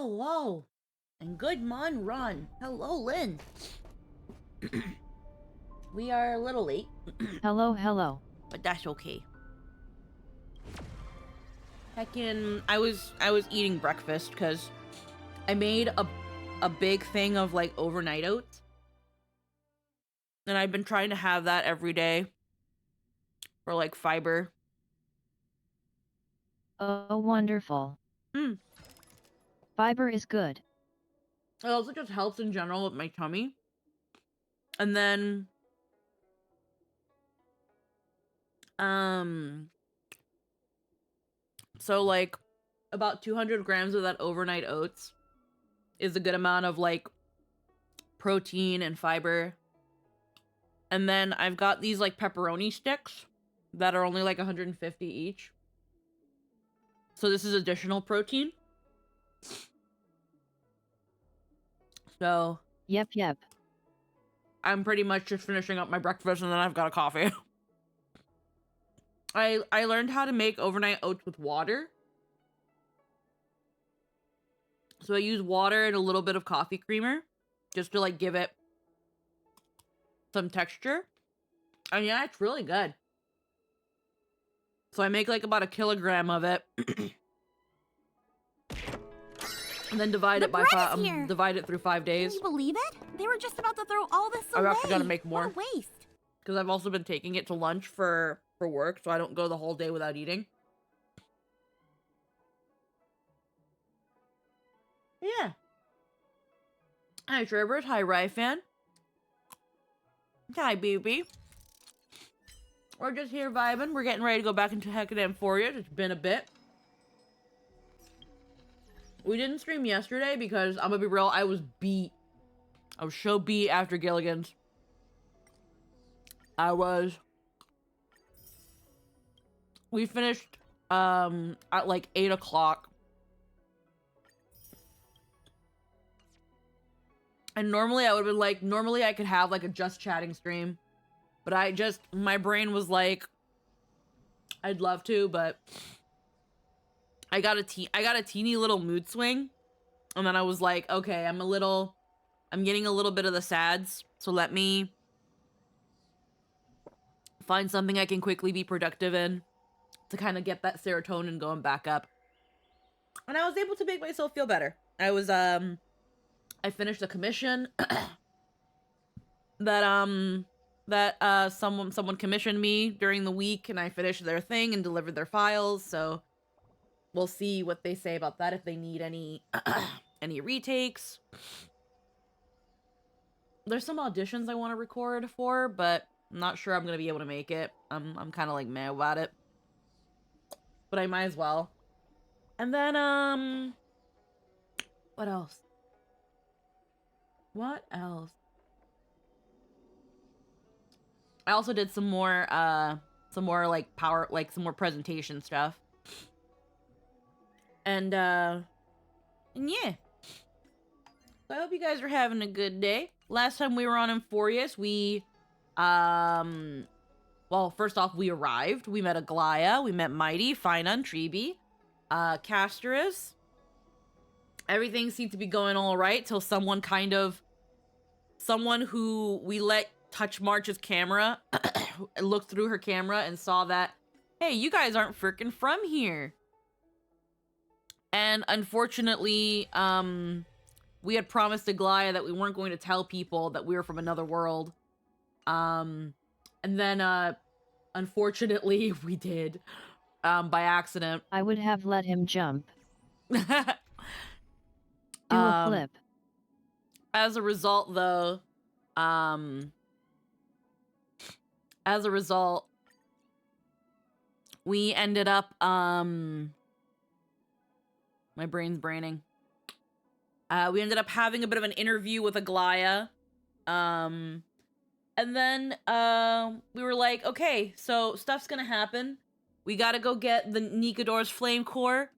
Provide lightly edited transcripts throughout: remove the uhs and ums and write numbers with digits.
Whoa. And good mon run. Hello, Lynn. We are a little late. Hello. But that's okay. Heckin', I was eating breakfast because I made a big thing of like overnight oats. And I've been trying to have that every day for like fiber. Oh, wonderful. Fiber is good. It also just helps in general with my tummy. And then so like about 200 grams of that overnight oats is a good amount of like protein and fiber. And then I've got these like pepperoni sticks that are only like 150 each. So this is additional protein. So Yep. I'm pretty much just finishing up my breakfast and then I've got a coffee. I learned how to make overnight oats with water. So I use water and a little bit of coffee creamer just to like give it some texture. And yeah, it's really good. So I make like about 1 kilogram of it. And then divide it by divide it through 5 days. Can you believe it? They were just about to throw all this away. I've actually got to make more. What a waste. Because I've also been taking it to lunch for work, so I don't go the whole day without eating. Yeah. Hi, Trevor. Hi, Ryfan. Hi, baby. We're just here vibing. We're getting ready to go back into Heckin' Amphoreus. It's been a bit. We didn't stream yesterday because, I'm gonna be real, I was beat. I was so beat after Gilligan's. We finished, at like 8 o'clock. And normally I would have been like, normally I could have like a just chatting stream. But my brain was like, I'd love to, but I got a teeny little mood swing. And then I was like, okay, I'm getting a little bit of the sads. So let me find something I can quickly be productive in to kind of get that serotonin going back up. And I was able to make myself feel better. I finished a commission that someone commissioned me during the week, and I finished their thing and delivered their files. So we'll see what they say about that, if they need any any retakes. There's some auditions I want to record for, but I'm not sure I'm gonna be able to make it. I'm kind of like mad about it, but I might as well. And then what else? I also did some more like some more presentation stuff. And yeah. So I hope you guys are having a good day. Last time we were on Amphoreus, we well, first off, we arrived. We met Aglaya, we met Mydei, Finan, Treeby, Casterus. Everything seemed to be going all right till someone who we let touch March's camera looked through her camera and saw that, hey, you guys aren't freaking from here. And unfortunately, we had promised Aglaya that we weren't going to tell people that we were from another world. And then, unfortunately, we did, by accident. I would have let him jump. Do a flip. As a result, though, we ended up, my brain's braining. We ended up having a bit of an interview with Aglaya. And then, we were like, okay, so stuff's gonna happen. We gotta go get the Nikador's flame core.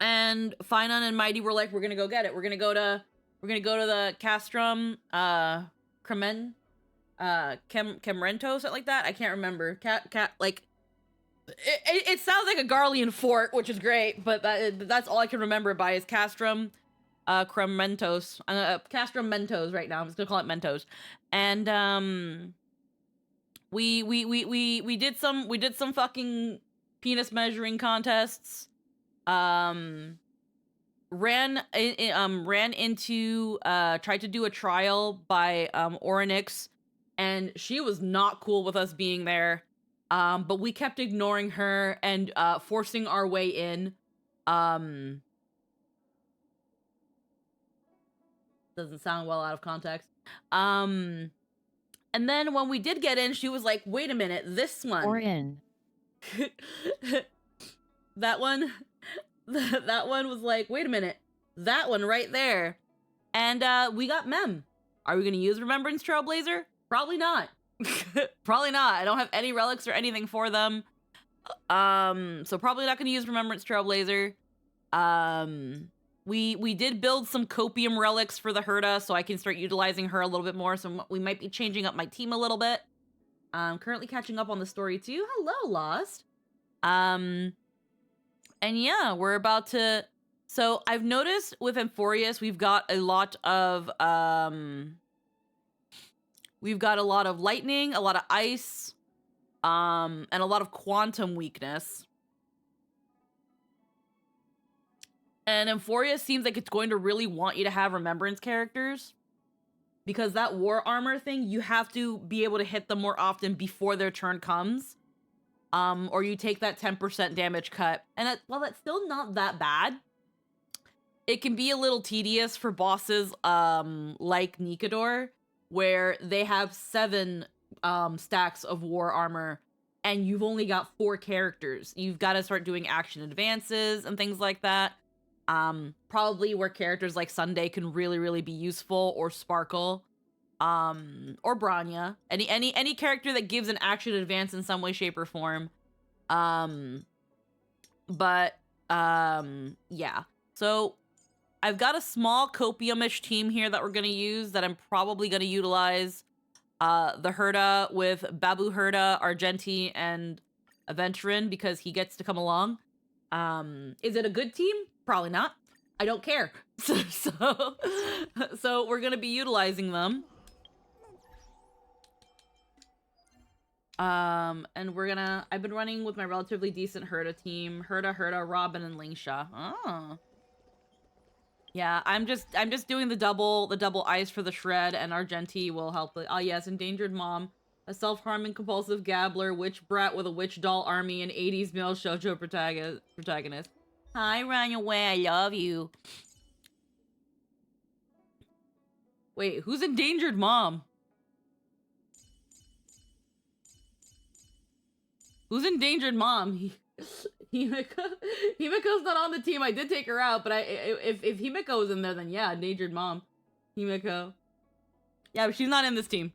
And Finan and Mydei were like, we're gonna go get it. We're gonna go to the Castrum, Kemrento, something like that. I can't remember. It sounds like a Garlean fort, which is great, but that's all I can remember by is Castrum, Mentos. Castrum Mentos right now. I'm just gonna call it Mentos. And we did some fucking penis measuring contests. Ran into tried to do a trial by Orynyx, and she was not cool with us being there. But we kept ignoring her and forcing our way in. Doesn't sound well out of context. And then when we did get in, she was like, "Wait a minute, this one." Or in. That one that one was like, "Wait a minute, that one right there." And we got Mem. Are we gonna use Remembrance Trailblazer? Probably not. Probably not. I don't have any relics or anything for them. So probably not gonna use Remembrance Trailblazer. We did build some copium relics for the Herda, so I can start utilizing her a little bit more. So we might be changing up my team a little bit. I'm currently catching up on the story too. Hello, Lost. And yeah, we're about to. So I've noticed with Amphoreus, we've got a lot of lightning, a lot of ice, and a lot of quantum weakness. And Amphoreus seems like it's going to really want you to have remembrance characters. Because that war armor thing, you have to be able to hit them more often before their turn comes. Or you take that 10% damage cut. And while that's still not that bad, it can be a little tedious for bosses like Nikador, where they have 7 stacks of war armor, and you've only got 4 characters. You've got to start doing action advances and things like that. Probably where characters like Sunday can really, really be useful, or Sparkle, or Branya. Any character that gives an action advance in some way, shape, or form. Yeah. So I've got a small copium-ish team here that we're gonna use, that I'm probably gonna utilize the Herda with Babu Herda, Argenti, and Aventurin, because he gets to come along. Is it a good team? Probably not. I don't care. So we're gonna be utilizing them. And I've been running with my relatively decent Herda team. Herda, Robin, and Lingsha. Oh. Yeah, I'm just doing the double ice for the shred, and Argenti will help. Oh yes, Endangered Mom, a self-harming compulsive gabbler, witch brat with a witch doll army, and 80s male shoujo protagonist. Hi, run away, I love you. Wait, who's Endangered Mom? Who's Endangered Mom? Himiko's not on the team. I did take her out, but if Himiko was in there, then yeah, Endangered Mom. Himiko. Yeah, but she's not in this team.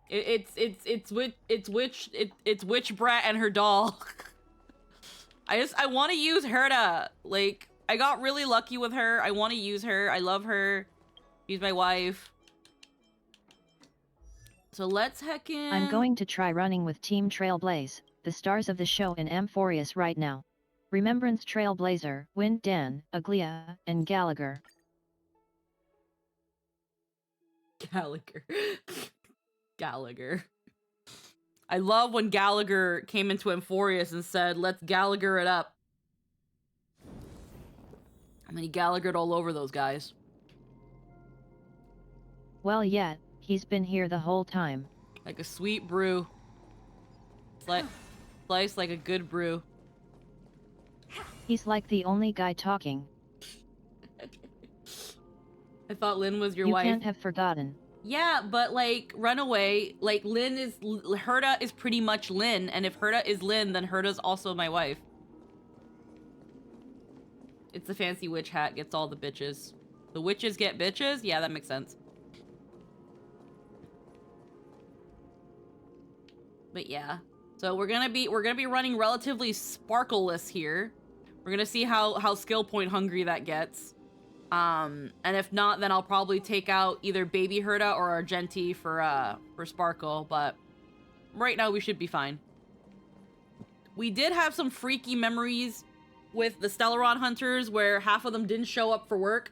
It's Witch Brat and her doll. I want to use Herda. Like, I got really lucky with her. I want to use her. I love her. She's my wife. So let's heck in. I'm going to try running with Team Trailblaze, the stars of the show in Amphoreus right now. Remembrance Trailblazer, Wind Dan, Aglia, and Gallagher. Gallagher. I love when Gallagher came into Amphoreus and said, "Let's Gallagher it up." And then he Gallaghered all over those guys. Well, yeah, he's been here the whole time. Like a sweet brew. Sliced like a good brew. He's like the only guy talking. I thought Lynn was your You wife. can't have forgotten. Yeah, but like, Runaway, like Herda is pretty much Lynn, and if Herda is Lynn, then Herda's also my wife. It's the fancy witch hat gets all the bitches. The witches get bitches? Yeah, that makes sense. But yeah. So we're gonna be running relatively sparkleless here. We're gonna see how skill point hungry that gets. And if not, then I'll probably take out either Baby Herda or Argenti for Sparkle, but right now we should be fine. We did have some freaky memories with the Stellaron hunters where half of them didn't show up for work.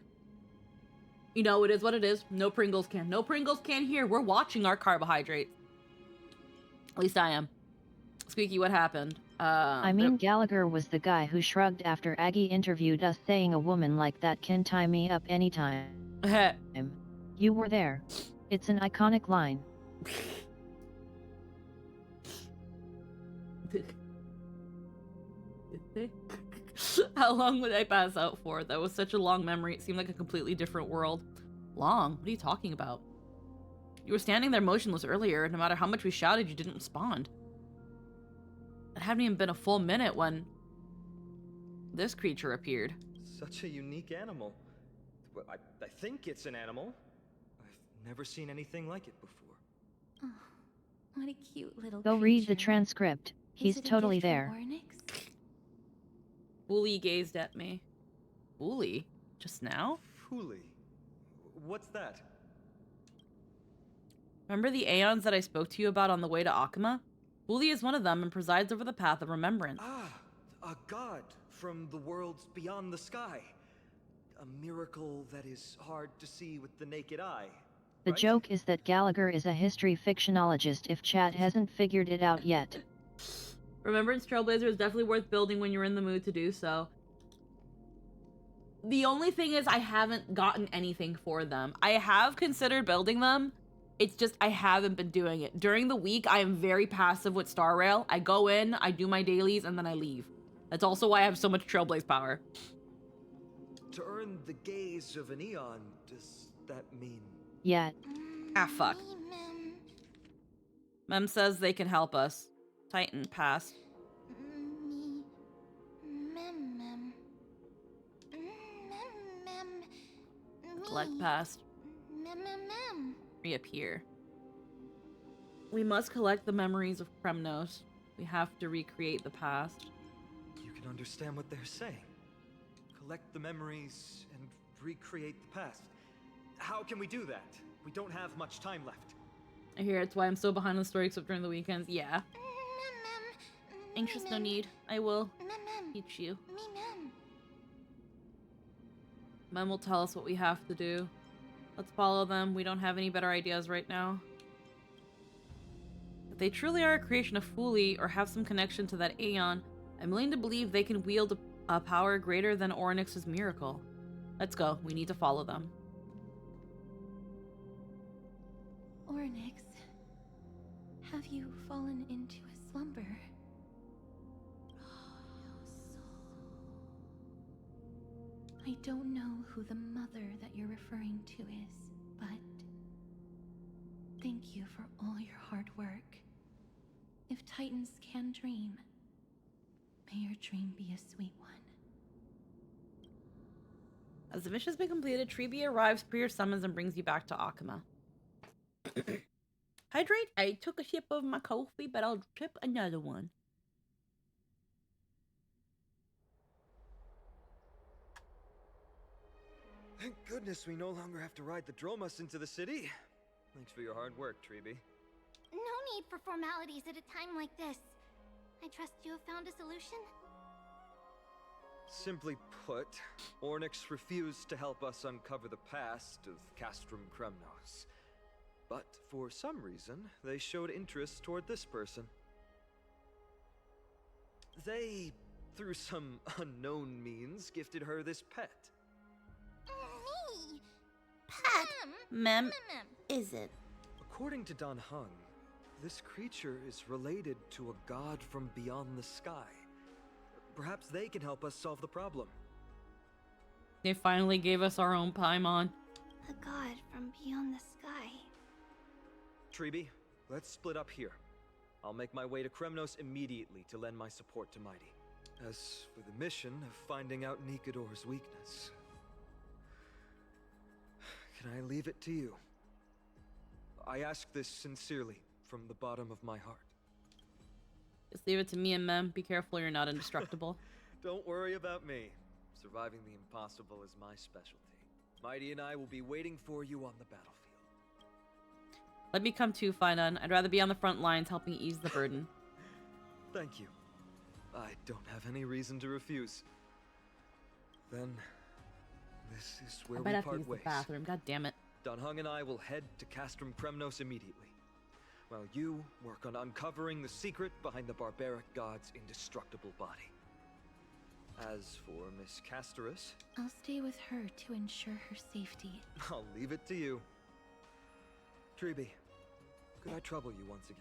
You know, it is what it is. No Pringles can. No Pringles can here. We're watching our carbohydrates. At least I am. Squeaky, what happened? Gallagher was the guy who shrugged after Aggie interviewed us, saying a woman like that can tie me up anytime. You were there. It's an iconic line. How long would I pass out for? That was such a long memory. It seemed like a completely different world. Long? What are you talking about? You were standing there motionless earlier. No matter how much we shouted, you didn't respond. It hadn't even been a full minute when this creature appeared. Such a unique animal. Well, I think it's an animal. I've never seen anything like it before. Oh, what a cute little Go creature. read the transcript. He's Is it a totally gift from there. Ornyx? Bully gazed at me. Bully? Just now? Fooly. What's that? Remember the Aeons that I spoke to you about on the way to Akama? Bully is one of them and presides over the path of remembrance. Ah, a god from the worlds beyond the sky. A miracle that is hard to see with the naked eye. The right? joke is that Gallagher is a history fictionologist if chat hasn't figured it out yet. Remembrance Trailblazer is definitely worth building when you're in the mood to do so. The only thing is I haven't gotten anything for them. I have considered building them. It's just I haven't been doing it. During the week, I am very passive with Star Rail. I go in, I do my dailies, and then I leave. That's also why I have so much Trailblaze power. To earn the gaze of an Eon, does that mean... Yet. Ah, fuck. Mem says they can help us. Titan passed. Collect past. Reappear. We must collect the memories of Kremnos. We have to recreate the past. You can understand what they're saying. Collect the memories and recreate the past. How can we do that? We don't have much time left. I hear it's why I'm so behind on the story except during the weekends. Yeah. Anxious, no need. I will teach you. Mem will tell us what we have to do. Let's follow them. We don't have any better ideas right now. If they truly are a creation of Fuli or have some connection to that Aeon, I'm willing to believe they can wield a power greater than Ornyx's miracle. Let's go. We need to follow them. Ornyx, have you fallen into a slumber? I don't know who the mother that you're referring to is, but thank you for all your hard work. If Titans can dream, may your dream be a sweet one. As the mission has been completed, Treeby arrives per your summons and brings you back to Akama. Hydrate. I took a sip of my coffee, but I'll trip another one. Thank goodness we no longer have to ride the Dromus into the city. Thanks for your hard work, Treeby. No need for formalities at a time like this. I trust you have found a solution? Simply put, Ornyx refused to help us uncover the past of Castrum Kremnos. But for some reason, they showed interest toward this person. They, through some unknown means, gifted her this pet. Me? Pet? Mem, is it? According to Don Hung, this creature is related to a god from beyond the sky. Perhaps they can help us solve the problem. They finally gave us our own Paimon. A god from beyond the sky. Treeby, let's split up here. I'll make my way to Kremnos immediately to lend my support to Mydei. As for the mission of finding out Nikador's weakness, can I leave it to you? I ask this sincerely, from the bottom of my heart. Just leave it to me and Mem. Be careful you're not indestructible. Don't worry about me. Surviving the impossible is my specialty. Mydei and I will be waiting for you on the battlefield. Let me come too, Finan. I'd rather be on the front lines helping ease the burden. Thank you. I don't have any reason to refuse. Then, this is I where might we have to part use ways. the bathroom. God damn it. Don Hung and I will head to Castrum Kremnos immediately, while you work on uncovering the secret behind the barbaric god's indestructible body. As for Miss Castorus, I'll stay with her to ensure her safety. I'll leave it to you. Treeby, could I trouble you once again?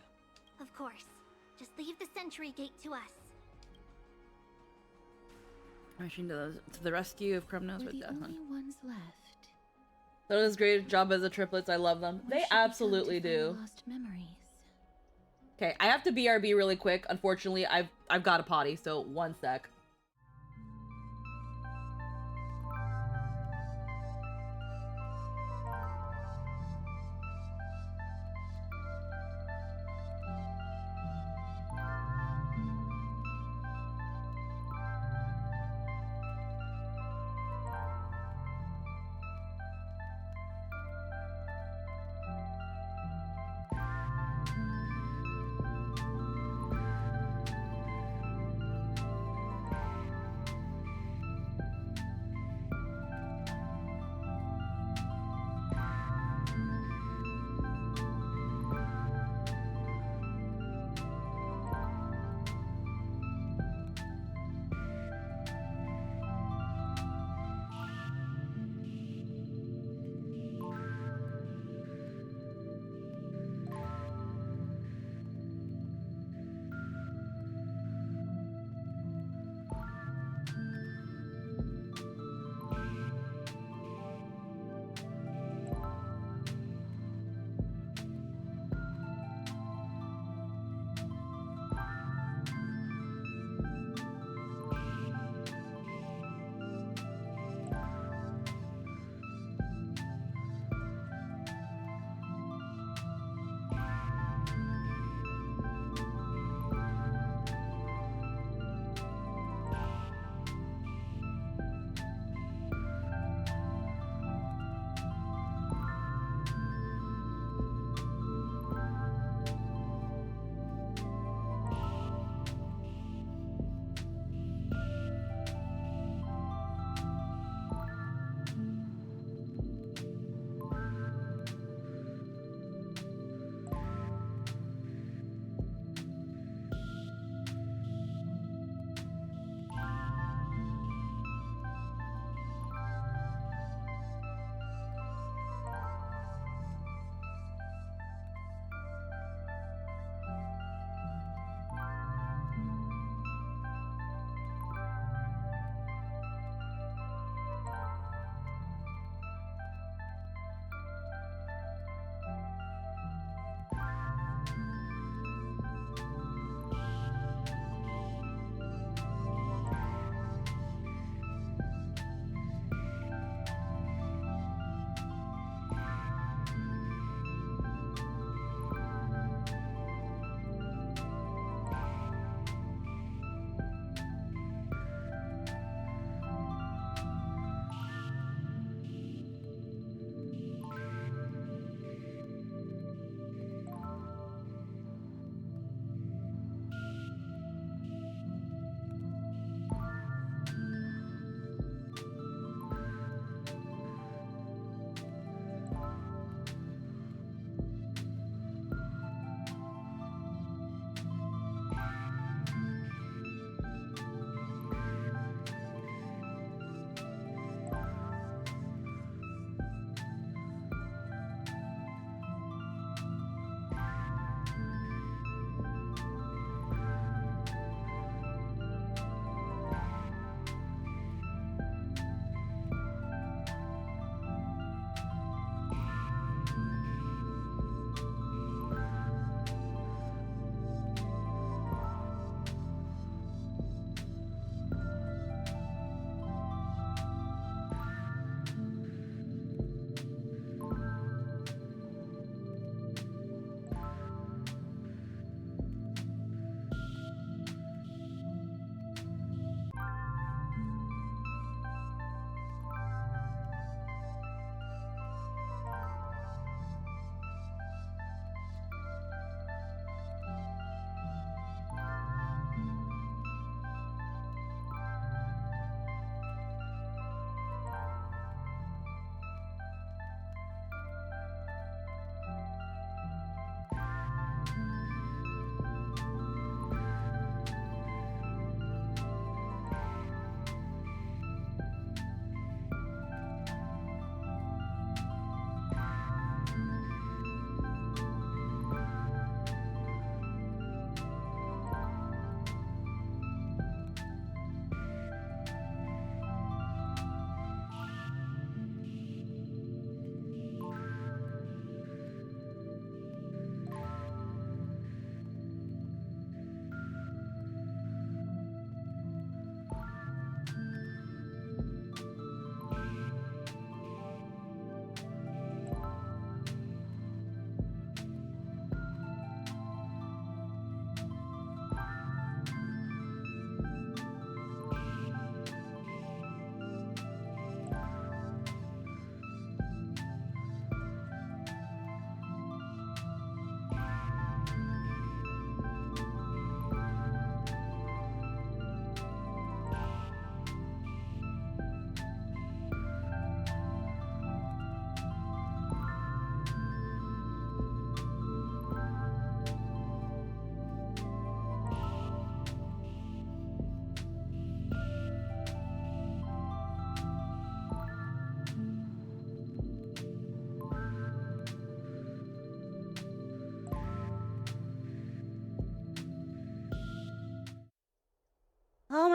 Of course. Just leave the sentry gate to us. Rushing to the rescue of Kremnos We're with the Death only Hunt. ones left. That was a great job as the triplets. I love them. Or They should we come absolutely to find do. Lost memories. Okay, I have to BRB really quick. Unfortunately, I've got a potty, so 1 sec.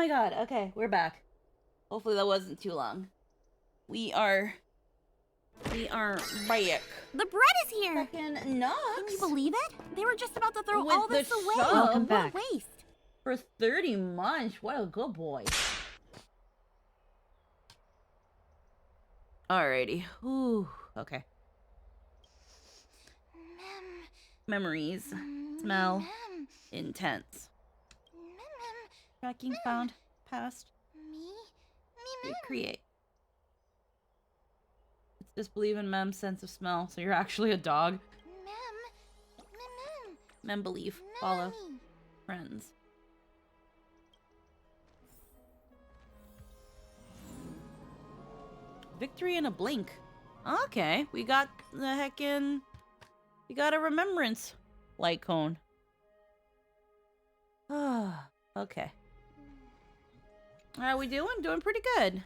my god. Okay, we're back. Hopefully that wasn't too long. We are back. The bread is here! Fucking Nox. Can you believe it? They were just about to throw With all the this away. sub. Welcome What back. a waste. For 30 months. What a good boy. Alrighty. Ooh. Okay. Memories. Smell. Intense. Tracking found. Past. Recreate. It's disbelieve in Mem's sense of smell. So you're actually a dog. Mem believe. Follow. Friends. Victory in a blink. Okay, we got the heckin'... We got a remembrance light cone. Ah, okay. How are we doing? Doing pretty good.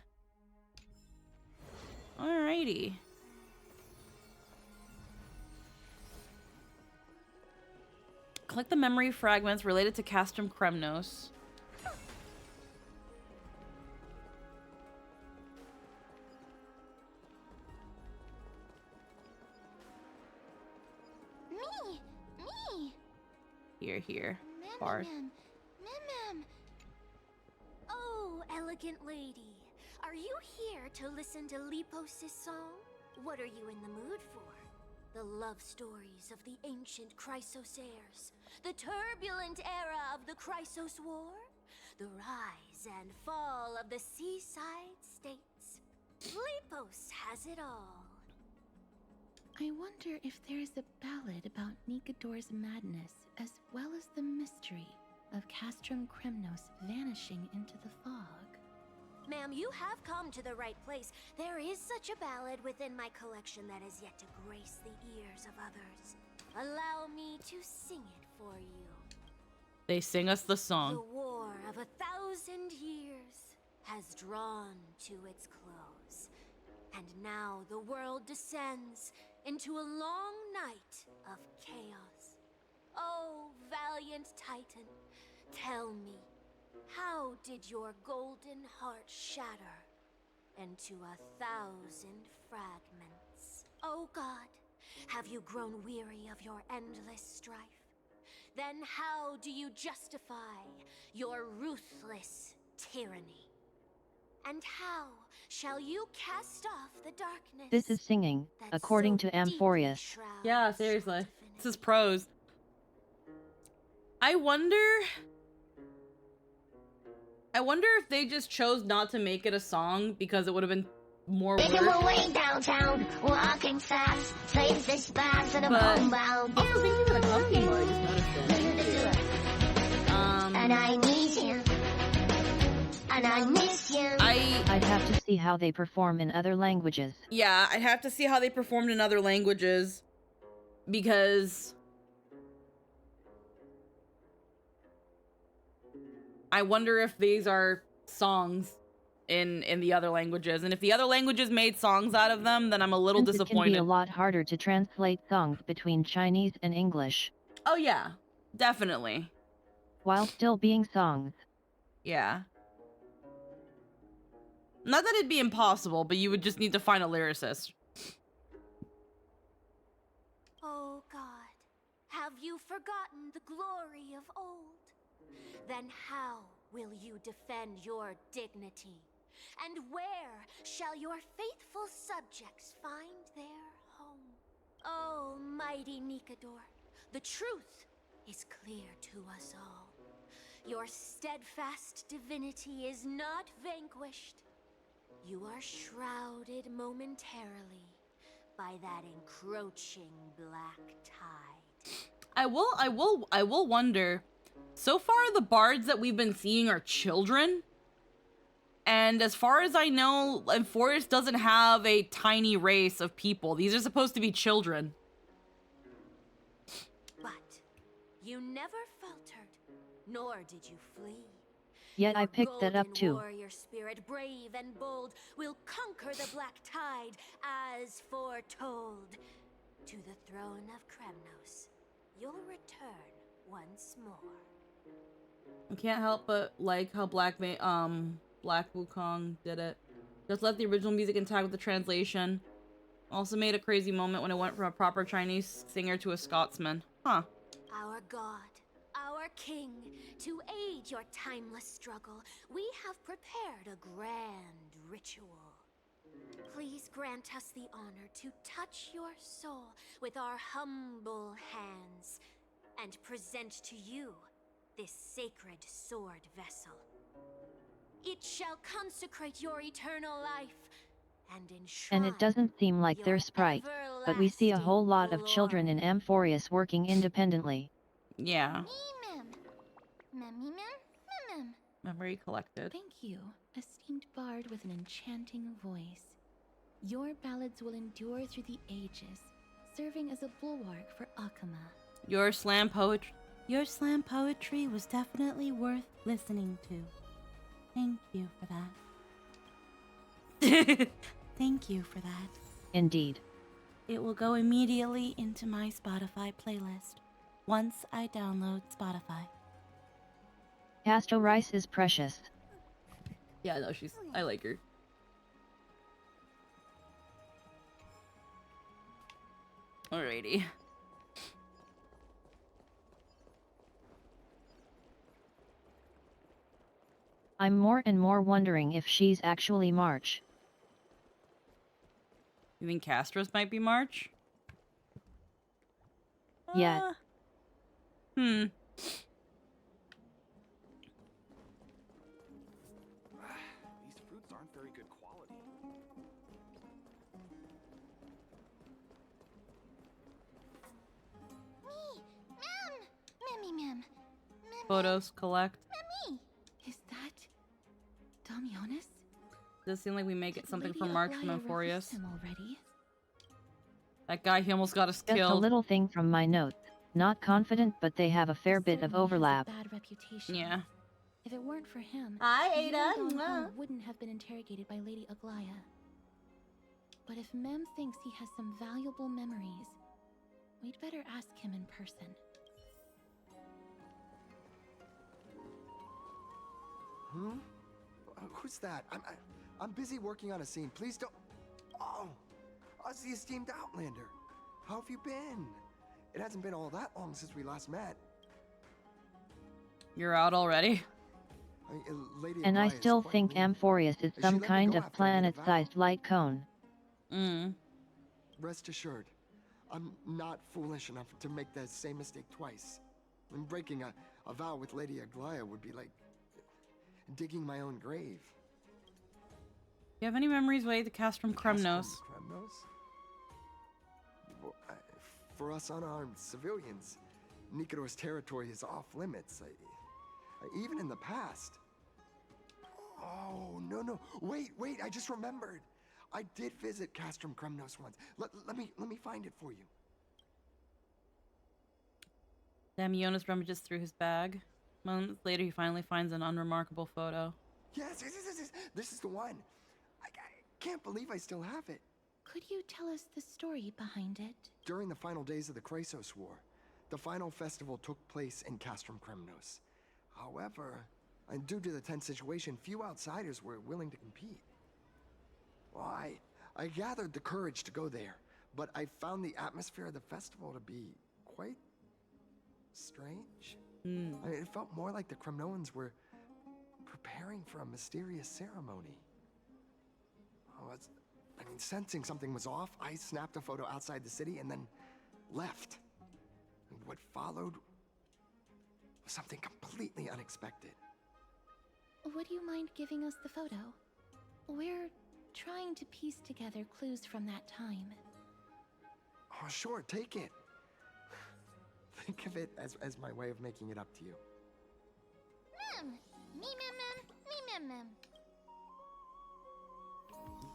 Alrighty. Collect the memory fragments related to Castrum Kremnos. Me! Here. Bard. Oh, elegant lady. Are you here to listen to Lepos' song? What are you in the mood for? The love stories of the ancient Chrysosaurs, the turbulent era of the Chrysos War, the rise and fall of the seaside states. Lepos has it all. I wonder if there's a ballad about Nikodor's madness, as well as the mystery of Castrum Kremnos vanishing into the fog. Ma'am, you have come to the right place. There is such a ballad within my collection that is yet to grace the ears of others. Allow me to sing it for you. They sing us the song. The war of 1,000 years has drawn to its close. And now the world descends into a long night of chaos. Oh, valiant Titan, tell me, how did your golden heart shatter into 1,000 fragments? Oh God, have you grown weary of your endless strife? Then how do you justify your ruthless tyranny? And how shall you cast off the darkness? This is singing, that according so to Amphoreus. deeply shrouds Yeah, seriously. infinity? This is prose. I wonder if they just chose not to make it a song because it would have been more work. Making my way downtown, walking fast, saves this bags and a But- bone bound. Also, thank you for the coffee more. I just noticed it. And I need you, and I miss you. I'd have to see how they perform in other languages. Yeah, I'd have to see how they performed in other languages because I wonder if these are songs in the other languages, and if the other languages made songs out of them, then I'm a little Since it can be disappointed. a lot harder to translate songs between Chinese and English, Oh yeah, definitely. while still being songs. Yeah. Not that it'd be impossible, but you would just need to find a lyricist. Oh God, have you forgotten the glory of old? Then how will you defend your dignity? And where shall your faithful subjects find their home? Oh, mighty Nikodor, the truth is clear to us all. Your steadfast divinity is not vanquished. You are shrouded momentarily by that encroaching black tide. I will wonder. So far, the bards that we've been seeing are children. And as far as I know, Amphoreus doesn't have a tiny race of people. These are supposed to be children. But you never faltered, nor did you flee. Yet I Your picked that up golden too. warrior spirit, brave and bold, will conquer the black tide as foretold. To the throne of Kremnos, you'll return once more. I can't help but like how Black Wukong did it. Just left the original music intact with the translation. Also made a crazy moment when it went from a proper Chinese singer to a Scotsman. Huh. Our God, our King, to aid your timeless struggle, we have prepared a grand ritual. Please grant us the honor to touch your soul with our humble hands and present to you this sacred sword vessel. It shall consecrate your eternal life and enshrine And it doesn't seem like your they're sprite, but we see a everlasting whole lot of children in glory. Amphoreus working independently. Yeah. Mem. Memory collected. Thank you, esteemed bard with an enchanting voice. Your ballads will endure through the ages, serving as a bulwark for Akama. Your slam poetry was definitely worth listening to. Thank you for that. Thank you for that. Indeed. It will go immediately into my Spotify playlist once I download Spotify. Casto Rice is precious. Yeah, no, I like her. Alrighty. I'm more and more wondering if she's actually March. You think Castros might be March? Yeah. These fruits aren't very good quality. Mem. Photos collect. Is that Damionis? Does it seem like we may get something Lady from March from Aglaya Amphoreus? released him already. That guy, he almost got us Just a killed. little thing from my notes. Not confident, but they have a fair He bit of certainly has a overlap. bad reputation. Yeah. If it weren't for him, Hi, you Ada. and Don Mwah. Juan wouldn't have been interrogated by Lady Aglaya. But if Mem thinks he has some valuable memories, we'd better ask him in person. Who's that? I'm busy working on a scene. Please don't. Oh, us, the esteemed Outlander. How have you been? It hasn't been all that long since we last met. You're out already? Lady And I Aglaya is still quite think mean. Amphoreus is She some let me kind go of after I made a vow. planet-sized light cone. Rest assured, I'm not foolish enough to make the same mistake twice. And breaking a vow with Lady Aglaya would be like digging my own grave. You have any memories related to Castrum Kremnos? Kremnos? Well, for us unarmed civilians, Nikador's territory is off limits. Even in the past. Oh, no. Wait, I just remembered. I did visit Castrum Kremnos once. Let me find it for you. Damionis rummages through his bag. Moments later, he finally finds an unremarkable photo. Yes. This is the one. I can't believe I still have it. Could you tell us the story behind it? During the final days of the Chrysos War, the final festival took place in Castrum Kremnos. However, and due to the tense situation, few outsiders were willing to compete. Well, I gathered the courage to go there, but I found the atmosphere of the festival to be quite strange. It felt more like the Kremnoans were preparing for a mysterious ceremony. Sensing something was off, I snapped a photo outside the city and then left. And what followed was something completely unexpected. Would you mind giving us the photo? We're trying to piece together clues from that time. Oh, sure, take it. Think of it as my way of making it up to you. Mem.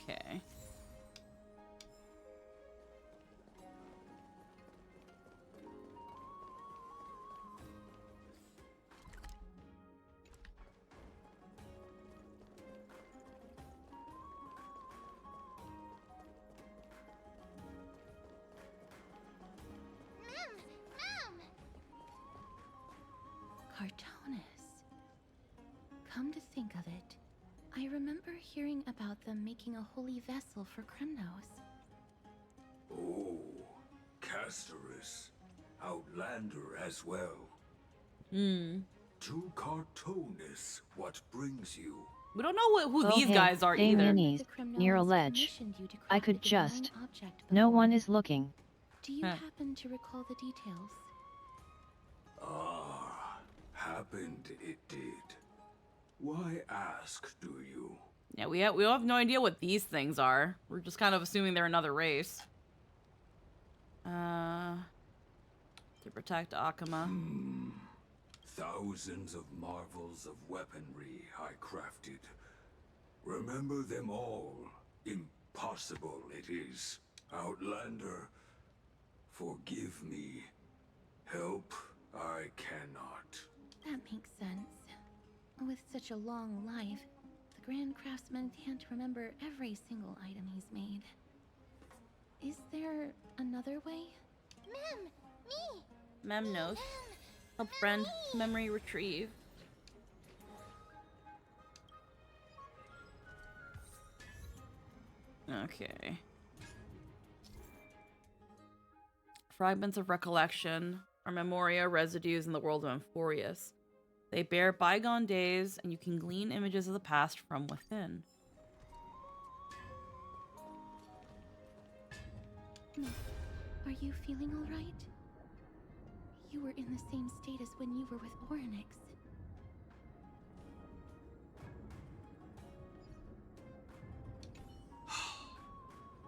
Okay. Cartonis. Come to think of it, I remember hearing about them making a holy vessel for Kremnos. Oh, Castorus. Outlander as well. Hmm. To Cartonis, what brings you? We don't know who Oh, these hey, guys are stay either. minis, The near a Kremnos ledge. commissioned you to I craft could a divine just. object No before. one is looking. Do you Huh. happen to recall the details? Ah, happened it did. Why ask, do you? Yeah, we have no idea what these things are. We're just kind of assuming they're another race. To protect Akama. Thousands of marvels of weaponry I crafted. Remember them all. Impossible it is. Outlander, forgive me. Help I cannot. That makes sense. With such a long life, the Grand Craftsman can't remember every single item he's made. Is there another way? Mem, me. Memnos. Help friend. Memory retrieve. Okay. Fragments of recollection are memoria residues in the world of Amphoreus. They bear bygone days, and you can glean images of the past from within. Miss, are you feeling all right? You were in the same state as when you were with Orynyx.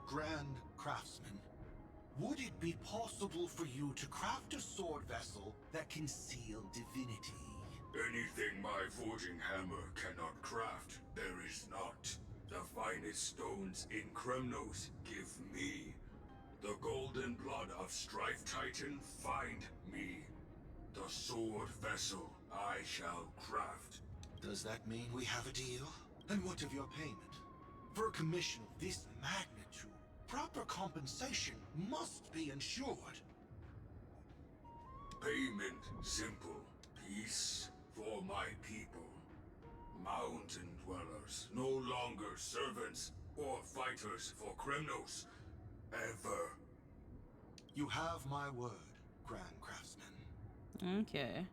Grand Craftsman, would it be possible for you to craft a sword vessel that can seal divinity? Anything my forging hammer cannot craft, there is not. The finest stones in Kremnos give me. The golden blood of Strife Titan find me. The sword vessel I shall craft. Does that mean we have a deal? And what of your payment? For a commission of this magnitude, proper compensation must be ensured. Payment simple. Peace for my people. Mountain dwellers, no longer servants or fighters for Kremnos. Ever. You have my word, Grand Craftsman. Okay.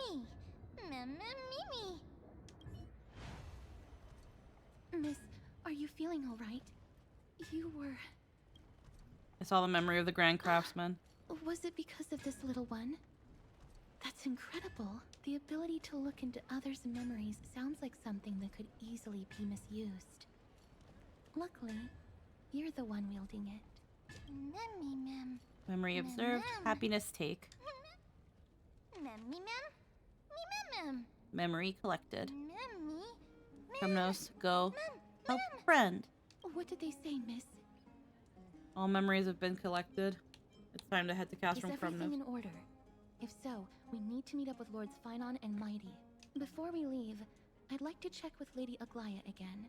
Me. Me. Miss, are you feeling all right? You were... I saw the memory of the Grand Craftsman. Was it because of this little one? That's incredible. The ability to look into others' memories sounds like something that could easily be misused. Luckily, you're the one wielding it. Mem. Memory observed. Happiness take. Mem. Memory collected. Mem. Kremnos, go. Help friend. What did they say, miss? All memories have been collected. It's time to head to Is Castrum everything Kremnos. in order? If so, we need to meet up with Lords Finon and Mydei. Before we leave, I'd like to check with Lady Aglaya again.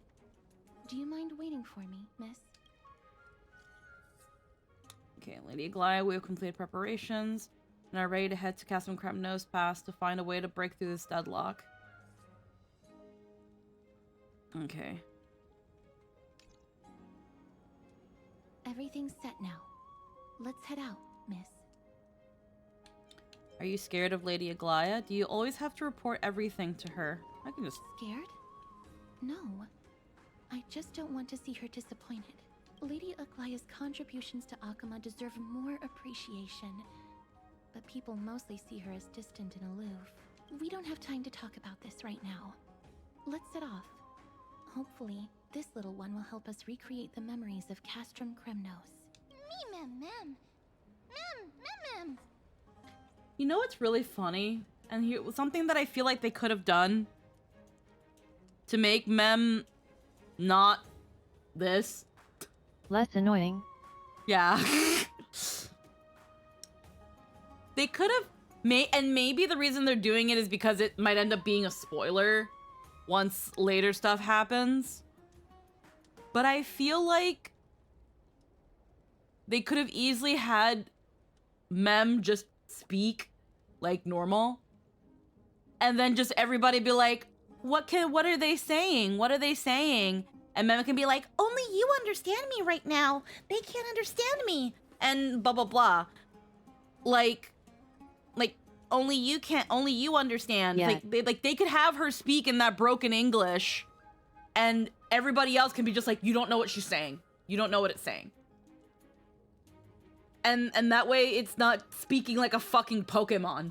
Do you mind waiting for me, miss? Okay, Lady Aglaya, we have completed preparations and are ready to head to Castrum Kremnos Pass to find a way to break through this deadlock. Okay. Everything's set now. Let's head out, miss. Are you scared of Lady Aglaya? Do you always have to report everything to her? I can just... Scared? No. I just don't want to see her disappointed. Lady Aglaya's contributions to Akama deserve more appreciation. But people mostly see her as distant and aloof. We don't have time to talk about this right now. Let's set off. Hopefully, this little one will help us recreate the memories of Castrum Kremnos. Mem. You know what's really funny? And here, something that I feel like they could have done to make Mem not this. Less annoying. Yeah. They could have made, and maybe the reason they're doing it is because it might end up being a spoiler once later stuff happens. But I feel like they could have easily had Mem just speak like normal and then just everybody be like, what are they saying? What are they saying? And Mem can be like, only you understand me right now. They can't understand me. And blah, blah, blah. Like, only you understand. Yeah. Like, they could have her speak in that broken English, and everybody else can be just like, you don't know what she's saying. You don't know what it's saying. And that way, it's not speaking like a fucking Pokemon.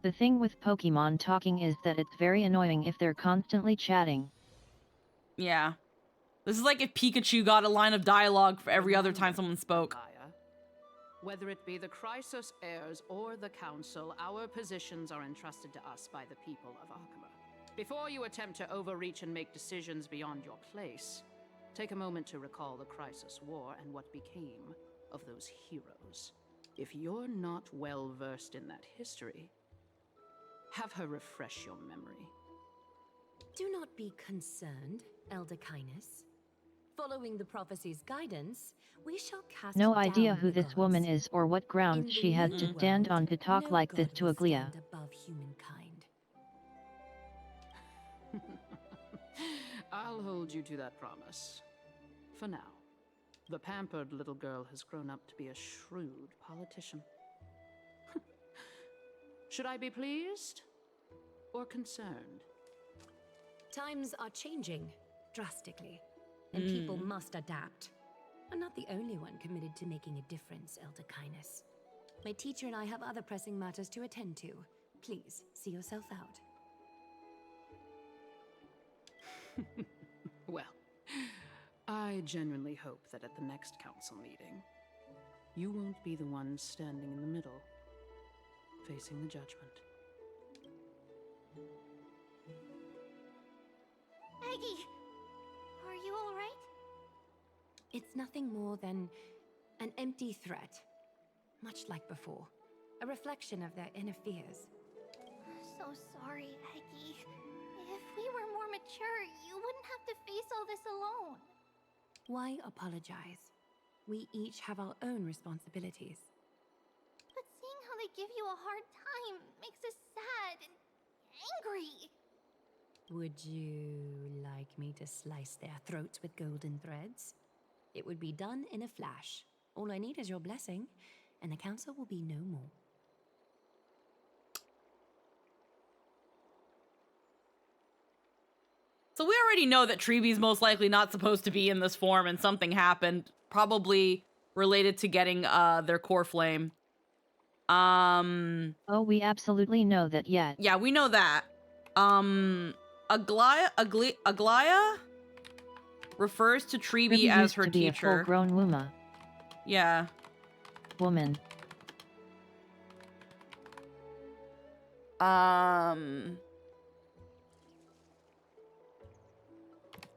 The thing with Pokemon talking is that it's very annoying if they're constantly chatting. Yeah. This is like if Pikachu got a line of dialogue for every other time someone spoke. Whether it be the Chrysos heirs or the Council, our positions are entrusted to us by the people of Arkema. Before you attempt to overreach and make decisions beyond your place, take a moment to recall the Chrysos War and what became of those heroes. If you're not well versed in that history, have her refresh your memory. Do not be concerned, Elder Kynus. Following the prophecy's guidance, we shall cast No down idea who the this woman gods. is or what grounds In she the has new to stand world, on to talk no like this god to will Aglia. stand above humankind. I'll hold you to that promise. For now. The pampered little girl has grown up to be a shrewd politician. Should I be pleased or concerned? Times are changing drastically, and people must adapt. I'm not the only one committed to making a difference, Elder Kynus. My teacher and I have other pressing matters to attend to. Please, see yourself out. Well, I genuinely hope that at the next council meeting, you won't be the one standing in the middle, facing the judgment. Aggie, are you all right? It's nothing more than an empty threat, much like before. A reflection of their inner fears. So sorry, Aggie. If we were more mature, you wouldn't have to face all this alone. Why apologize? We each have our own responsibilities. But seeing how they give you a hard time makes us sad and angry. Would you like me to slice their throats with golden threads? It would be done in a flash. All I need is your blessing, and the council will be no more. So we already know that Treebee's most likely not supposed to be in this form, and something happened, probably related to getting their core flame. Oh, we absolutely know that yet. Yeah, we know that. Aglia refers to Treebee as used her to be teacher. A full-grown Wuma. Yeah. Woman.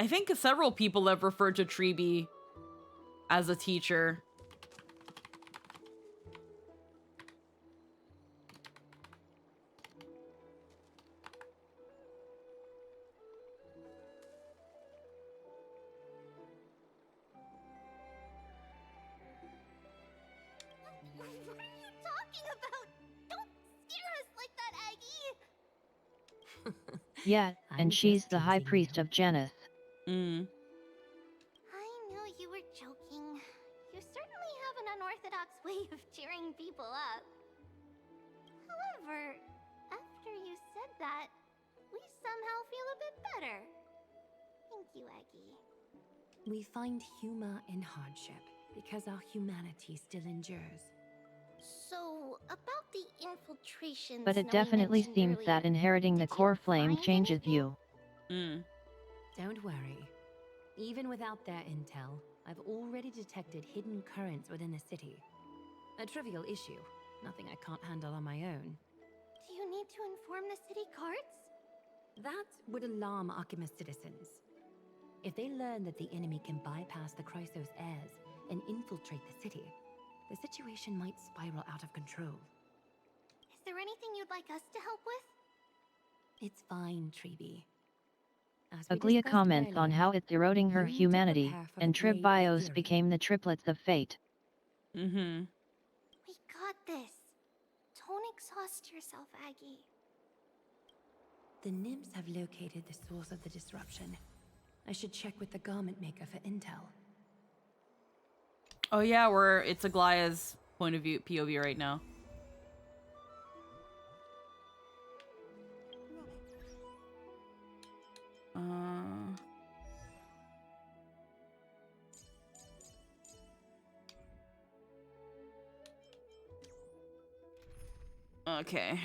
I think several people have referred to Treebee as a teacher. What are you talking about? Don't scare us like that, Aggie! Yeah, and she's the high priest of Janus. I knew you were joking. You certainly have an unorthodox way of cheering people up. However, after you said that, we somehow feel a bit better. Thank you, Aggie. We find humor in hardship because our humanity still endures. So, about the infiltration. But it definitely seems that inheriting the core flame changes you. Don't worry. Even without their intel, I've already detected hidden currents within the city. A trivial issue, nothing I can't handle on my own. Do you need to inform the city guards? That would alarm Arkema's citizens. If they learn that the enemy can bypass the Chrysos heirs and infiltrate the city, the situation might spiral out of control. Is there anything you'd like us to help with? It's fine, Treebee. Aglia comments on how it's eroding her humanity, and Trib Bios became the triplets of fate. Mm-hmm. We got this. Don't exhaust yourself, Aggie. The nymphs have located the source of the disruption. I should check with the garment maker for intel. Oh yeah, it's Aglaya's point of view, POV right now. Okay.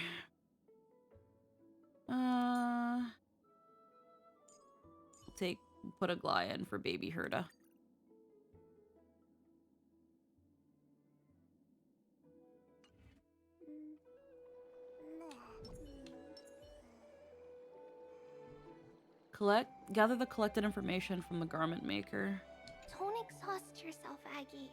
Put Aglaya in for baby Herda. Gather the collected information from the garment maker. Don't exhaust yourself, Aggie.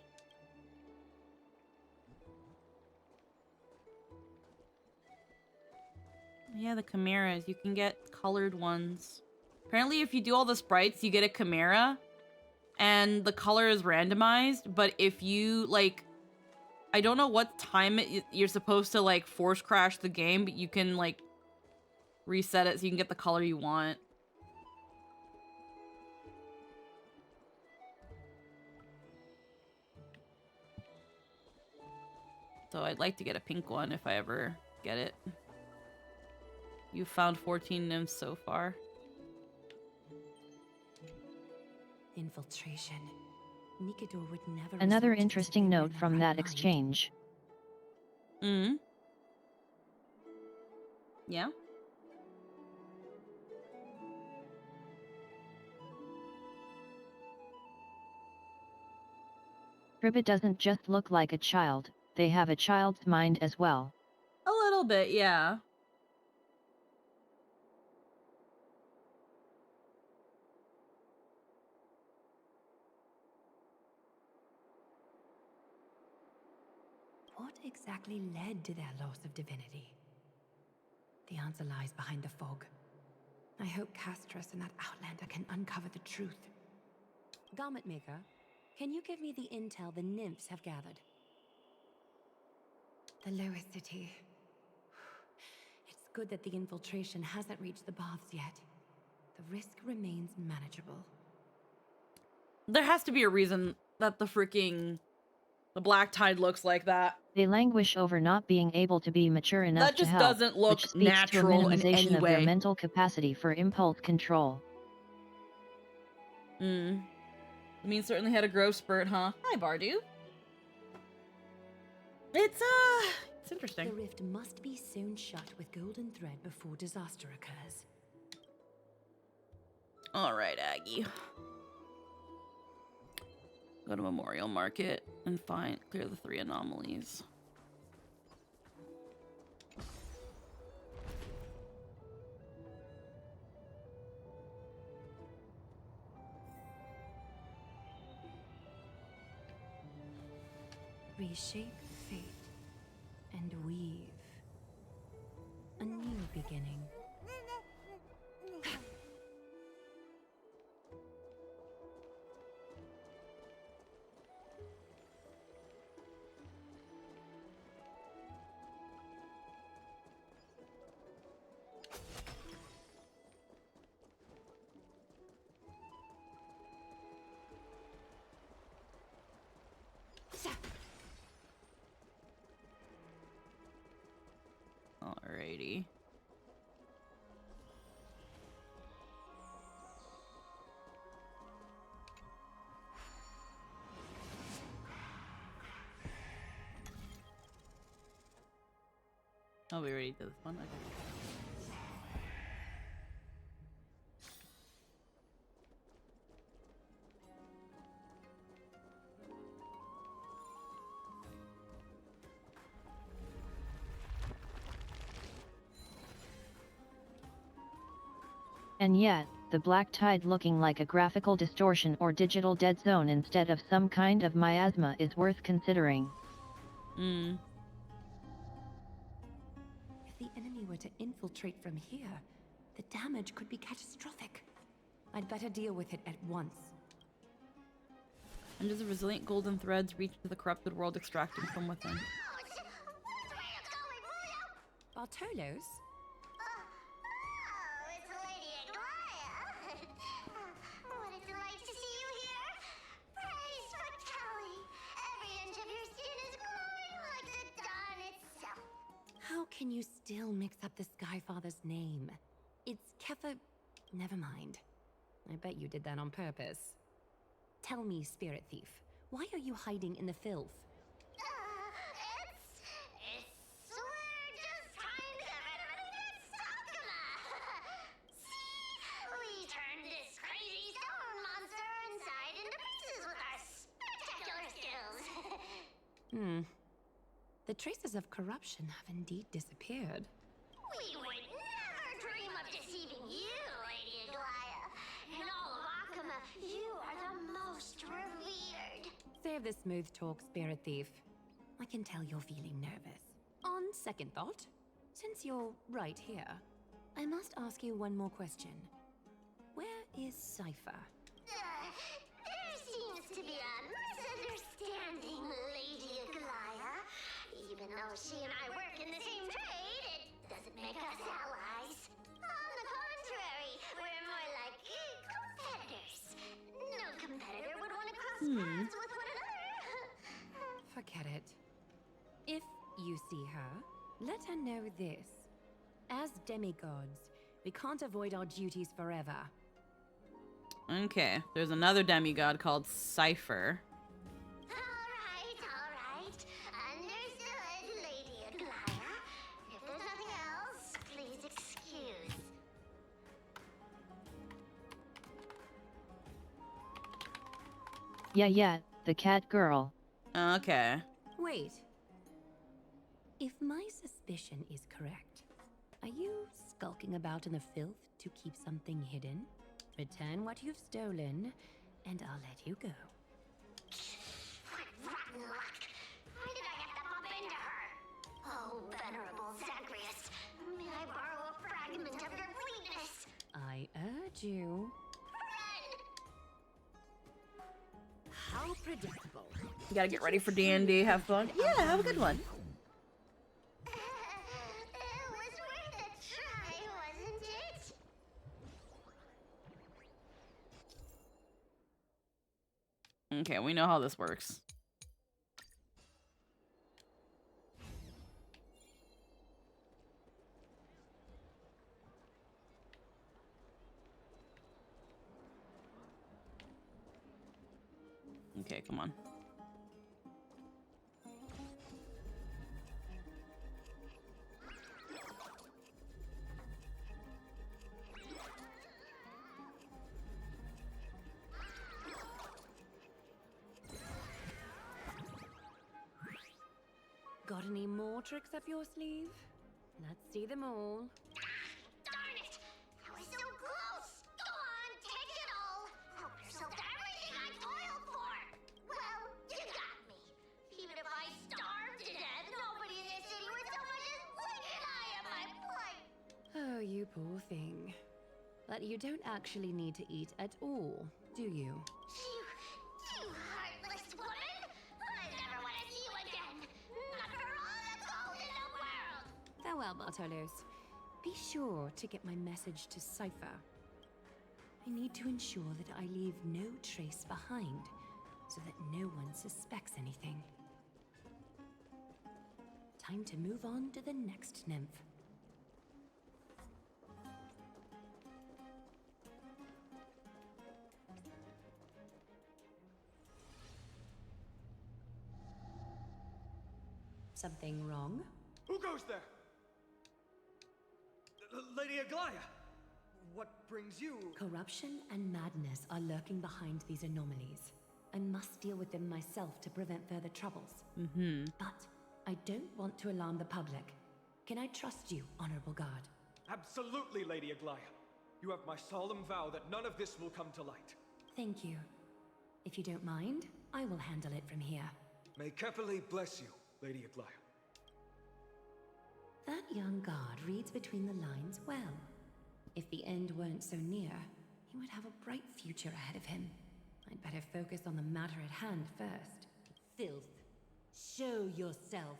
Yeah, the chimeras. You can get colored ones. Apparently, if you do all the sprites, you get a chimera. And the color is randomized. But if you, like... I don't know what time you're supposed to, like, force crash the game. But you can, like, reset it so you can get the color you want. So I'd like to get a pink one if I ever get it. You found 14 nymphs so far. Infiltration. Nikidor would never. Another interesting note from that exchange. Yeah? Ribbit doesn't just look like a child, they have a child's mind as well. A little bit, yeah. What exactly led to their loss of divinity? The answer lies behind the fog. I hope Castras and that Outlander can uncover the truth. Garment maker, can you give me the intel the nymphs have gathered? The lowest city. It's good that the infiltration hasn't reached the baths yet. The risk remains manageable. There has to be a reason that the Black Tide looks like that. They languish over not being able to be mature enough that just to help, doesn't look which speaks natural to a in minimization any of way. their mental capacity for impulse control. I mean, certainly had a growth spurt, huh? Hi, Bardu. It's interesting. The rift must be sewn shut with golden thread before disaster occurs. All right, Aggie. Go to Memorial Market and clear the 3 anomalies. Reshape fate and weave a new beginning. Alrighty. Oh, we already did this one? Okay. And yet, the Black Tide looking like a graphical distortion or digital dead zone instead of some kind of miasma is worth considering. If the enemy were to infiltrate from here, the damage could be catastrophic. I'd better deal with it at once. And does the resilient golden threads reach to the corrupted world, extracting from within? Bartolos? It's Lady Aglaya. What a delight to see you here. Praise for Kelly. Every inch of your skin is glowing like the dawn itself. How can you still mix up the Skyfather's name? It's Kefa... Never mind. I bet you did that on purpose. Tell me, Spirit Thief, why are you hiding in the filth? We're just trying to get rid of this Sakuma. See? We turned this crazy stone monster inside into pieces with our spectacular skills. The traces of corruption have indeed disappeared. We would never dream of deceiving you, Lady Aglaya. In all of Akuma, you are the most revered. Save the smooth talk, Spirit Thief. I can tell you're feeling nervous. On second thought, since you're right here, I must ask you one more question. Where is Cypher? There seems to be a misunderstanding, Lady Aglaya. Even though she and I work in the same trade, it doesn't make us allies. On the contrary, we're more like competitors. No competitor would want to cross paths with one another. Forget it. If you see her, let her know this. As demigods, we can't avoid our duties forever. Okay, there's another demigod called Cypher. All right. Understood, Lady Aglaya. If there's nothing else, please excuse. Yeah, the cat girl. Okay. Wait. If my suspicion is correct, are you skulking about in the filth to keep something hidden? Return what you've stolen, and I'll let you go. What rotten luck! Why did I have to bump into her? Oh, venerable Zagreus, may I borrow a fragment of your fleetness? I urge you. How predictable. You gotta get ready for D&D, have fun. Yeah, have a good one. It was worth a try, wasn't it? Okay, we know how this works. Okay, come on. Got any more tricks up your sleeve? Let's see them all. Darn it! I was so close! Go on, take it all! Help yourself to everything I toiled for! Well, you got me. Even if I starved to death, nobody in this city would so much as blink an eye at my plight! Oh, you poor thing. But you don't actually need to eat at all, do you? You heartless woman! I never want to see you again! Not for all the gold in the world! Farewell, Bartolos. Be sure to get my message to Cypher. I need to ensure that I leave no trace behind, so that no one suspects anything. Time to move on to the next nymph. Something wrong? Who goes there? Lady Aglaya! What brings you? Corruption and madness are lurking behind these anomalies. I must deal with them myself to prevent further troubles. But I don't want to alarm the public. Can I trust you, Honorable Guard? Absolutely, Lady Aglaya. You have my solemn vow that none of this will come to light. Thank you. If you don't mind, I will handle it from here. May Kepali bless you, Lady Aglaya. That young guard reads between the lines well. If the end weren't so near, he would have a bright future ahead of him. I'd better focus on the matter at hand first. Filth. Show yourself.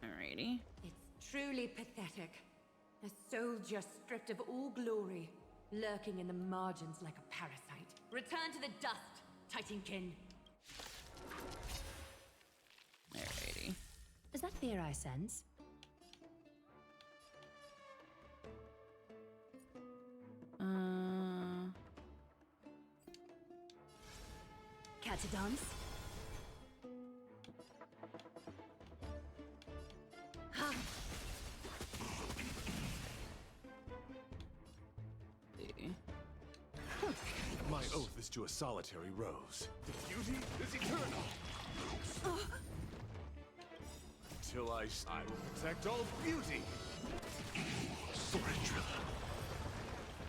Alrighty. It's truly pathetic. A soldier stripped of all glory, lurking in the margins like a parasite. Return to the dust, Titankin. Alrighty. Is that fear I sense? Catadons? Ha! My oath is to a solitary rose. The beauty is eternal. Until I will protect all beauty.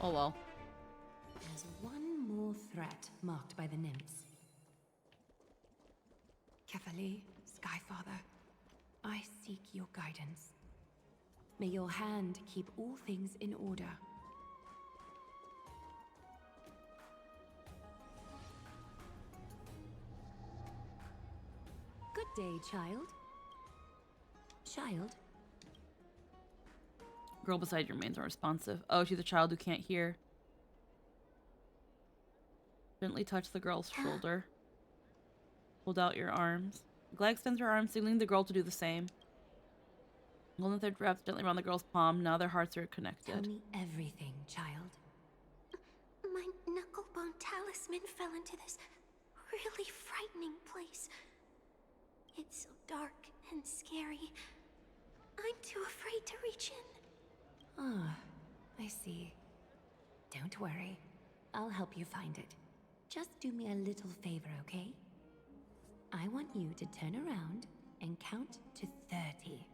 Oh well. There's one more threat marked by the nymphs. Kefali, Skyfather, I seek your guidance. May your hand keep all things in order. Good day, child. Child? Girl beside you remains unresponsive. Oh, she's a child who can't hear. Gently touch the girl's shoulder. Hold out your arms. Glag extends her arms, signaling the girl to do the same. Golden thread wraps gently around the girl's palm. Now their hearts are connected. Tell me everything, child. My knucklebone talisman fell into this really frightening place. It's so dark and scary. I'm too afraid to reach in. Ah, I see. Don't worry. I'll help you find it. Just do me a little favor, okay? I want you to turn around and count to 30.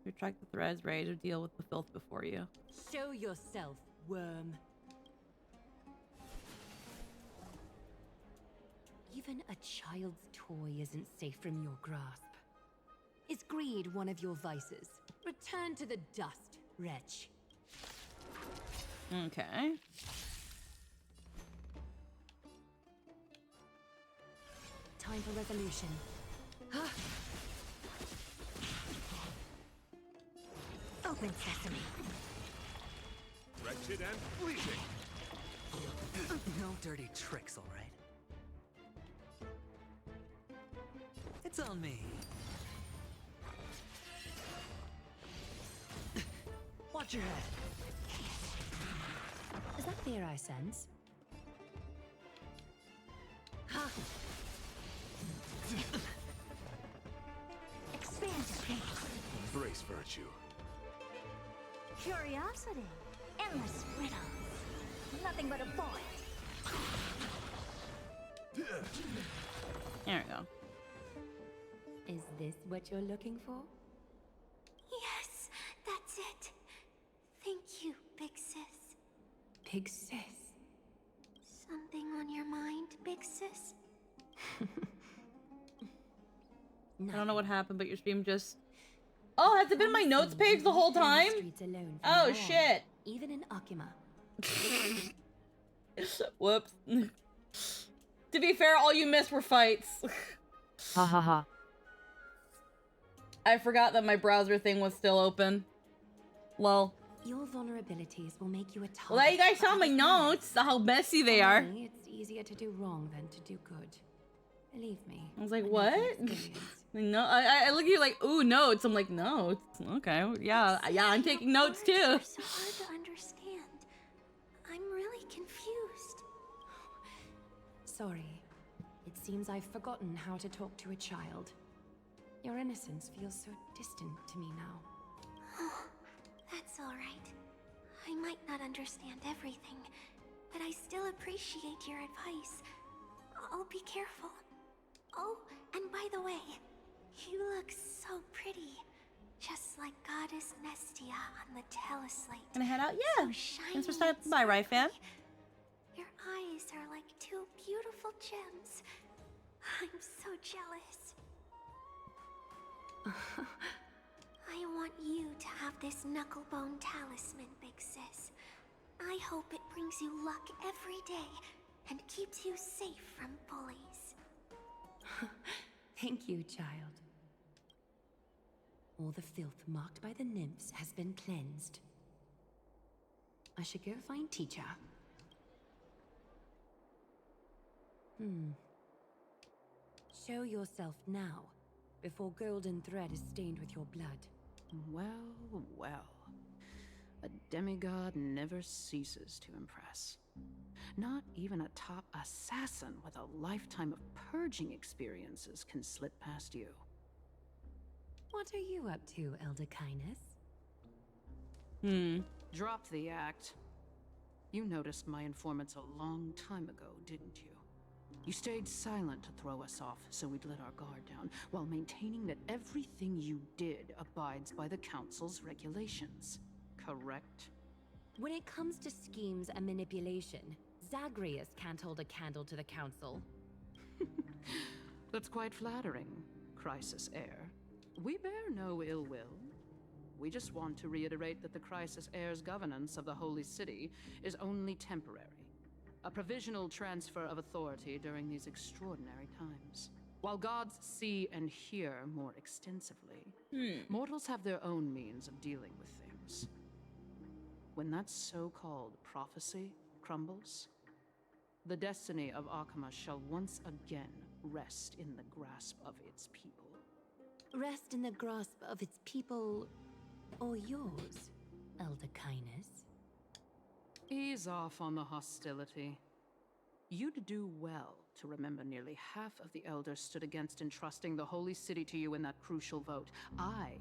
Retract the threads, ready to deal with the filth before you. Show yourself, worm. Even a child's toy isn't safe from your grasp. Is greed one of your vices? Return to the dust, wretch. Okay. Time for resolution. Open sesame. Wretched and fleeting. No dirty tricks, all right? It's on me. Watch your head. Is that fear I sense? Ha! Expand your gaze. Embrace virtue. Curiosity. Endless riddles. Nothing but a void. There we go. Is this what you're looking for? Yes, that's it. Thank you, Big Sis. Big sis. Something on your mind, Big Sis? I don't know what happened, but your stream just... Oh, has it been my notes page the whole time? Oh, shit. Even in Akima. Whoops. To be fair, all you missed were fights. Ha ha ha. I forgot that my browser thing was still open. Lol. Your vulnerabilities will make you a target. Well, there you guys saw my notes, how messy they are. It's easier to do wrong than to do good. Believe me. I was like, what? No, I look at you like, ooh, notes. I'm like, notes. Okay, yeah, I'm taking notes too. They're so hard to understand. I'm really confused. Sorry. It seems I've forgotten how to talk to a child. Your innocence feels so distant to me now. Oh, that's all right. I might not understand everything, but I still appreciate your advice. I'll be careful. Oh, and by the way, you look so pretty. Just like Goddess Nestia on the teleslate. Gonna head out? Yeah. So shiny. Thanks for stopping by, right, fam? Your eyes are like two beautiful gems. I'm so jealous. I want you to have this knucklebone talisman, Big Sis. I hope it brings you luck every day and keeps you safe from bullies. Thank you, child. All the filth marked by the nymphs has been cleansed. I should go find teacher. Show yourself now, before golden thread is stained with your blood. Well, well. A demigod never ceases to impress. Not even a top assassin with a lifetime of purging experiences can slip past you. What are you up to, Elder Kindness? Drop the act. You noticed my informants a long time ago, didn't you? You stayed silent to throw us off so we'd let our guard down, while maintaining that everything you did abides by the Council's regulations. Correct? When it comes to schemes and manipulation, Zagreus can't hold a candle to the Council. That's quite flattering, Crisis Heir. We bear no ill will. We just want to reiterate that the Crisis Heir's governance of the Holy City is only temporary. A provisional transfer of authority during these extraordinary times. While gods see and hear more extensively, mortals have their own means of dealing with things. When that so-called prophecy crumbles, the destiny of Akama shall once again rest in the grasp of its people. Rest in the grasp of its people, or yours, Elder Kindness? Ease off on the hostility. You'd do well to remember nearly half of the elders stood against entrusting the Holy City to you in that crucial vote. I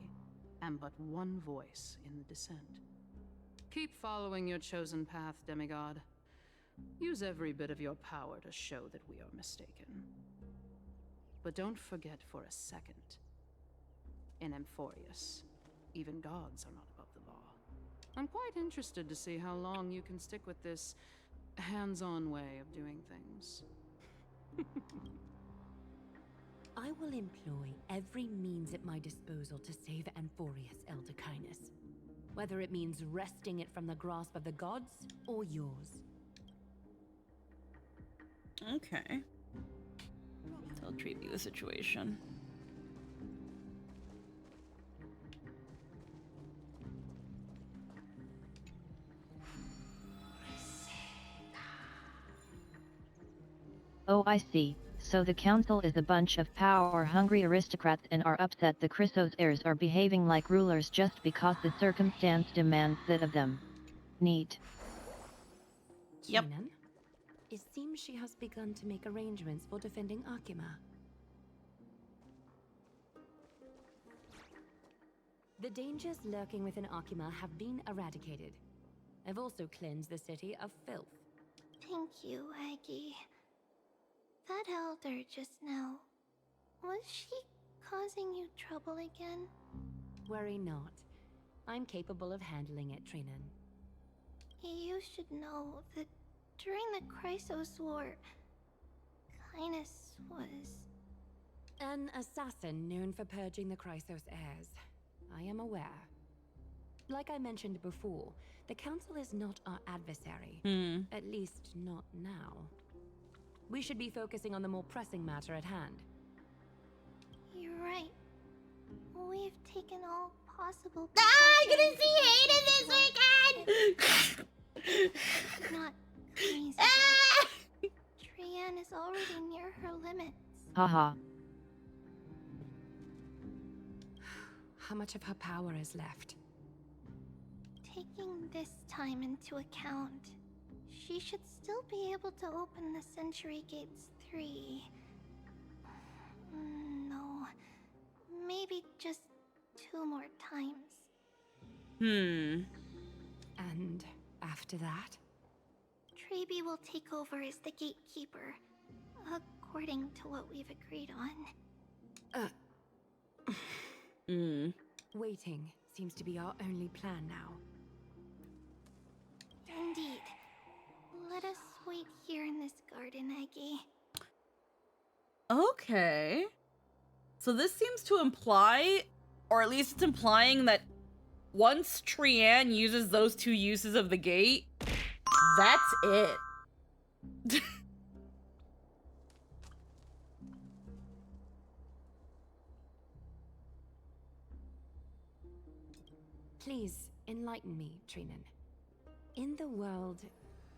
am but one voice in the dissent. Keep following your chosen path, demigod. Use every bit of your power to show that we are mistaken. But don't forget for a second, in Amphoreus, even gods are not above the law. I'm quite interested to see how long you can stick with this hands-on way of doing things. I will employ every means at my disposal to save Amphoreus, Elder Kindness. Whether it means wresting it from the grasp of the gods, or yours. Okay. Tell Treeby the situation. Oh, I see. So the council is a bunch of power-hungry aristocrats and are upset the Chrysos heirs are behaving like rulers just because the circumstance demands that of them. Neat. Yep. Trinan, it seems she has begun to make arrangements for defending Akima. The dangers lurking within Akima have been eradicated. I've also cleansed the city of filth. Thank you, Aggie. That elder just now, was she causing you trouble again? Worry not. I'm capable of handling it, Trinan. You should know that during the Chrysos War, Kindness was... An assassin known for purging the Chrysos heirs. I am aware. Like I mentioned before, the Council is not our adversary. At least not now. We should be focusing on the more pressing matter at hand. You're right. We've taken all possible... I'm gonna see Hayden this weekend! Not easy. Trian is already near her limits. Haha. How much of her power is left? Taking this time into account, she should still be able to open the Century Gates 3. No, maybe just 2 more times. And after that? Treeby will take over as the gatekeeper, according to what we've agreed on. Waiting seems to be our only plan now. Indeed. Let us wait here in this garden, Aggie. Okay. So this seems to imply or at least it's implying that once Trianne uses those two uses of the gate, that's it. Please enlighten me, Trinan. In the world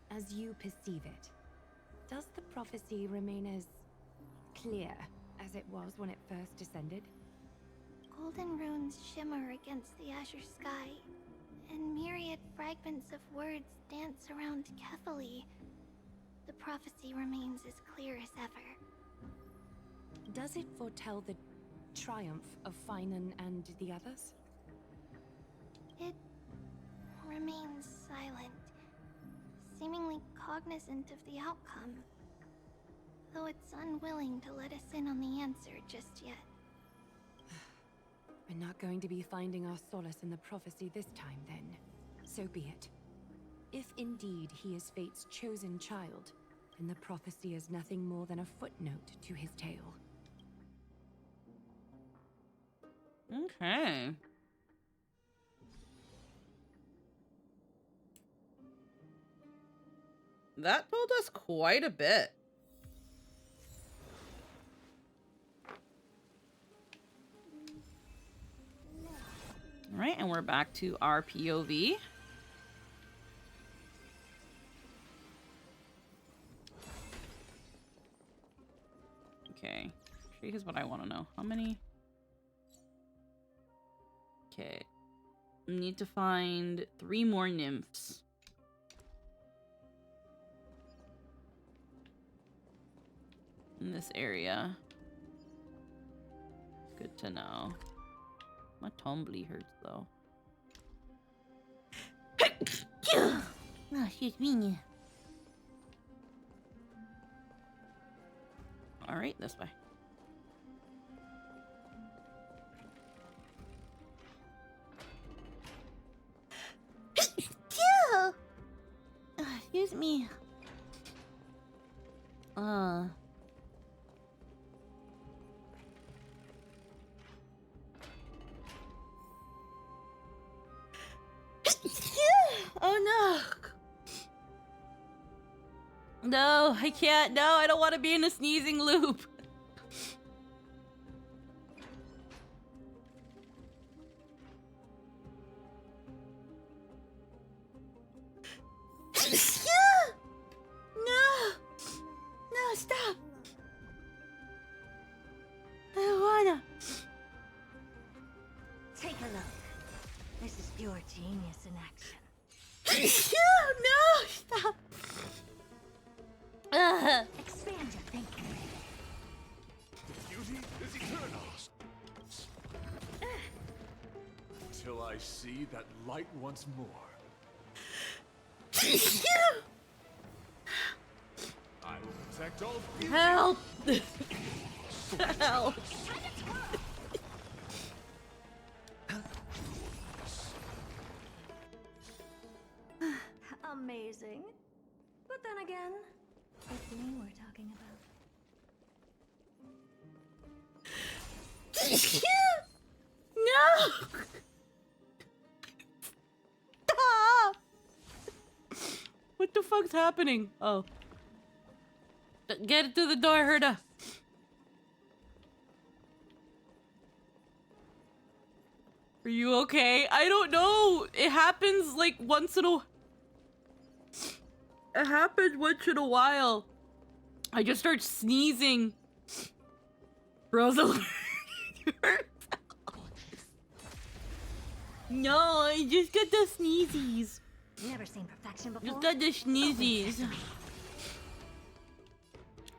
as you perceive it, does the prophecy remain as clear as it was when it first descended? Golden runes shimmer against the azure sky, and myriad fragments of words dance around Kefali. The prophecy remains as clear as ever. Does it foretell the triumph of Finan and the others? It remains silent, seemingly cognizant of the outcome, though it's unwilling to let us in on the answer just yet. We're not going to be finding our solace in the prophecy this time, then. So be it. If indeed he is Fate's chosen child, then the prophecy is nothing more than a footnote to his tale. Okay. That told us quite a bit. All right, and we're back to our POV. Okay, here's what I want to know. How many? Okay, need to find 3 more nymphs. In this area. Good to know. My tumbly hurts though. Oh, excuse me. Alright, this way. Excuse me. Oh no! No, I can't. No, I don't want to be in a sneezing loop. No! No, stop! I don't wanna. Take a look. This is pure genius in action. No, stop. Expand your thinking. Beauty is eternal. Till I see that light once more. I will protect all beauty. Help! Help! Amazing. But then again, it's me we're talking about. No! Stop! What the fuck's happening? Oh. Get it through the door, Herda. Are you okay? I don't know. It happens like once in a... It happens once in a while. I just start sneezing. Rosalind. No, I just got the sneezies. Never seen perfection before. Just got the sneezies.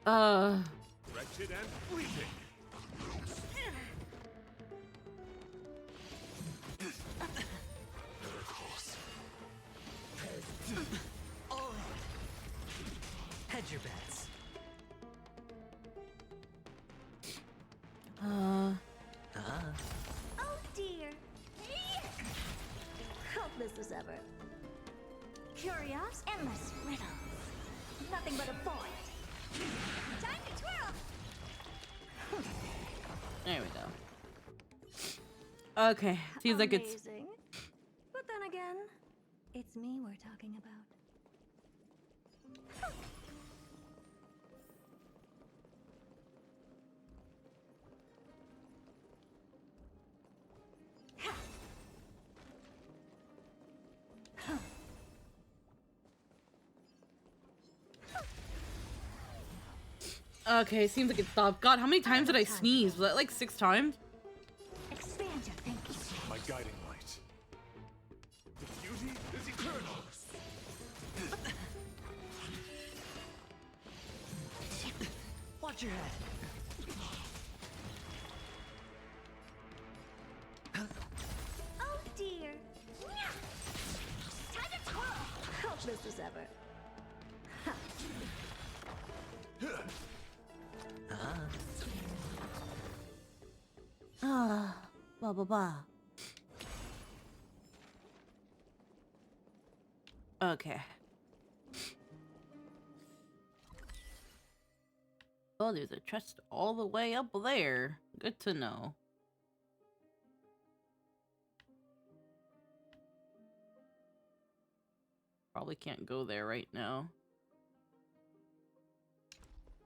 Wretched and fleeting. Hedge your bets. Oh dear. Hopeless as ever. Curious, endless riddles. Nothing but a point. Time to twirl. There we go. Okay, seems like it's... Amazing. But then again, it's me we're talking about. Okay, seems like it stopped. God, how many times did I sneeze? Was that like 6 times? Expand your thinking. My guiding light. The beauty is eternal. Watch your head. Oh dear. Time to twirl. Helpless as ever. Ah, blah blah blah. Okay. Oh, there's a chest all the way up there. Good to know. Probably can't go there right now.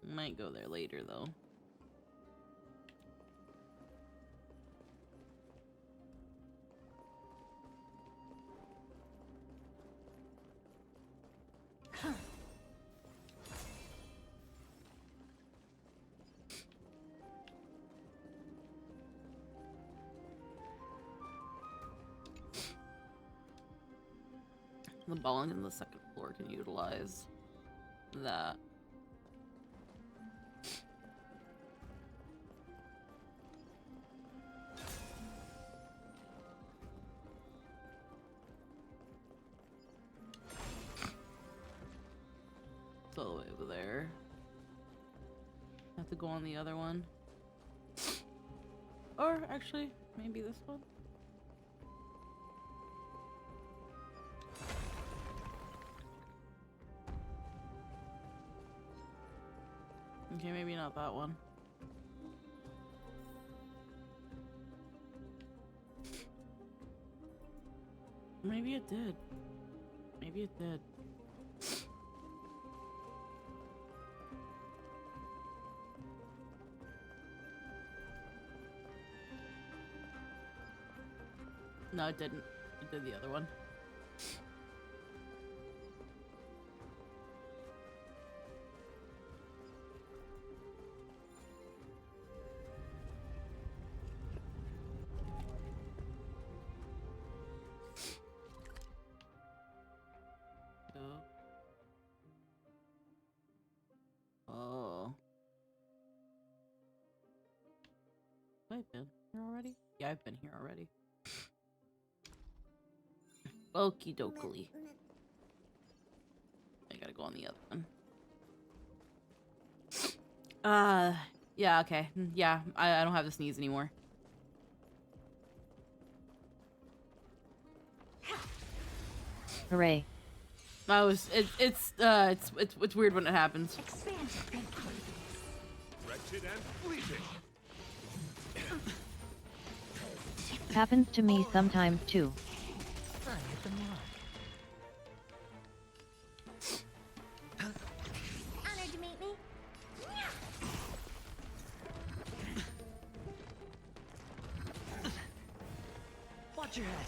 Might go there later though. The balling in the second floor can utilize that. It's all the way over there. Have to go on the other one. Or actually, maybe this one. Okay, maybe not that one. Maybe it did. Maybe it did. No, it didn't. It did the other one. Oh. Have I been here already? Yeah, I've been here already. Okie dokie. I gotta go on the other one. Yeah, okay. Yeah, I don't have to sneeze anymore. Hooray. It's weird when it happens. Wretched and fleeting. Happens to me sometimes too. I hit the mark. Honored to meet me. Watch your head.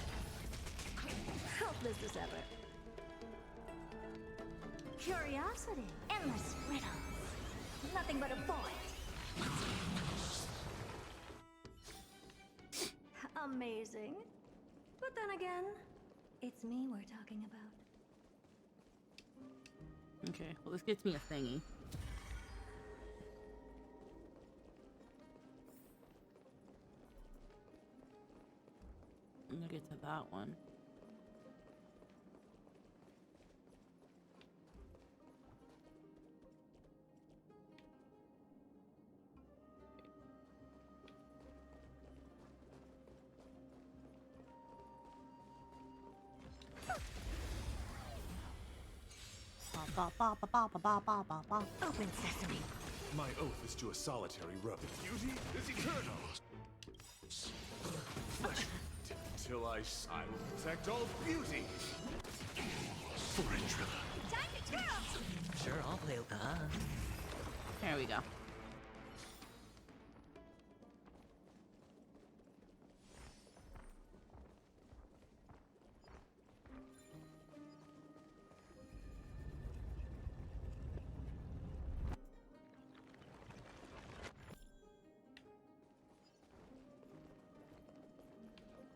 Helpless as ever. Curiosity. Endless riddles. Nothing but a void. Amazing. But then again, it's me we're talking about. Okay, well this gets me a thingy. I'm gonna get to that one. Open sesame. My oath is to a solitary road. The beauty is eternal. till I will protect all beauty. Forandrilla. Time to twirl! Sure, I'll play with that. There we go.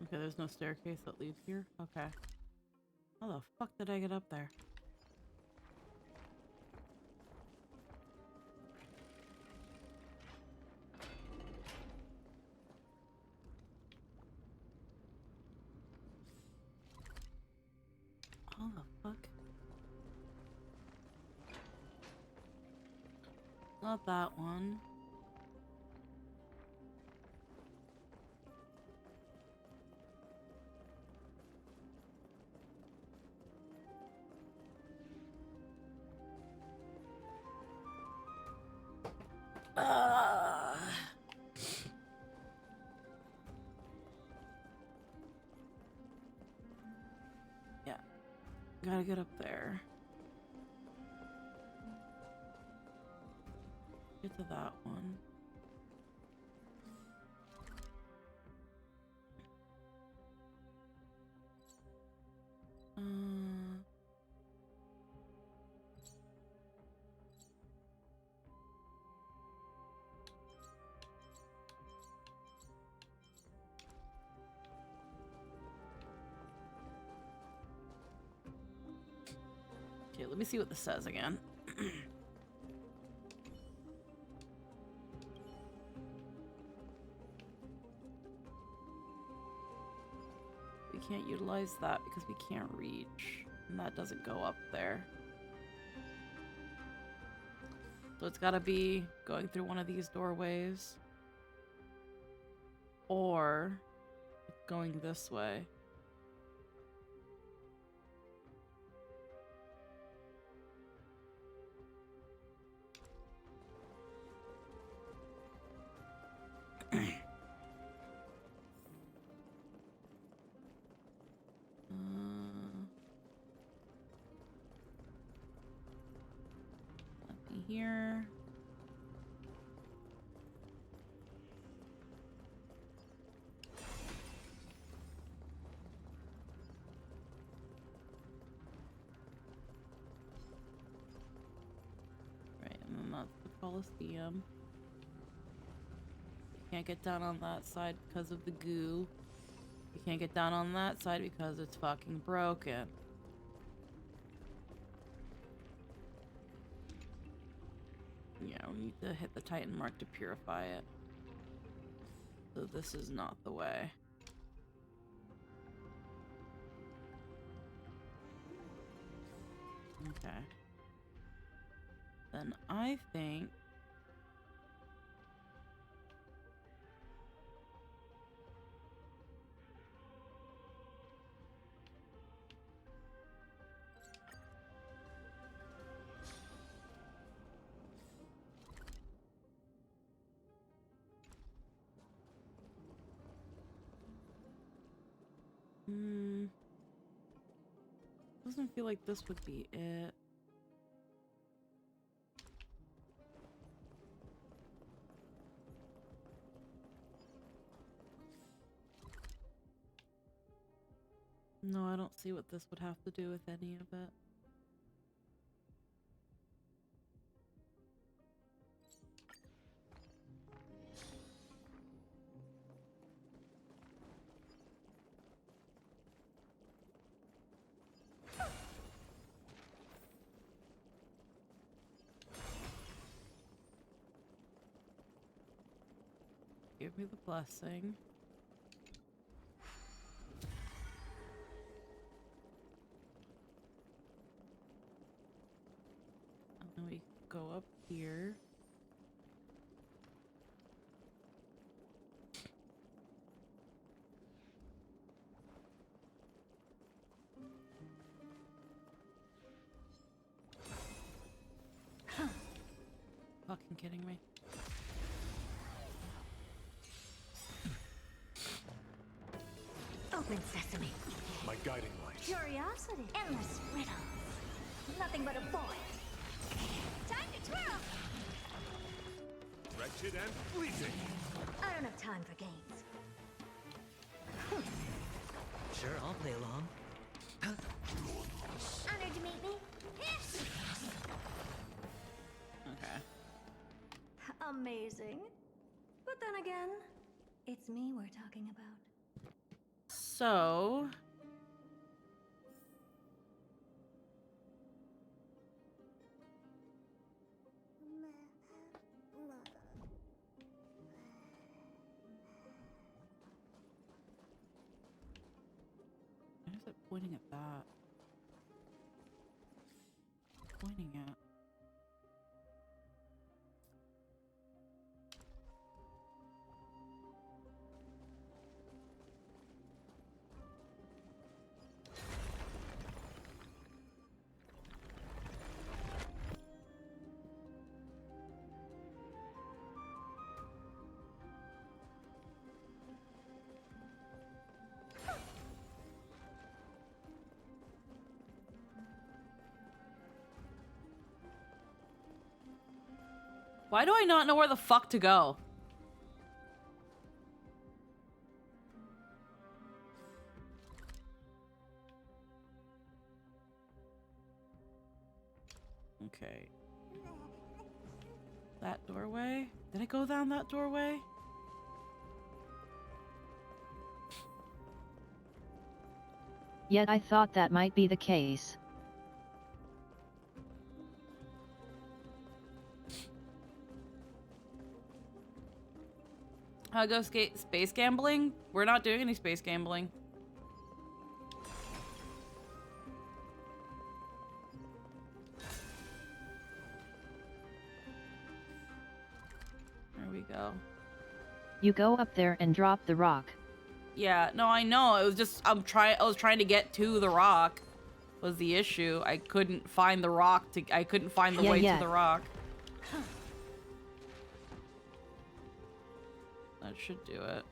Okay, there's no staircase that leads here. Okay. How the fuck did I get up there? How the fuck? Not that one. Yeah, gotta get up there. Get to that one. Okay, let me see what this says again. We can't utilize that because we can't reach, and that doesn't go up there. So it's gotta be going through one of these doorways, or going this way. Here. Right, and then that's the Colosseum. You can't get down on that side because of the goo. You can't get down on that side because it's fucking broken. Yeah, we need to hit the Titan mark to purify it. So this is not the way. Okay. Then I think... Doesn't feel like this would be it. No, I don't see what this would have to do with any of it. Give me the blessing. And then we go up here. Fucking kidding me. Oh. Open sesame. My guiding light. Curiosity. Endless riddles. Nothing but a boy. Time to twirl! Wretched and fleeting. I don't have time for games. Sure, I'll play along. Honored to meet me. Okay. Amazing. But then again, it's me we're talking about. So... Why is it pointing at that? Pointing at... Why do I not know where the fuck to go? Okay. That doorway? Did I go down that doorway? Yet I thought that might be the case. How go space gambling? We're not doing any space gambling. There we go. You go up there and drop the rock. Yeah, no, I know. It was just I was trying to get to the rock was the issue. I couldn't find the rock I couldn't find the way to the rock. That should do it.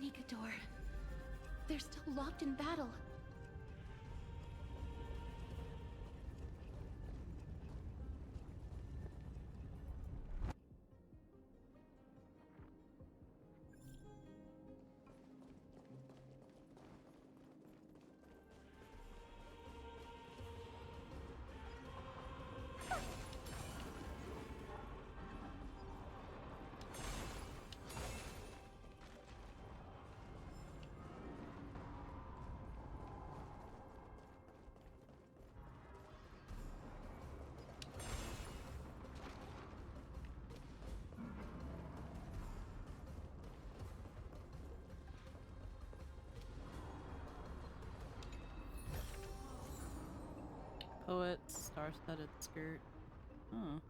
Nikador. They're still locked in battle. Poet, star-studded skirt. Oh.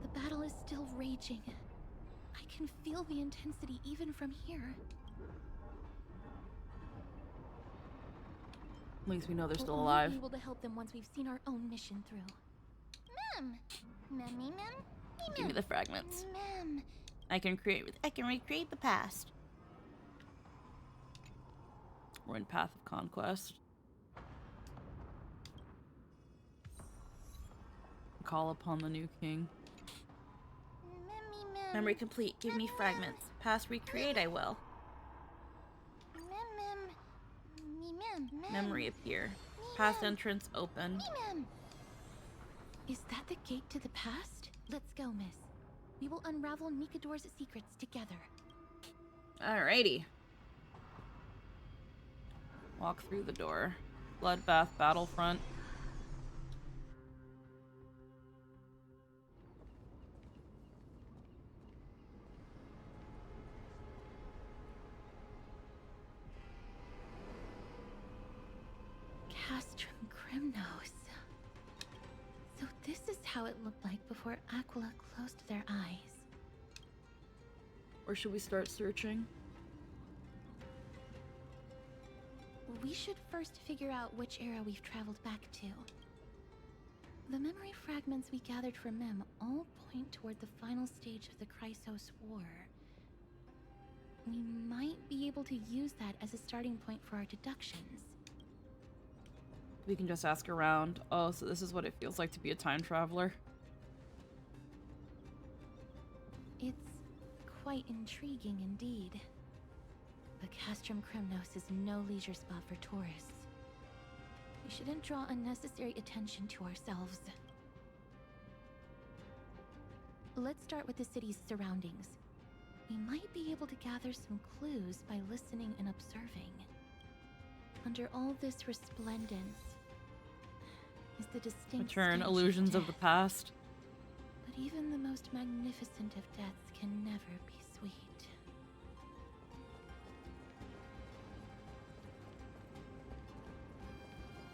The battle is still raging. I can feel the intensity even from here. At least we know they're We'll still only alive. be able to help them once we've seen our own mission through. Give me the fragments. Mem. I can recreate the past. We're in Path of Conquest. Call upon the new king. Memory complete. Give me fragments. Past recreate I will. Memory appear. Past entrance open. Is that the gate to the past? Let's go, miss. We will unravel Nikador's secrets together. Alrighty. Walk through the door. Bloodbath Battlefront. Castrum Kremnos. So this is how it looked like before Aquila closed their eyes. Or should we start searching? We should first figure out which era we've traveled back to. The memory fragments we gathered from Mem all point toward the final stage of the Chrysos War. We might be able to use that as a starting point for our deductions. We can just ask around. Oh, so this is what it feels like to be a time traveler. It's quite intriguing indeed. But Castrum Kremnos is no leisure spot for tourists. We shouldn't draw unnecessary attention to ourselves. Let's start with the city's surroundings. We might be able to gather some clues by listening and observing. Under all this resplendence is the distinct Return stench illusions of the death. past. But even the most magnificent of deaths can never be sweet.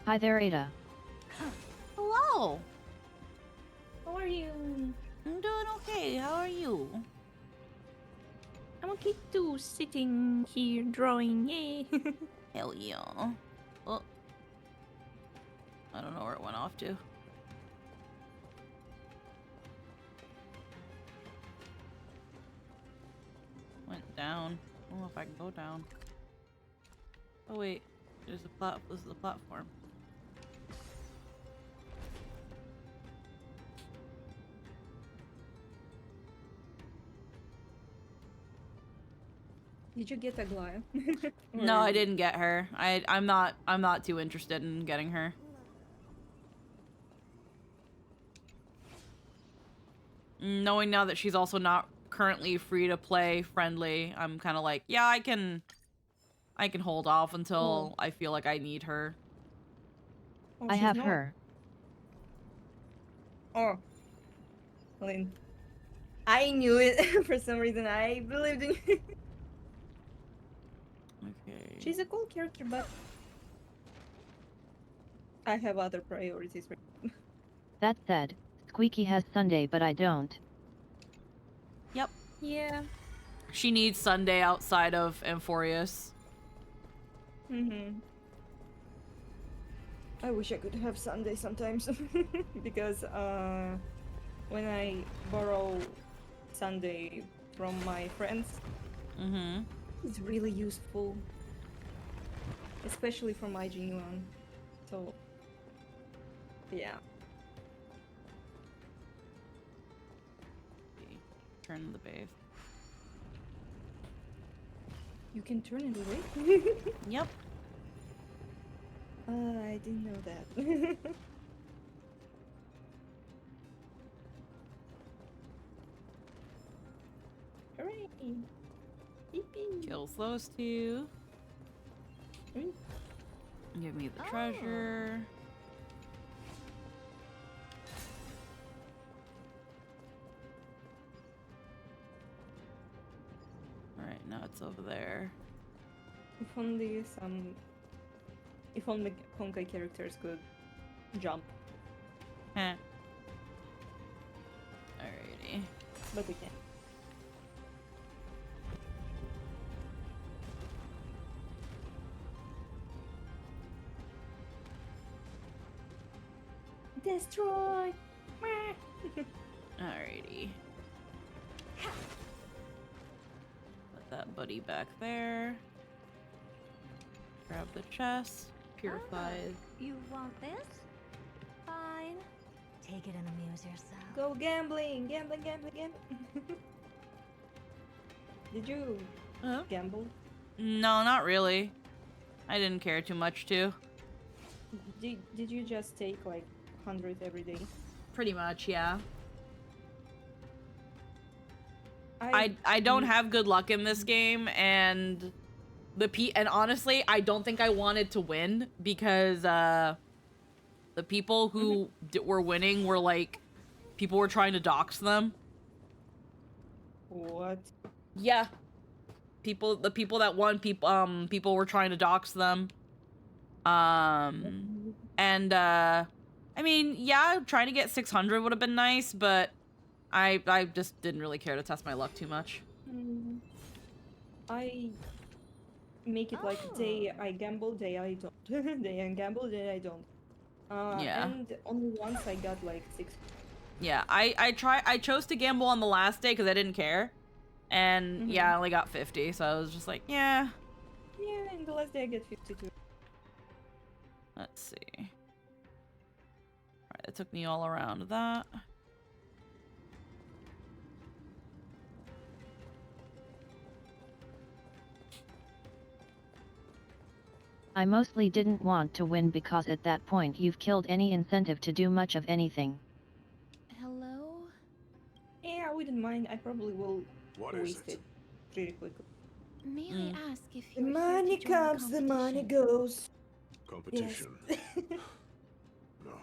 Hi there, Ada. Hello. How are you? I'm doing okay. How are you? I'm okay too, sitting here drawing. Yay! Hell yeah. Oh. I don't know where it went off to. Went down. I don't know if I can go down. Oh wait, there's a this is a platform. Did you get Aglaya? No, I didn't get her. I'm not too interested in getting her. Knowing now that she's also not currently free to play friendly, I'm kind of like, yeah, I can hold off until I feel like I need her. Oh, I she's have not. her. Oh, Lynn. I knew it for some reason. I believed in you. Okay. She's a cool character, but I have other priorities. That said, Squeaky has Sunday, but I don't. Yep. Yeah. She needs Sunday outside of Amphoreus. Mm-hmm. I wish I could have Sunday sometimes because when I borrow Sunday from my friends, it's really useful, especially for my genuine. So, yeah. Turn the base. You can turn it away? Yep. I didn't know that. Hooray! Yippee! Kills those two. Give me the treasure. Alright, now it's over there. If only Honkai characters could jump. Heh. Alrighty. But they can't. Destroy! Alrighty. Put that buddy back there. Grab the chest. Purified. You want this? Fine. Take it and amuse yourself. Go gambling! Gambling, gambling, gambling! Did you gamble? No, not really. I didn't care too much to. Did you just take like 100 every day? Pretty much, yeah. I don't have good luck in this game, and and honestly, I don't think I wanted to win because the people who were winning were like, people were trying to dox them. What? Yeah. The people that won, people were trying to dox them. And I mean, yeah, trying to get 600 would have been nice, but I just didn't really care to test my luck too much. I make it like day I gamble, day I don't. Day I gamble, day I don't. Yeah. And only once I got like 6. Yeah, I chose to gamble on the last day because I didn't care. And yeah, I only got 50, so I was just like, yeah. Yeah, and the last day I get 52. Let's see. Alright, that took me all around that. I mostly didn't want to win because at that point you've killed any incentive to do much of anything. Hello? Yeah, I wouldn't mind. I probably will waste it pretty quickly. May I ask if The you're money here to join comes, the money goes. Competition? No.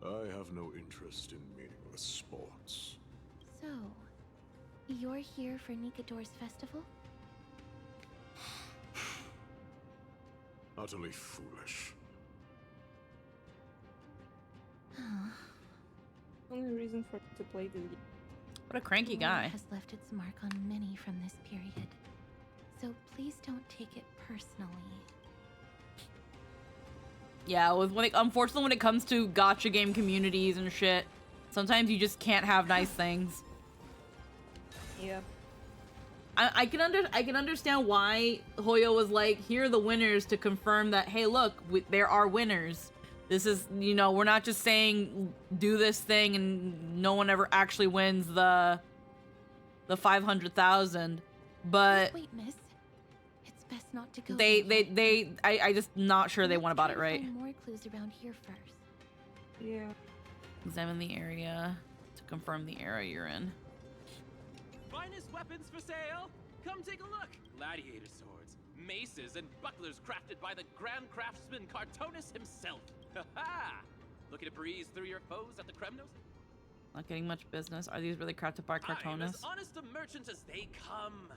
I have no interest in meaningless sports. So, you're here for Nikador's festival? Utterly foolish. Only reason for to play the game. What a cranky The war guy. has left its mark on many from this period. So please don't take it personally. Yeah, unfortunately when it comes to gacha game communities and shit, sometimes you just can't have nice things. Yeah. I can understand why Hoyo was like, here are the winners to confirm that, hey, look, there are winners. This is, you know, we're not just saying do this thing and no one ever actually wins the 500,000. But Wait, miss. It's best not to go. I just not sure they went about it right. Find more clues around here first. Yeah. Examine the area to confirm the area you're in. Finest weapons for sale! Come take a look! Gladiator swords, maces, and bucklers crafted by the Grand Craftsman Cartonus himself. Ha-ha! Looking to breeze through your foes at the Kremnos? Not getting much business. Are these really crafted by I'm Cartonus? as honest a merchant as they come.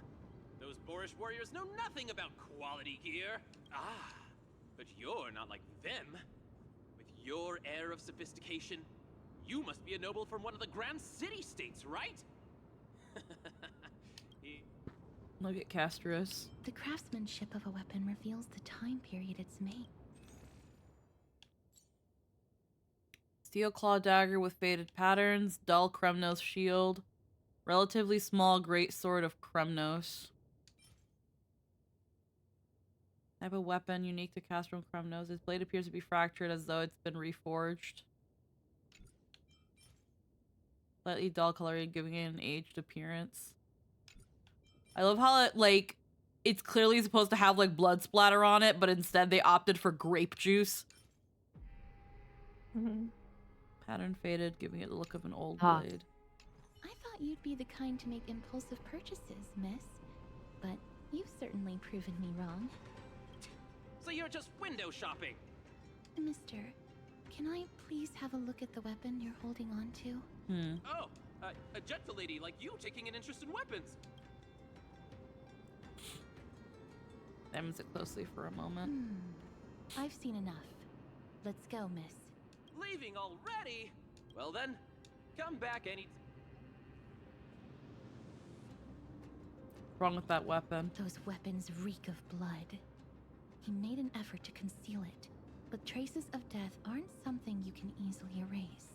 Those boorish warriors know nothing about quality gear. Ah, but you're not like them. With your air of sophistication, you must be a noble from one of the Grand City-states, right? Look at Castros. The craftsmanship of a weapon reveals the time period it's made. Steel claw dagger with faded patterns. Dull Kremnos shield. Relatively small great sword of Kremnos. Type of weapon unique to Castrum Kremnos. Its blade appears to be fractured as though it's been reforged. Slightly dull coloring, giving it an aged appearance. I love how it, like, it's clearly supposed to have, like, blood splatter on it, but instead they opted for grape juice. Pattern faded, giving it the look of an old blade. I thought you'd be the kind to make impulsive purchases, miss. But you've certainly proven me wrong. So you're just window shopping? Mister, can I please have a look at the weapon you're holding on to? Oh, a gentle lady like you taking an interest in weapons. Examines it closely for a moment. I've seen enough. Let's go, miss. Leaving already? Well then, come back any... What's wrong with that weapon? Those weapons reek of blood. He made an effort to conceal it, but traces of death aren't something you can easily erase.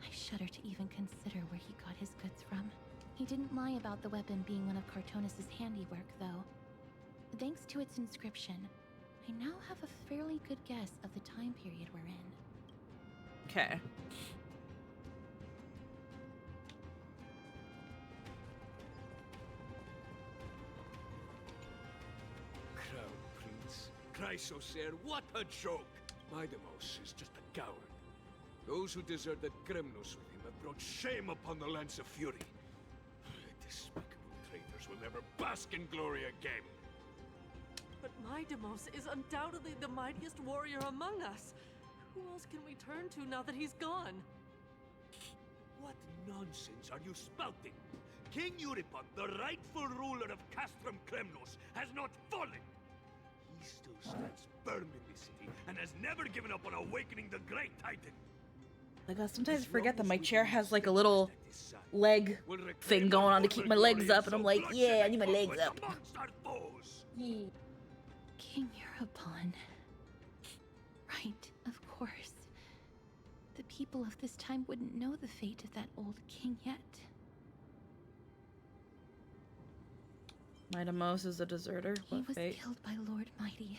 I shudder to even consider where he got his goods from. He didn't lie about the weapon being one of Cartonus' handiwork, though. Thanks to its inscription, I now have a fairly good guess of the time period we're in. Okay. Crown Prince. Chrysosaur, what a joke! Mydei is just a coward. Those who deserted Kremnos with him have brought shame upon the lands of Fury. Despicable traitors will never bask in glory again. But Mydei is undoubtedly the mightiest warrior among us. Who else can we turn to now that he's gone? What nonsense are you spouting? King Euripon, the rightful ruler of Castrum Kremnos, has not fallen. He still stands firm in this city and has never given up on awakening the great titan. Like, I sometimes forget that my chair has like a little leg thing going on to keep my legs up, and I'm like, yeah, I need my legs up. King Europon. Right, of course. The people of this time wouldn't know the fate of that old king yet. Mydei is a deserter. He What was fate? killed by Lord Mydei.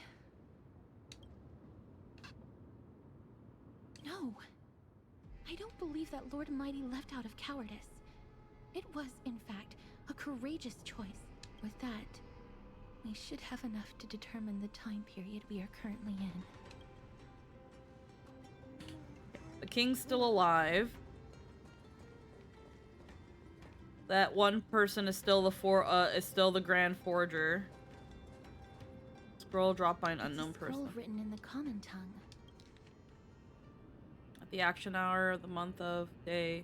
No. I don't believe that Lord Mydei left out of cowardice. It was, in fact, a courageous choice. With that, we should have enough to determine the time period we are currently in. The king's still alive. That one person is still the Grand Forger. Scroll dropped by an unknown person. Scroll written in the common tongue. At the action hour, the month of, day.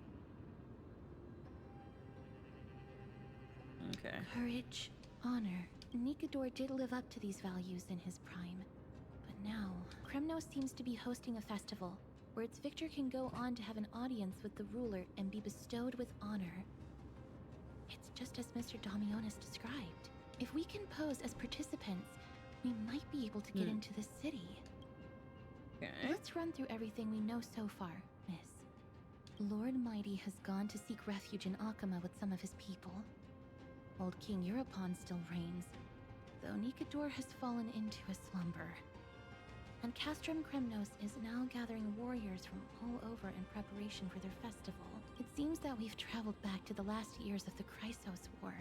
Okay. Courage, honor. Nikador did live up to these values in his prime. But now, Kremnos seems to be hosting a festival where its victor can go on to have an audience with the ruler and be bestowed with honor. It's just as Mr. Damionis described. If we can pose as participants, we might be able to get into the city. Okay. Let's run through everything we know so far, Miss. Lord Mydei has gone to seek refuge in Akama with some of his people. Old King Europon still reigns, though Nikador has fallen into a slumber. And Castrum Kremnos is now gathering warriors from all over in preparation for their festival. It seems that we've traveled back to the last years of the Chrysos War,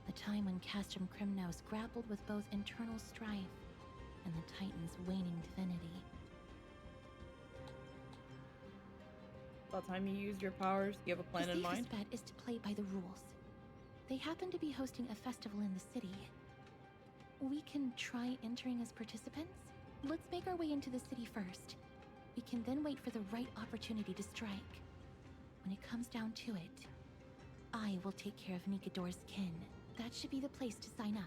the time when Castrum Kremnos grappled with both internal strife and the Titan's waning divinity. About time you used your powers. Do you have a plan in mind? The safest bet is to play by the rules. They happen to be hosting a festival in the city. We can try entering as participants. Let's make our way into the city first. We can then wait for the right opportunity to strike. When it comes down to it, I will take care of Nikador's kin. That should be the place to sign up.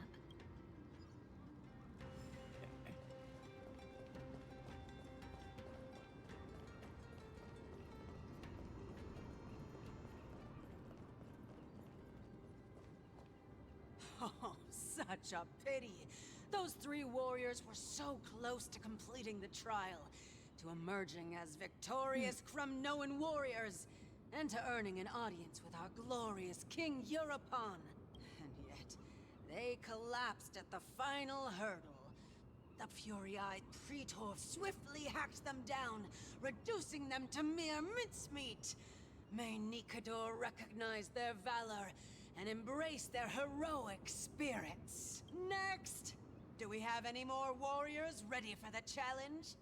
Oh, such a pity. Those three warriors were so close to completing the trial, to emerging as victorious Kremnoan warriors, and to earning an audience with our glorious King Europon. And yet, they collapsed at the final hurdle. The fury-eyed Praetor swiftly hacked them down, reducing them to mere mincemeat. May Nikador recognize their valor and embrace their heroic spirits. Next! Do we have any more warriors ready for the challenge?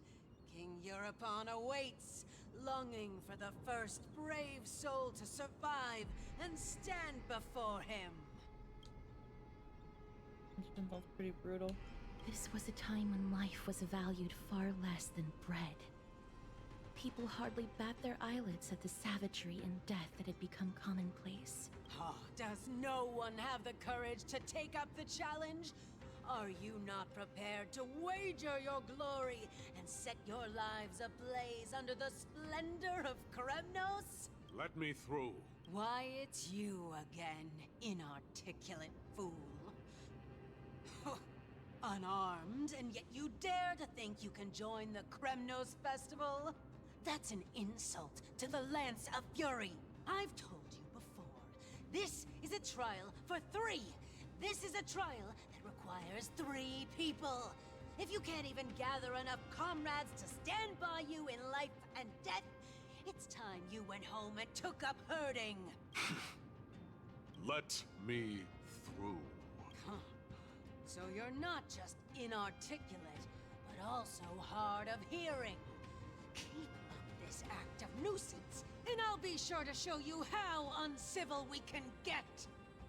King Europon awaits, longing for the first brave soul to survive and stand before him. It's been both pretty brutal. This was a time when life was valued far less than bread. People hardly bat their eyelids at the savagery and death that had become commonplace. Oh, does no one have the courage to take up the challenge? Are you not prepared to wager your glory and set your lives ablaze under the splendor of Kremnos? Let me through. Why, it's you again, inarticulate fool. Unarmed, and yet you dare to think you can join the Kremnos festival? That's an insult to the Lance of Fury. I've told you before, this is a trial for 3. This is a trial that requires 3 people. If you can't even gather enough comrades to stand by you in life and death, it's time you went home and took up herding. Let me through. Huh. So you're not just inarticulate, but also hard of hearing. Keep up this act of nuisance, and I'll be sure to show you how uncivil we can get.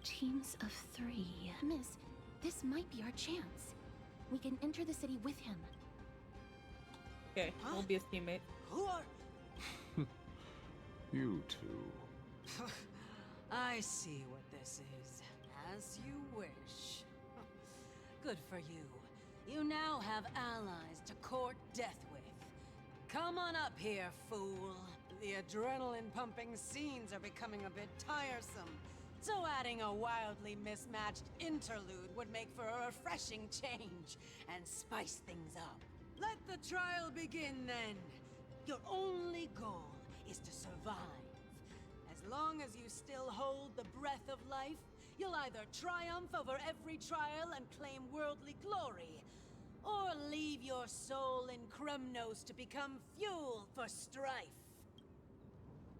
Teams of 3. Miss, this might be our chance. We can enter the city with him. Okay, we'll be his teammate. Who are... You two. I see what this is. As you wish. Good for you. You now have allies to court death with. Come on up here, fool. The adrenaline-pumping scenes are becoming a bit tiresome, so adding a wildly mismatched interlude would make for a refreshing change and spice things up. Let the trial begin, then. Your only goal is to survive. As long as you still hold the breath of life, you'll either triumph over every trial and claim worldly glory, or leave your soul in Kremnos to become fuel for strife.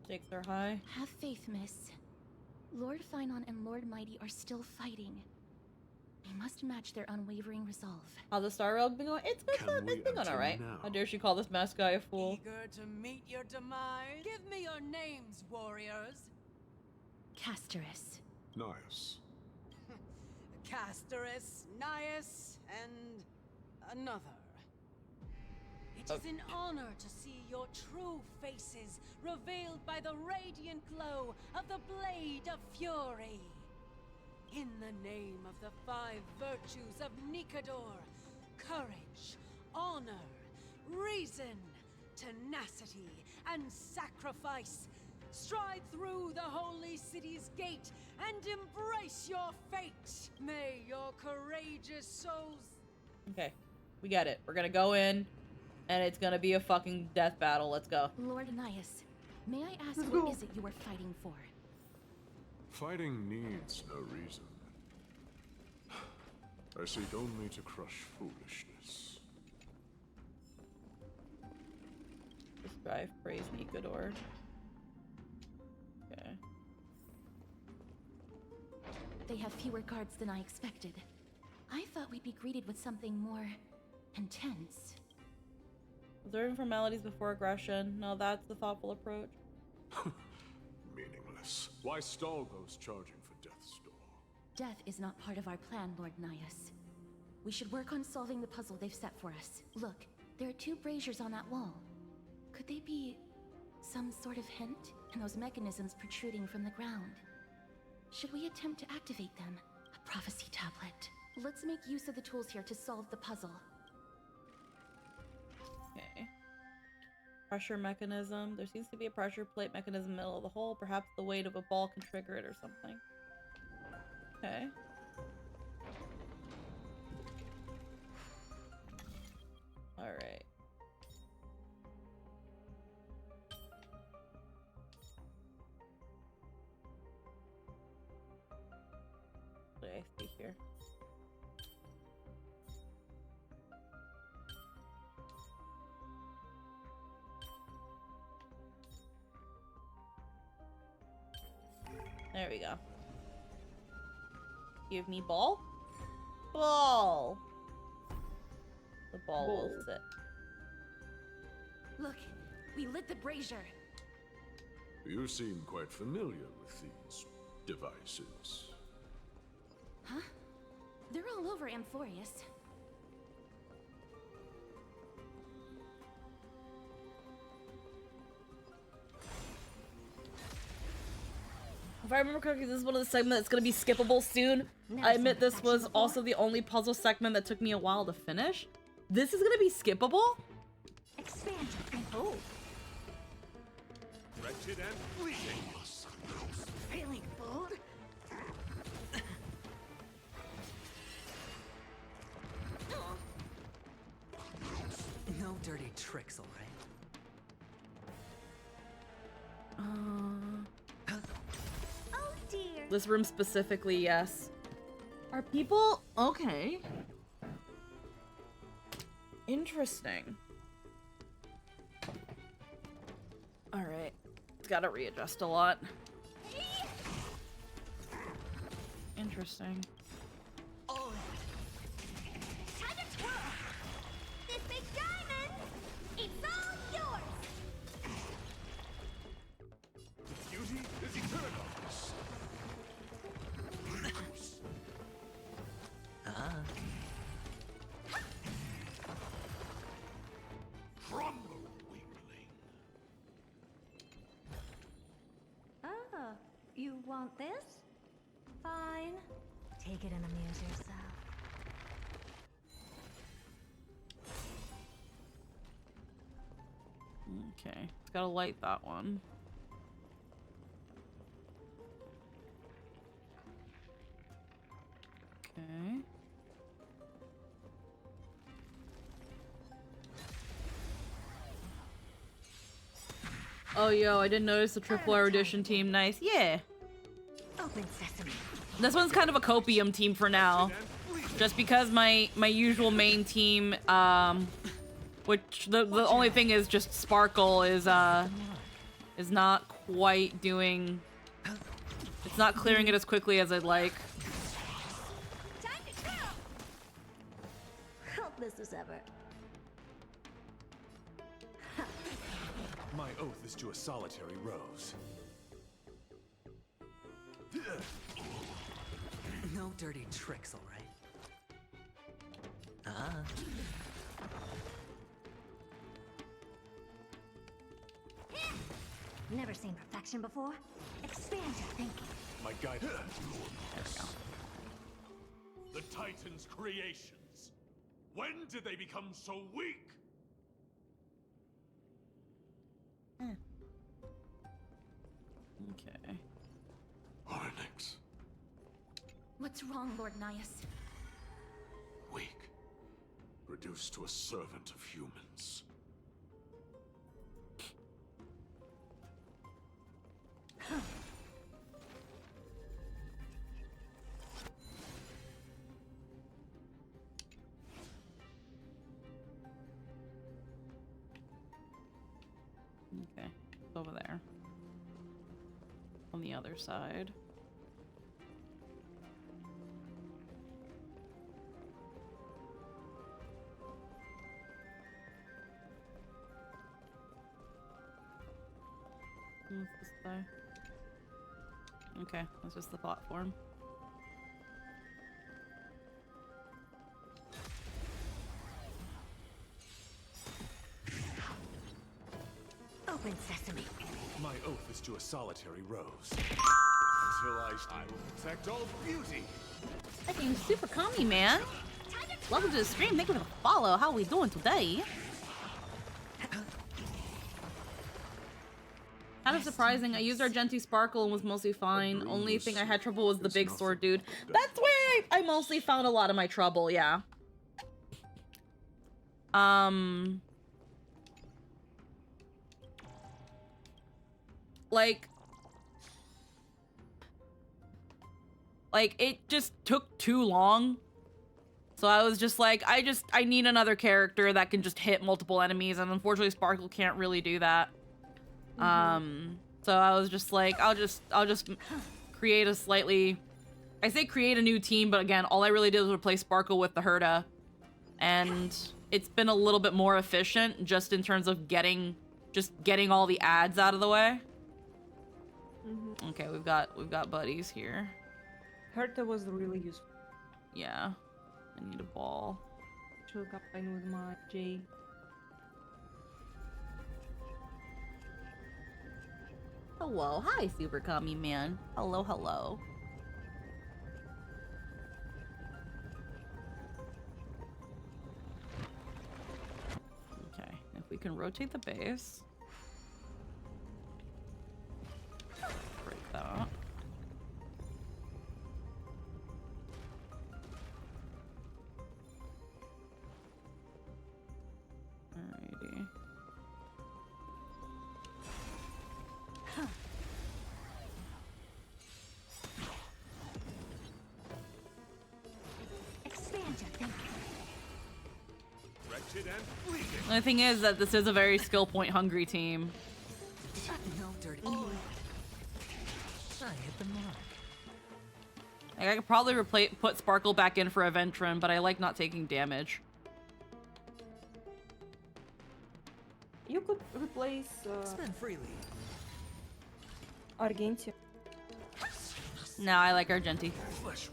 Stakes are high. Have faith, miss. Lord Finon and Lord Mydei are still fighting. We must match their unwavering resolve. How's the Star Rogue been going? It's been going alright. How dare she call this masked guy a fool? Eager to meet your demise? Give me your names, warriors. Casterus. Nice. Casterus, Nias, and another. It is an honor to see your true faces revealed by the radiant glow of the Blade of Fury. In the name of the 5 virtues of Nikador, courage, honor, reason, tenacity, and sacrifice, stride through the holy city's gate and embrace your fate. May your courageous souls... Okay, we get it. We're gonna go in, and it's gonna be a fucking death battle. Let's go. Lord Nias, may I ask what is it you are fighting for? Fighting needs no reason. I seek only to crush foolishness. Strive, praise Nikador. Okay. They have fewer guards than I expected. I thought we'd be greeted with something more intense. Observing formalities before aggression. No, that's the thoughtful approach. Meaningless. Why stall those charging for death's door? Death is not part of our plan, Lord Nias. We should work on solving the puzzle they've set for us. Look, there are 2 braziers on that wall. Could they be some sort of hint? And those mechanisms protruding from the ground. Should we attempt to activate them? A prophecy tablet. Let's make use of the tools here to solve the puzzle. Okay. Pressure mechanism. There seems to be a pressure plate mechanism in the middle of the hole. Perhaps the weight of a ball can trigger it or something. Okay. Alright. What do I see here? There we go. Give me ball? Ball! The ball will sit. Look, we lit the brazier. You seem quite familiar with these devices. Huh? They're all over Amphoreus. If I remember correctly, this is one of the segments that's gonna be skippable soon. I admit this was also the only puzzle segment that took me a while to finish. This is gonna be skippable? Expand and hold. Wretched and fleeting. Feeling bold? No dirty tricks, all right? Oh dear. This room specifically, yes. Are people okay? Interesting. Alright. It's gotta readjust a lot. Interesting. Time to twirl. This big diamond, it's all yours. Beauty is eternal. Crumble, weakling. Oh, you want this? Fine. Take it and amuse yourself. Okay, it's gotta light that one. Okay. Oh, yo, I didn't notice the triple erudition team. Nice. Yeah. Open sesame. This one's kind of a copium team for now. Just because my usual main team, which the only thing is just Sparkle is not quite doing, it's not clearing it as quickly as I'd like. Time to go. Helpless as ever. My oath is to a solitary rose. No dirty tricks, all right? Ah. Never seen perfection before. Expand your thinking. My guide. The Titan's creations. When did they become so weak? Okay. Onyx. What's wrong, Lord Nias? Weak. Reduced to a servant of humans. Okay, it's over there. On the other side. What's this guy? Okay, that's just the platform. Open sesame. My oath is to a solitary rose. Until I will protect all beauty. That game's super commie, man. Welcome to the stream. Thank you for the follow. How are we doing today? Kind of surprising. I used Argenti Sparkle and was mostly fine. Only thing I had trouble was the big sword dude. That's where I mostly found a lot of my trouble, yeah. Like it just took too long. So I was just like, I need another character that can just hit multiple enemies, and unfortunately Sparkle can't really do that. So I was just like, I'll just create a slightly, I say create a new team, but again, all I really did was replace Sparkle with the Herda, and it's been a little bit more efficient just in terms of getting all the ads out of the way. Okay, we've got buddies here. Herta was really useful. Yeah, I need a ball. She'll combine with my J. Hello, hi, Super Commie Man. Hello, hello. Okay, if we can rotate the base. Break that. Alrighty. Expand your thinking. Wretched and bleeding. The thing is that this is a very skill point hungry team. No dirty. I hit the mark. Like, I could probably put Sparkle back in for Aventron, but I like not taking damage. You could replace Spend freely. Argentia. No, I like Argenti. Of course.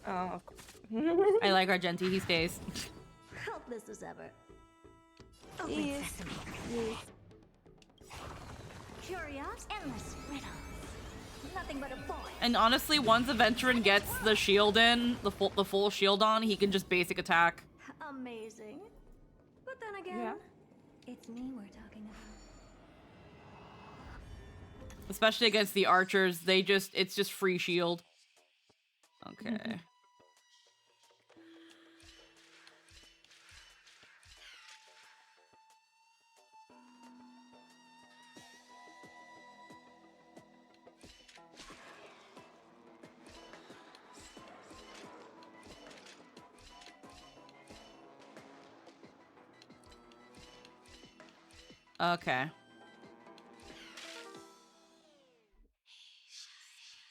I like Argenti. He stays. Helpless as ever. Yes. Sesame. Yes. Curious, endless riddles. Nothing but a boy. And honestly, once Aventron gets the shield in, the full shield on, he can just basic attack. Amazing. But then again, Yeah. It's me we're talking about. Especially against the archers, it's just free shield. Okay. Okay.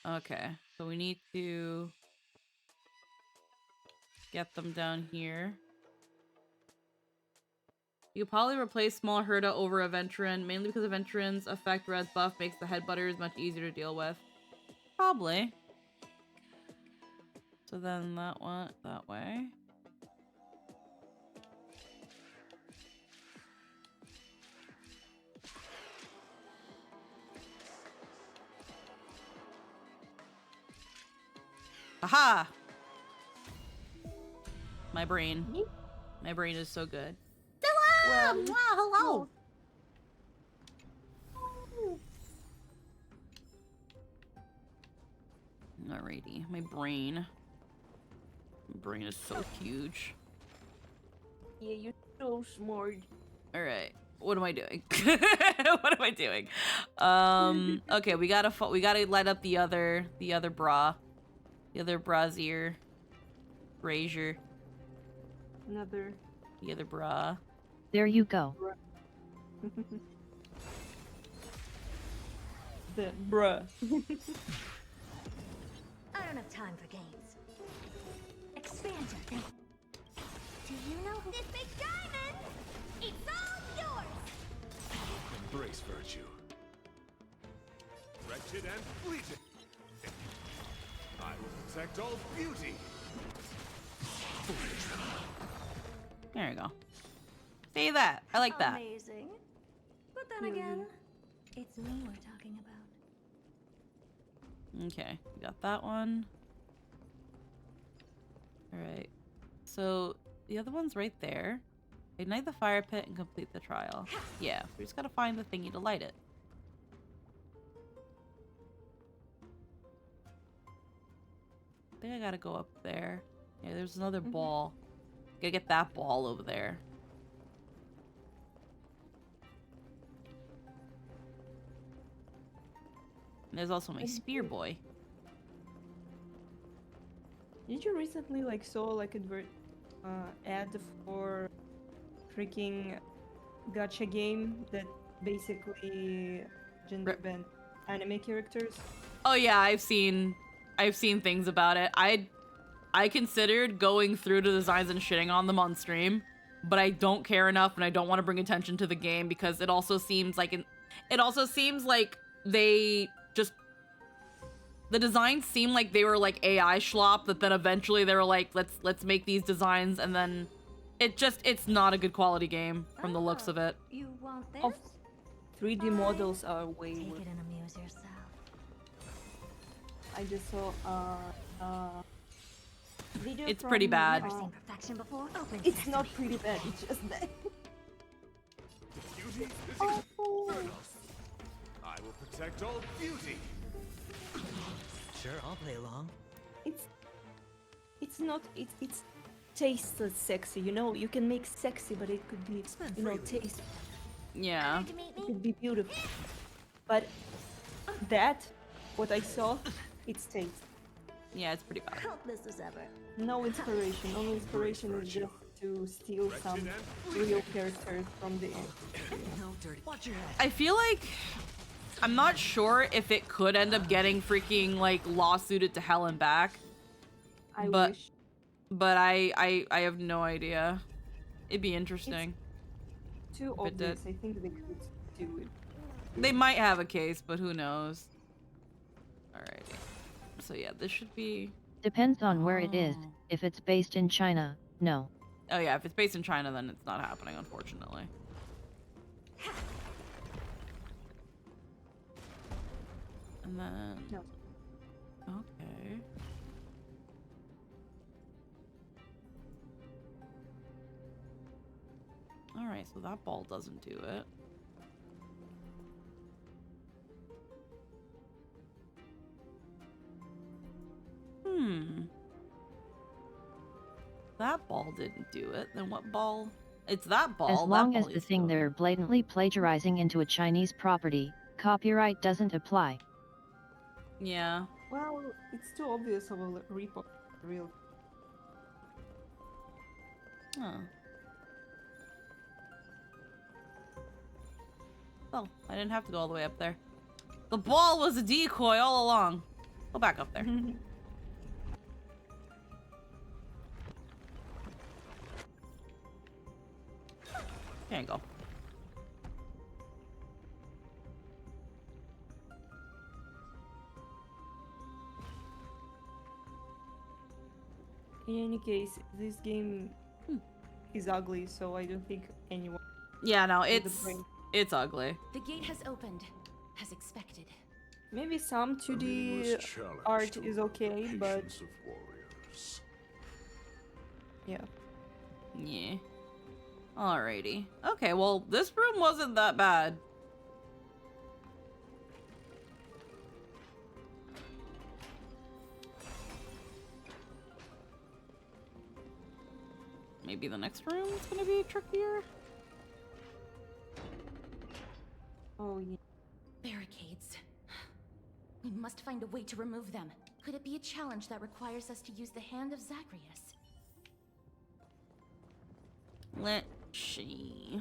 Okay, so we need to get them down here. You probably replace small Herda over Aventurin, mainly because Aventurin's effect res buff makes the headbutters much easier to deal with. Probably. So then that one that way. Aha! My brain. My brain is so good. Well, wow, hello! Alrighty, my brain. My brain is so huge. Yeah, you're so smart. Alright, what am I doing? What am I doing? Okay, we gotta light up the other bra. The other brazier. Brazier. Another. The other bra. There you go. The bruh. I don't have time for games. Expander. Do you know who this big diamond? It's all yours. Embrace virtue. Wretched and fleeting. I will protect all beauty. There you go. Say that. I like that. Amazing. But then again, it's me we're talking about. Okay, we got that one. Alright. So, the other one's right there. Ignite the fire pit and complete the trial. Yeah, we just gotta find the thingy to light it. I think I gotta go up there. Yeah, there's another ball. Gotta get that ball over there. And there's also my spear boy. Did you recently saw ad for freaking gacha game that basically gender bent anime characters? Oh yeah, I've seen things about it. I considered going through the designs and shitting on them on stream, but I don't care enough and I don't want to bring attention to the game because it also seems like they just, the designs seem like they were like AI schlop that then eventually they were like, let's make these designs, and then it's not a good quality game from the looks of it. You want this? 3D models are way Take worse. it and amuse yourself. I just saw video It's from, pretty bad. Never seen perfection before. Open It's sesame. not pretty bad, it's just bad. Beauty is eternal. I will protect all beauty. Sure, I'll play along. It's not it's tasteless sexy, you know? You can make sexy, but it could be, you know, tasteful. Yeah. It could be beautiful. But that, what I saw, it's taste. Yeah, it's pretty bad. Helpless as ever. No inspiration. Only inspiration is just to steal some real characters from the end. No dirty. Watch your head. I feel like I'm not sure if it could end up getting freaking like lawsuited to hell and back. I wish. But I have no idea. It'd be interesting. Too if it did. obvious. I think they could do it. They might have a case, but who knows? Alrighty. So yeah, this should be... Depends on where it is. Oh. If it's based in China, no. Oh yeah, if it's based in China, then it's not happening, unfortunately. And then... No. Okay. Alright, Okay, so that ball doesn't do it. That ball didn't do it. Then what ball? It's that ball. As long that as ball the needs to thing go. they're blatantly plagiarizing into a Chinese property, copyright doesn't apply. Yeah. Well, it's too obvious of a repo. Real. Huh. Well, I didn't have to go all the way up there. The ball was a decoy all along. Go back up there. There you go. In any case, this game is ugly, so I don't think anyone. Yeah, no, with a it's brain- ugly. The gate has opened, as expected. Maybe some 2D art is okay, but Patience of warriors. yeah. Yeah. Alrighty. Okay, well, this room wasn't that bad. Maybe the next room is gonna be trickier? Oh, yeah. Barricades. We must find a way to remove them. Could it be a challenge that requires us to use the hand of Zagreus? Let's see.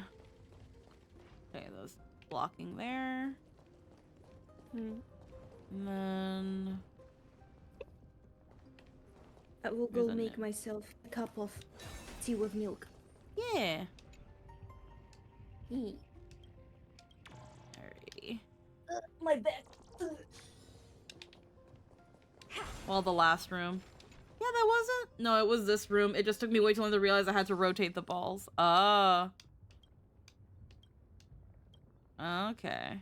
Okay, those blocking there. And then... I will There's go a make note. myself a cup of tea with milk. Yeah. Alrighty. My back. Well, the last room. Yeah, that wasn't... No, it was this room. It just took me way too long to realize I had to rotate the balls. Ah. Okay.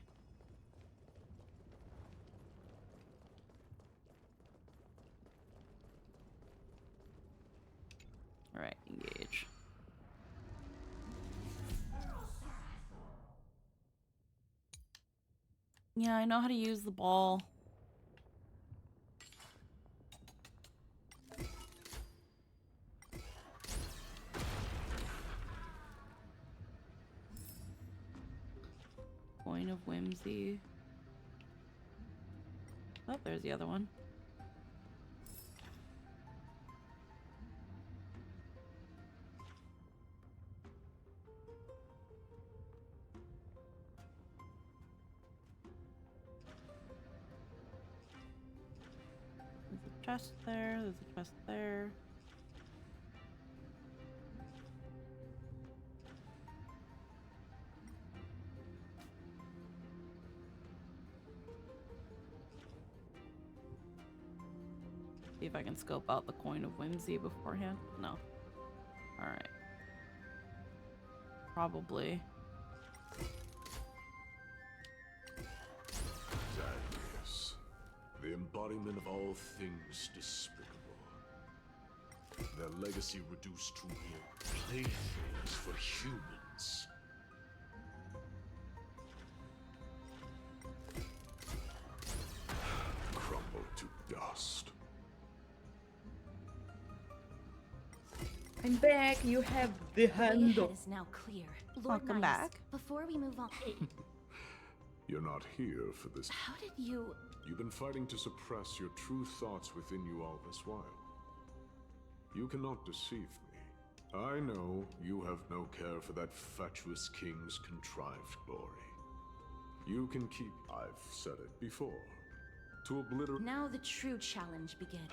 Alright, engage. Yeah, I know how to use the ball. Coin of Whimsy. Oh, there's the other one. There's a chest there, there's a chest there. See if I can scope out the Coin of Whimsy beforehand. No. Alright. Probably. Zagreus, the embodiment of all things despicable. Their legacy reduced to mere playthings for humans. Crumbled to dust. I'm back. You have the The way hand. ahead is now clear. Lord Welcome Midas, back. Before we move on, You're not here for this. how did you... You've been fighting to suppress your true thoughts within you all this while. You cannot deceive me. I know you have no care for that fatuous king's contrived glory. You can keep... I've said it before. To obliterate... Now the true challenge begins.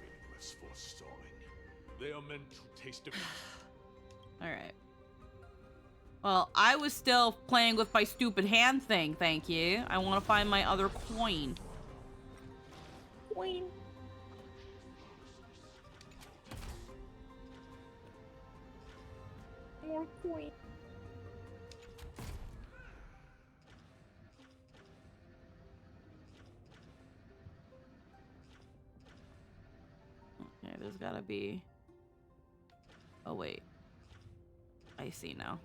Meaningless forestalling. They are meant to taste of... Alright. Well, I was still playing with my stupid hand thing, thank you. I want to find my other coin. Coin. More coin. Okay, there's gotta be... Oh, wait. I see now.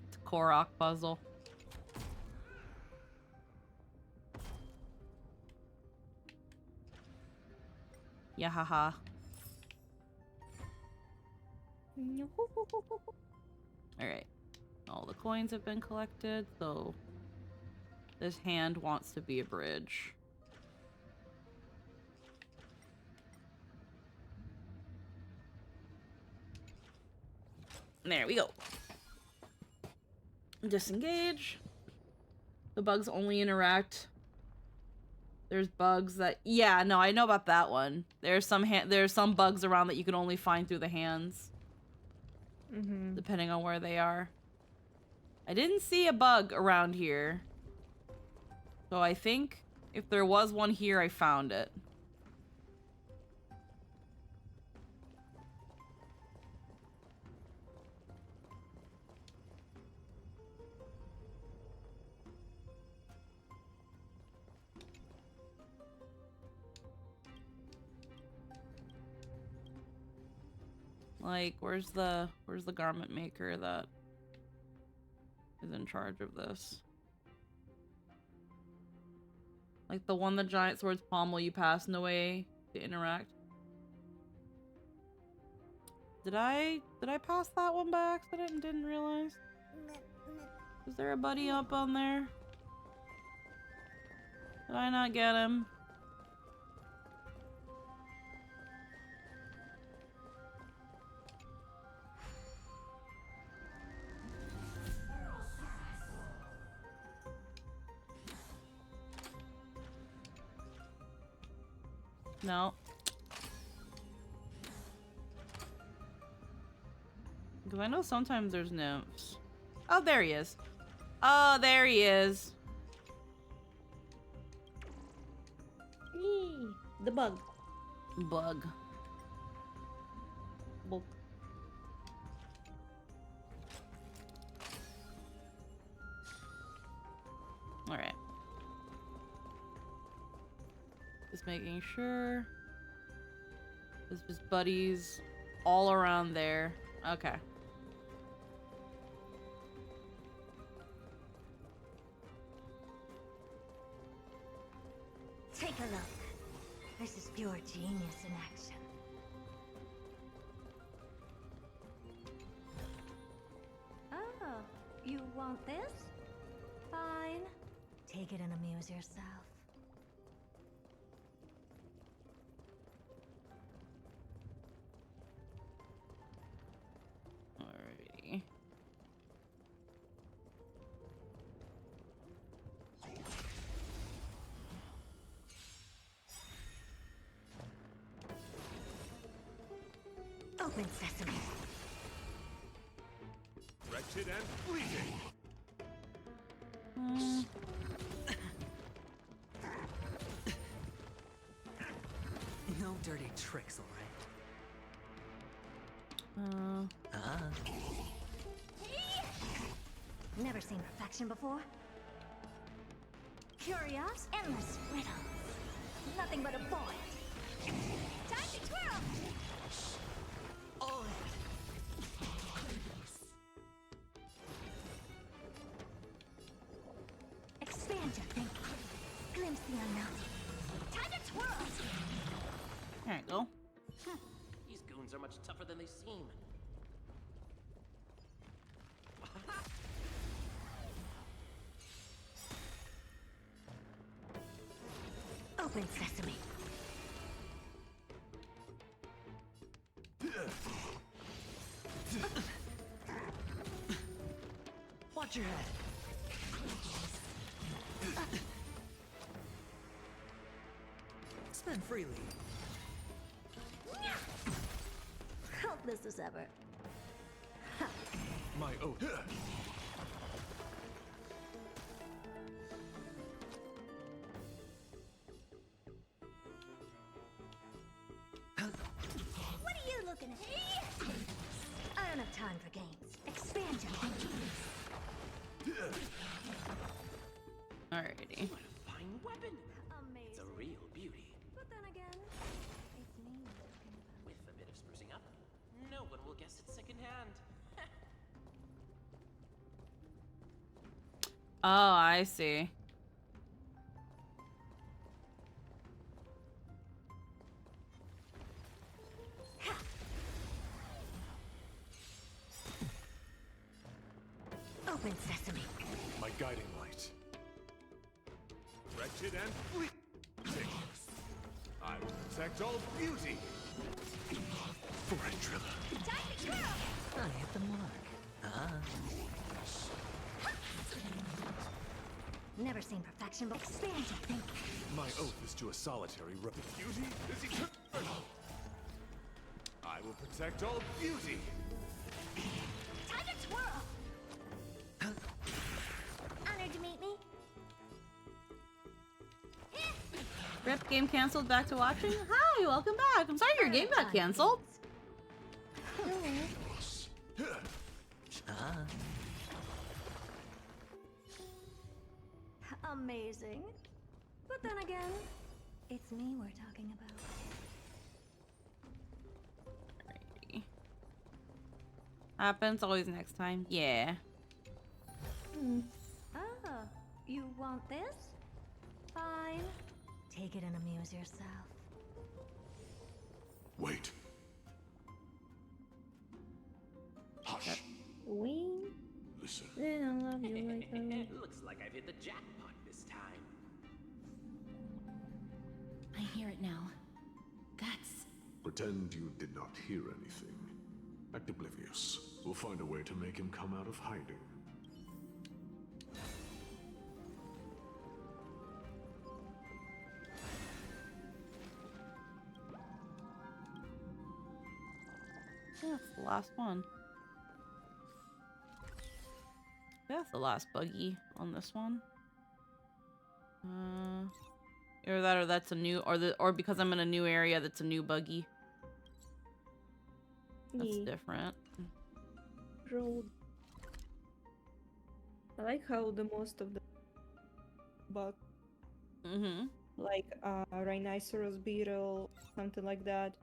It's a Korok puzzle. Yeah, haha. Alright. All the coins have been collected, so this hand wants to be a bridge. There we go. Disengage. The bugs only interact. There's bugs that, yeah, no, I know about that one. There's some bugs around that you can only find through the hands. Depending on where they are. I didn't see a bug around here. So I think if there was one here, I found it. Like, where's the garment maker that is in charge of this? Like the one the giant sword's pommel you pass no way to interact. Did I pass that one by accident and didn't realize? Is there a buddy up on there? Did I not get him? No. Because I know sometimes there's nymphs. Oh, there he is. Oh, there he is. Yee, the bug. Bug. Bug. Alright. Just making sure. There's just buddies all around there. Okay. Take a look. This is pure genius in action. Oh, you want this? Fine. Take it and amuse yourself. Alrighty. Open sesame. Wretched and fleeting. No dirty tricks, all right? Never seen perfection before? Curious? Endless riddles. Nothing but a point. Time to twirl! Oh. Expand your thinking. Glimpse the unknown. Time to twirl! There you go. These goons are much tougher than they seem. Open sesame. Watch your head. Spend freely. Helpless as ever. My oath. What are you looking at? I don't have time for games. Expand your thinking. Alrighty. What a fine weapon. Amazing. It's a real beauty. But then again, it's me. With a bit of sprucing up, no one will guess it secondhand. Oh, I see. Open sesame. My guiding light. Wretched and fleeting. I will protect all beauty. For Trilla. Time to twirl! I hit the mark. Ah. Never seen perfection, but expand it, think. My oath is to a solitary road. Beauty is eternal. I will protect all beauty. Time to twirl! Honored to meet me. Rip, game canceled, back to watching? Hi, welcome back. I'm sorry your game got canceled. Amazing. But then again, it's me we're talking about. Happens always next time. Yeah. Ah, you want this? Fine. Take it and amuse yourself. Wait. Hush. Wing. Listen. Then I love you like I love. Looks like I've hit the jackpot this time. I hear it now. That's... Pretend you did not hear anything. Act oblivious. We'll find a way to make him come out of hiding. That's the last one. That's the last buggy on this one. Either that or that's a new, or because I'm in a new area, that's a new buggy. That's different. Road. I like how the most of the bug, like rhinoceros beetle, something like that,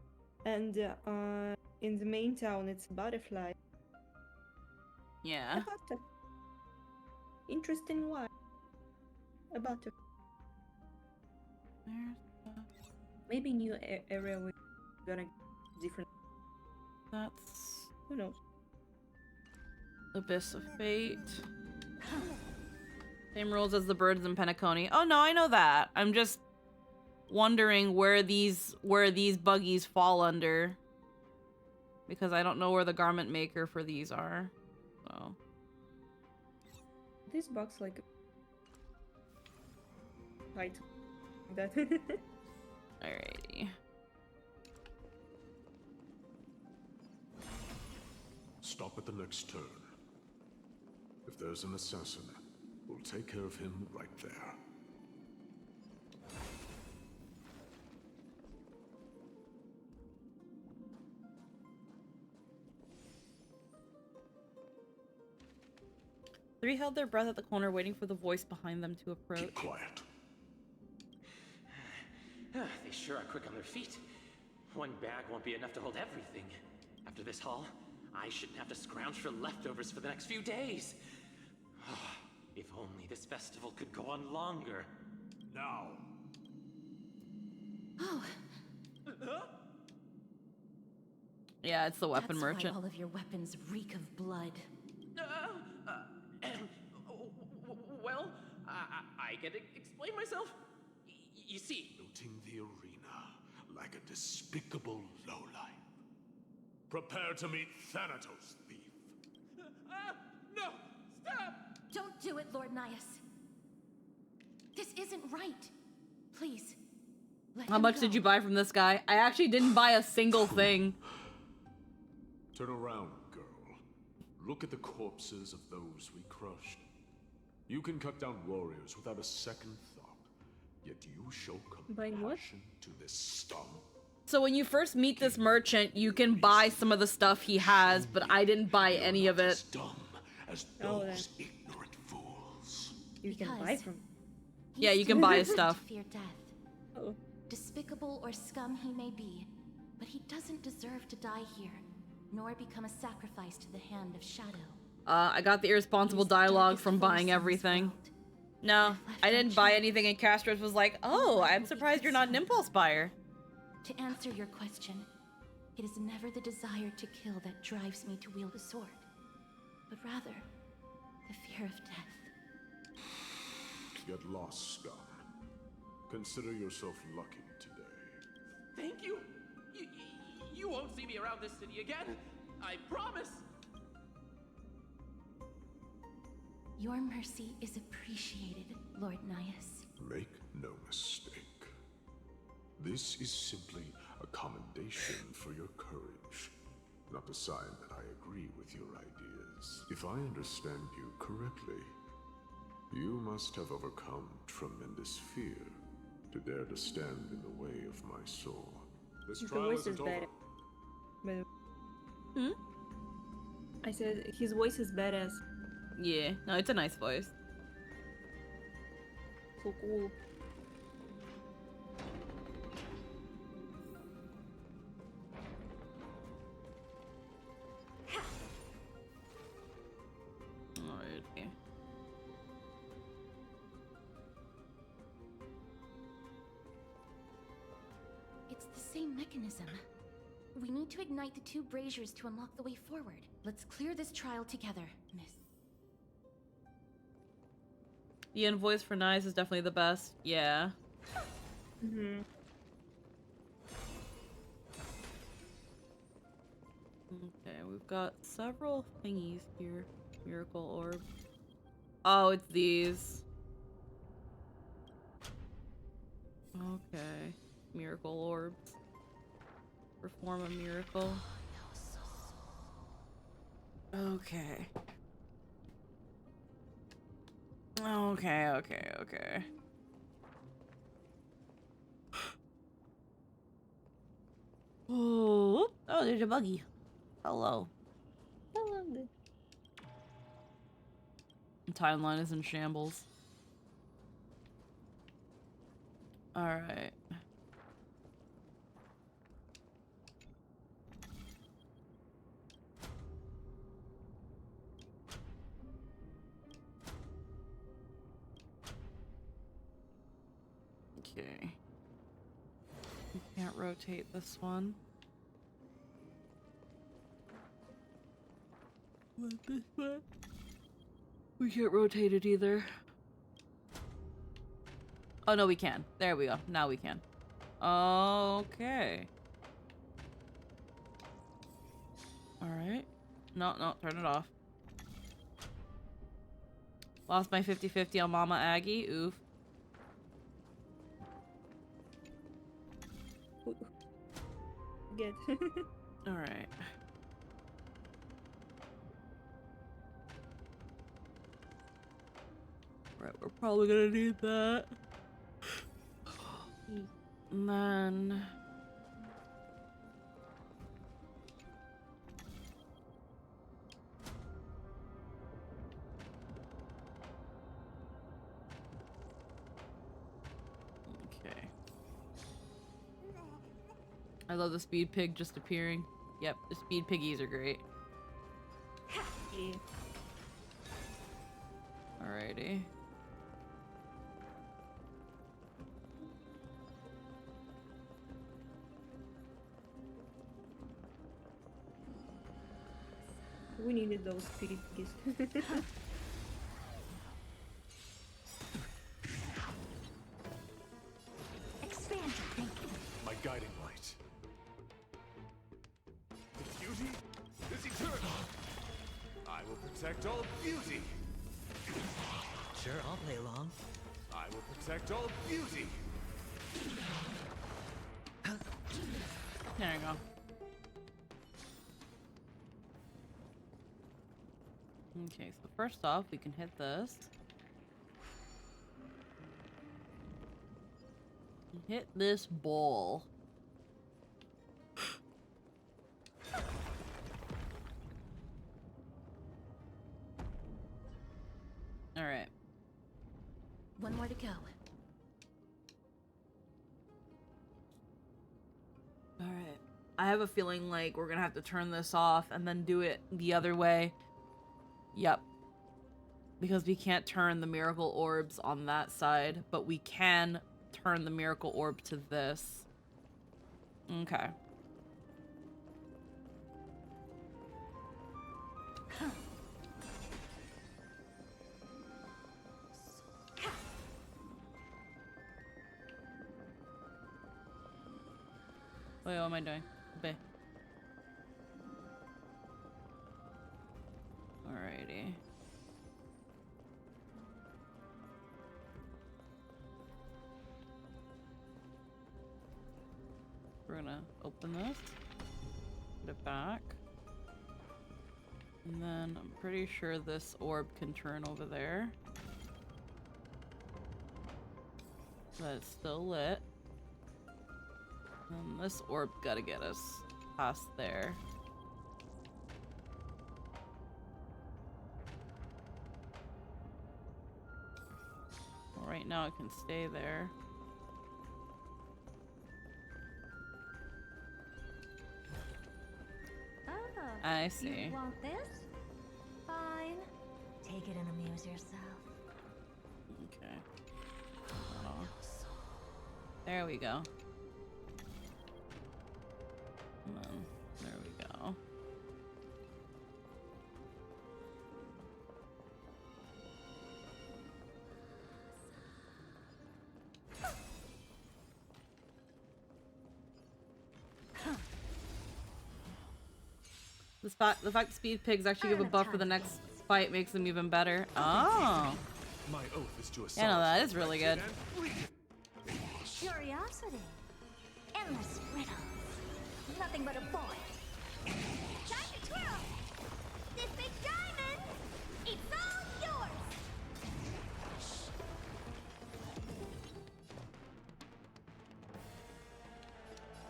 and in the main town it's butterfly. Yeah. A butterfly. Interesting why. A butterfly. Maybe new area we're gonna different. That's who knows. Abyss of Fate. Same rules as the birds in Penacony. Oh no, I know that. I'm just wondering where these buggies fall under. Because I don't know where the garment maker for these are. So This box like height that. Alrighty. Stop at the next turn. If there's an assassin, we'll take care of him right there. Three held their breath at the corner, waiting for the voice behind them to approach. Keep quiet. They sure are quick on their feet. One bag won't be enough to hold everything. After this haul, I shouldn't have to scrounge for leftovers for the next few days. If only this festival could go on longer. Now. Oh. Yeah, it's the weapon That's merchant. why all of your weapons reek of blood. Well, I get to explain myself. You see, Looting the arena like a despicable lowlife. Prepare to meet Thanatos, thief. No! Stop! Don't do it, Lord Nias. This isn't right. Please, let How him much go. did you buy from this guy? I actually didn't buy a single thing. Turn around, girl. Look at the corpses of those we crushed. You can cut down warriors without a second thought, yet you show compassion to this stump. So when you first meet this merchant, you can buy some of the stuff he has, but I didn't buy any of it. As Oh, those ignorant fools. You can buy from. Yeah, you can buy his stuff. Fear death. Despicable or scum he may be, but he doesn't deserve to die here. nor become a sacrifice to the hand of shadow. I got the irresponsible dialogue from buying everything. No, I didn't buy anything, and Castros was like, "Oh, I'm surprised you're not an impulse buyer." To answer your question, it is never the desire to kill that drives me to wield a sword, but rather the fear of death. Get lost, scum. Consider yourself lucky today. Thank you. You won't see me around this city again. I promise. Your mercy is appreciated, Lord Naius. Make no mistake. This is simply a commendation for your courage, not a sign that I agree with your ideas. If I understand you correctly, you must have overcome tremendous fear to dare to stand in the way of my sword. This His trial voice isn't is over. bad. I said his voice is badass. Yeah, no, it's a nice voice. So cool. Alrighty. It's the same mechanism. We need to ignite the two braziers to unlock the way forward. Let's clear this trial together, miss. The invoice for Nice is definitely the best. Yeah. Mm-hmm. Okay, we've got several thingies here. Miracle orb. Oh, it's these. Okay. Miracle orbs. Perform a miracle. Okay. Okay. Oh, there's a buggy. Hello. Hello. The timeline is in shambles. Alright. Okay. We can't rotate this one. What this way? We can't rotate it either. Oh no, we can. There we go. Now we can. Okay. Alright. No, turn it off. Lost my 50-50 on Mama Aggie. Oof. Good. Alright. Right, we're probably gonna need that. And then... Okay. I love the speed pig just appearing. Yep, the speed piggies are great. Yeah. Alrighty. We needed those pretty piggies. Expand your thinking. My guiding light. The beauty is eternal. I will protect all beauty. Sure, I'll play along. I will protect all beauty. There you go. Okay, so first off, we can hit this. Hit this ball. Alright. One more to go. Alright. I have a feeling like we're gonna have to turn this off and then do it the other way. Yep. Because we can't turn the miracle orbs on that side, but we can turn the miracle orb to this. Okay. Wait, what am I doing? B. Alrighty. We're gonna open this, put it back, and then I'm pretty sure this orb can turn over there. But it's still lit. And this orb gotta get us past there. Well, right now it can stay there. I see. You want this? Fine. Take it and amuse yourself. Okay. Oh. There we go. And then, there we go. The fact speed pigs actually give a buff for the next fight makes them even better. Oh. My oath is to a Yeah, no, that is really good. Curiosity. Endless riddles. Nothing but a point. Time to twirl. This big diamond, it's all yours.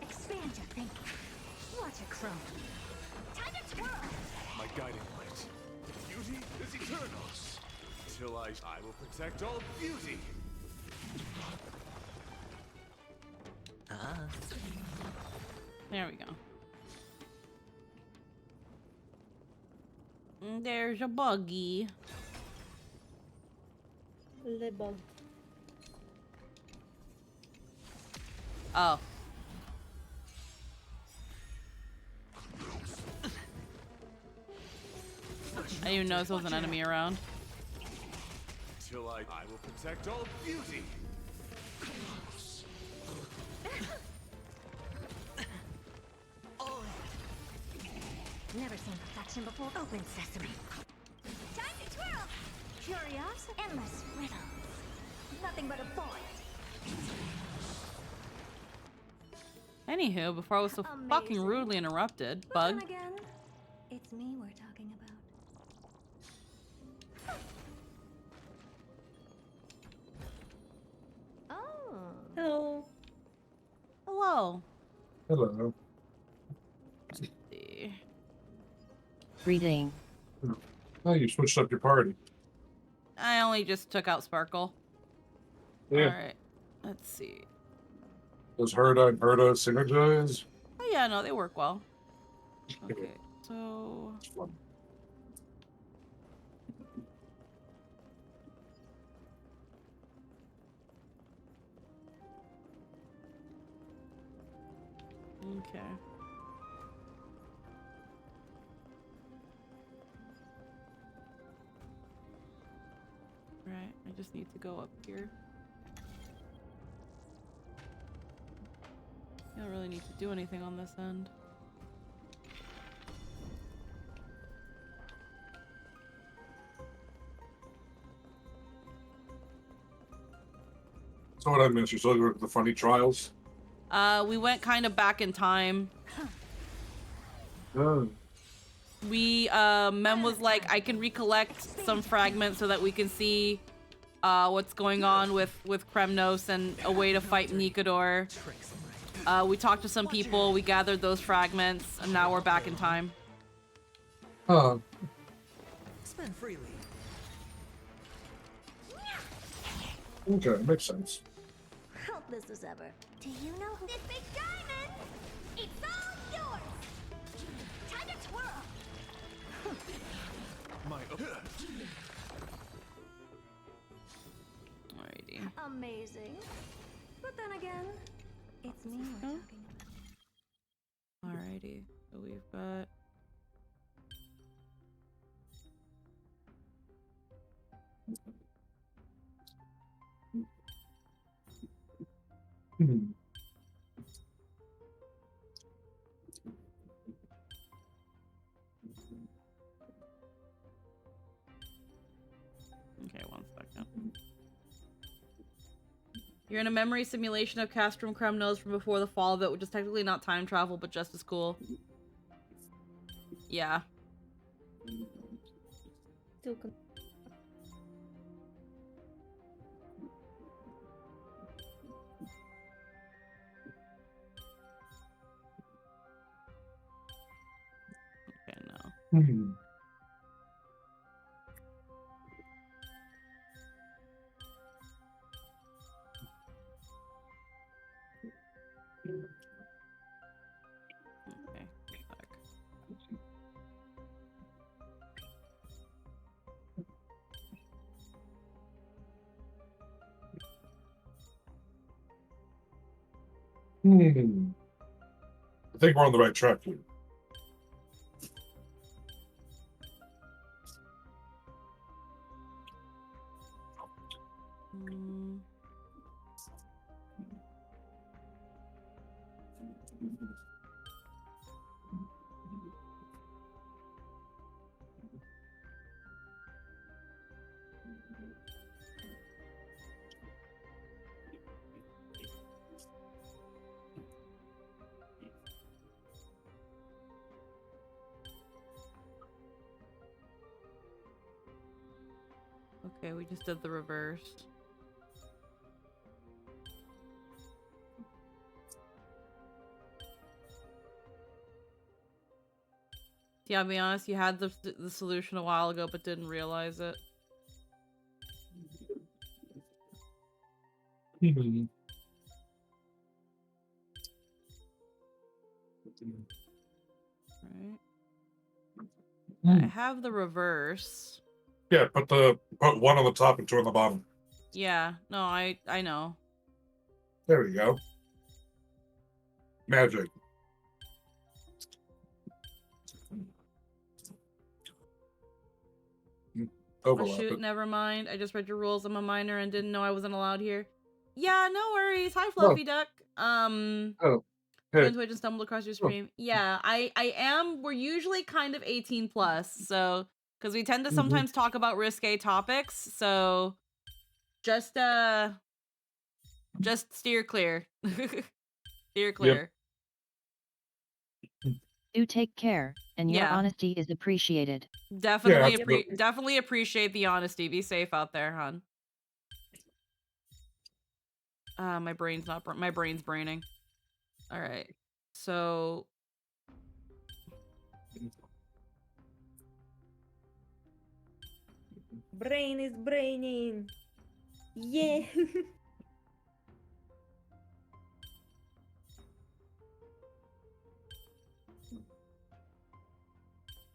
Expand your thinking. Watch it grow. Time to twirl. My guiding light. Beauty is eternal. Till I will protect all beauty. There we go. There's a buggy. Le bug. Oh. I didn't even notice there was an enemy around. Till I will protect all beauty. Never seen perfection before. Open sesame. Time to twirl. Curiosity. Endless riddles. Nothing but a point. Anywho, before I was so fucking rudely interrupted, But bug. then again, it's me we're talking about. Oh. Hello. Hello. Hello. Let's see. Greeting. Oh, you switched up your party. I only just took out Sparkle. Yeah. Alright. Let's see. Does Herda and Herda synergize? Oh yeah, no, they work well. Okay, so okay. Right, I just need to go up here. I don't really need to do anything on this end. So what I missed? You still doing the funny trials? We went kind of back in time. Oh. We, Mem was like, I can recollect some fragments so that we can see, what's going on with Kremnos and a way to fight Nikador. We talked to some people, we gathered those fragments, and now we're back in time. Oh. Spend freely. Okay, makes sense. Helpless as ever. Do you know who this big diamond? It's all yours. Alrighty. Amazing. But then again, it's me we're talking about. Alrighty. So we've got. Okay, 1 second. You're in a memory simulation of Castrum Kremnos from before the fall of it, which is technically not time travel, but just as cool. Yeah. Still Okay, no. Okay, fuck. I think we're on the right track here. Okay, we just did the reverse. Yeah, I'll be honest, you had the solution a while ago, but didn't realize it. Right. I have the reverse. Yeah, put 1 on the top and 2 on the bottom. Yeah, no, I know. There we go. Magic. Oh Overlap shoot, it. never mind. I just read your rules. I'm a minor and didn't know I wasn't allowed here. Yeah, no worries. Hi, Fluffy Duck. Oh. Hey. Joined Twitch and stumbled across your stream. Yeah, I am. We're usually kind of 18 plus, so because we tend to sometimes talk about risque topics, so just steer clear. Steer clear. Do take care, and your Yeah. honesty is appreciated. Definitely, absolutely. definitely appreciate the honesty. Be safe out there, hon. My brain's not. My brain's braining. All right. So. Brain is braining. Yeah.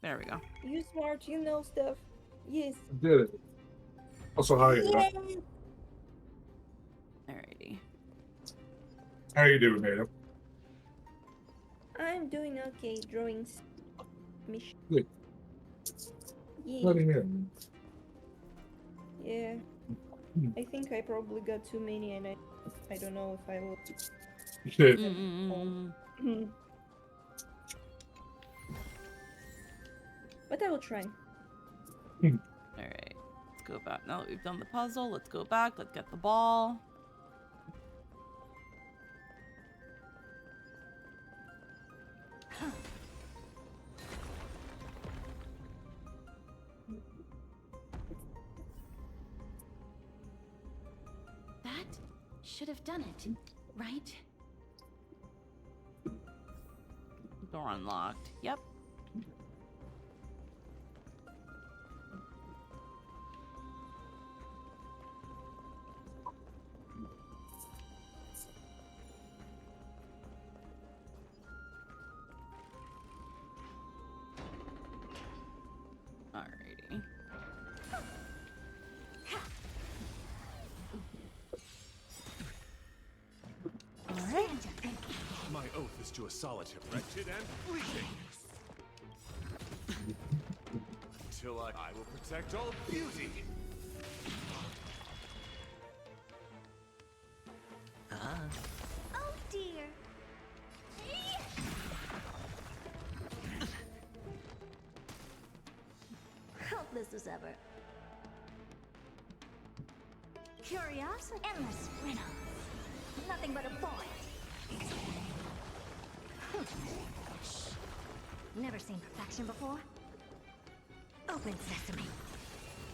There we go. You smart, you know stuff. Yes. Did it. Also, hi. Yeah. Alrighty. How you doing, Native? I'm doing okay. Drawings. Mission. Good. Yeah. Letting in. Yeah. I think I probably got too many, and I don't know if I will. Shit. But I will try. Alright. Let's go back. Now that we've done the puzzle, let's go back. Let's get the ball. That should have done it, right? Door unlocked. Yep. to a solitary, wretched and fleeting. Until I will protect all beauty. Oh dear. Hopeless as ever. Curiosity, endless riddles. Nothing but a void. Never seen perfection before. Open sesame.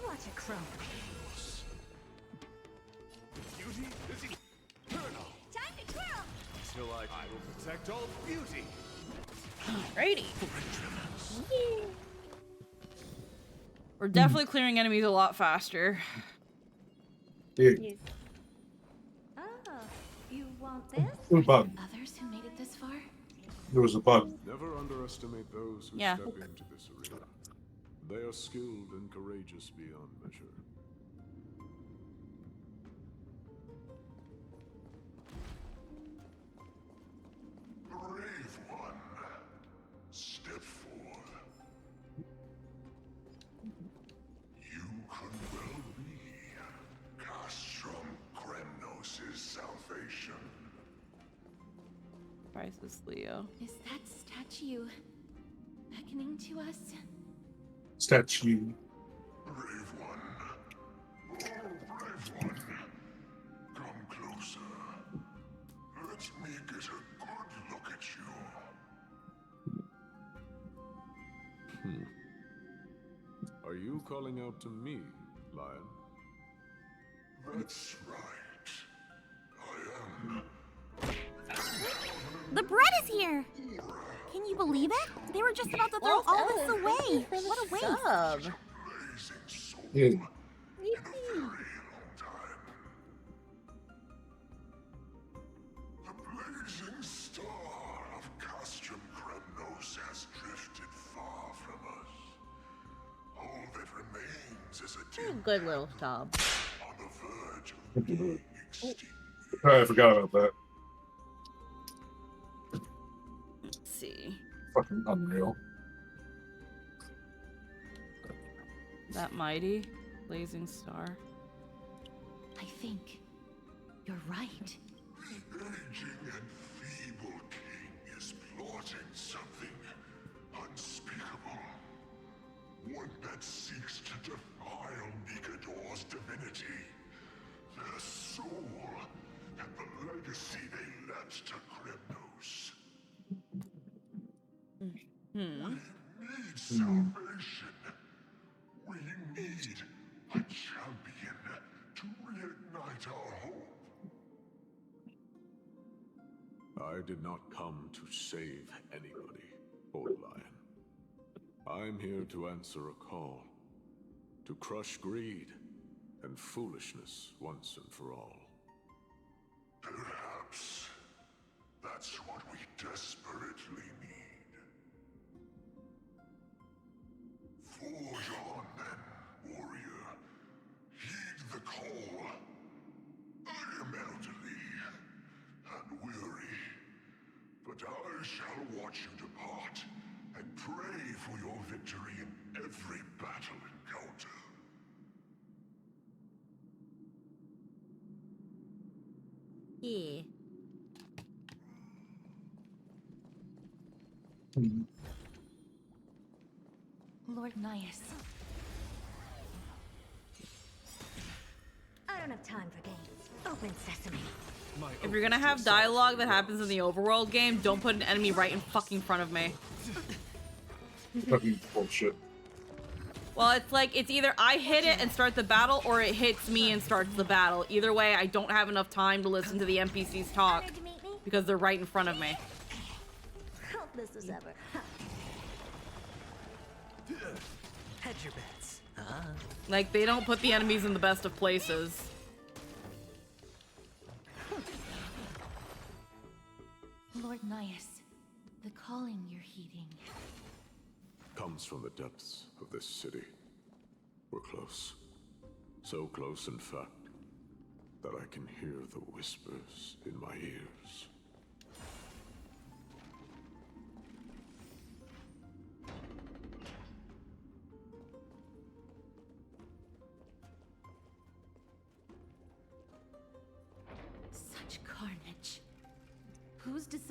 Watch it crow. Beauty is eternal. Time to twirl. Until I will protect all beauty. Alrighty. We're definitely clearing enemies a lot faster. Yes. Oh, you want this? Bug. Others who made it this far? There was a bug. Never underestimate those who Yeah. step into this arena. They are skilled and courageous beyond measure. Brave one, step forth. You could well be Castrum Kremnos' salvation. Priceless Leo. Is that statue beckoning to us? Statue. Brave one. Oh, brave one. Come closer. Let me get a good look at you. Are you calling out to me, Lion? That's right. I am. The bread is here! Can you believe it? They were just about to throw all this away! What a waste! Yeah. The blazing star of Castrum Kremnos has drifted far from us. All that remains is a dim Good little job. on the verge of being extinct. I forgot about that. Let's see. Fucking unreal. That Mydei blazing star. I think you're right. The aging and feeble king is plotting something unspeakable. One that seeks to defile Nikador's divinity, their soul, and the legacy they left to Kremnos. We need salvation. We need a champion to reignite our hope. I did not come to save anybody, Old Lion. I'm here to answer a call. To crush greed and foolishness once and for all. Perhaps that's what we desperately need. Forge on then, warrior. Heed the call. I am elderly and weary, but I shall watch you depart and pray for your victory in every battle encounter. Yeah. Lord Naius. I don't have time for games. Open sesame. If you're gonna have dialogue that happens in the overworld game, don't put an enemy right in fucking front of me. Fucking bullshit. Well, it's like, it's either I hit it and start the battle, or it hits me and starts the battle. Either way, I don't have enough time to listen to the NPCs talk, because they're right in front of me. Hopeless as ever. Hedge your bets. Like, they don't put the enemies in the best of places. Lord Naius, the calling you're heeding. Comes from the depths of this city. We're close. So close, in fact, that I can hear the whispers in my ears.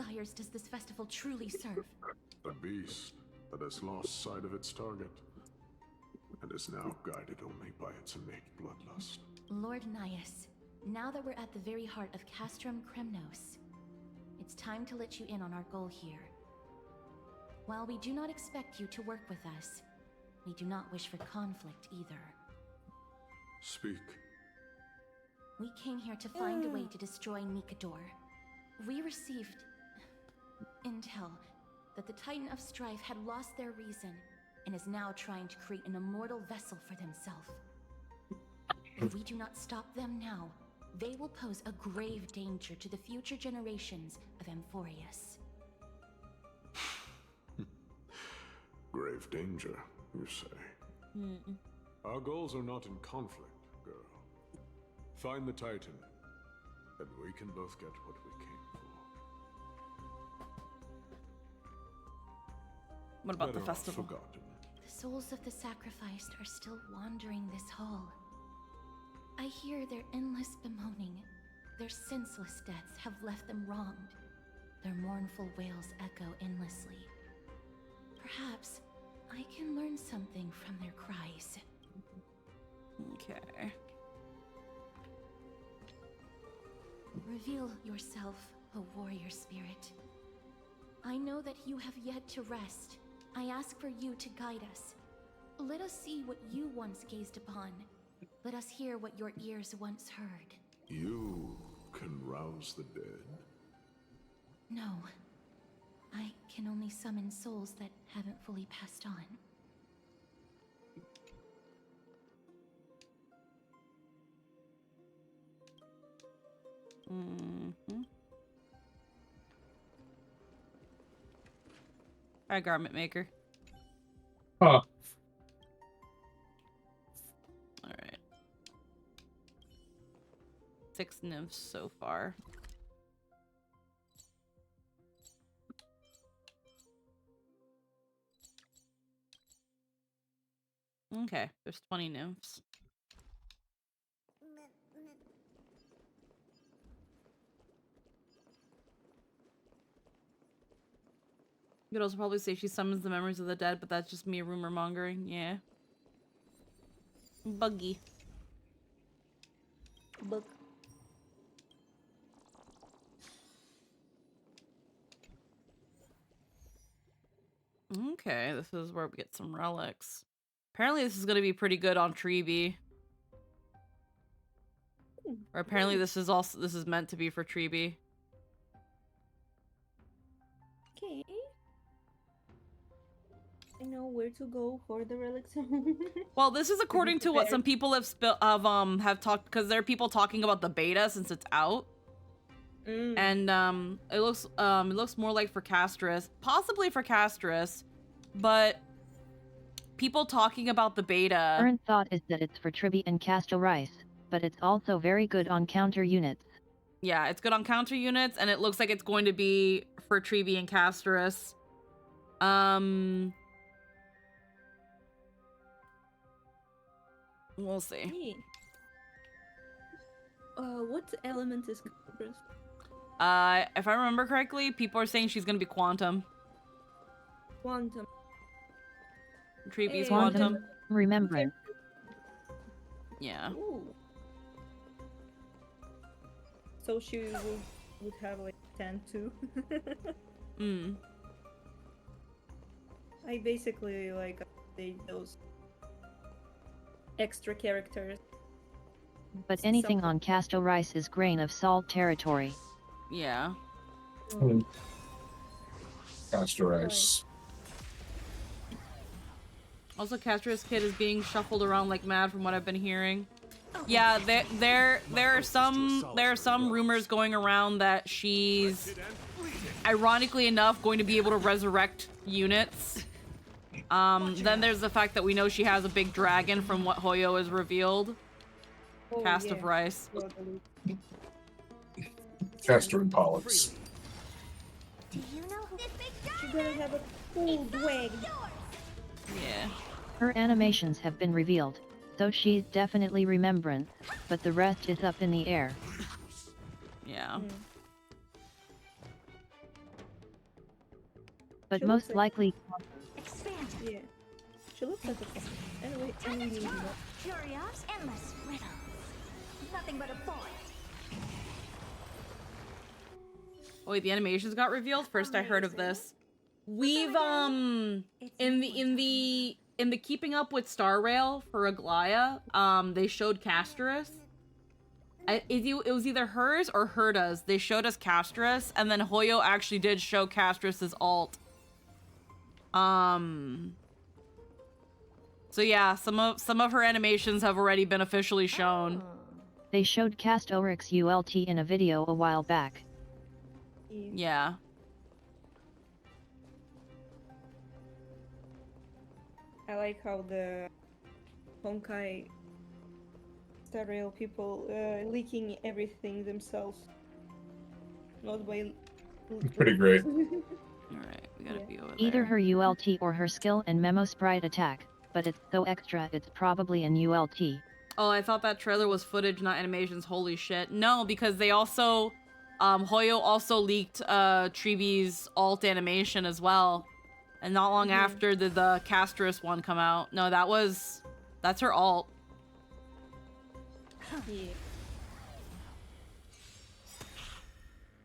desires does this festival truly serve? A beast that has lost sight of its target and is now guided only by its innate bloodlust. Lord Naius, now that we're at the very heart of Castrum Kremnos, it's time to let you in on our goal here. While we do not expect you to work with us, we do not wish for conflict either. Speak. We came here to find a way to destroy Nikador. We received intel that the Titan of Strife had lost their reason and is now trying to create an immortal vessel for themselves. If we do not stop them now, they will pose a grave danger to the future generations of Amphoreus. Grave danger, you say? Our goals are not in conflict, girl. Find the Titan, and we can both get what we came for. What about the Better off festival? Forgotten. The souls of the sacrificed are still wandering this hall. I hear their endless bemoaning. Their senseless deaths have left them wronged. Their mournful wails echo endlessly. Perhaps I can learn something from their cries. Okay. Reveal yourself, O warrior spirit. I know that you have yet to rest. I ask for you to guide us. Let us see what you once gazed upon. Let us hear what your ears once heard. You can rouse the dead. No. I can only summon souls that haven't fully passed on. Hi, garment maker. Huh. Alright. 6 nymphs so far. Okay, there's 20 nymphs. You could also probably say she summons the memories of the dead, but that's just me rumor mongering. Yeah. Buggy. Bug. Okay, this is where we get some relics. Apparently this is going to be pretty good on Treeby. Or apparently this is meant to be for Treeby. Okay. I know where to go for the relics. Well, this is according to what some people have have talked, because there are people talking about the beta since it's out. And it looks more like for Castris, possibly for Castris, but people talking about the beta. Current thought is that it's for Triby and Castle Rice, but it's also very good on counter units. Yeah, it's good on counter units, and it looks like it's going to be for Treeby and Castris. We'll see. Hey. What element is Castris? If I remember correctly, people are saying she's gonna be Quantum. Quantum. Treeby's Hey. Quantum. Remembrance. Yeah. Ooh. So she would have like 10 too. I basically like those extra characters. But anything on Castle Rice is grain of salt territory. Yeah. Amphoreus. Also, Castris Kid is being shuffled around like mad from what I've been hearing. Yeah, there are some rumors going around that she's, ironically enough, going to be able to resurrect units. Then there's the fact that we know she has a big dragon from what Hoyo has revealed. Oh, Cast yeah. of Rice. Castor and Pollux. Do you know who this big She's gonna have a full drag. Yeah. Her animations have been revealed, so she's definitely Remembrance, but the rest is up in the air. Yeah. but She most looks like- likely Expanded. Yeah. She looks like a fun. Anyway, Time and we to need twirl. more. Curious, endless riddles. Nothing but a void. Oh wait, the animations got revealed? First I heard of this. We've in the Keeping Up with Star Rail for Aglaya, they showed Casterus. It was either hers or Herda's. They showed us Casterus, and then Hoyo actually did show Casterus's alt. So yeah, some of her animations have already been officially shown. they showed Cast Oryx ULT in a video a while back. Yeah. I like how the Honkai Star Rail people leaking everything themselves. Not by... Pretty great. Alright, we gotta be over there. Either her ULT or her skill and Memo Sprite attack, but it's so extra it's probably an ULT. Oh, I thought that trailer was footage, not animations. Holy shit. No, because they also... Hoyo also leaked Trivi's alt animation as well. And not long after did the Casterus one come out. No, that's her alt. Yeah.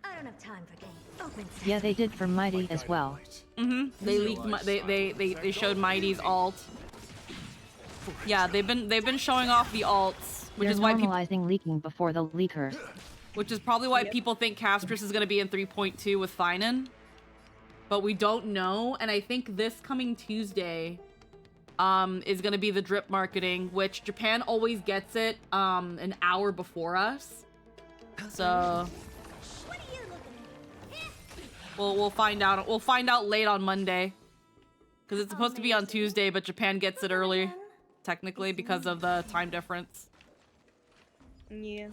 I don't have time for games. Open Yeah, they did for Mydei as well. They leaked they showed Mydei's alt. Yeah, they've been showing off the alts, which They're is why normalizing leaking before the leakers. which is probably why people think Casterus is going to be in 3.2 with Finan. But we don't know, and I think this coming Tuesday is going to be the drip marketing, which Japan always gets it an hour before us. So we'll find out. We'll find out late on Monday, because it's supposed to be on Tuesday, but Japan gets it early, technically, because of the time difference. Yeah.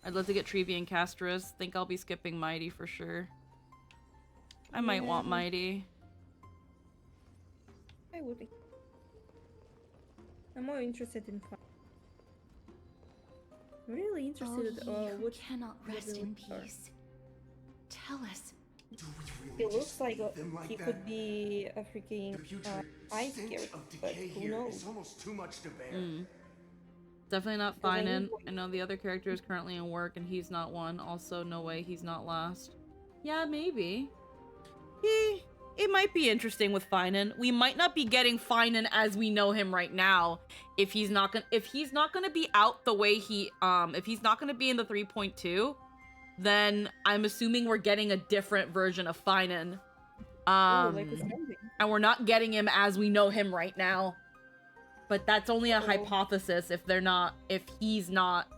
I'd love to get Trivi and Casterus. Think I'll be skipping Mydei for sure. I might want Mydei. I would be. I'm more interested in fun. Really interested. Who cannot rest in peace. Tell us. It looks like he could be a freaking ice character, but who knows? It's almost too much to bear. Definitely not Finan. I know the other character is currently in work and he's not one. Also, no way he's not last. Yeah, maybe. It might be interesting with Finan. We might not be getting Finan as we know him right now. If he's not gonna be out the way he if he's not gonna be in the 3.2, then I'm assuming we're getting a different version of Finan. And we're not getting him as we know him right now. But that's only a hypothesis if he's not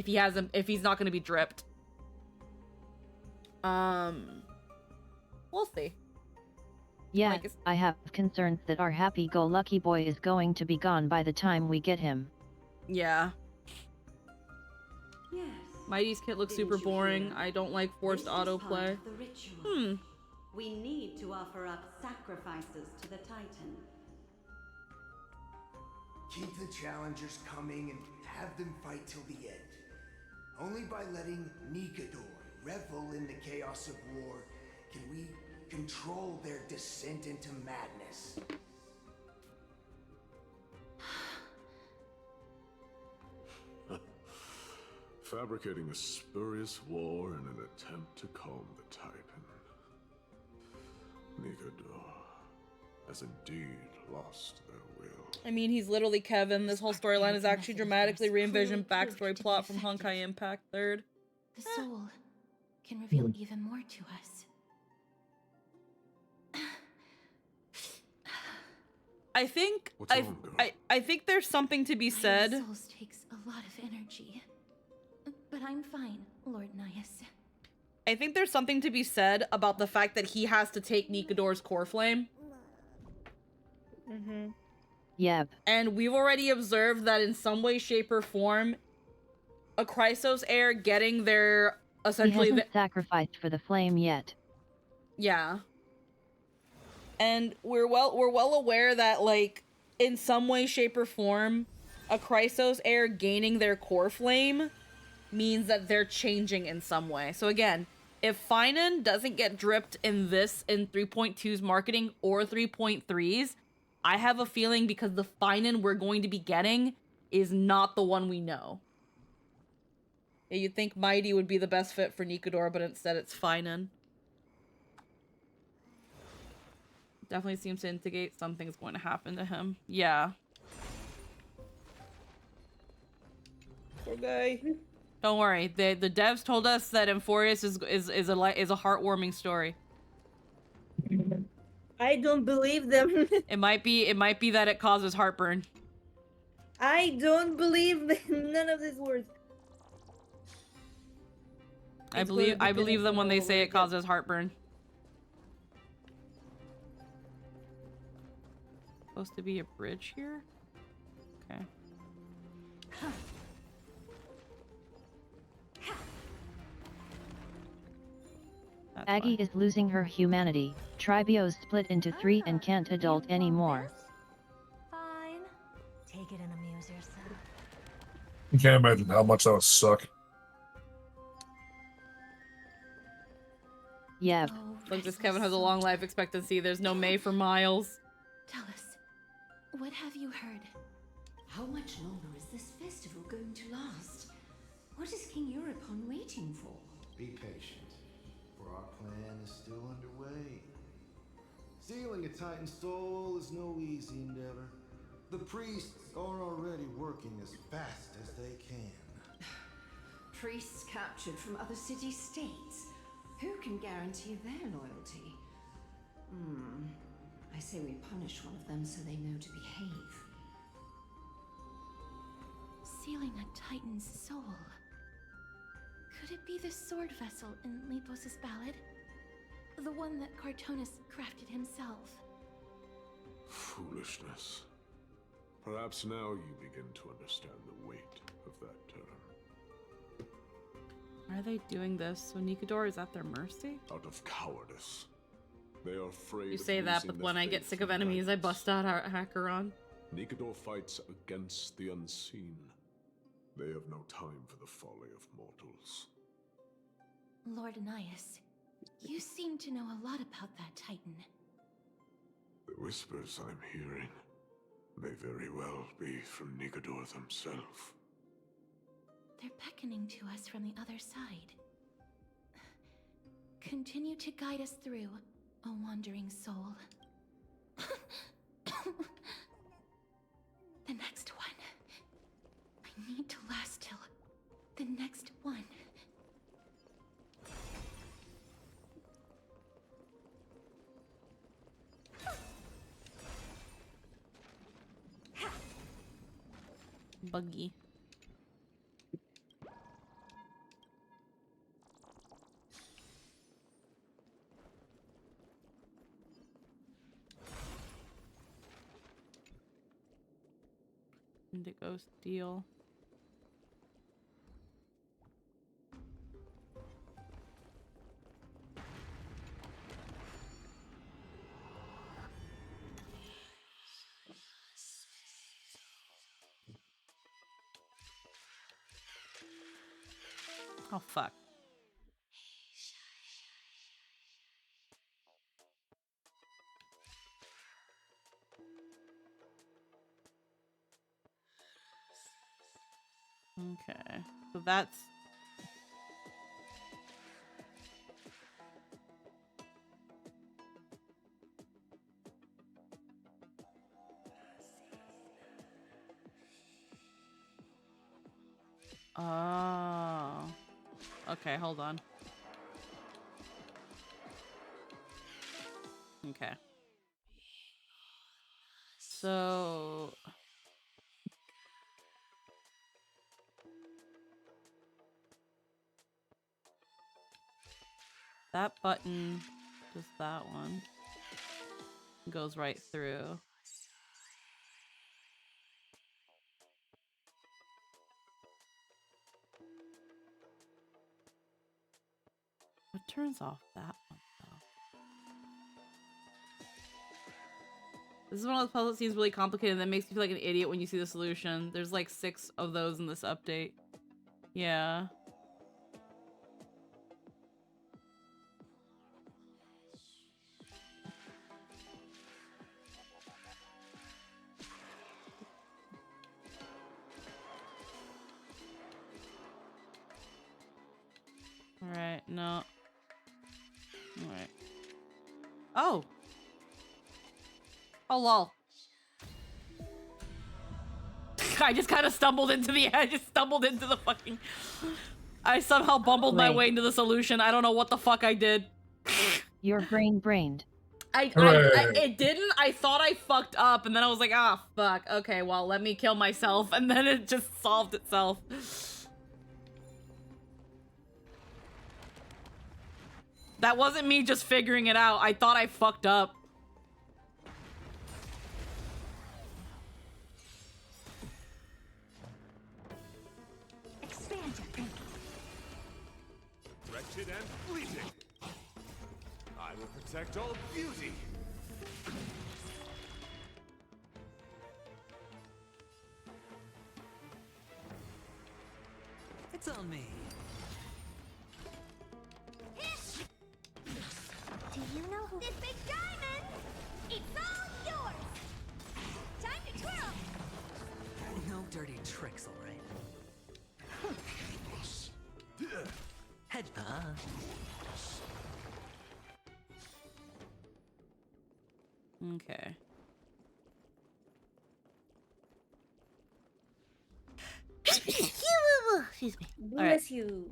gonna be dripped. We'll see. Yeah, I have concerns that our happy-go-lucky boy is going to be gone by the time we get him. Yeah. Mydei's kit looks super boring. I don't like forced autoplay. We need to offer up sacrifices to the Titan. Keep the challengers coming and have them fight till the end. Only by letting Nikador revel in the chaos of war can we control their descent into madness. Fabricating a spurious war in an attempt to calm the Titan. Nikador has indeed lost their will. I mean, he's literally Kevin. This whole storyline is actually dramatically re-envisioned backstory plot from Honkai Impact 3rd. The soul can reveal even more to us. I think I think there's something to be said. Souls takes a lot of energy. But I'm fine, Lord Nias. I think there's something to be said about the fact that he has to take Nikador's core flame. Yep. And we've already observed that in some way, shape, or form, a Chrysos heir getting their essentially he hasn't sacrificed for the flame yet. Yeah. And we're well aware that, like, in some way, shape, or form, a Chrysos heir gaining their core flame means that they're changing in some way. So again, if Finan doesn't get dripped in 3.2's marketing or 3.3's, I have a feeling because the Finan we're going to be getting is not the one we know. Yeah, you'd think Mydei would be the best fit for Nikador, but instead it's Finan. Definitely seems to indicate something's going to happen to him. Yeah. Poor guy. Don't worry. The devs told us that Amphoreus is a heartwarming story. I don't believe them. It might be that it causes heartburn. I don't believe none of these words. I believe them when they say it causes heartburn. Supposed to be a bridge here? Okay. Aggie is losing her humanity. Tribio's split into 3 and can't adult anymore. Fine. Take it and amuse yourself. You can't imagine how much that would suck. Yeah. Look, this Kevin has a long life expectancy. There's no May for Miles. Tell us, what have you heard? How much longer is this festival going to last? What is King Euripon waiting for? Be patient, for our plan is still underway. Stealing a Titan's soul is no easy endeavor. The priests are already working as fast as they can. Priests captured from other city-states. Who can guarantee their loyalty? I say we punish one of them so they know to behave. Sealing a Titan's soul. Could it be the sword vessel in Lepos' ballad? The one that Cartonus crafted himself? Foolishness. Perhaps now you begin to understand the weight of that term. Why are they doing this? So Nikador is at their mercy? Out of cowardice. They are afraid You say that, but when I get sick of enemies, I bust out our Hackeron. Nikador fights against the unseen. They have no time for the folly of mortals. Lord Anaias, you seem to know a lot about that Titan. The whispers I'm hearing may very well be from Nikador himself. They're beckoning to us from the other side. Continue to guide us through, O wandering soul. The next one. I need to last till the next one. Buggy. Indigo steel. Oh fuck. Okay, so that's oh. Okay, hold on. Okay. So that button does that one. Goes right through. What turns off that one, though? This is one of those puzzles that seems really complicated and that makes you feel like an idiot when you see the solution. There's like 6 of those in this update. Yeah. No. Alright. Oh. Oh, lol. I just kind of stumbled into the... I just stumbled into the fucking... I somehow bumbled my way into the solution. I don't know what the fuck I did. Your brained. It didn't. I thought I fucked up, and then I was like, ah, fuck. Okay, well, let me kill myself, and then it just solved itself. That wasn't me just figuring it out. I thought I fucked up. Expand your thinking. Wretched and fleeting. I will protect all beauty. It's on me. Do you know who this big diamond? It's all yours. Time to twirl. No dirty tricks, all right? Head Okay. Excuse me. Bless you.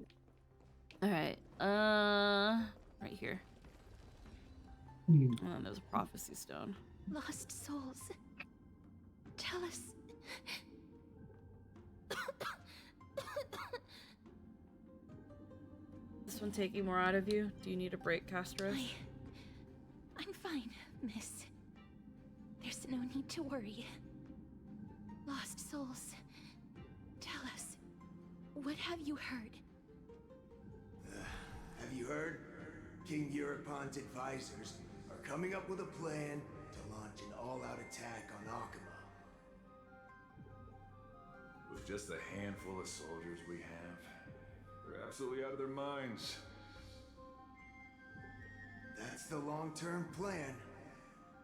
All right. Right here. Oh, there's a prophecy stone. Lost souls. Tell us. This one taking more out of you? Do you need a break, Castros? I'm fine, miss. There's no need to worry. Lost souls. Tell us. What have you heard? Have you heard? King Eurypon's advisors are coming up with a plan to launch an all-out attack on Akama. With just a handful of soldiers we have, they're absolutely out of their minds. That's the long-term plan.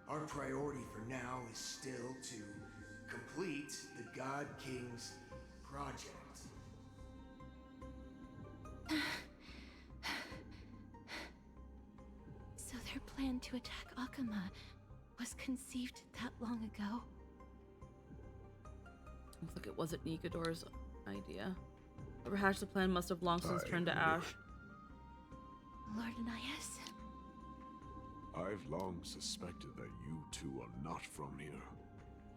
Our priority for now is still to complete the God King's project. So their plan to attack Akama was conceived that long ago? Looks like it wasn't Nikador's idea. Whoever hatched the plan must have long since turned to ash. Lord Anais? I've long suspected that you two are not from here.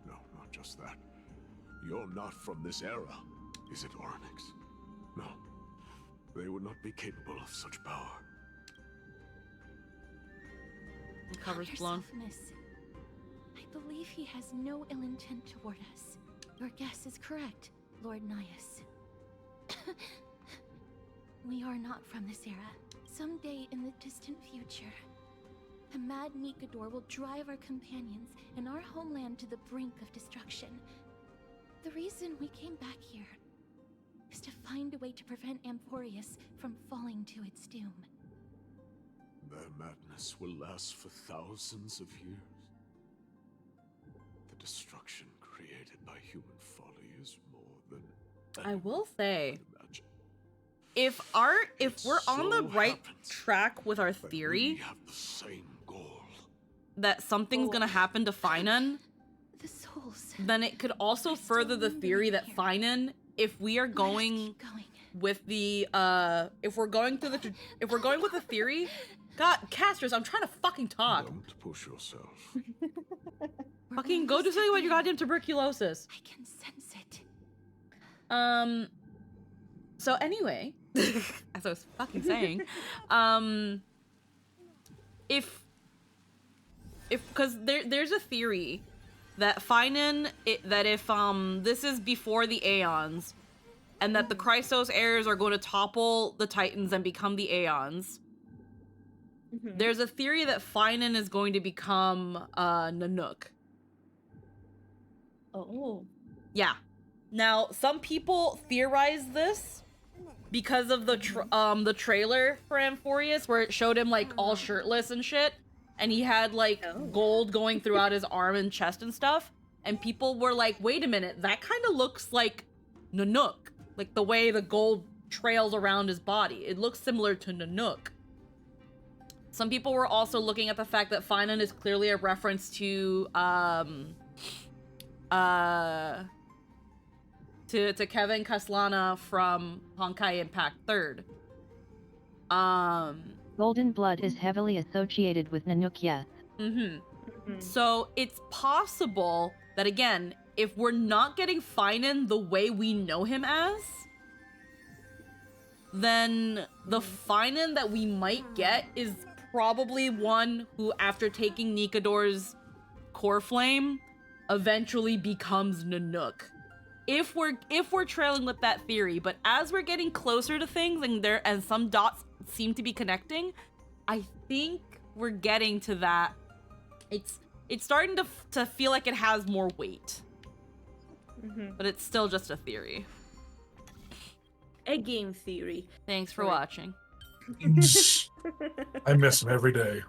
No, not just that. You're not from this era. Is it Oryx? No. They would not be capable of such power. The cover's Calm blown. yourself, miss. I believe he has no ill intent toward us. Your guess is correct, Lord Nias. We are not from this era. Someday in the distant future, a mad Nikador will drive our companions and our homeland to the brink of destruction. The reason we came back here is to find a way to prevent Amphoreus from falling to its doom. Their madness will last for thousands of years. The destruction created by human folly is more than I will say, imagine. if we're on the right track with our theory, We have the same goal. that something's gonna happen to Finan, The souls. then it could also further the theory that Finan, if we are going with the if we're going with the theory, God, Casters, I'm trying to fucking talk. Don't push yourself. Fucking go do something about your goddamn tuberculosis. I can sense it. So anyway, as I was fucking saying, because there's a theory that Finan, that if this is before the Aeons, and that the Chrysos heirs are going to topple the Titans and become the Aeons, there's a theory that Finan is going to become Nanook. Oh. Yeah. Now, some people theorize this because of the trailer for Amphoreus, where it showed him like all shirtless and shit, and he had like gold going throughout his arm and chest and stuff. And people were like, "Wait a minute, that kind of looks like Nanook, like the way the gold trails around his body. It looks similar to Nanook. Some people were also looking at the fact that Finan is clearly a reference to Kevin Caslana from Honkai Impact 3rd. Golden blood is heavily associated with Nanook, yes. So it's possible that, again, if we're not getting Finan the way we know him as, then the Finan that we might get is probably one who, after taking Nikador's core flame, eventually becomes Nanook. If we're trailing with that theory, but as we're getting closer to things and some dots seem to be connecting, I think we're getting to that. It's starting to feel like it has more weight. But it's still just a theory. A game theory. Thanks for watching. I miss him every day.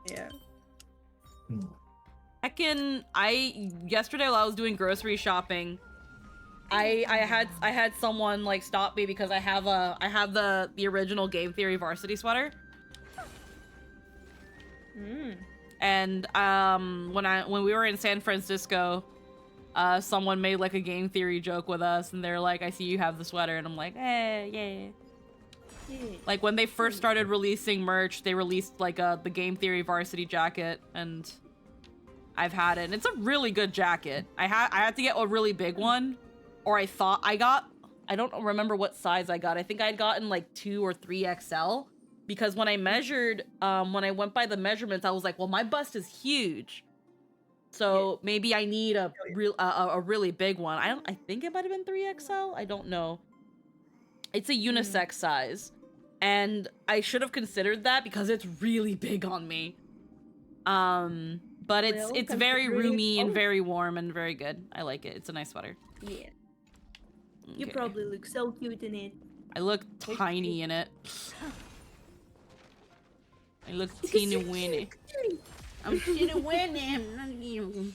Yeah. Yesterday while I was doing grocery shopping, I had someone like stop me because I have the original Game Theory varsity sweater. And when we were in San Francisco, someone made like a Game Theory joke with us, and they're like, "I see you have the sweater," and I'm like, yeah. Like when they first started releasing merch, they released like the Game Theory varsity jacket, and I've had it. And it's a really good jacket. I had to get a really big one, or I thought I got. I don't remember what size I got. I think I'd gotten like 2 or 3 XL, because when I measured, when I went by the measurements, I was like, well, my bust is huge, so maybe I need a really big one. I think it might have been 3 XL. I don't know. It's a unisex size, and I should have considered that because it's really big on me. But it's very roomy and very warm and very good. I like it. It's a nice sweater. Yeah. You probably look so cute in it. I look tiny in it. I look teeny weeny. I'm teeny weeny.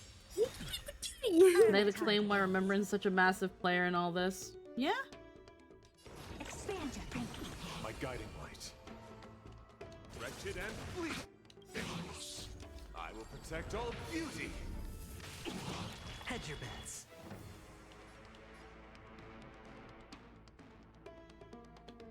Can I explain why Remembrance is such a massive player in all this? Yeah? Expand your thinking. My guiding light. Wretched and fleet. I will protect all beauty. Hedge your bets.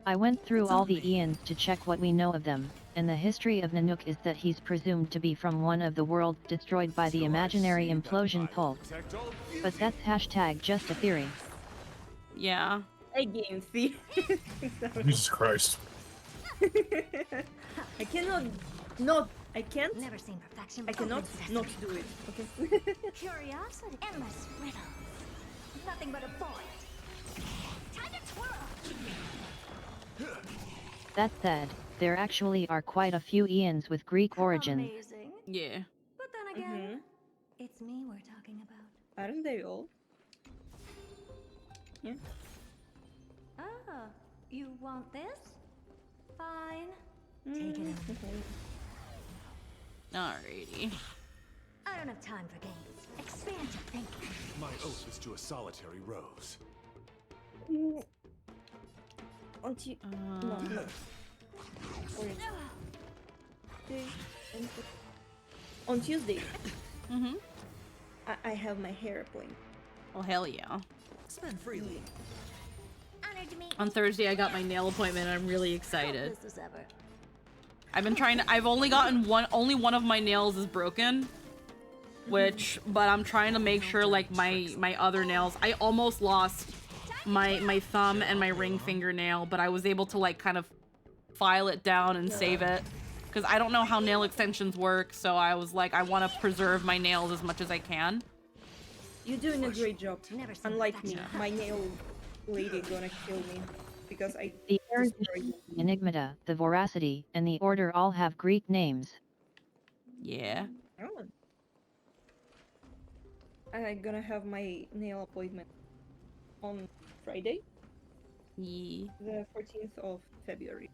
I went through all the Ians to check what we know of them, and the history of Nanook is that he's presumed to be from one of the worlds destroyed by the imaginary implosion pulse. But that's #just a theory. Yeah. A game theory. Jesus Christ. I cannot Never seen perfection. I cannot not do it. Okay. Curiosity. Endless riddles. Nothing but a void. Time to twirl. That said, there actually are quite a few Ians with Greek origin. Amazing. Yeah. But then again, it's me we're talking about. Aren't they all? Yeah. Ah, you want this? Fine. Take it in. Alrighty. I don't have time for games. Expand your thinking. My oath is to a solitary rose. On Tuesday. I have my hair appointment. Oh hell yeah. Spend freely. Honored to meet. On Thursday I got my nail appointment and I'm really excited. This ever. I've been trying to, I've only gotten only one of my nails is broken. But I'm trying to make sure like my other nails, I almost lost my thumb and my ring fingernail, but I was able to like kind of file it down and save it. Because I don't know how nail extensions work, so I was like, I want to preserve my nails as much as I can. You're doing a great job. Unlike me, my nail lady gonna kill me because I. The Enigmata, the Voracity, and the Order all have Greek names. Yeah. Oh. I'm gonna have my nail appointment on Friday. Yeah. The 14th of February.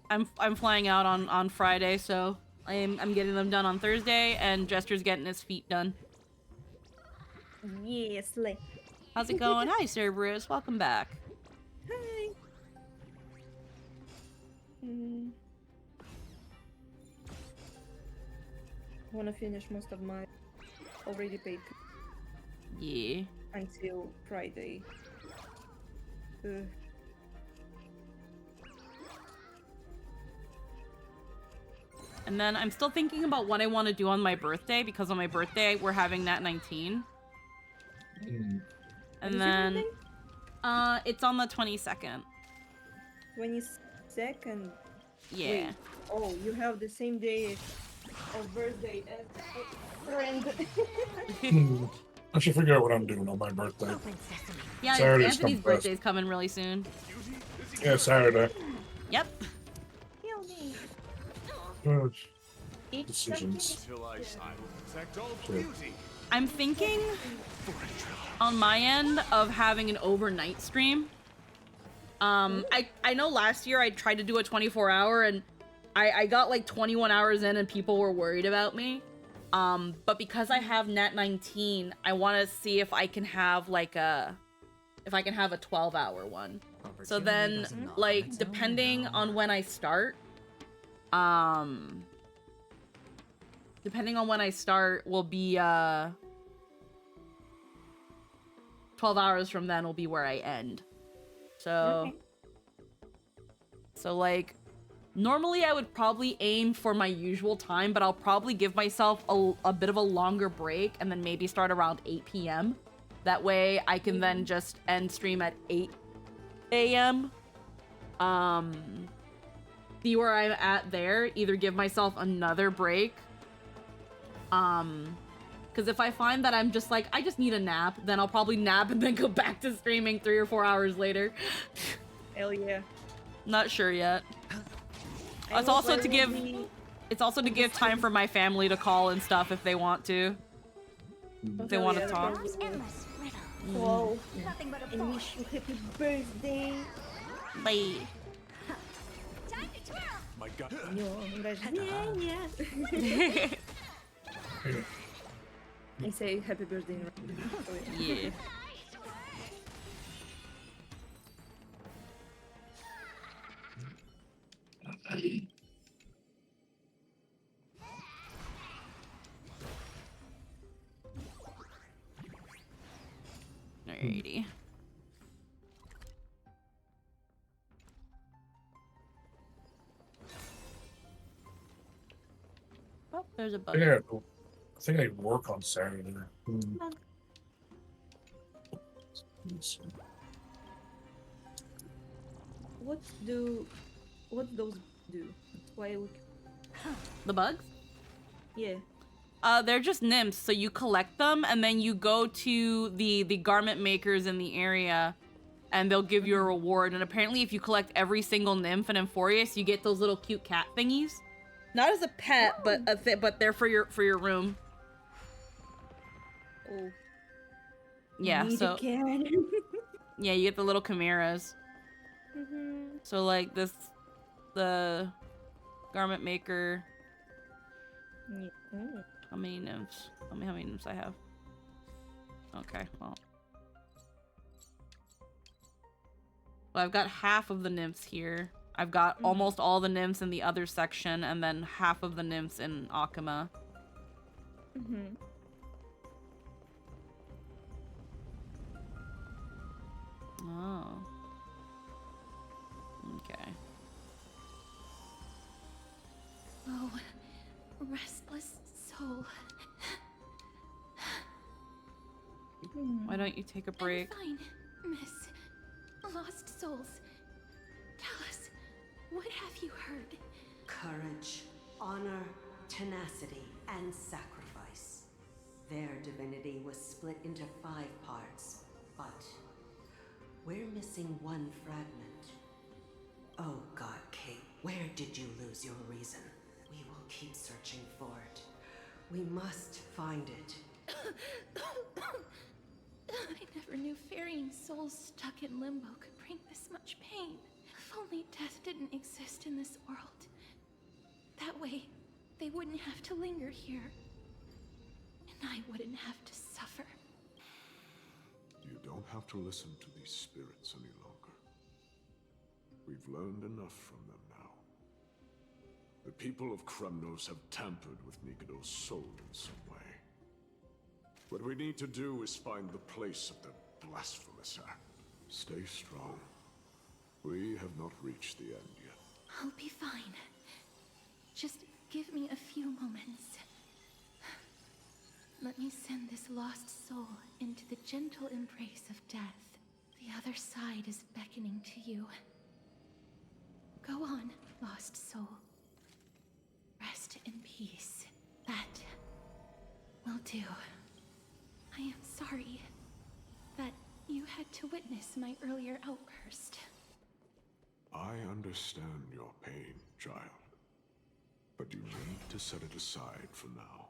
I'm flying out on Friday, so I'm getting them done on Thursday, and Jester's getting his feet done. Yes, like. How's it going? Hi, Cerberus. Welcome back. Hi. Wanna finish most of my already paid Yeah. until Friday. Ugh. And then I'm still thinking about what I want to do on my birthday, because on my birthday we're having that 19. And then it's on the 22nd. 22nd? Yeah. Wait. Oh, you have the same day of birthday as a friend. I should figure out what I'm doing on my birthday. Yeah, Saturday's Anthony's come fast. birthday's coming really soon. Yeah, Saturday. Yep. Decisions. Till I will protect all beauty. I'm thinking on my end of having an overnight stream. I know last year I tried to do a 24-hour and I got like 21 hours in and people were worried about me. But because I have Nat 19, I want to see if I can have like a 12-hour one. So then, like, depending on when I start, will be 12 hours from then will be where I end. So, like, normally I would probably aim for my usual time, but I'll probably give myself a bit of a longer break and then maybe start around 8 p.m. That way I can then just end stream at 8 a.m. See where I'm at there, either give myself another break. Because if I find that I'm just like, I just need a nap, then I'll probably nap and then go back to streaming 3 or 4 hours later. Hell yeah. Not sure yet. It's also to give time for my family to call and stuff if they want to. If they want to talk. Whoa. And wish you happy birthday. Bye. My God. I say happy birthday. Yeah. Alrighty. Oh, there's a bug. Yeah, I think I work on Saturday. What those do? Why we... The bugs? Yeah. They're just nymphs, so you collect them and then you go to the garment makers in the area and they'll give you a reward. And apparently if you collect every single nymph in Amphoreus, you get those little cute cat thingies. Not as a pet, but they're for your room. Oh. Yeah, so yeah, you get the little chimeras. So like the garment maker. How many nymphs? Tell me how many nymphs I have. Okay, well, I've got half of the nymphs here. I've got almost all the nymphs in the other section, and then half of the nymphs in Akama. Oh. Okay. Oh, restless soul. Why don't you take a break? I'm fine, Miss. Lost souls. Tell us, what have you heard? Courage, honor, tenacity, and sacrifice. Their divinity was split into 5 parts, but we're missing one fragment. Oh God, Kate, where did you lose your reason? We will keep searching for it. We must find it. I never knew ferrying souls stuck in limbo could bring this much pain. If only death didn't exist in this world. That way, they wouldn't have to linger here. And I wouldn't have to suffer. You don't have to listen to these spirits any longer. We've learned enough from them now. The people of Kremnos have tampered with Nikodo's soul in some way. What we need to do is find the place of the blasphemous act. Stay strong. We have not reached the end yet. I'll be fine. Just give me a few moments. Let me send this lost soul into the gentle embrace of death. The other side is beckoning to you. Go on, lost soul. Rest in peace. That will do. I am sorry that you had to witness my earlier outburst. I understand your pain, child. But you need to set it aside for now.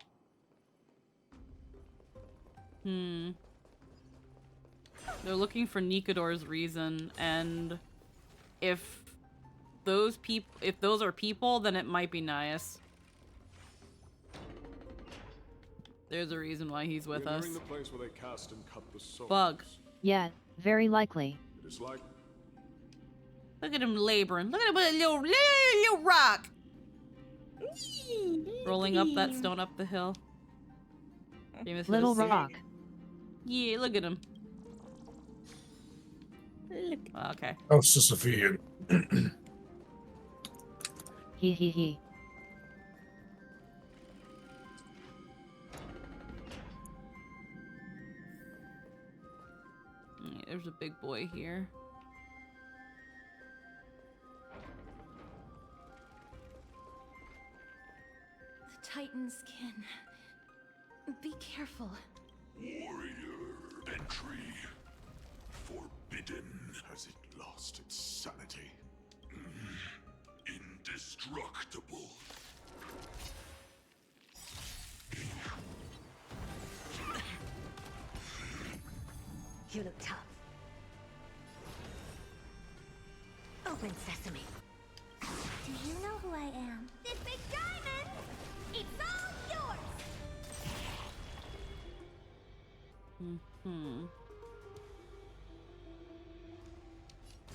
They're looking for Nikodor's reason, and if those are people, then it might be nice. There's a reason why he's with us. The place where they cast and cut the souls. Bug. Yeah, very likely. It is like... Look at him laboring. Look at him with a little rock. Rolling up that stone up the hill. Famous for Little the rock. Yeah, look at him. Okay. Oh, Sisyphean. He. There's a big boy here. The Titan's kin. Be careful. Warrior entry forbidden. Has it lost its sanity? Indestructible. You look tough. Open sesame. Do you know who I am? This big diamond! It's all yours!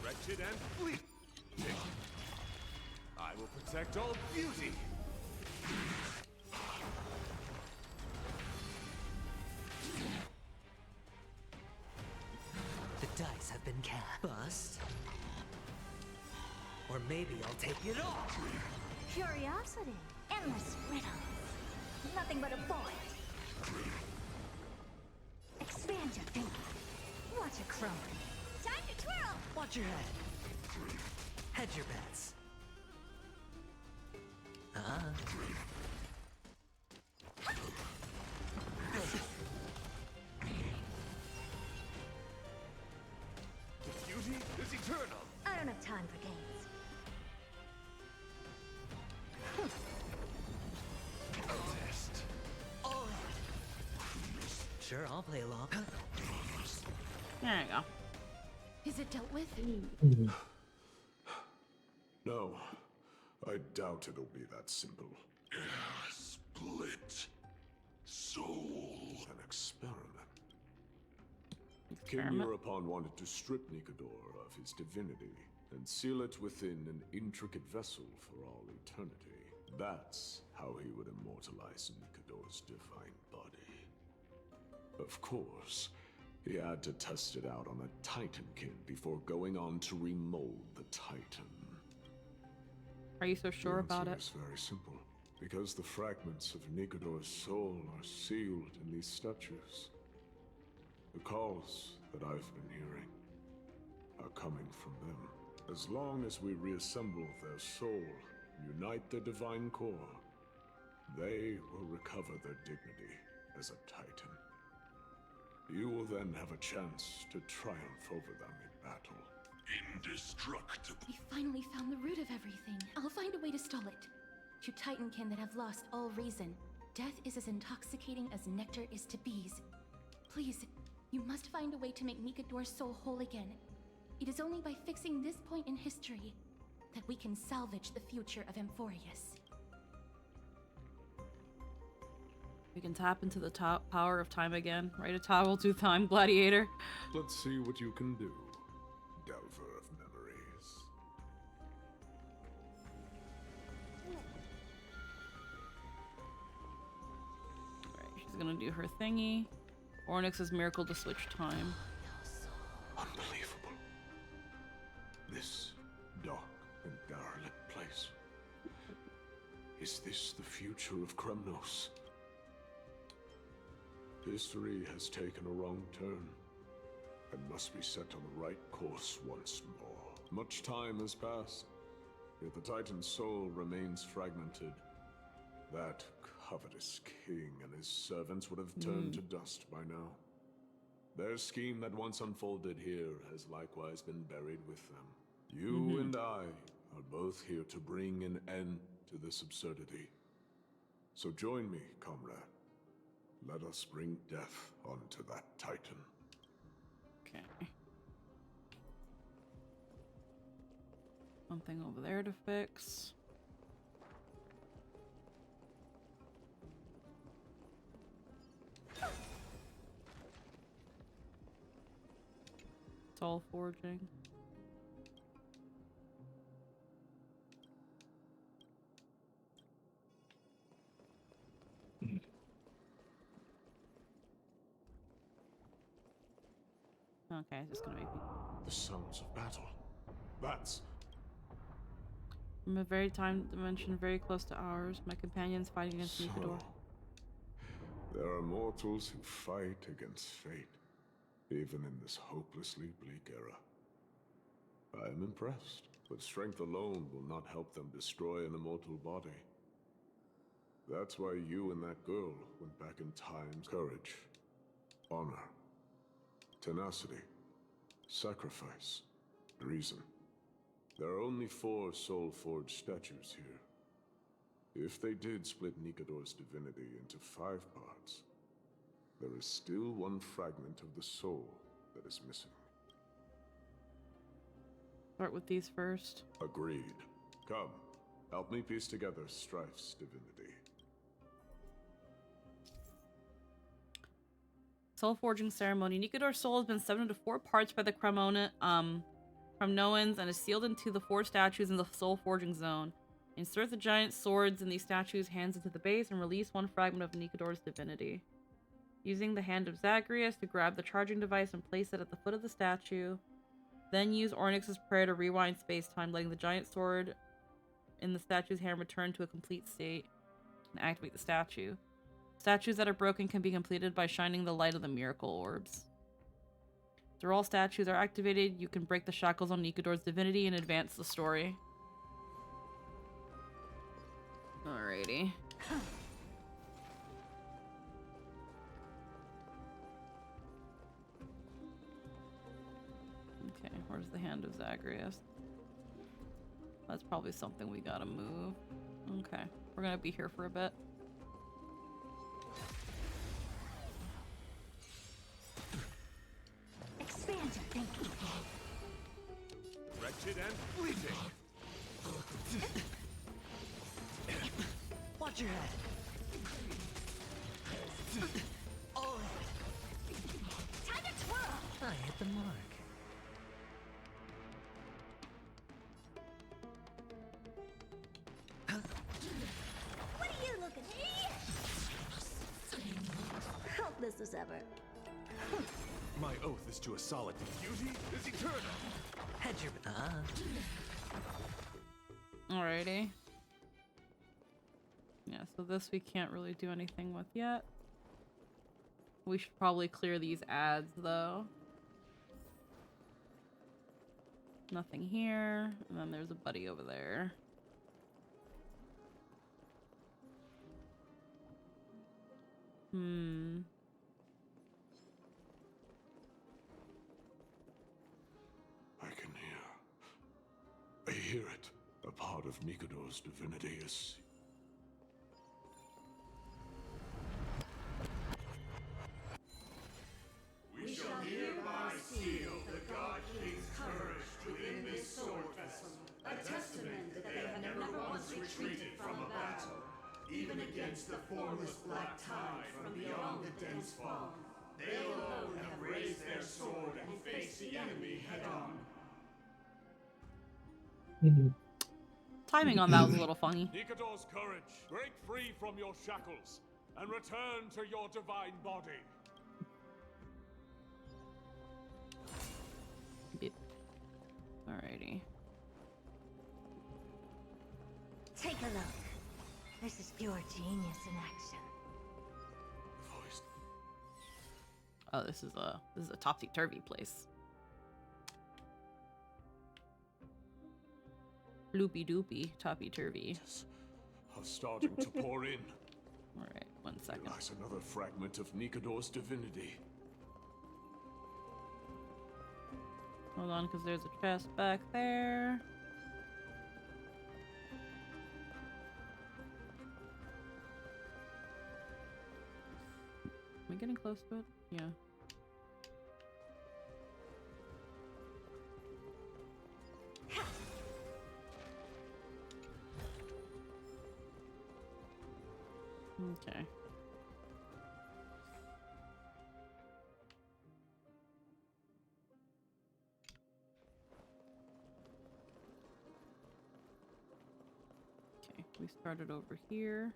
Wretched and fleet. I will protect all beauty. The dice have been cast. Bust. Or maybe I'll take it all. Curiosity. Endless riddles. Nothing but a void. Expand your thinking. Watch it crumble. Time to twirl! Watch your head. Hedge your bets. Beauty is eternal. I don't have time for games. Test. All right. Sure, I'll play along. There you go. Is it dealt with? No. I doubt it'll be that simple. Split soul. An experiment. King Eurupon wanted to strip Nikodor of his divinity and seal it within an intricate vessel for all eternity. That's how he would immortalize Nikodor's divine body. Of course, he had to test it out on a Titankin before going on to remold the Titan. Are you so sure about it? It's very simple. Because the fragments of Nikodor's soul are sealed in these statues. The calls that I've been hearing are coming from them. As long as we reassemble their soul and unite their divine core, they will recover their dignity as a Titan. You will then have a chance to triumph over them in battle. Indestructible. We finally found the root of everything. I'll find a way to stall it. To Titankin that have lost all reason, death is as intoxicating as nectar is to bees. Please, you must find a way to make Nikodor's soul whole again. It is only by fixing this point in history that we can salvage the future of Amphoreus. We can tap into the power of time again. Write a towel to time, gladiator. Let's see what you can do, Delver of Memories. She's gonna do her thingy. Onyx's miracle to switch time. Unbelievable. This dark and derelict place. Is this the future of Kremnos? History has taken a wrong turn and must be set on the right course once more. Much time has passed, yet the Titan's soul remains fragmented. That covetous king and his servants would have turned to dust by now. Their scheme that once unfolded here has likewise been buried with them. You and I are both here to bring an end to this absurdity. So join me, comrade. Let us bring death onto that Titan. Okay. Something over there to fix. Soul forging. Okay, it's just gonna make me. The sounds of battle. That's From a very time dimension very close to ours, my companions fighting against Nikador. There are mortals who fight against fate, even in this hopelessly bleak era. I am impressed, but strength alone will not help them destroy an immortal body. That's why you and that girl went back in time. Courage, honor, tenacity, sacrifice, reason. There are only 4 soul-forged statues here. If they did split Nikador's divinity into 5 parts, there is still one fragment of the soul that is missing. Start with these first. Agreed. Come, help me piece together Strife's divinity. Soul forging ceremony. Nikador's soul has been severed into 4 parts by the Cremnoans and is sealed into the 4 statues in the soul forging zone. Insert the giant swords in these statues' hands into the base and release 1 fragment of Nikador's divinity. Using the hand of Zagreus to grab the charging device and place it at the foot of the statue. Then use Ornyx's prayer to rewind space-time, letting the giant sword in the statue's hand return to a complete state and activate the statue. Statues that are broken can be completed by shining the light of the miracle orbs. After all statues are activated, you can break the shackles on Nikador's divinity and advance the story. Alrighty. Okay, where's the hand of Zagreus? That's probably something we gotta move. Okay, we're gonna be here for a bit. Expand your thinking. Wretched and fleeting. Watch your head. Oh. Time to twirl. I hit the mark. What are you looking at? Helpless as ever. My oath is to a solid. Beauty is eternal. Hedge your Alrighty. Yeah, so this we can't really do anything with yet. We should probably clear these ads though. Nothing here, and then there's a buddy over there. I can hear. I hear it. A part of Nikador's divinity is... We shall hereby seal the God King's courage within this sword vessel, a testament that they have never once retreated from a battle, even against the formless black tide from beyond the dense fog. They alone have raised their sword and faced the enemy head-on. Timing on that was a little funny. Nikador's courage, break free from your shackles. and return to your divine body. Yep. Alrighty. Take a look. This is pure genius in action. Oh, this is a topsy-turvy place. Loopy-doopy, toppy-turvy. Are starting to pour in. Alright, 1 second. That's another fragment of Nikador's divinity. Hold on, because there's a chest back there. Am I getting close to it? Yeah. Okay. Okay, we started over here.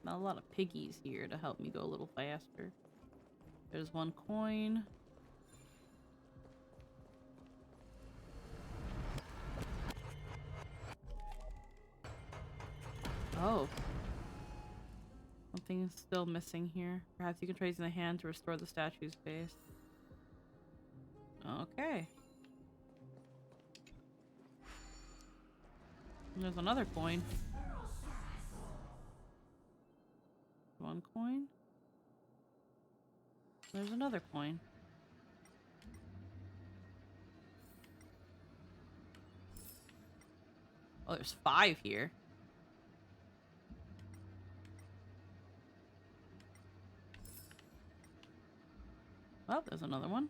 Not a lot of piggies here to help me go a little faster. There's 1 coin. Oh. Something is still missing here. Perhaps you can trace in the hand to restore the statue's base. Okay. And there's another coin. 1 coin. There's another coin. Oh, there's 5 here. Oh, there's another one.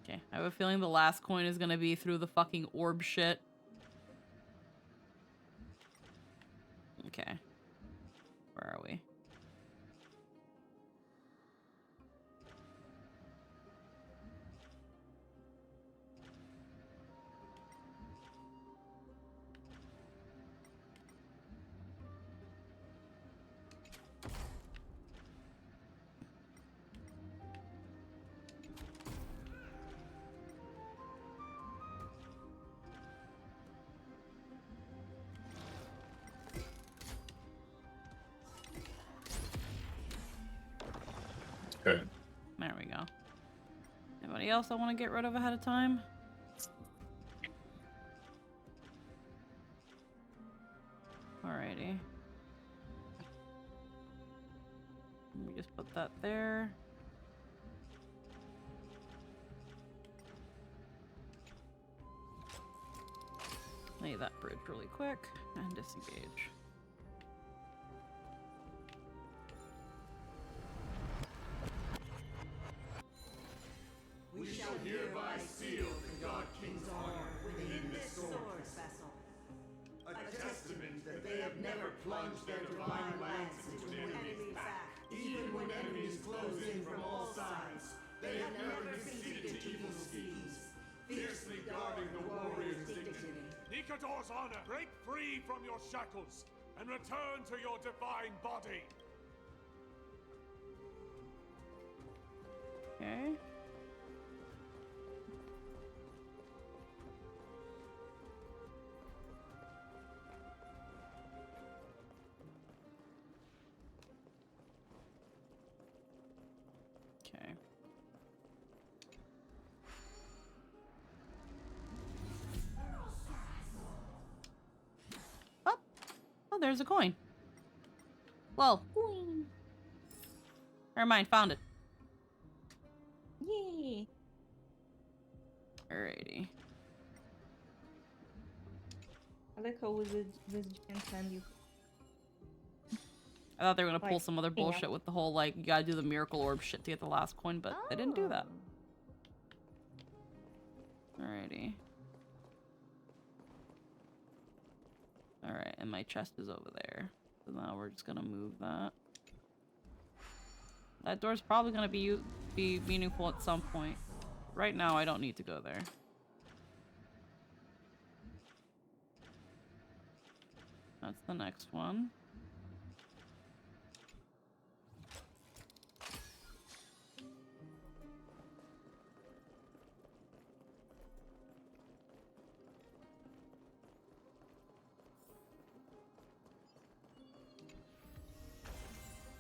Okay, I have a feeling the last coin is gonna be through the fucking orb shit. Okay. Where are we? Okay. There we go. Anybody else I want to get rid of ahead of time? Alrighty. Let me just put that there. Lay that bridge really quick and disengage. We shall hereby seal the God King's honor within this sword vessel. A testament that they have never plunged their divine lance into an enemy's back. Even when enemies close in from all sides, they have never conceded to evil schemes, fiercely guarding the warrior's dignity. Nikador's honor, break free from your shackles and return to your divine body. Okay. Okay. Oh! Oh, there's a coin. Well, never mind, found it. Yay! Alrighty. I like how with this giant hand you. I thought they were gonna pull Like, some other yeah. bullshit with the whole, like, you gotta do the miracle orb shit to get the last coin, but they didn't do that. Alrighty. Alright, and my chest is over there. So now we're just gonna move that. That door's probably gonna be meaningful at some point. Right now, I don't need to go there. That's the next one.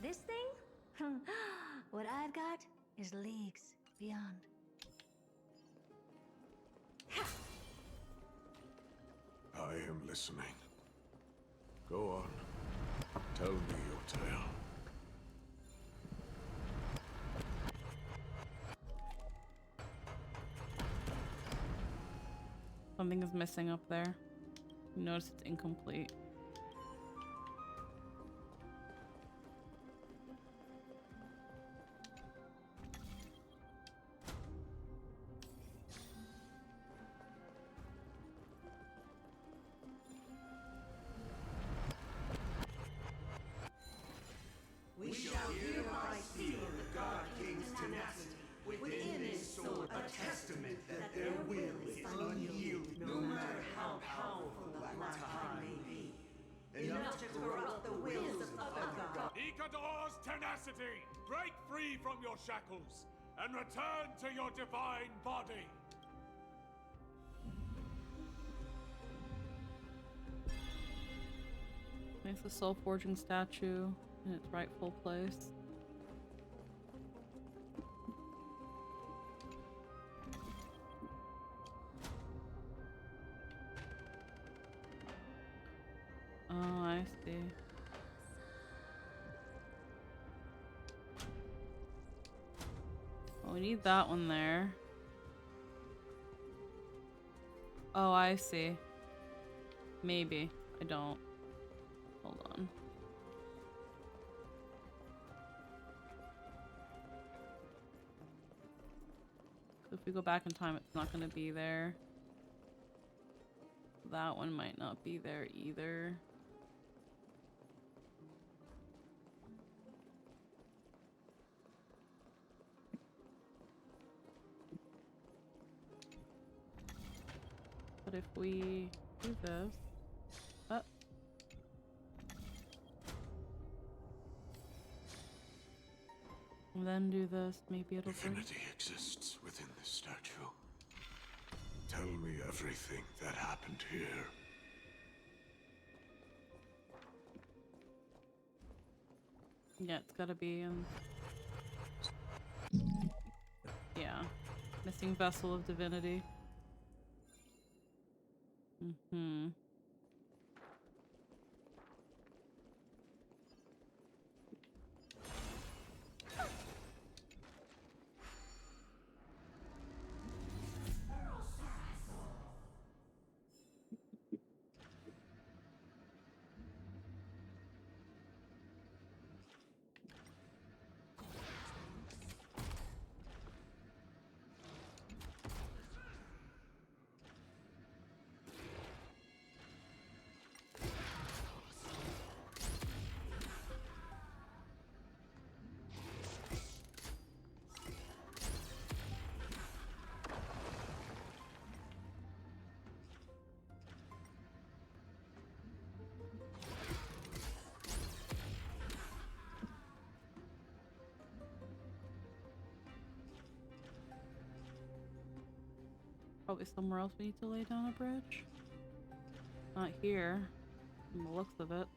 This thing? What I've got is leagues beyond. I am listening. Go on. Tell me your tale. Something is missing up there. You notice it's incomplete. We shall hereby seal the God King's tenacity within his soul, a testament that their will is unyielding, no matter how powerful Black Tide may be. Enough to corrupt the wills of other gods. Nikador's tenacity! Break free from your shackles and return to your divine body! Place the soul forging statue in its rightful place. Oh, I see. Well, we need that one there. Oh, I see. Maybe. I don't. Hold on. So if we go back in time, it's not going to be there. That one might not be there either. But if we do this, and then do this, maybe it'll bring. Divinity exists within this statue. Tell me everything that happened here. Yeah, it's gotta be in. Yeah. Missing vessel of divinity. Mm-hmm. Probably somewhere else we need to lay down a bridge. Not here, from the looks of it.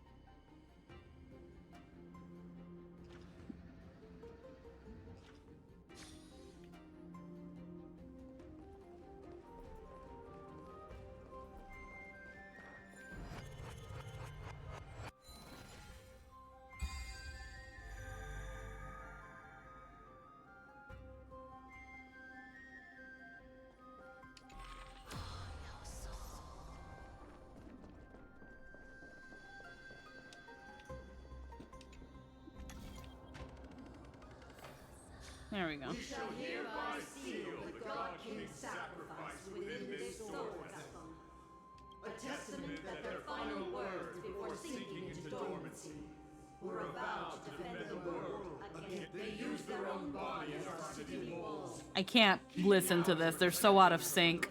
There we go. We shall hereby seal the God King's sacrifice within this soul vessel, a testament that their final words before sinking into dormancy were a vow to defend the world against they use their own body as our city walls. I can't listen to this. They're so out of sync.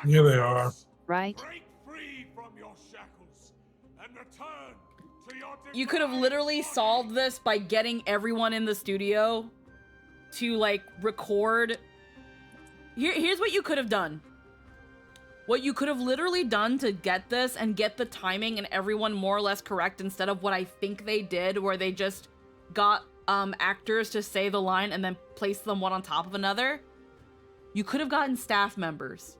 Yeah, they are. Right? Break free from your shackles and return to your You could have literally solved this by getting everyone in the studio to like record. Here's what you could have done. What you could have literally done to get this and get the timing and everyone more or less correct instead of what I think they did, where they just got actors to say the line and then placed them one on top of another. You could have gotten staff members.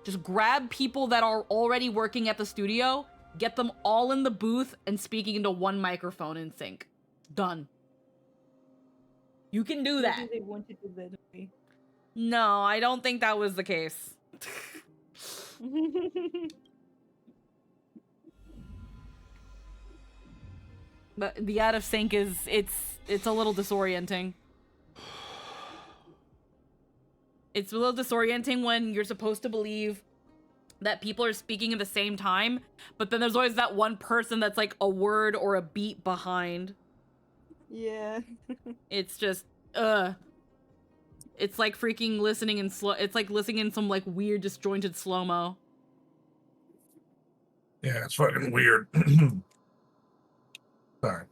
Just grab people that are already working at the studio, get them all in the booth and speaking into one microphone in sync. Done. You can do that. Maybe they wanted it that way. No, I don't think that was the case. But the out of sync is it's a little disorienting. It's a little disorienting when you're supposed to believe that people are speaking at the same time, but then there's always that one person that's like a word or a beat behind. Yeah. It's just it's like freaking listening in slow. It's like listening in some like weird disjointed slow-mo. Yeah, it's fucking weird. Sorry.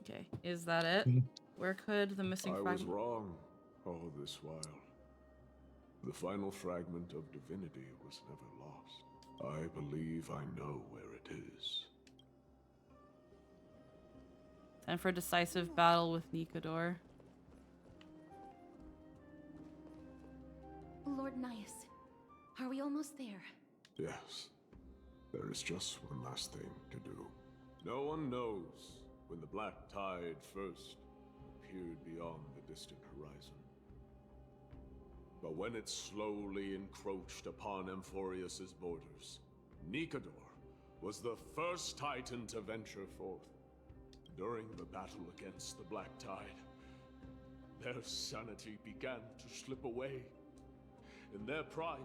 Okay, is that it? Where could the missing I fragment? was wrong all this while. The final fragment of divinity was never lost. I believe I know where it is. Time for a decisive battle with Nikador. Lord Nias, are we almost there? Yes. There is just one last thing to do. No one knows when the black tide first appeared beyond the distant horizon. But when it slowly encroached upon Amphoreus' borders, Nikador was the first titan to venture forth. During the battle against the black tide, their sanity began to slip away. In their pride,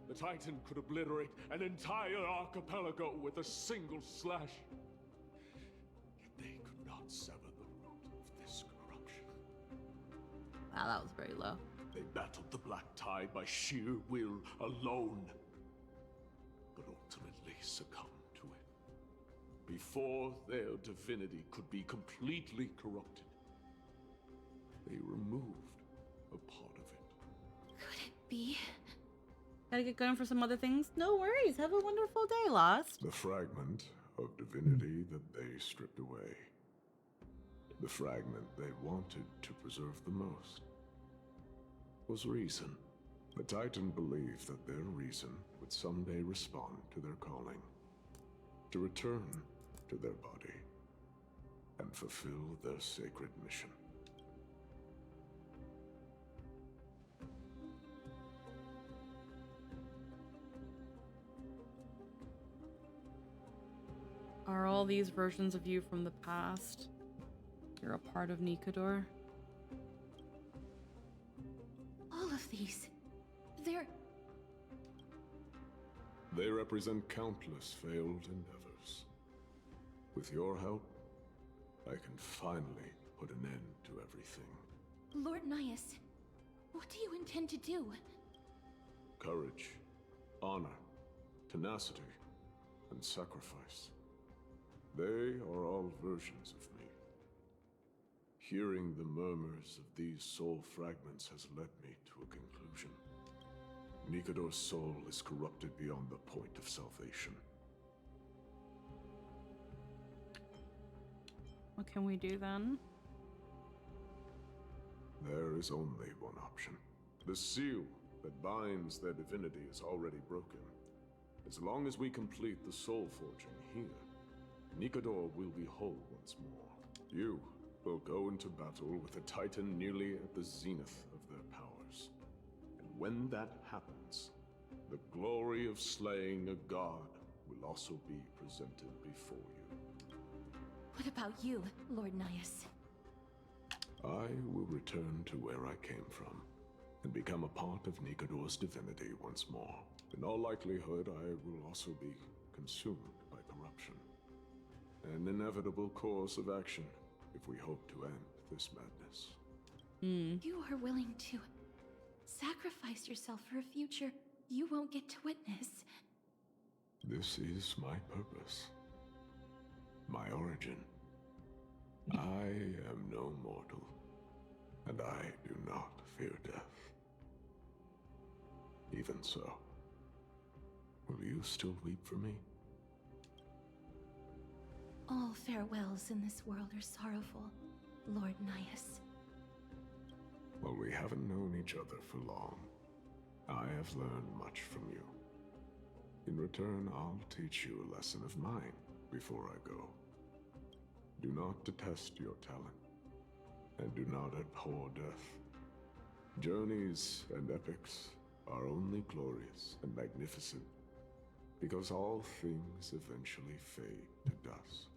the titan could obliterate an entire archipelago with a single slash. Yet they could not sever the root of this corruption. Wow, that was very low. They battled the black tide by sheer will alone, but ultimately succumbed to it. Before their divinity could be completely corrupted, they removed a part of it. Could it be? Gotta get going for some other things? No worries, have a wonderful day, Lost. The fragment of divinity that they stripped away. The fragment they wanted to preserve the most was reason. The Titan believed that their reason would someday respond to their calling, to return to their body, and fulfill their sacred mission. Are all these versions of you from the past? You're a part of Nikador? All of these. They represent countless failed endeavors. With your help, I can finally put an end to everything. Lord Nias, what do you intend to do? Courage, honor, tenacity, and sacrifice. They are all versions of me. Hearing the murmurs of these soul fragments has led me to a conclusion. Nikador's soul is corrupted beyond the point of salvation. What can we do then? There is only one option. The seal that binds their divinity is already broken. As long as we complete the soul forging here, Nikador will be whole once more. You will go into battle with a titan nearly at the zenith of their powers. And when that happens, the glory of slaying a god will also be presented before you. What about you, Lord Naius? I will return to where I came from, and become a part of Nikador's divinity once more. In all likelihood, I will also be consumed by corruption. An inevitable course of action, if we hope to end this madness. You are willing to sacrifice yourself for a future you won't get to witness. This is my purpose. My origin. I am no mortal, and I do not fear death. Even so, will you still weep for me? All farewells in this world are sorrowful, Lord Naius. Well, we haven't known each other for long. I have learned much from you. In return, I'll teach you a lesson of mine before I go. Do not detest your talent, and do not abhor death. Journeys and epics are only glorious and magnificent, because all things eventually fade to dust.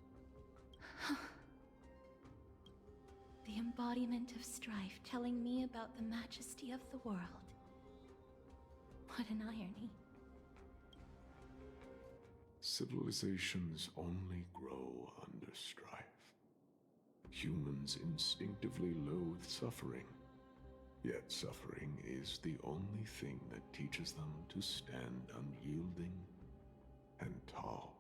The embodiment of strife telling me about the majesty of the world. What an irony. Civilizations only grow under strife. Humans instinctively loathe suffering, yet suffering is the only thing that teaches them to stand unyielding and tall.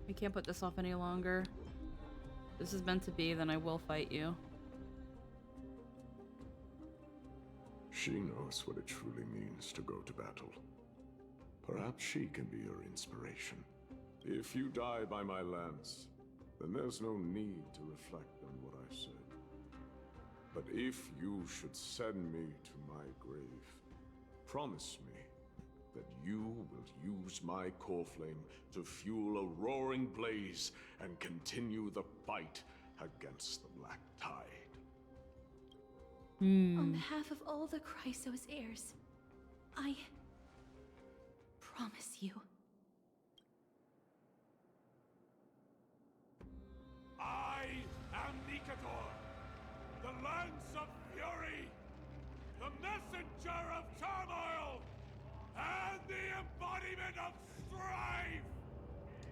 I can't put this off any longer. This is meant to be, then I will fight you. She knows what it truly means to go to battle. Perhaps she can be your inspiration. If you die by my lance, then there's no need to reflect on what I said. But if you should send me to my grave, promise me that you will use my core flame to fuel a roaring blaze and continue the fight against the Black Tide. On behalf of all the Chrysos heirs, I promise you. I am Nikador, the Lance of Fury, the messenger of turmoil, and the embodiment of strife!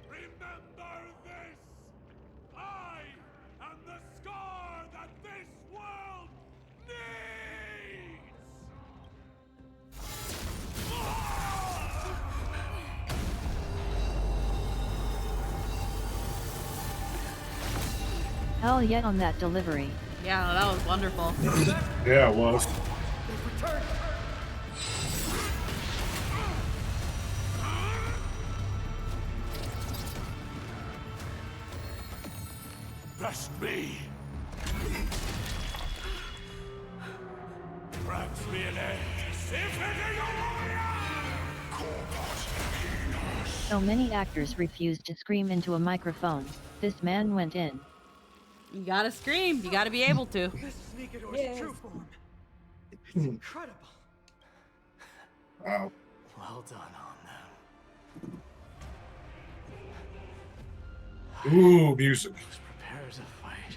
Remember this! I am the scar that this world needs! Hell yeah on that delivery. Yeah, that was wonderful. Yeah, it was. Best me! Grabs me an edge. If it is a warrior! So many actors refused to scream into a microphone. This man went in. You gotta scream. You gotta be able to. This is Nikador's true form. It's incredible. Wow. Well done on them. Ooh, music. Prepare to fight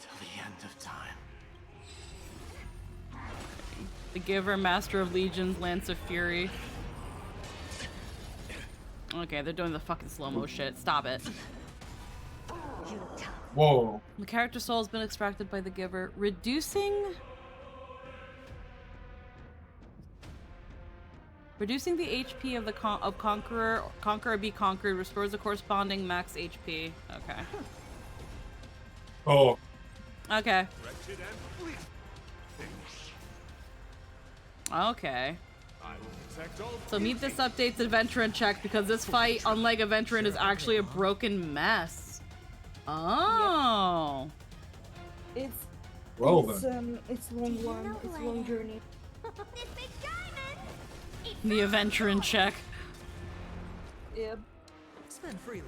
till the end of time. The Giver, Master of Legions, Lance of Fury. Okay, they're doing the fucking slow-mo shit. Stop it. Whoa. The character soul has been extracted by the Giver, reducing the HP of the Conqueror. Conqueror be conquered restores the corresponding max HP. Okay. Oh. Okay. Okay. So meet this update's Adventurin check because this fight, unlike Adventurin, is actually a broken mess. Oh. It's Well, it's long one. It's a long journey. The Adventurin check. Spend freely.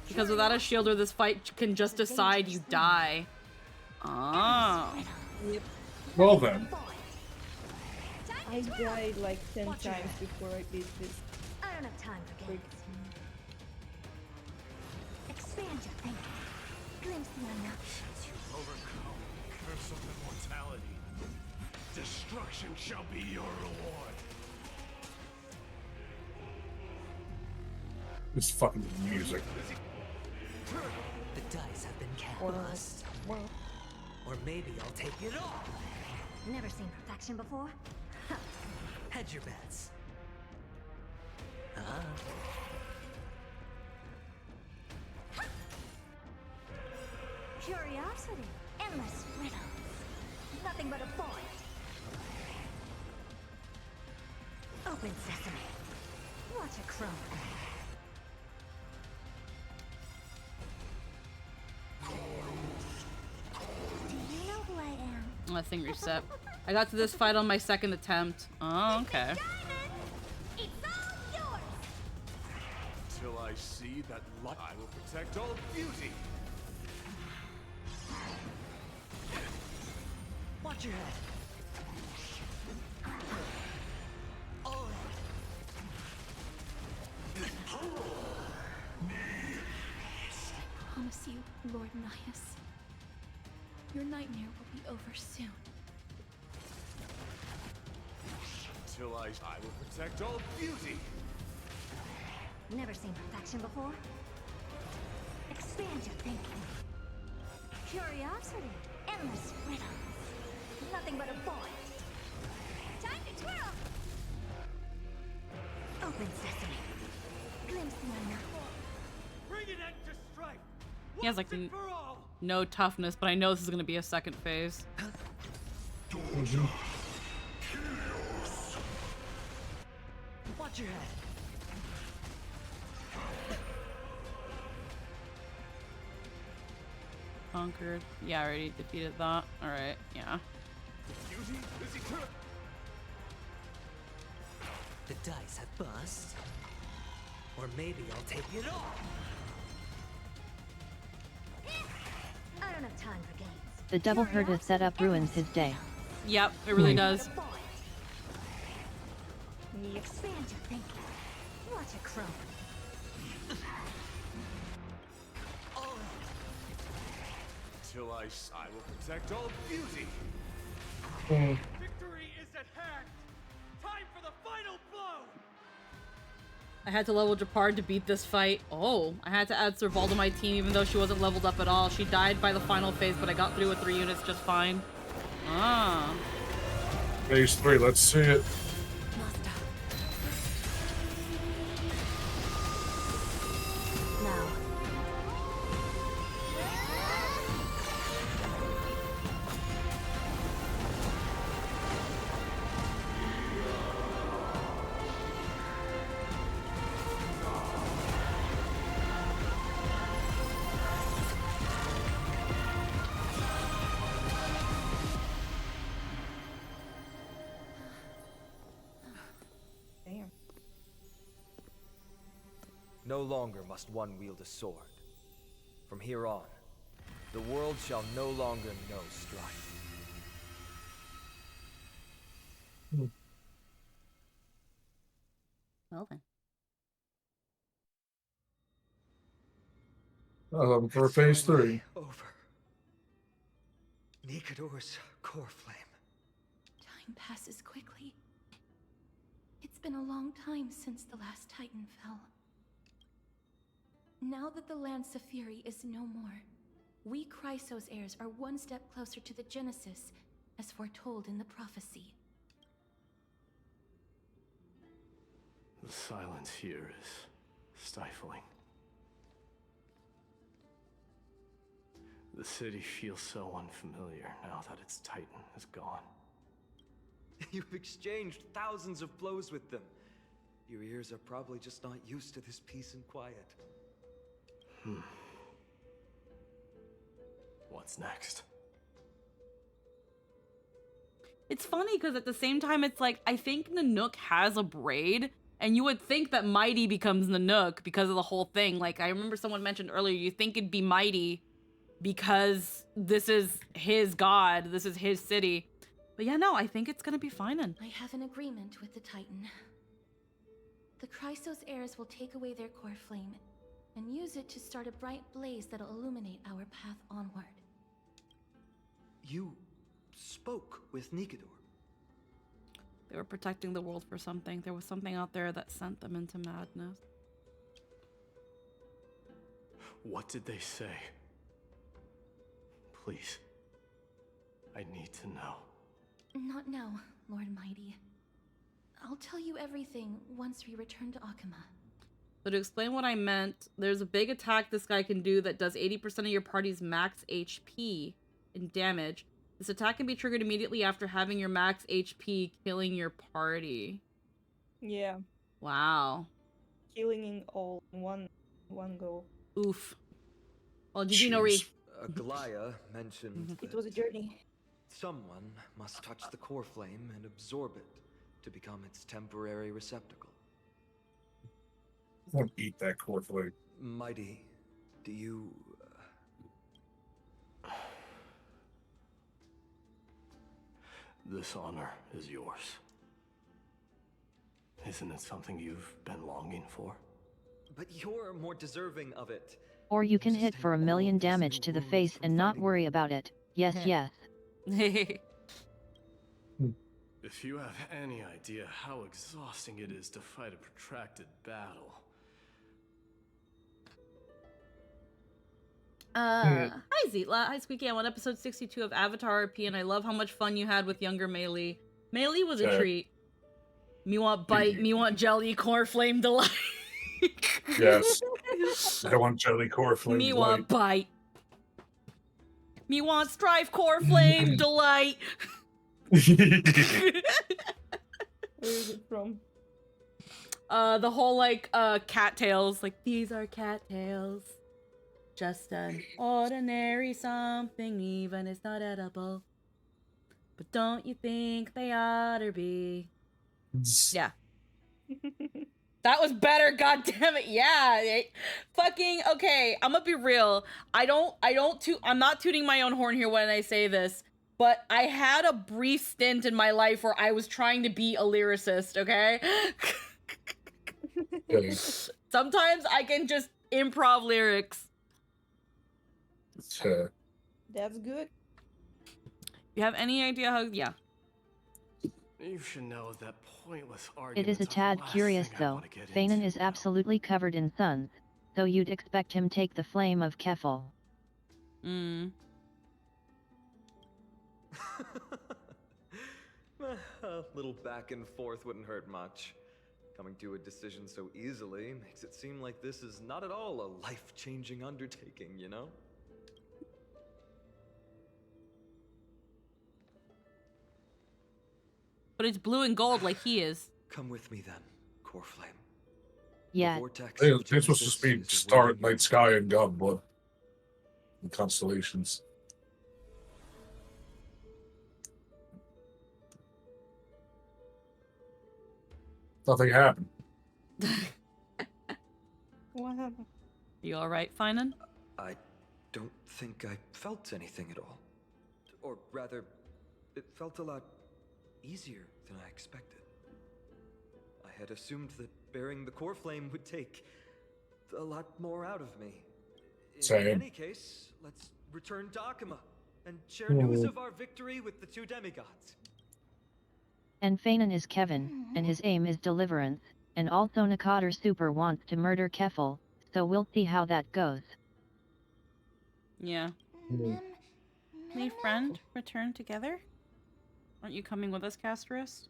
Because without a shielder, this fight can just decide you die. Oh. Well then. I died like 10 times before I beat this. I don't have time for games. Expand your thinking. Glimpse the unknown. Since you've overcome the curse of immortality, destruction shall be your reward. This fucking music. The dice have been cast. Or maybe I'll take it all. Never seen perfection before? Hedge your bets. Curiosity. Endless riddles. Nothing but a void. Open sesame. Watch a crumb. Do you know who I am? Oh, that thing reset. I got to this fight on my second attempt. Oh, okay. It's all yours. Till I see that light, I will protect all beauty. Watch your head. Oh. I promise you, Lord Nias, your nightmare will be over soon. Till I will protect all beauty. Never seen perfection before? Expand your thinking. Curiosity. Endless riddles. Nothing but a void. Time to twirl! Open sesame. Glimpse the unknown. Bring an end to strife. He has like no toughness, but I know this is gonna be a second phase. Watch your head. Conquered. Yeah, I already defeated that. Alright, yeah. Beauty is eternal. The dice have bust. Or maybe I'll take it all. I don't have time for games. The double Herta setup ruins his day. Yep, it really does. Expand your thinking. Watch a crumb. Till I will protect all beauty. Victory is at hand. Time for the final blow. I had to level Japard to beat this fight. Oh, I had to add Serval to my team even though she wasn't leveled up at all. She died by the final phase, but I got through with 3 units just fine. Ah. Phase 3, let's see it. Now. Damn. No longer must one wield a sword. From here on, the world shall no longer know strife. Well then. I'm for phase 3. Over. Nikador's core flame. Time passes quickly. It's been a long time since the last Titan fell. Now that the Lance of Fury is no more, we Chrysos heirs are one step closer to the Genesis, as foretold in the prophecy. The silence here is stifling. The city feels so unfamiliar now that its Titan is gone. You've exchanged thousands of blows with them. Your ears are probably just not used to this peace and quiet. What's next? It's funny because at the same time, it's like, I think Nanook has a braid, And you would think that Mydei becomes Nanook because of the whole thing. Like, I remember someone mentioned earlier, you think it'd be Mydei because this is his god, this is his city. But yeah, no, I think it's gonna be fine then. I have an agreement with the Titan. The Chrysos heirs will take away their core flame and use it to start a bright blaze that'll illuminate our path onward. You spoke with Nikedor. They were protecting the world for something. There was something out there that sent them into madness. What did they say? Please. I need to know. Not now, Lord Mydei. I'll tell you everything once we return to Akama. So to explain what I meant, there's a big attack this guy can do that does 80% of your party's max HP in damage. This attack can be triggered immediately after having your max HP killing your party. Yeah. Wow. Killing in all in one go. Oof. Well, did you know Aglaya mentioned It was a journey. someone must touch the core flame and absorb it to become its temporary receptacle. Won't eat that core flame. Mydei, do you... This honor is yours. Isn't it something you've been longing for? But you're more deserving of it. Or you can hit for 1,000,000 damage to the face and not worry about it. Yes, yes. If you have any idea how exhausting it is to fight a protracted battle. Hi Zeetla, hi Squeaky. I'm on episode 62 of Avatar RP, and I love how much fun you had with younger Melee. Melee was a treat. Me want bite, me want jelly, core flame delight. Yes. I want jelly core flame Me delight. want bite. Me want strife core flame delight. Where is it from? The whole like cattails, like these are cattails. Just an ordinary something, even it's not edible. But don't you think they ought to be? Yeah. That was better, god damn it. Yeah. Fucking okay, I'm gonna be real. I'm not tooting my own horn here when I say this, but I had a brief stint in my life where I was trying to be a lyricist, okay? Sometimes I can just improv lyrics. That's good. You have any idea how? Yeah. You should know that pointless It arguments is a tad curious though. Fanon is absolutely covered in suns, so you'd expect him take the flame of Kefal. A little back and forth wouldn't hurt much. Coming to a decision so easily makes it seem like this is not at all a life-changing undertaking, you know? But it's blue and gold like he is. Come with me then, Core Flame. Yeah. This was just be star night sky and godblood. And constellations. Nothing happened. What happened? You alright, Finan? I don't think I felt anything at all. Or rather, it felt a lot easier than I expected. I had assumed that bearing the core flame would take a lot more out of me. In any case, let's return to Akama and share news of our victory with the two demigods. And Fanon is Kevin, and his aim is deliverance, and also Nakader Super wants to murder Kefal, so we'll see how that goes. Yeah. Me friend, return together? Aren't you coming with us, Casterus?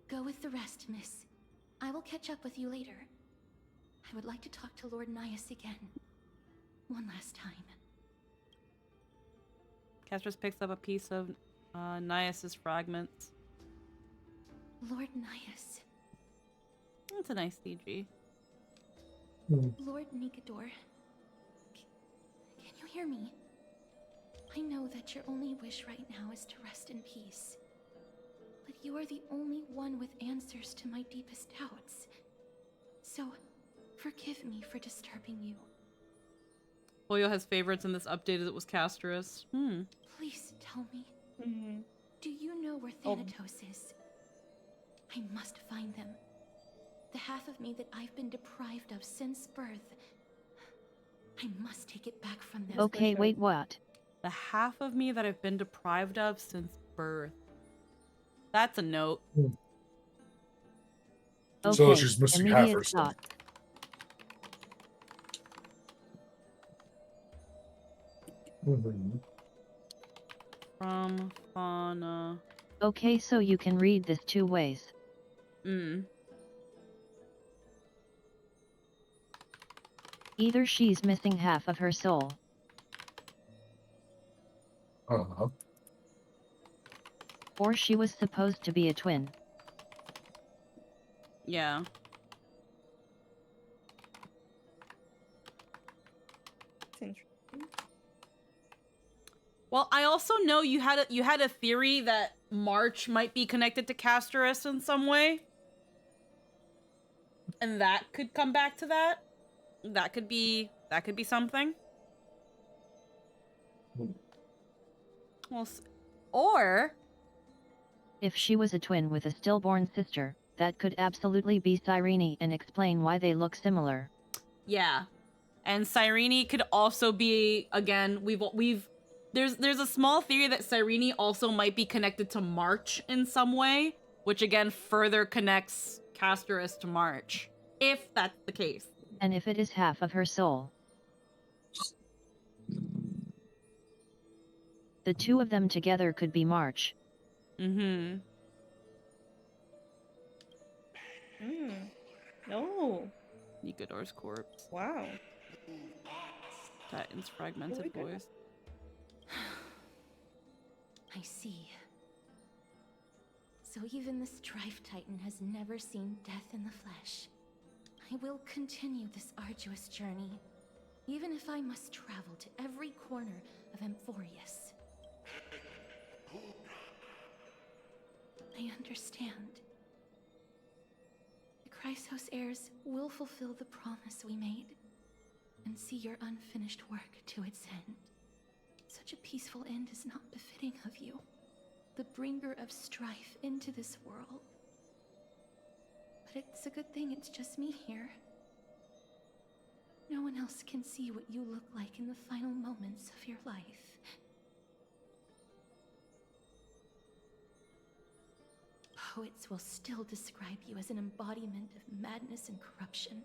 Go with the rest, miss. I will catch up with you later. I would like to talk to Lord Nias again. One last time. Casterus picks up a piece of Nias's fragments. Lord Nias. That's a nice CG. Lord Nikedor. Can you hear me? I know that your only wish right now is to rest in peace. But You are the only one with answers to my deepest doubts. So, forgive me for disturbing you. Hoyo has favorites in this update as it was Casterus. Please tell me. Do you know where Oh. Thanatos is? I must find them. The half of me that I've been deprived of since birth. I must take it back from them. Okay, wait, what? The half of me that I've been deprived of since birth. That's a note. Okay, So she's missing half immediate her stuff. thoughts. From Fauna. Okay, so you can read this two ways. Either she's missing half of her soul, or she was supposed to be a twin. Yeah. Well, I also know you had a theory that March might be connected to Casterus in some way. And that could come back to that. That could be something. Well, or if she was a twin with a stillborn sister, that could absolutely be Cyrene and explain why they look similar. Yeah. And Cyrene could also be, again, there's a small theory that Cyrene also might be connected to March in some way, which again further connects Casterus to March, if that's the case. And if it is half of her soul, the two of them together could be March. No. Nikodor's corpse. Wow. Titan's fragmented voice. I see. So even the Strife Titan has never seen death in the flesh. I will continue this arduous journey, even if I must travel to every corner of Amphoreus. I understand. The Chrysos heirs will fulfill the promise we made, and see your unfinished work to its end. Such a peaceful end is not befitting of you, the bringer of strife into this world. But it's a good thing it's just me here. No one else can see what you look like in the final moments of your life. Poets will still describe you as an embodiment of madness and corruption.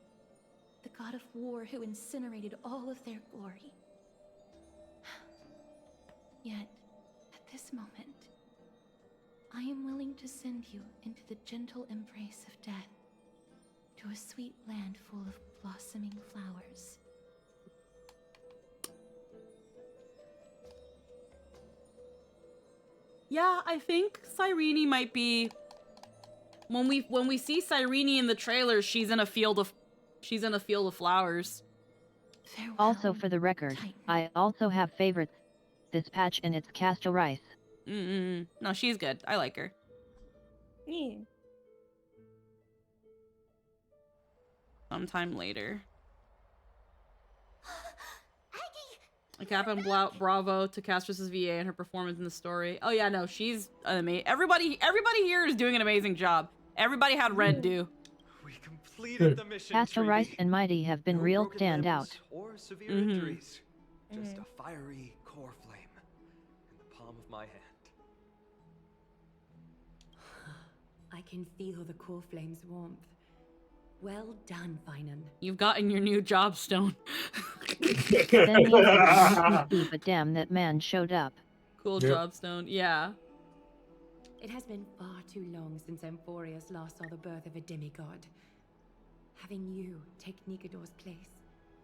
The god of war who incinerated all of their glory. Yet, at this moment, I am willing to send you into the gentle embrace of death, to a sweet land full of blossoming flowers. Yeah, I think Cyrene might be. When we see Cyrene in the trailer, she's in a field of flowers. Farewell, Also, for the record, I also have favorites. This patch and it's Castor Rice. No, she's good. I like her. Yeah. Sometime later. A cap and bravo to Castrus's VA and her performance in the story. Oh yeah, no, she's amazing. Everybody here is doing an amazing job. Everybody had Red do. We completed the mission. Castor Rice and Mydei have been No real broken standout. limbs or severe injuries. Just a fiery core flame in the palm of my hand. I can feel the core flame's warmth. Well done, Finan. You've gotten your new job stone. Then he but damn, that man showed up. Cool job stone, yeah. It has been far too long since Amphoreus last saw the birth of a demigod. Having you take Nikodor's place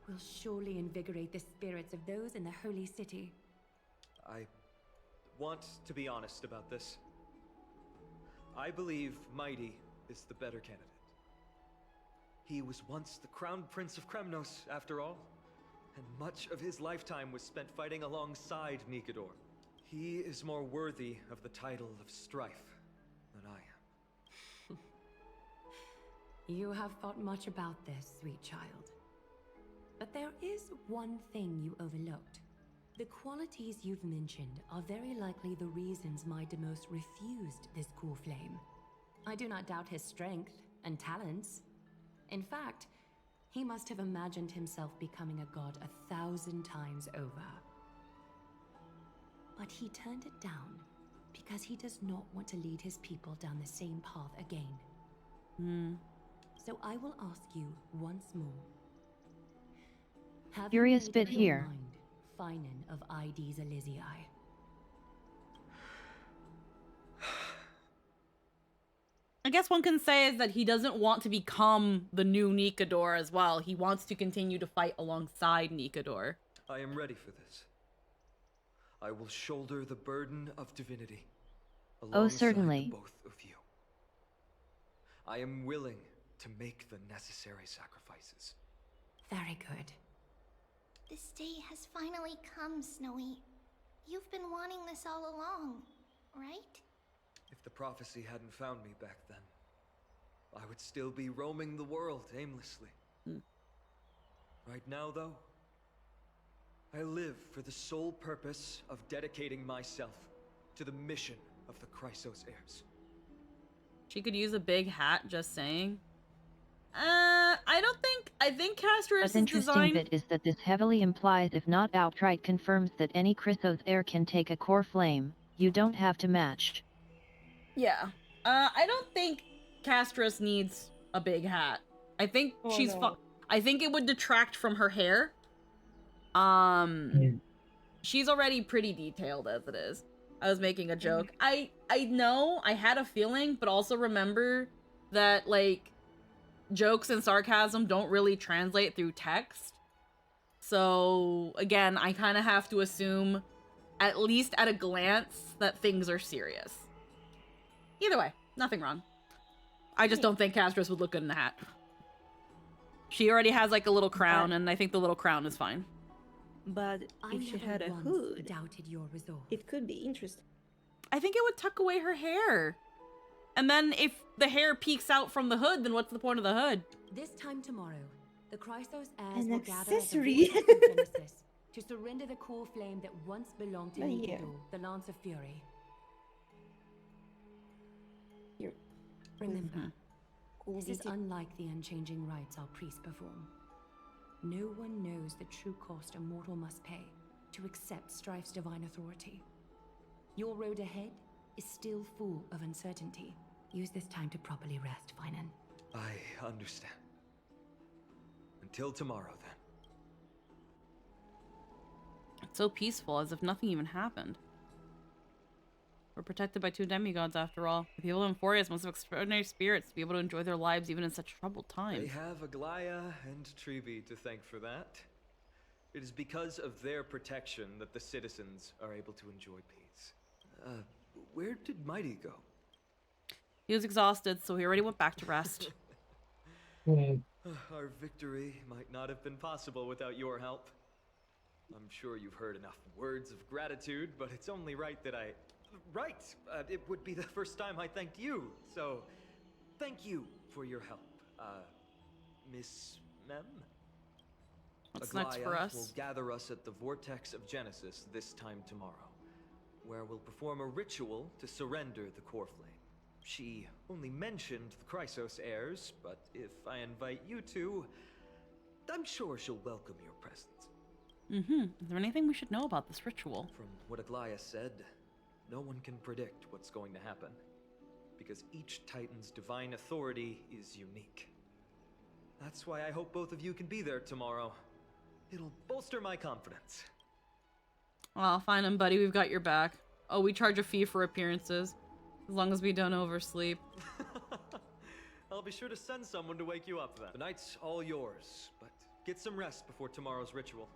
will surely invigorate the spirits of those in the holy city. I want to be honest about this. I believe Mydei is the better candidate. He was once the crown prince of Kremnos, after all, and much of his lifetime was spent fighting alongside Nikodor. He is more worthy of the title of strife than I am. You have thought much about this, sweet child. But there is one thing you overlooked. The qualities you've mentioned are very likely the reasons Mydei refused this cool flame. I do not doubt his strength and talents. In fact, he must have imagined himself becoming a god 1,000 times over. But he turned it down because he does not want to lead his people down the same path again. So I will ask you once more. Have Curious you made bit up your here. mind, Finan of Ides Elysiae? I guess one can say is that he doesn't want to become the new Nikador as well. He wants to continue to fight alongside Nikador. I am ready for this. I will shoulder the burden of divinity alongside certainly. the both of you. I am willing to make the necessary sacrifices. Very good. This day has finally come, Snowy. You've been wanting this all along, right? If the prophecy hadn't found me back then, I would still be roaming the world aimlessly. Right now, though, I live for the sole purpose of dedicating myself to the mission of the Chrysos heirs. She could use a big hat, just saying. I think Castor's What's interesting design... bit is that this heavily implies, if not outright confirms, that any Chrysos heir can take a core flame. You don't have to match. Yeah. I don't think Castris needs a big hat. I think she's I think it would detract from her hair. She's already pretty detailed as it is. I was making a joke. I know, I had a feeling, but also remember that, like, jokes and sarcasm don't really translate through text. So, again, I kind of have to assume, at least at a glance, that things are serious. Either way, nothing wrong. I just don't think Castris would look good in a hat. She already has, like, a little crown, and I think the little crown is fine. But if she had a hood, doubted your resolve. it could be interesting. I think it would tuck away her hair. And then if the hair peeks out from the hood, then what's the point of the hood? This time tomorrow, the Chrysos heirs An will gather at the accessory. vortex of Genesis to surrender the core flame that once belonged to Not here. Nikador, the Lance of Fury. Here. Remember, Cool this is detail. unlike the unchanging rites our priests perform. No one knows the true cost a mortal must pay to accept Strife's divine authority. Your road ahead is still full of uncertainty. Use this time to properly rest, Finan. I understand. Until tomorrow, then. It's so peaceful, as if nothing even happened. We're protected by 2 demigods, after all. The people of Amphoreus must have extraordinary spirits to be able to enjoy their lives even in such troubled times. They have Aglaya and Trivi to thank for that. It is because of their protection that the citizens are able to enjoy peace. Where did Mydei go? He was exhausted, so he already went back to rest. Our victory might not have been possible without your help. I'm sure you've heard enough words of gratitude, but it's only right that I... Right! It would be the first time I thanked you, so... Thank you for your help, Miss Mem? What's next for us? Will gather us at the Vortex of Genesis this time tomorrow, where we'll perform a ritual to surrender the core flame. She only mentioned the Chrysos heirs, but if I invite you two, I'm sure she'll welcome your presence. Is there anything we should know about this ritual? From what Aglaya said, no one can predict what's going to happen, because each Titan's divine authority is unique. That's why I hope both of you can be there tomorrow. It'll bolster my confidence. Well, fine, and buddy, we've got your back. Oh, we charge a fee for appearances, as long as we don't oversleep. I'll be sure to send someone to wake you up then. The night's all yours, but get some rest before tomorrow's ritual.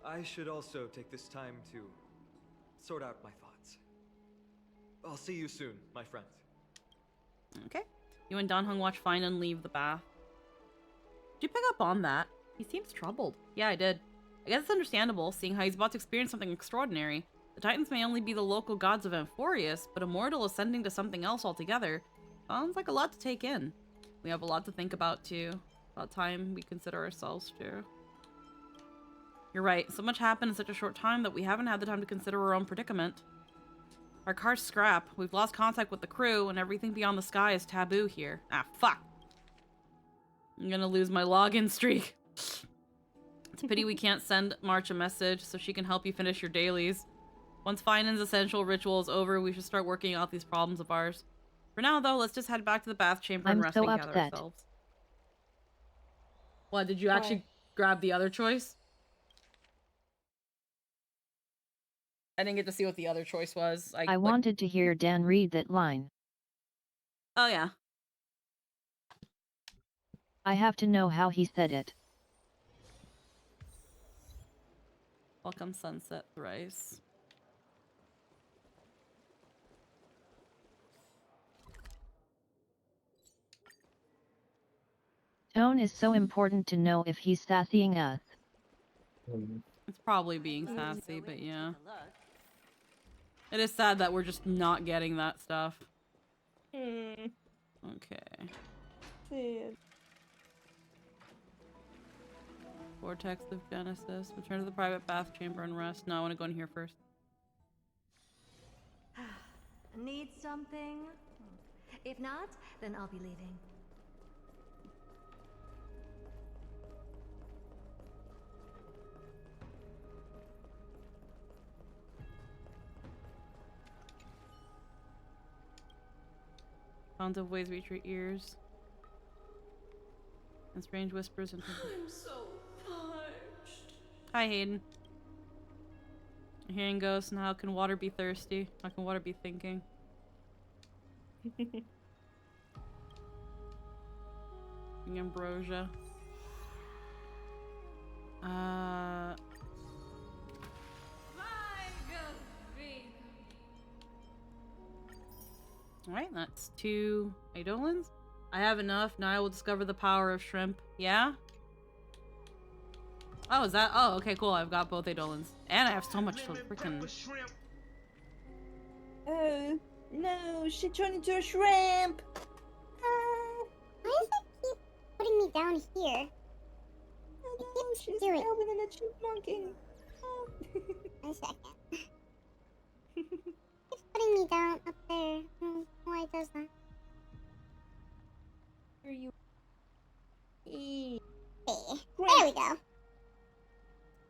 I should also take this time to sort out my thoughts. I'll see you soon, my friends. Okay. You and Dan Heng watch Finan leave the bath. Did you pick up on that? He seems troubled. Yeah, I did. I guess it's understandable, seeing how he's about to experience something extraordinary. The Titans may only be the local gods of Amphoreus, but a mortal ascending to something else altogether sounds like a lot to take in. We have a lot to think about, too. About time we consider ourselves, too. You're right. So much happened in such a short time that we haven't had the time to consider our own predicament. Our car's scrap. We've lost contact with the crew, and everything beyond the sky is taboo here. Ah, fuck. I'm gonna lose my login streak. It's a pity we can't send March a message so she can help you finish your dailies. Once Finan's essential ritual is over, we should start working out these problems of ours. For now, though, let's just head back to the bath chamber and rest and gather ourselves. What, did you actually grab the other choice? I didn't get to see what the other choice was. I wanted to hear Dan read that line. Oh, yeah. I have to know how he said it. Welcome, Sunset Thrice. Tone is so important to know if he's sassying us. It's probably being sassy, but yeah. It is sad that we're just not getting that stuff. Okay. Sad. Vortex of Genesis. Return to the private bath chamber and rest. No, I want to go in here first. Need something? If not, then I'll be leaving. Sounds of ways reach your ears. And strange whispers and... I'm so parched. Hi, Hayden. Hearing ghosts, and how can water be thirsty? How can water be thinking? Ambrosia. Alright, that's 2 Eidolons. I have enough. Now I will discover the power of shrimp. Yeah? Oh, is that? Oh, okay, cool. I've got both Eidolons. And I have so much to freaking... Oh, no, she turned into a shrimp! Why does it keep putting me down here? Oh, she's Calvin and a chipmunking. Oh. A second. Keeps putting me down up there. I don't know why it does that. Are you? Hey, there we go.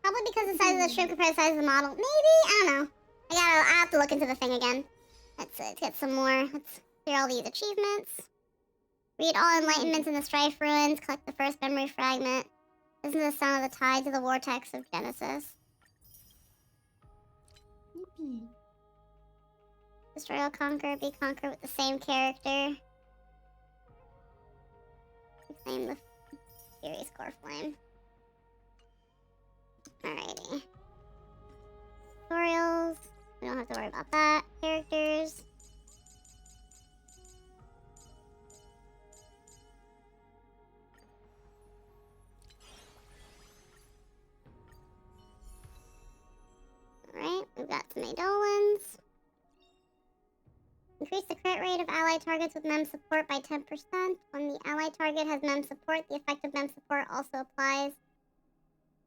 Probably because the size of the shrimp compared to the size of the model. Maybe? I don't know. I have to look into the thing again. Let's get some more. Let's clear all these achievements. Read all enlightenments in the Strife Ruins. Collect the first memory fragment. Listen to the sound of the tide to the vortex of Genesis. Yippee. Destroy all conquer. Be conquered with the same character. Reclaim the Fury's core flame. Alrighty. Tutorials. We don't have to worry about that. Characters. Alright, we've got some Eidolons. Increase the crit rate of allied targets with mem support by 10%. When the allied target has mem support, the effect of mem support also applies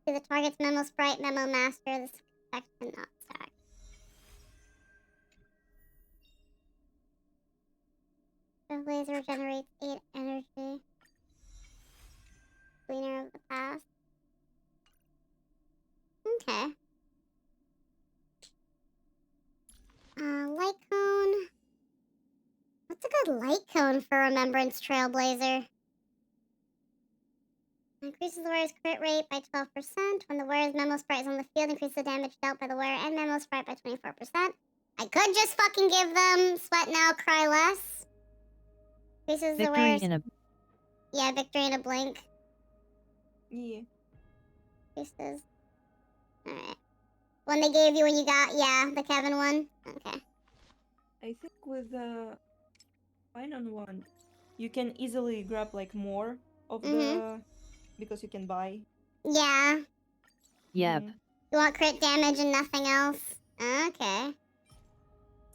to the target's memo sprite, memo master. This effect cannot stack. The laser generates 8 energy. Cleaner of the past. Okay. Light cone. What's a good light cone for Remembrance Trailblazer? Increases the wearer's crit rate by 12%. When the wearer's memo sprite is on the field, increases the damage dealt by the wearer and memo sprite by 24%. I could just fucking give them Sweat Now, Cry Less. Increases the wearer's... Yeah, Victory in a Blink. Yeah. Increases... Alright. One they gave you when you got... Yeah, the Kevin one. Okay. I think with the final one, you can easily grab like more of the... Because you can buy. Yeah. Yep. You want crit damage and nothing else? Okay.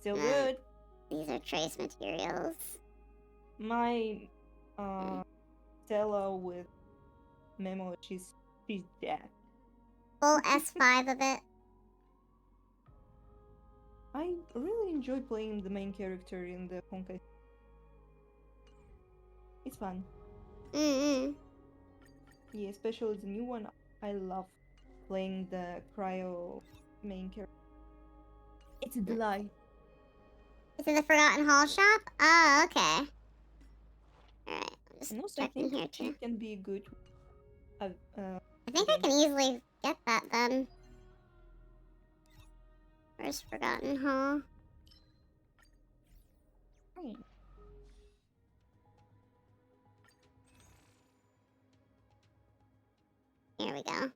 Still good. These are trace materials. My Stella with Memo, she's dead. Full S5 of it. I really enjoy playing the main character in the Honkai. It's fun. Yeah, especially the new one. I love playing the Cryo main character. It's a delight. It's in the Forgotten Hall shop? Oh, okay. Alright, I'm just And also, I checking think here too. it can be good. I think I can easily get that then. Where's Forgotten Hall? Here we go.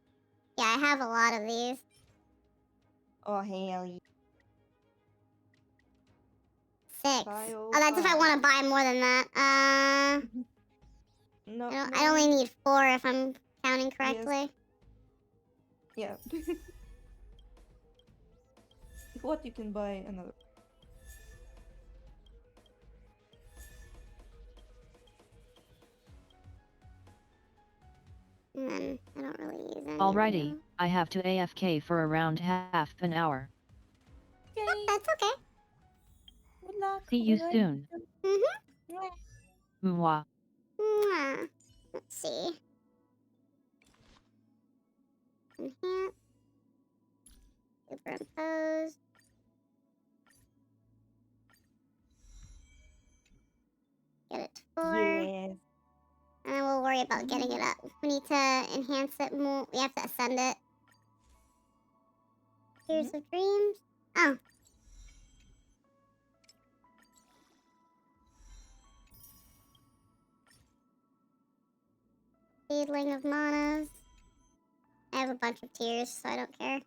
Yeah, I have a lot of these. Oh, hell yeah. 6. Oh, that's if I want to buy more than that. No, I only need 4 if I'm counting correctly. Yeah. If what, you can buy another. And then I don't really use any. Alrighty, I have to AFK for around half an hour. That's okay. Good luck. See you soon. Mwah. Let's see. Enhance. Superimpose. Get it to 4. Yes. And then we'll worry about getting it up. We need to enhance it more. We have to ascend it. Tears of Dreams. Oh. Seedling of Manas. I have a bunch of tears, so I don't care.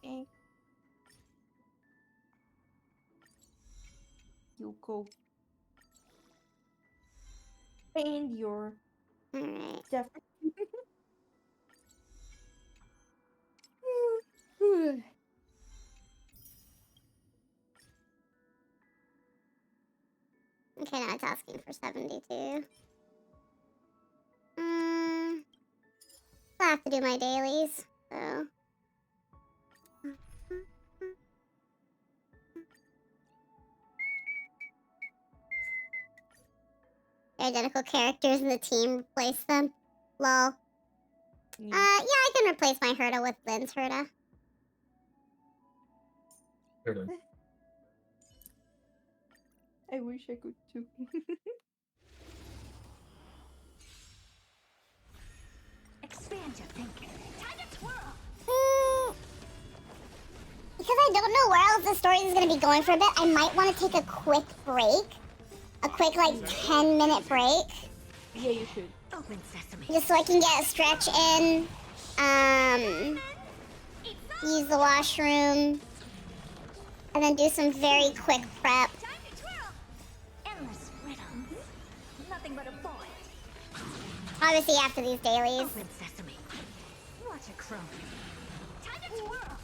Okay. You go. Paint your stuff. Okay, now it's asking for 72. I'll have to do my dailies, so. Identical characters in the team, replace them. Lol. Yeah, I can replace my Herta with Lynn's Herta. I wish I could too. Expand your thinking. Time to twirl. Because I don't know where else the story is going to be going for a bit, I might want to take a quick break. A quick, like, 10-minute break. Yeah, you should. Open sesame. Just so I can get a stretch in. Use the washroom. And then do some very quick prep. Time to twirl. Endless riddles. Nothing but a void. Obviously after these dailies. Open sesame. Watch it crumble. Time to twirl.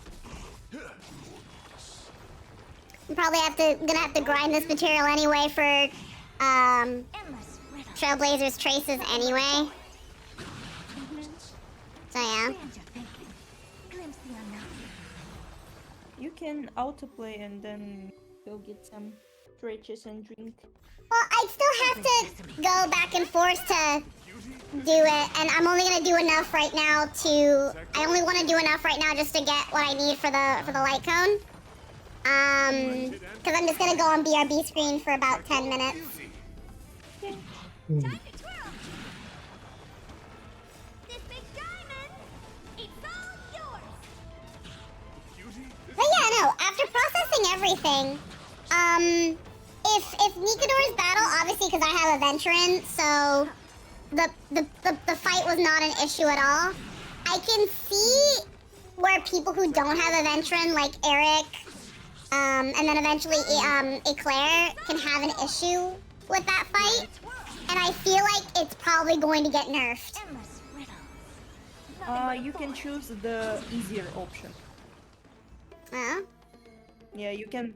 I'm probably gonna have to grind this material anyway for Trailblazers traces anyway. So yeah. You can autoplay and then go get some stretches and drink. Well, I'd still have to go back and forth to do it, and I'm only gonna do enough right now to. I only want to do enough right now just to get what I need for the light cone. Because I'm just gonna go on BRB screen for about 10 minutes. Time to twirl. This big diamond, it's all yours. But yeah, no. After processing everything, if Nikador's battle, obviously because I have a Venturin, so the fight was not an issue at all. I can see where people who don't have a Venturin, like Eric, and then eventually Eclair, can have an issue with that fight. And I feel like it's probably going to get nerfed. You can choose the easier option. Yeah, you can.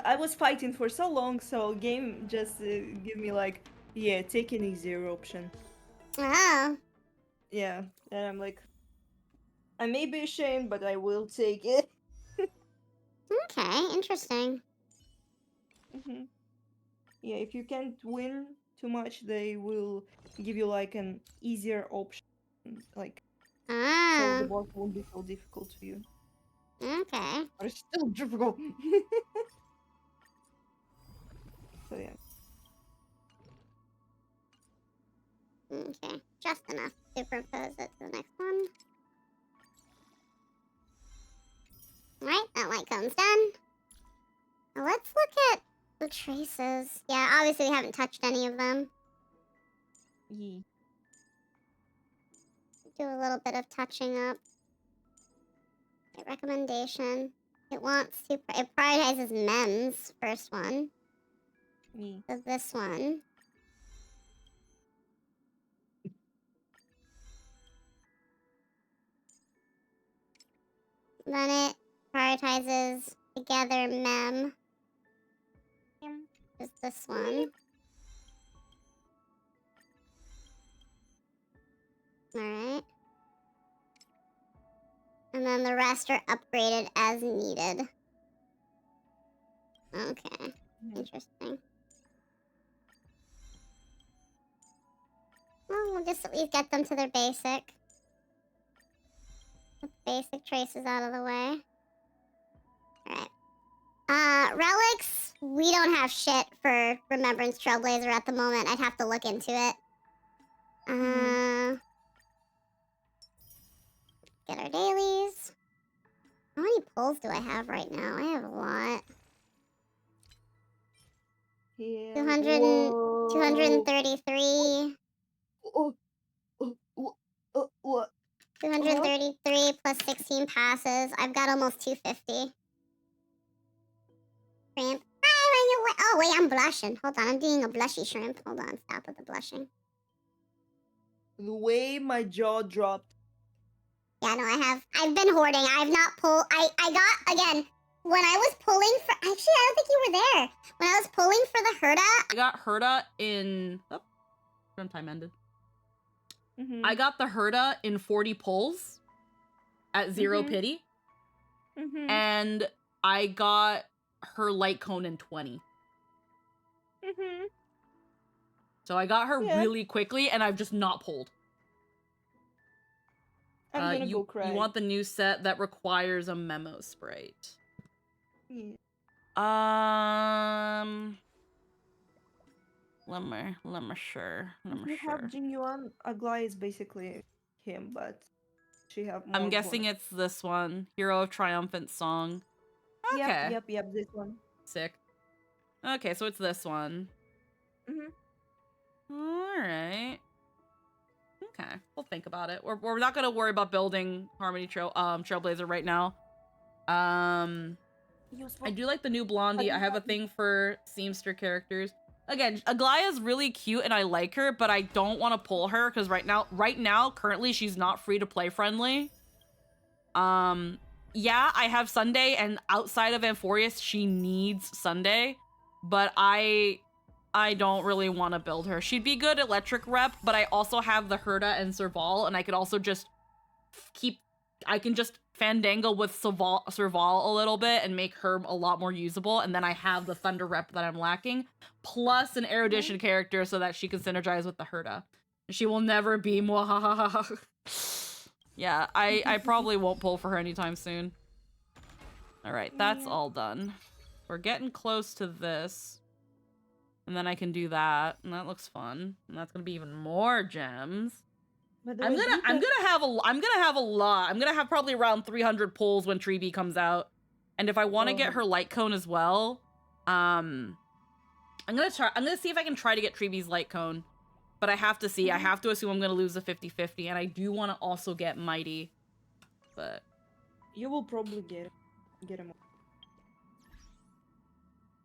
I was fighting for so long, so game just give me like Yeah, take an easier option. Oh. Yeah, and I'm like, I may be ashamed, but I will take it. Okay, interesting. Yeah, if you can't win too much, they will give you like an easier option, like so the Ah. boss won't be so difficult to you. Okay. But it's still difficult. So yeah. Okay, just enough. Superimpose it to the next one. Alright, that light cone's done. Now let's look at the traces. Yeah, obviously we haven't touched any of them. Yeah. Do a little bit of touching up. Okay, recommendation. It wants to, it prioritizes men's first one. Me. So this one. Then it prioritizes together mem. Is this one. Alright. And then the rest are upgraded as needed. Okay. Interesting. Well, we'll just at least get them to their basic. Get the basic traces out of the way. Alright. Relics, we don't have shit for Remembrance Trailblazer at the moment. I'd have to look into it. Get our dailies. How many pulls do I have right now? I have a lot. Yeah. 233. What? 233 plus 16 passes. I've got almost 250. Shrimp. Oh, wait, I'm blushing. Hold on, I'm doing a blushy shrimp. Hold on, stop with the blushing. The way my jaw dropped. Yeah, no, I've been hoarding. I've not pulled. I got, again, when I was pulling for, actually, I don't think you were there. When I was pulling for the Herda. I got Herda in, from time ended. I got the Herda in 40 pulls at 0 pity. And I got her light cone in 20. So I got her really quickly, and I've just not pulled. I'm gonna go cry. You want the new set that requires a memo sprite. Yeah. Let me sure. If you have Jinyuan, Aglaia is basically him, but she have more. I'm guessing it's this one. Hero of Triumphant Song. Okay. Yep, this one. Sick. Okay, so it's this one. Alright. Okay, we'll think about it. We're not gonna worry about building Harmony Trailblazer right now. I do like the new Blondie. I have a thing for Seamster characters. Again, Aglaia's really cute and I like her, but I don't want to pull her because right now, currently, she's not free to play friendly. Yeah, I have Sunday, and outside of Amphoreus, she needs Sunday, but I don't really want to build her. She'd be good electric rep, but I also have the Herda and Serval, and I could also just I can just Fandangle with Serval a little bit and make her a lot more usable, and then I have the Thunder rep that I'm lacking, plus an erudition character so that she can synergize with the Herda. She will never be mwahahaha. Yeah, I probably won't pull for her anytime soon. Alright, that's all done. We're getting close to this. And then I can do that, and that looks fun. And that's gonna be even more gems. I'm gonna have a lot. I'm gonna have probably around 300 pulls when Tree comes out. And if I want to get her light cone as well, I'm gonna see if I can try to get Tree's light cone. But I have to see. I have to assume I'm gonna lose a 50-50, and I do want to also get Mydei. But you will probably get him.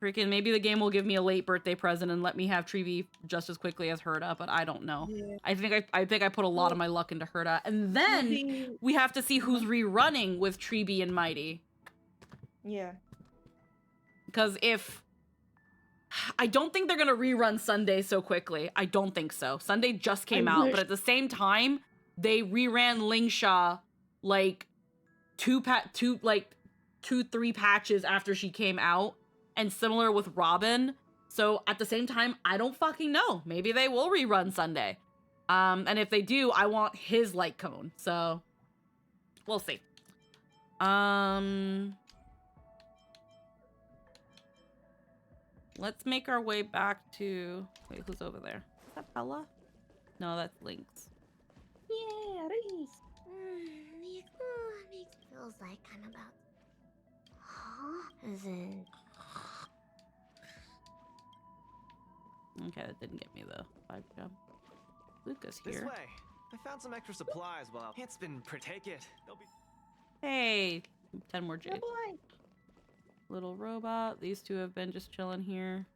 Freaking maybe the game will give me a late birthday present and let me have Tree just as quickly as Herda, but I don't know. Yeah. I think I put a lot of my luck into Herda, and then we have to see who's rerunning with Tree and Mydei. Yeah. Because if I don't think they're gonna rerun Sunday so quickly. I don't think so. Sunday just came out, but at the same time, they reran Lingsha like 2-3 patches after she came out, and similar with Robin. So at the same time, I don't fucking know. Maybe they will rerun Sunday. And if they do, I want his light cone. So we'll see. Let's make our way back to... Wait, who's over there? Is that Bella? No, that's Lynx. Yeah, Reese. It feels like I'm about... Huh? As in... Okay, that didn't get me the 5 jump. Luca's This here. way. I found some extra supplies while it's been take it. They'll be. Hey, 10 more J's. boy. Little robot. These two have been just chilling here.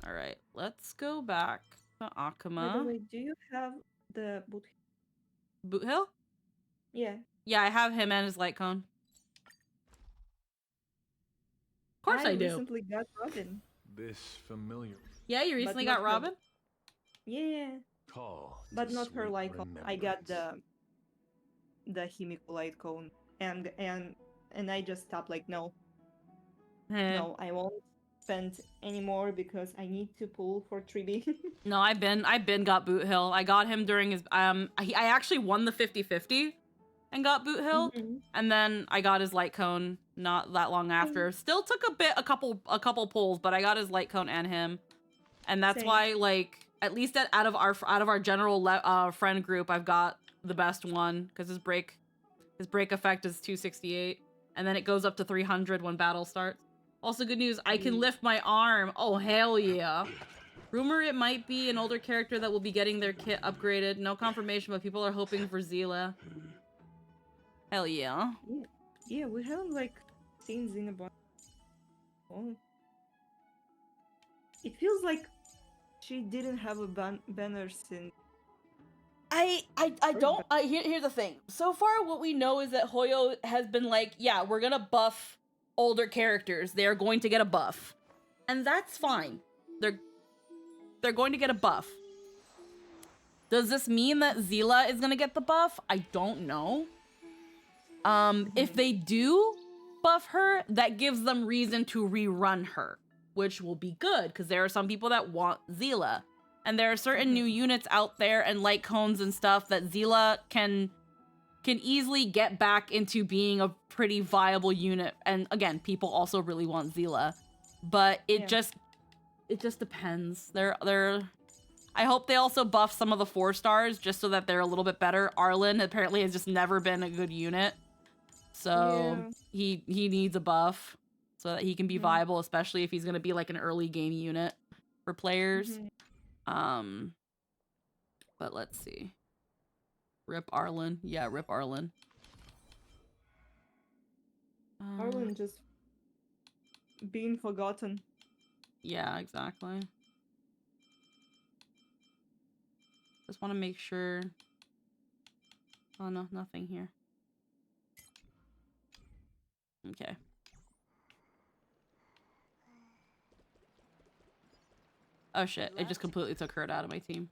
All right, let's go back to By the Akuma. way, do you have the boot? Boot Hill? Yeah. Yeah, I have him and his light cone. Of course I do. Recently got Robin. This familiar. Yeah, you recently not got her- Robin? Yeah, Call. but to not her sweet light cone. I got remembrance. the Himiko light cone, and I just stopped. Like, no, Eh. no, I won't spend anymore because I need to pull for 3B. No, I've been got Boot Hill. I got him during his I actually won the 50-50 and got Boot Hill, and then I got his light cone not that long after. Still took a couple pulls, but I got his light cone and him, and that's Same. why, like, at least out of our general friend group, I've got the best one because his break effect is 268, and then it goes up to 300 when battle starts. Also, good news, I can lift my arm. Oh, hell yeah. Rumor it might be an older character that will be getting their kit upgraded. No confirmation, but people are hoping for Zila. Hell yeah. Yeah, we haven't like seen Xenobot. Oh. It feels like she didn't have a banner since. Here's the thing. So far, what we know is that Hoyo has been like, yeah, we're gonna buff older characters. They are going to get a buff. And that's fine. They're going to get a buff. Does this mean that Zila is gonna get the buff? I don't know. If they do buff her, that gives them reason to rerun her, which will be good, because there are some people that want Zila. And there are certain new units out there and light cones and stuff that Zila can easily get back into being a pretty viable unit. And again, people also really want Zila. But it just depends. I hope they also buff some of the 4-stars just so that they're a little bit better. Arlen apparently has just never been a good unit. So he needs a buff so that he can be viable, especially if he's gonna be like an early game unit for players. But let's see. Rip Arlen. Yeah, rip Arlen. Arlen just being forgotten. Yeah, exactly. Just want to make sure. Oh no, nothing here. Okay. Oh shit, it just completely took Hurt out of my team.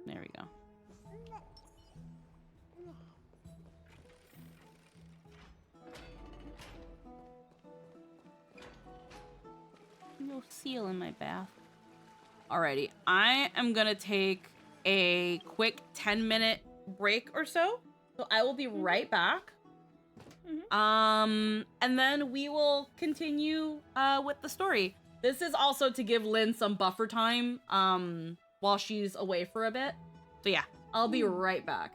There we go. No seal in my bath. Alrighty, I am gonna take a quick 10-minute break or so. So I will be right back. And then we will continue with the story. This is also to give Lynn some buffer time while she's away for a bit. So yeah, I'll be right back.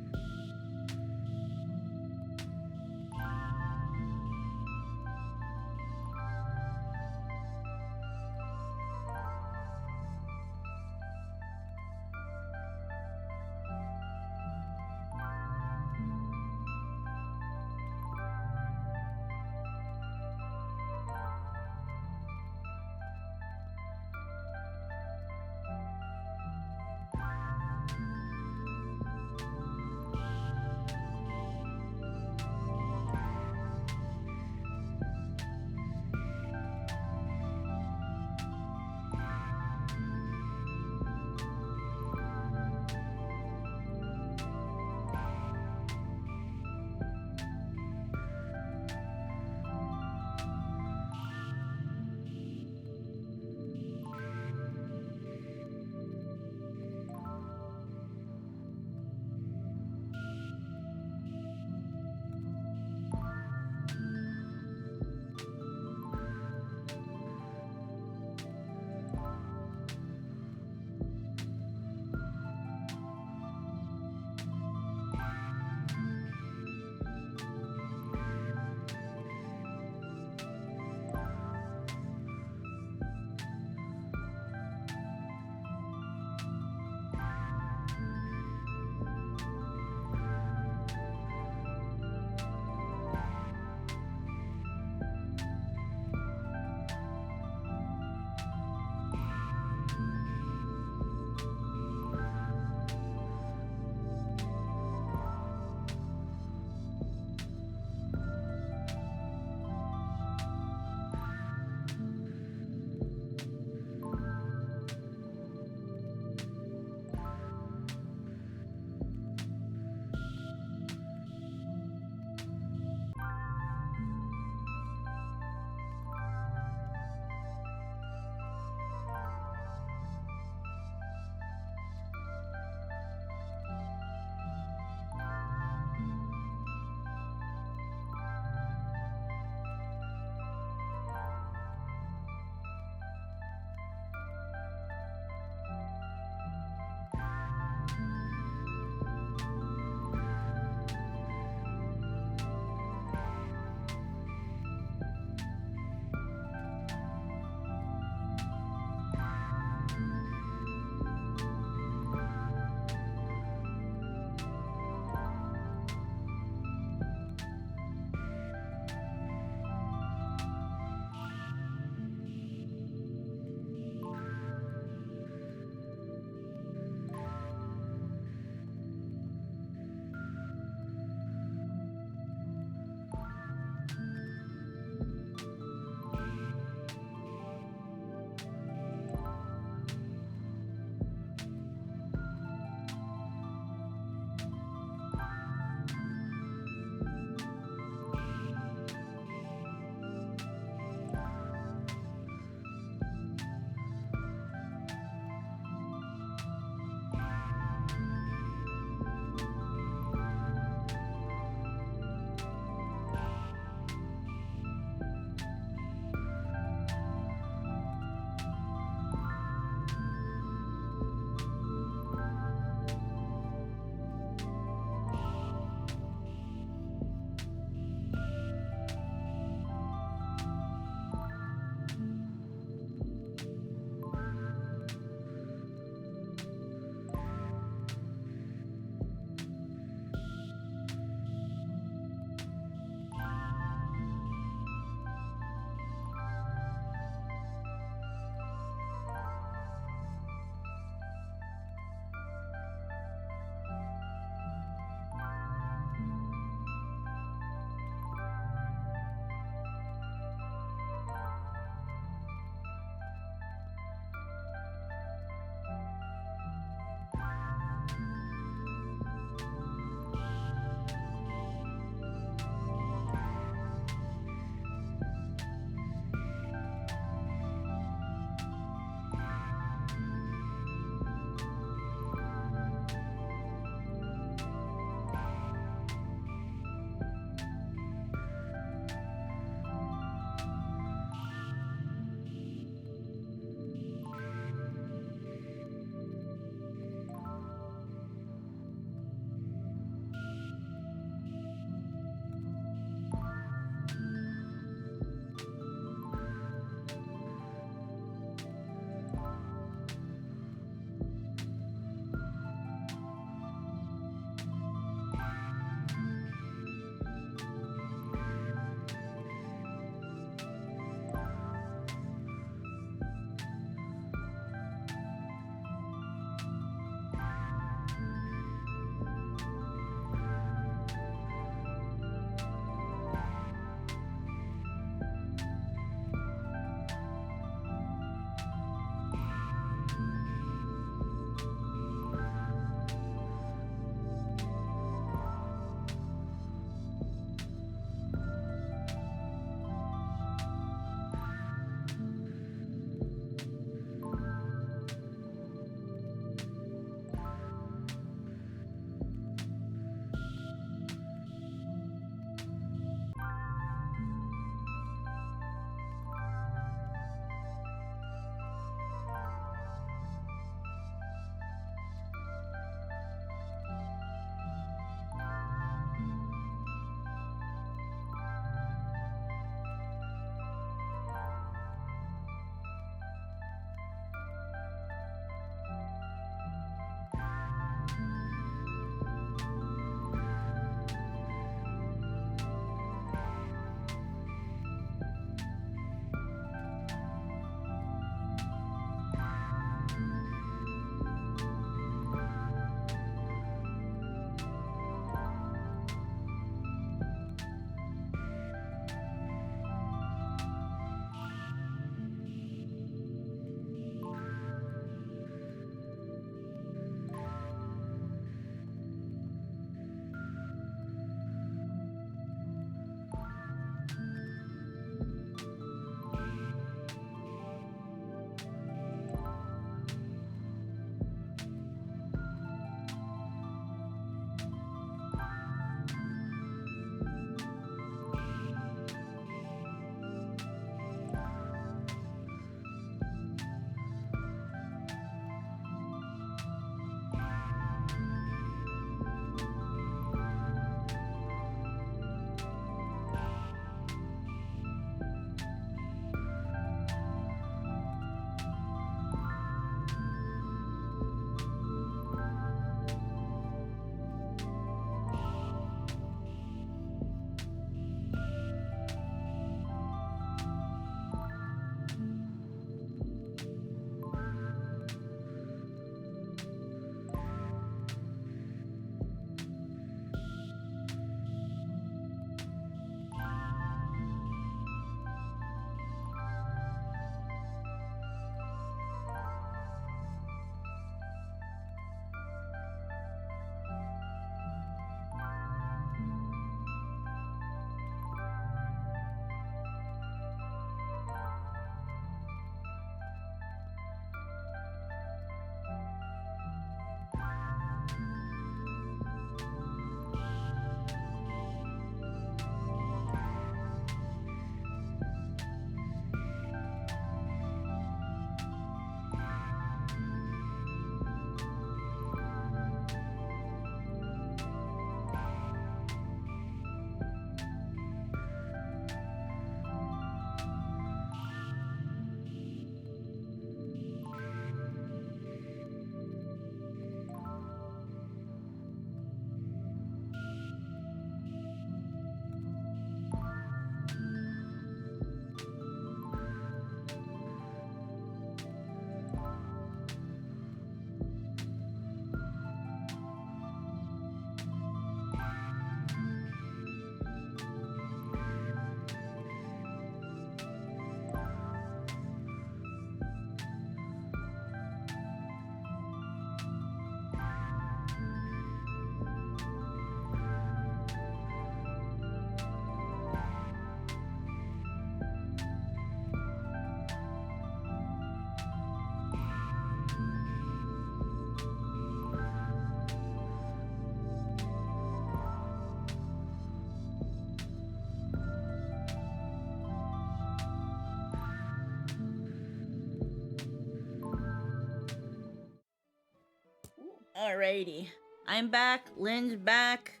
Alrighty. I'm back. Lynn's back.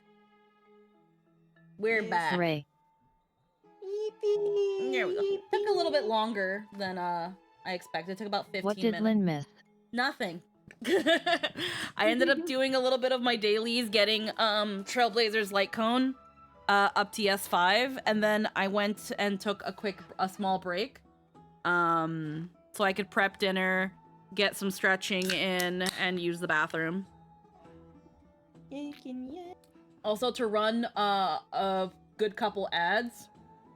We're back. Hooray. There we go. Took a little bit longer than I expected. It took about 15 What did minutes. Lynn miss? Nothing. I ended up doing a little bit of my dailies, getting Trailblazers Light Cone up to S5, and then I went and took a small break. So I could prep dinner, get some stretching in, and use the bathroom. Also to run a good couple ads.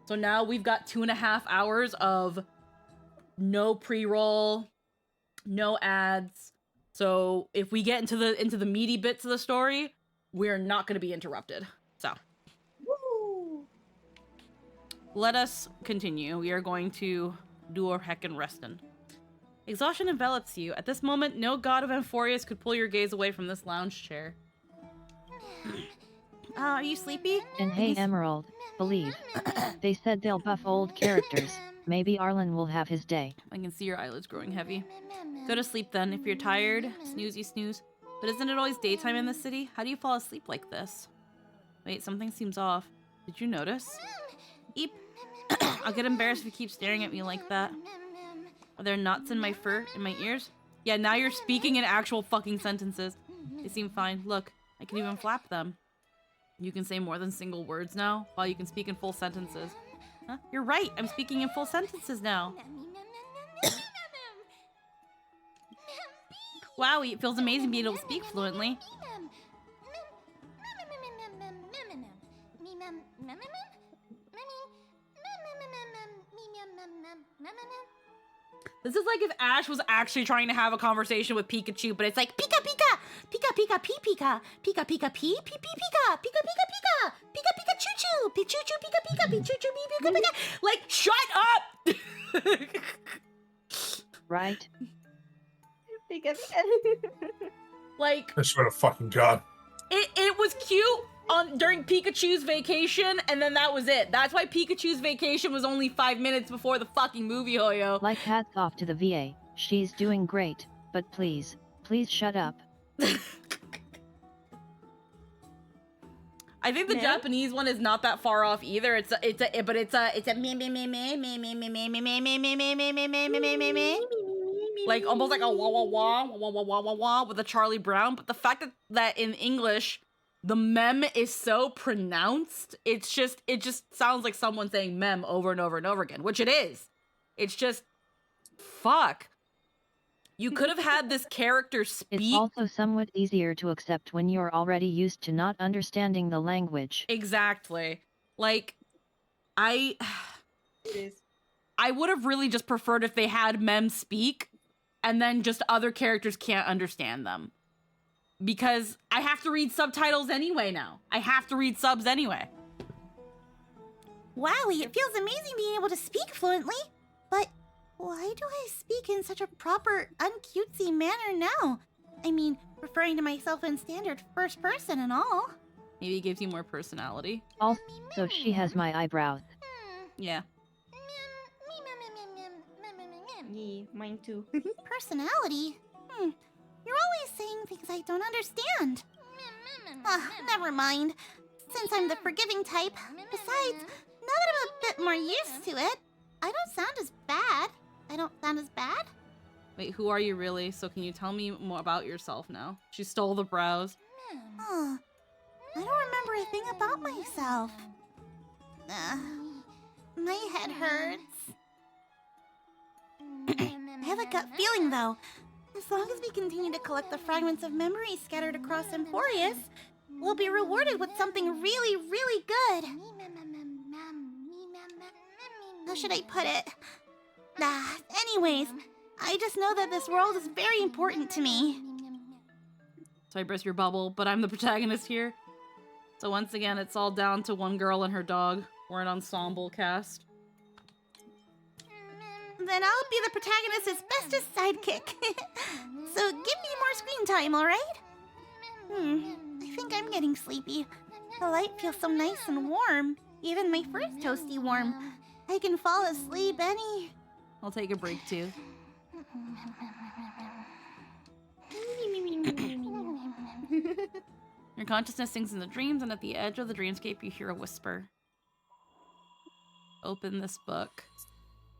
So now we've got 2.5 hours of no pre-roll, no ads. So if we get into the meaty bits of the story, we're not going to be interrupted. So let us continue. We are going to do our heckin' restin'. Exhaustion envelops you. At this moment, no god of Amphoreus could pull your gaze away from this lounge chair. Are you sleepy? And hey, Emerald, believe. They said they'll buff old characters. Maybe Arlen will have his day. I can see your eyelids growing heavy. Go to sleep then. If you're tired, snooze you snooze. But isn't it always daytime in the city? How do you fall asleep like this? Wait, something seems off. Did you notice? Eep. I'll get embarrassed if you keep staring at me like that. Are there knots in my fur, in my ears? Yeah, now you're speaking in actual fucking sentences. They seem fine. Look, I can even flap them. You can say more than single words now, while you can speak in full sentences. Huh? You're right, I'm speaking in full sentences now. Wow, it feels amazing being able to speak fluently. This is like if Ash was actually trying to have a conversation with Pikachu, but it's like Pika Pika, Pika Pika Pee Pika, Pika Pika Pee Pee Pee Pika, Pika Pika Pika, Pika Pika Choo Choo, Pee Choo Choo Pika Pika, Pee Choo Choo Pee Pika Pika. Like, shut up! Right? Pika Pika. Like, I swear to fucking God. It was cute during Pikachu's vacation, and then that was it. That's why Pikachu's vacation was only 5 minutes before the fucking movie, Hoyo. Like, hats off to the VA. She's doing great, but please shut up. I think the Japanese one is not that far off either. It's a me me me me me me me me me me me me me me me me me me, like almost like a wah wah wah wah wah wah wah wah with a Charlie Brown. But the fact that in English the mem is so pronounced, it just sounds like someone saying mem over and over and over again, which it is. It's just fuck. You could have had this character speak. It's also somewhat easier to accept when you're already used to not understanding the language. Exactly. Like, I would have really just preferred if they had Mem speak, and then just other characters can't understand them. Because I have to read subtitles anyway now. I have to read subs anyway. Wowie, it feels amazing being able to speak fluently, but why do I speak in such a proper, uncutesy manner now? I mean, referring to myself in standard first person and all. Maybe it gives you more personality. Also, she has my eyebrows. Yeah. Yeah, mine too. Personality? You're always saying things I don't understand. Never mind. Since I'm the forgiving type. Besides, now that I'm a bit more used to it, I don't sound as bad. I don't sound as bad? Wait, who are you really? So can you tell me more about yourself now? She stole the brows. I don't remember a thing about myself. My head hurts. I have a gut feeling, though. As long as we continue to collect the fragments of memory scattered across Amphoreus, we'll be rewarded with something really, really good. How should I put it? Anyways, I just know that this world is very important to me. So I burst your bubble, but I'm the protagonist here. So once again, it's all down to one girl and her dog. We're an ensemble cast. Then I'll be the protagonist's bestest sidekick. So give me more screen time, alright? I think I'm getting sleepy. The light feels so nice and warm. Even my fur's toasty warm. I can fall asleep any... I'll take a break too. Your consciousness sinks into dreams, and at the edge of the dreamscape, you hear a whisper. Open this book.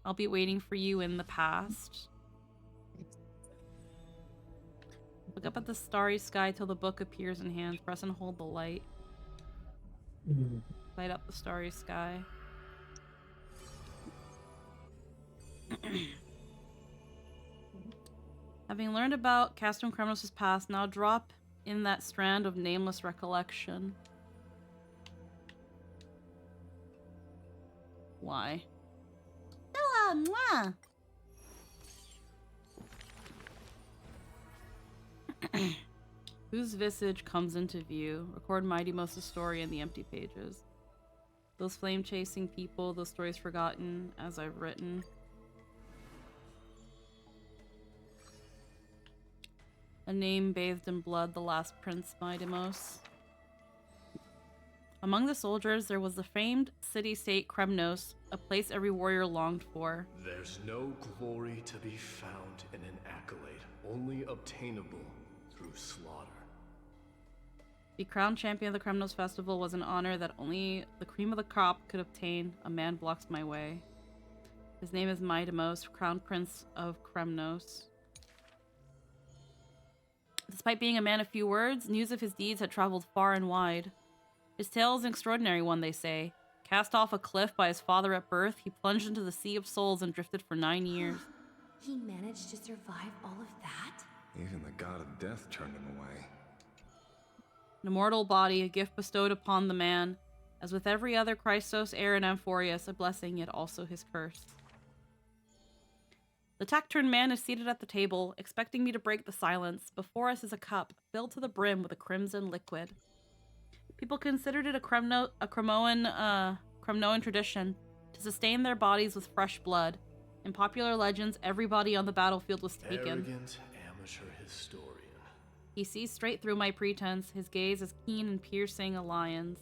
I'll be waiting for you in the past. Look up at the starry sky till the book appears in hand. Press and hold the light. Light up the starry sky. Having learned about Castrum Kremnos' past, now drop in that strand of nameless recollection. Why? Mwah. Whose visage comes into view? Record Mydei story in the empty pages. Those flame-chasing people, those stories forgotten as I've written. A name bathed in blood, the last Prince Mydei. Among the soldiers, there was the famed city-state Kremnos, a place every warrior longed for. There's no glory to be found in an accolade, only obtainable through slaughter. The crowned champion of the Kremnos festival was an honor that only the cream of the crop could obtain. A man blocks my way. His name is Mydei, crowned prince of Kremnos. Despite being a man of few words, news of his deeds had traveled far and wide. His tale is an extraordinary one, they say. Cast off a cliff by his father at birth, he plunged into the sea of souls and drifted for 9 years. He managed to survive all of that? Even the god of death turned him away. An immortal body, a gift bestowed upon the man. As with every other Christos heir in Amphoreus, a blessing, yet also his curse. The taciturn man is seated at the table, expecting me to break the silence. Before us is a cup, filled to the brim with a crimson liquid. People considered it a Kremnoan tradition to sustain their bodies with fresh blood. In popular legends, everybody on the battlefield was taken. Arrogant amateur historian. He sees straight through my pretense, his gaze as keen and piercing a lion's.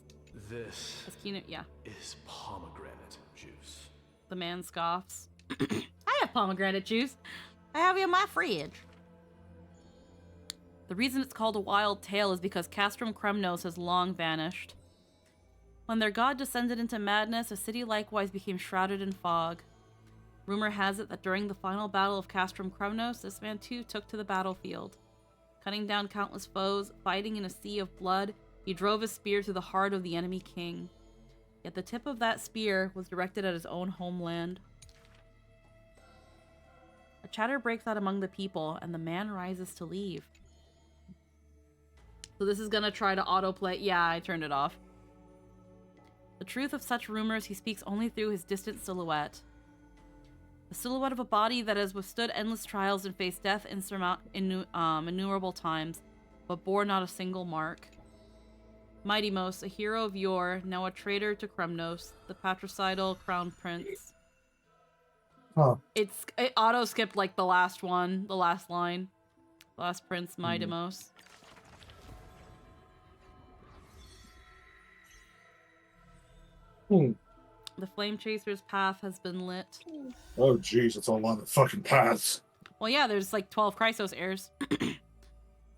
This is pomegranate juice. The man scoffs. I have pomegranate juice. I have it in my fridge. The reason it's called a wild tale is because Castrum Kremnos has long vanished. When their god descended into madness, a city likewise became shrouded in fog. Rumor has it that during the final battle of Castrum Kremnos, this man too took to the battlefield. Cutting down countless foes, fighting in a sea of blood, he drove his spear through the heart of the enemy king. Yet the tip of that spear was directed at his own homeland. A chatter breaks out among the people, and the man rises to leave. So this is gonna try to autoplay. Yeah, I turned it off. The truth of such rumors he speaks only through his distant silhouette. The silhouette of a body that has withstood endless trials and faced death innumerable times, but bore not a single mark. Mydei, a hero of yore, now a traitor to Kremnos, the patricidal crown prince. Huh. It auto-skipped like the last one, the last line. The last Prince Mydei. The Flame Chaser's path has been lit. Oh jeez, it's all on the fucking paths. Well, yeah, there's like 12 Chrysos heirs.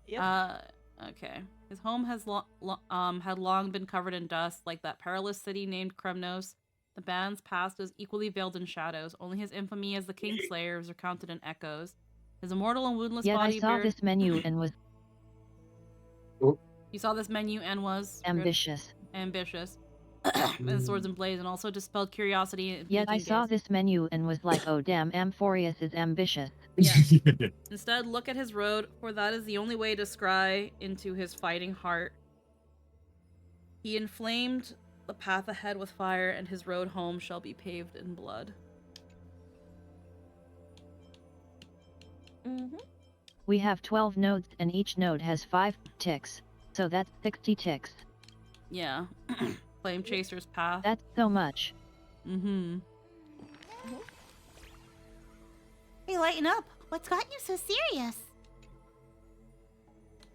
Yep. Okay. His home has had long been covered in dust, like that perilous city named Kremnos. The band's past is equally veiled in shadows. Only his infamy as the Kingslayer is recounted in echoes. His immortal and woundless Yet body I saw this menu and was You saw this menu and was ambitious. Ambitious. And swords and blades, and also dispelled curiosity. Yet I saw this menu and was like, oh damn, Amphoreus is ambitious. Yeah. Instead, look at his road, for that is the only way to scry into his fighting heart. He inflamed the path ahead with fire, and his road home shall be paved in blood. We have 12 nodes, and each node has 5 ticks, so that's 60 ticks. Yeah. Flame Chaser's path. That's so much. Hey, lighten up. What's got you so serious?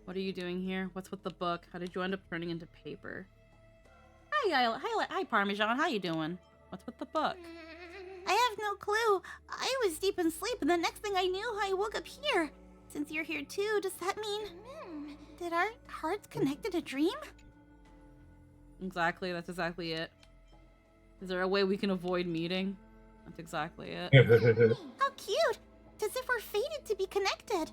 What are you doing here? What's with the book? How did you end up turning into paper? Hi, Parmesan. How you doing? What's with the book? I have no clue. I was deep in sleep, and the next thing I knew, I woke up here. Since you're here too, does that mean... Did our hearts connect in a dream? Exactly, that's exactly it. Is there a way we can avoid meeting? That's exactly it. How cute! It's as if we're fated to be connected.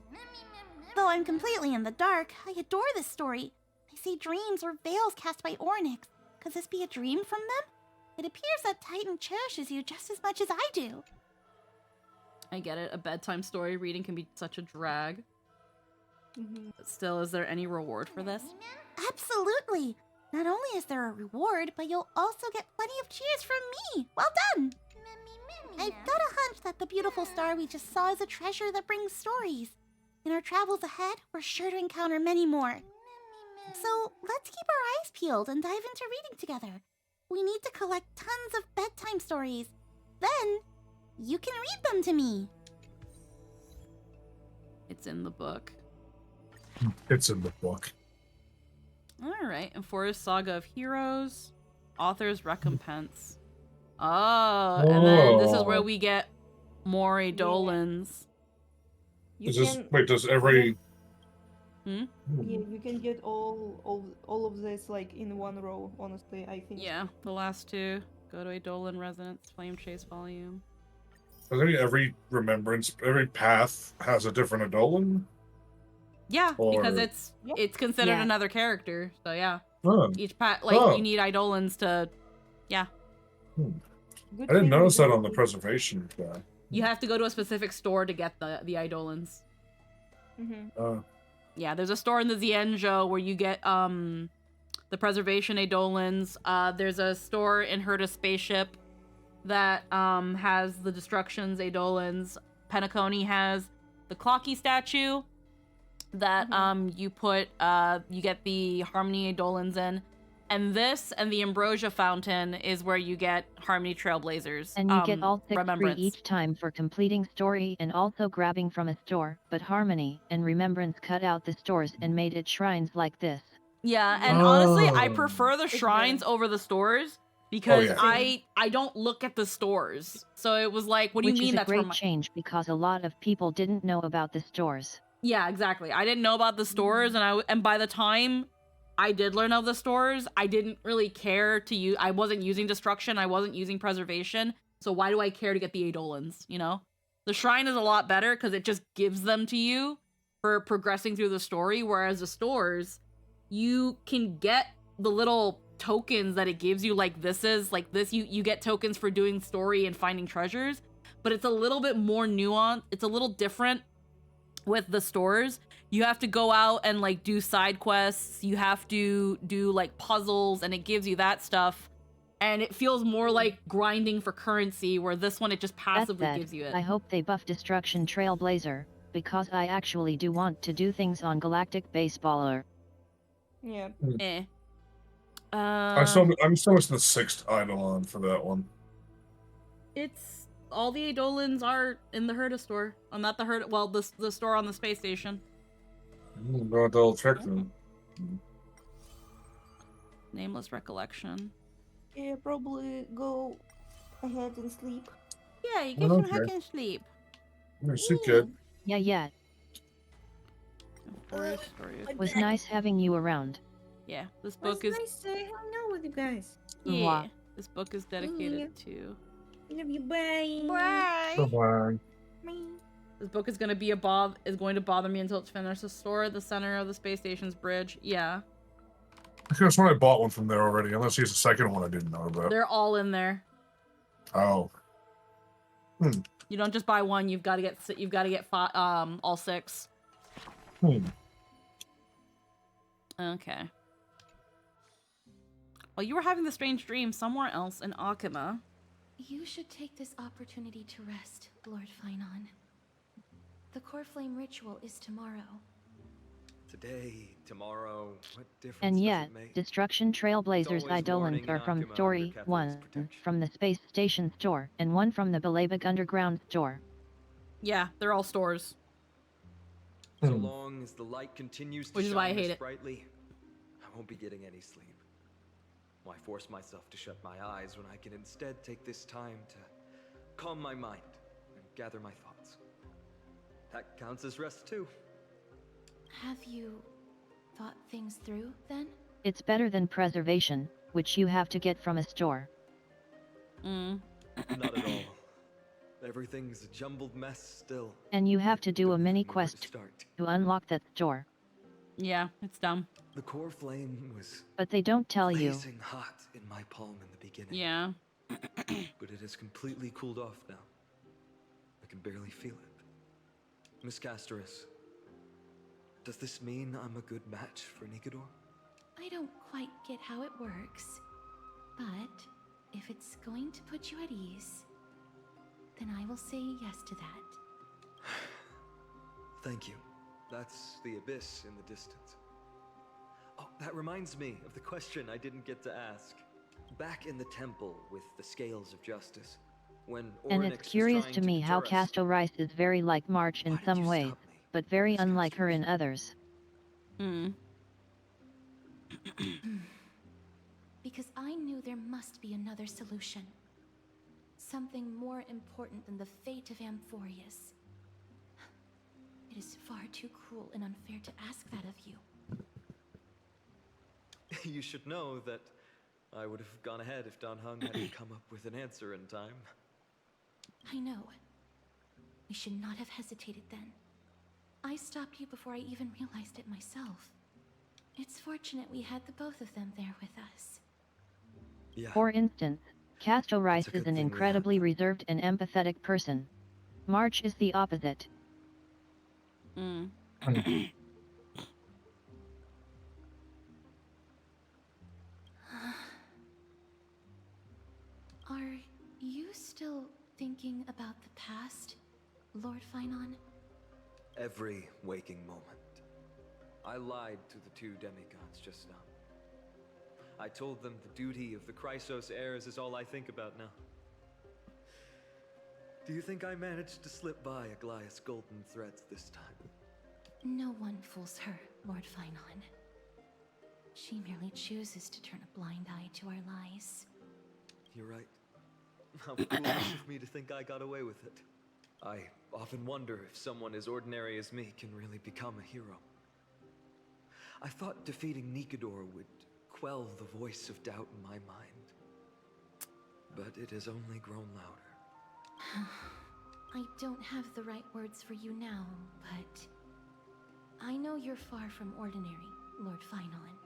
Though I'm completely in the dark, I adore this story. I see dreams or veils cast by Ornyx. Could this be a dream from them? It appears that Titan cherishes you just as much as I do. I get it. A bedtime story reading can be such a drag. But still, is there any reward for this? Absolutely! Not only is there a reward, but you'll also get plenty of cheers from me! Well done! I've got a hunch that the beautiful star we just saw is a treasure that brings stories. In our travels ahead, we're sure to encounter many more. So let's keep our eyes peeled and dive into reading together. We need to collect tons of bedtime stories. Then, you can read them to me. It's in the book. It's in the book. Alright, Amphoreus Saga of Heroes. Author's Recompense. Oh, and then this is where we get more Eidolons. Does every... Yeah, you can get all of this like in one row, honestly, I think. Yeah, the last two. Go to Eidolon Resonance, Flame Chase Volume. I think every remembrance, every path has a different Eidolon? Yeah, because Or- it's considered Yeah. another character, so yeah. Oh. Each path, Oh. you need Eidolons to, yeah. I didn't notice that on the preservation guy. You have to go to a specific store to get the Eidolons. Yeah, there's a store in the Xianzhou where you get the preservation Eidolons. There's a store in Herta Spaceship that has the destructions Eidolons. Penacony has the Clocky statue that you put you get the Harmony Eidolons in. And this and the Ambrosia Fountain is where you get Harmony Trailblazers. And you get all 6 free Remembrance. each time for completing story and also grabbing from a store, but Harmony and Remembrance cut out the stores and made it shrines like this. Yeah, and honestly, I prefer the shrines over the stores because I don't look at the stores. So it was like, what do you Which mean is a that's great from my... change because a lot of people didn't know about the stores. Yeah, exactly. I didn't know about the stores, and by the time I did learn of the stores, I didn't really care to use. I wasn't using destruction. I wasn't using preservation. So why do I care to get the Eidolons? You know, the shrine is a lot better because it just gives them to you for progressing through the story. Whereas the stores, you can get the little tokens that it gives you. Like this. You get tokens for doing story and finding treasures, but it's a little bit more nuanced. It's a little different with the stores. You have to go out and like do side quests. You have to do like puzzles, and it gives you that stuff. And it feels more like grinding for currency, where this one it just passively That said, gives you it. I hope they buff Destruction Trailblazer, because I actually do want to do things on Galactic Baseballer. Yeah. Eh. I'm still missing the 6th Eidolon for that one. It's all the Eidolons are in the Herta store. Not the Herta. Well, the store on the space station. Go double check them. Nameless Recollection. Yeah, probably go ahead and sleep. Yeah, you get some heck and sleep. Sleep good. Yeah. It Was nice having you around. Yeah, this book It's is. nice to hang out with you guys. Yeah, this book is dedicated to. Love you, bye. Bye-bye. This book is going to bother me until it's finished. The store at the center of the space station's bridge. Yeah. I could have sworn I bought one from there already, unless he's the second one I didn't know about. They're all in there. Oh. You don't just buy one. You've got to get all 6. Okay. While you were having the strange dream somewhere else in Akima. You should take this opportunity to rest, Lord Finon. The Core Flame ritual is tomorrow. Today, tomorrow, what difference And does yet, it make? Destruction Trailblazers It's always morning Eidolons are in from Akima Story under Catherine 1, from the Space Station store, and 1 from the Belabig Underground store. Yeah, they're all stores. So long as the light continues to Which is why I shine hate this it. brightly, I won't be getting any sleep. Why force myself to shut my eyes when I can instead take this time to calm my mind and gather my thoughts? That counts as rest too. Have you thought things through, then? It's better than preservation, which you have to get from a store. Not at all. Everything's a jumbled mess still. And you have to do a mini quest to unlock that store. Yeah, it's dumb. The core flame was But they don't tell you. blazing hot in my palm in the beginning. Yeah. But it has completely cooled off now. I can barely feel it. Miss Casterus, does this mean I'm a good match for Nikador? I don't quite get how it works, but if it's going to put you at ease, then I will say yes to that. Thank you. That's the abyss in the distance. Oh, that reminds me of the question I didn't get to ask. Back in the temple with the scales of justice, when And Orynyx it's curious was to trying me how deter us, Casto-Rice is very like March in some ways, but very unlike her in others. Because I knew there must be another solution. Something more important than the fate of Amphoreus. It is far too cruel and unfair to ask that of you. You should know that I would have gone ahead if Don Hung hadn't come up with an answer in time. I know. We should not have hesitated then. I stopped you before I even realized it myself. It's fortunate we had the both of them there with us. Yeah. For instance, Casto-Rice is an incredibly reserved and empathetic person. March is the opposite. Are you still thinking about the past, Lord Finon? Every waking moment. I lied to the two demigods just now. I told them the duty of the Chrysos heirs is all I think about now. Do you think I managed to slip by Aglaya's golden threads this time? No one fools her, Lord Finon. She merely chooses to turn a blind eye to our lies. You're right. How foolish of me to think I got away with it. I often wonder if someone as ordinary as me can really become a hero. I thought defeating Nikador would quell the voice of doubt in my mind. But it has only grown louder. I don't have the right words for you now, but I know you're far from ordinary, Lord Finon.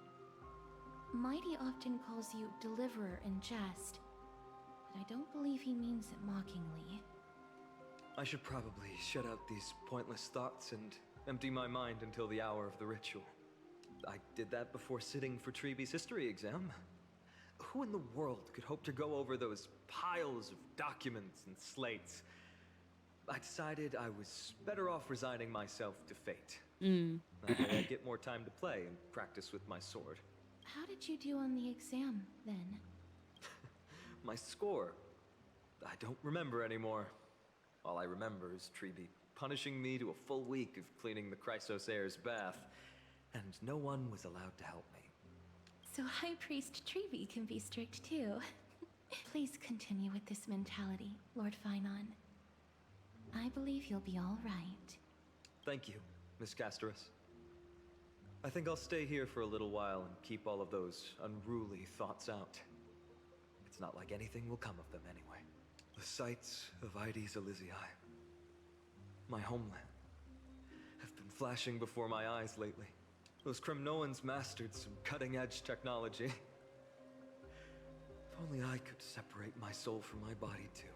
Mydei often calls you Deliverer in jest, but I don't believe he means it mockingly. I should probably shut out these pointless thoughts and empty my mind until the hour of the ritual. I did that before sitting for Treeby's history exam. Who in the world could hope to go over those piles of documents and slates? I decided I was better off resigning myself to fate. That way I get more time to play and practice with my sword. How did you do on the exam, then? My score? I don't remember anymore. All I remember is Treeby punishing me to a full week of cleaning the Chrysos heir's bath, and no one was allowed to help me. So High Priest Treeby can be strict too. Please continue with this mentality, Lord Finon. I believe you'll be all right. Thank you, Miss Casterus. I think I'll stay here for a little while and keep all of those unruly thoughts out. It's not like anything will come of them anyway. The sights of Mydei's Elysiae, my homeland, have been flashing before my eyes lately. Those Kremnoans mastered some cutting-edge technology. If only I could separate my soul from my body too.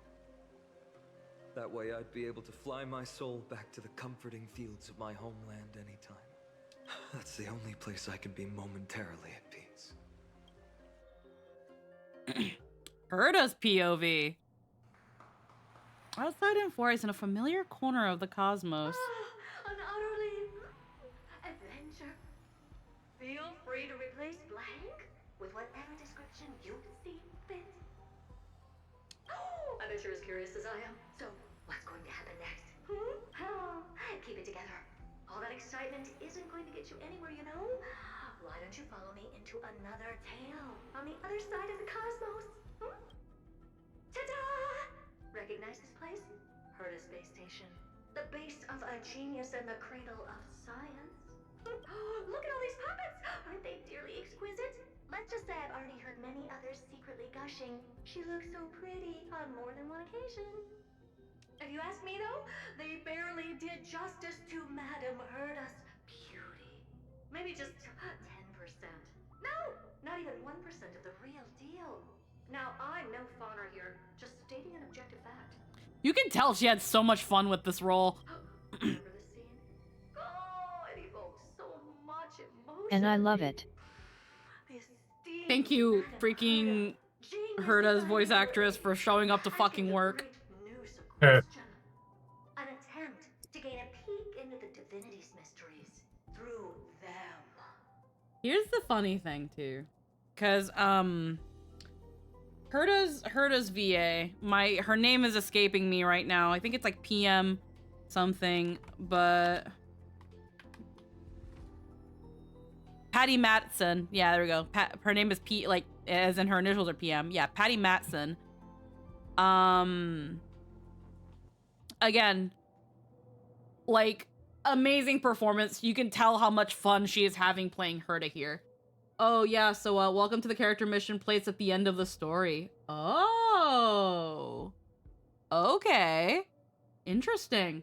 That way I'd be able to fly my soul back to the comforting fields of my homeland anytime. That's the only place I can be momentarily at peace. Herda's POV. Outside Amphoreus in a familiar corner of the cosmos. An utterly adventure. Feel free to replace blank with whatever description you see fit. Oh, I bet you're as curious as I am. So, what's going to happen next? Keep it together. All that excitement isn't going to get you anywhere, you know? Why don't you follow me into another tale on the other side of the cosmos? Ta-da! Recognize this place? Herda Space Station. The base of a genius and the cradle of science. Look at all these puppets! Aren't they dearly exquisite? Let's just say I've already heard many others secretly gushing. She looks so pretty on more than one occasion. If you ask me though, they barely did justice to Madame Herda's beauty. Maybe just 10%. No, not even 1% of the real deal. Now, I'm no fawner here, just stating an objective fact. You can tell she had so much fun with this role. Remember this scene? Oh, it evokes so much emotion. And I love it. Thank you, freaking Herda's voice actress, for showing up to fucking work. An attempt to gain a peek into the divinity's mysteries through them. Here's the funny thing too, cause Herda's VA. Her name is escaping me right now. I think it's like PM something, but Patty Matson. Yeah, there we go. Her name is P, like as in her initials are PM. Yeah, Patty Matson. Again, like amazing performance. You can tell how much fun she is having playing Herda here. Oh yeah, so welcome to the character mission place at the end of the story. Oh. Okay. Interesting.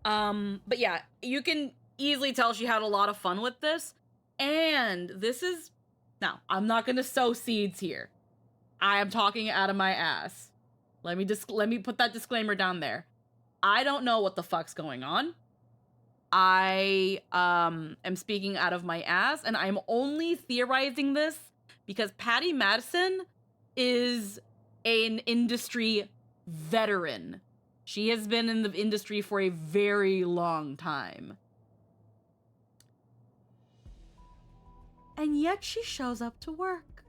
But yeah, you can easily tell she had a lot of fun with this. And this is, now, I'm not gonna sow seeds here. I am talking out of my ass. Let me put that disclaimer down there. I don't know what the fuck's going on. I am speaking out of my ass, and I'm only theorizing this because Patty Madison is an industry veteran. She has been in the industry for a very long time. And yet she shows up to work.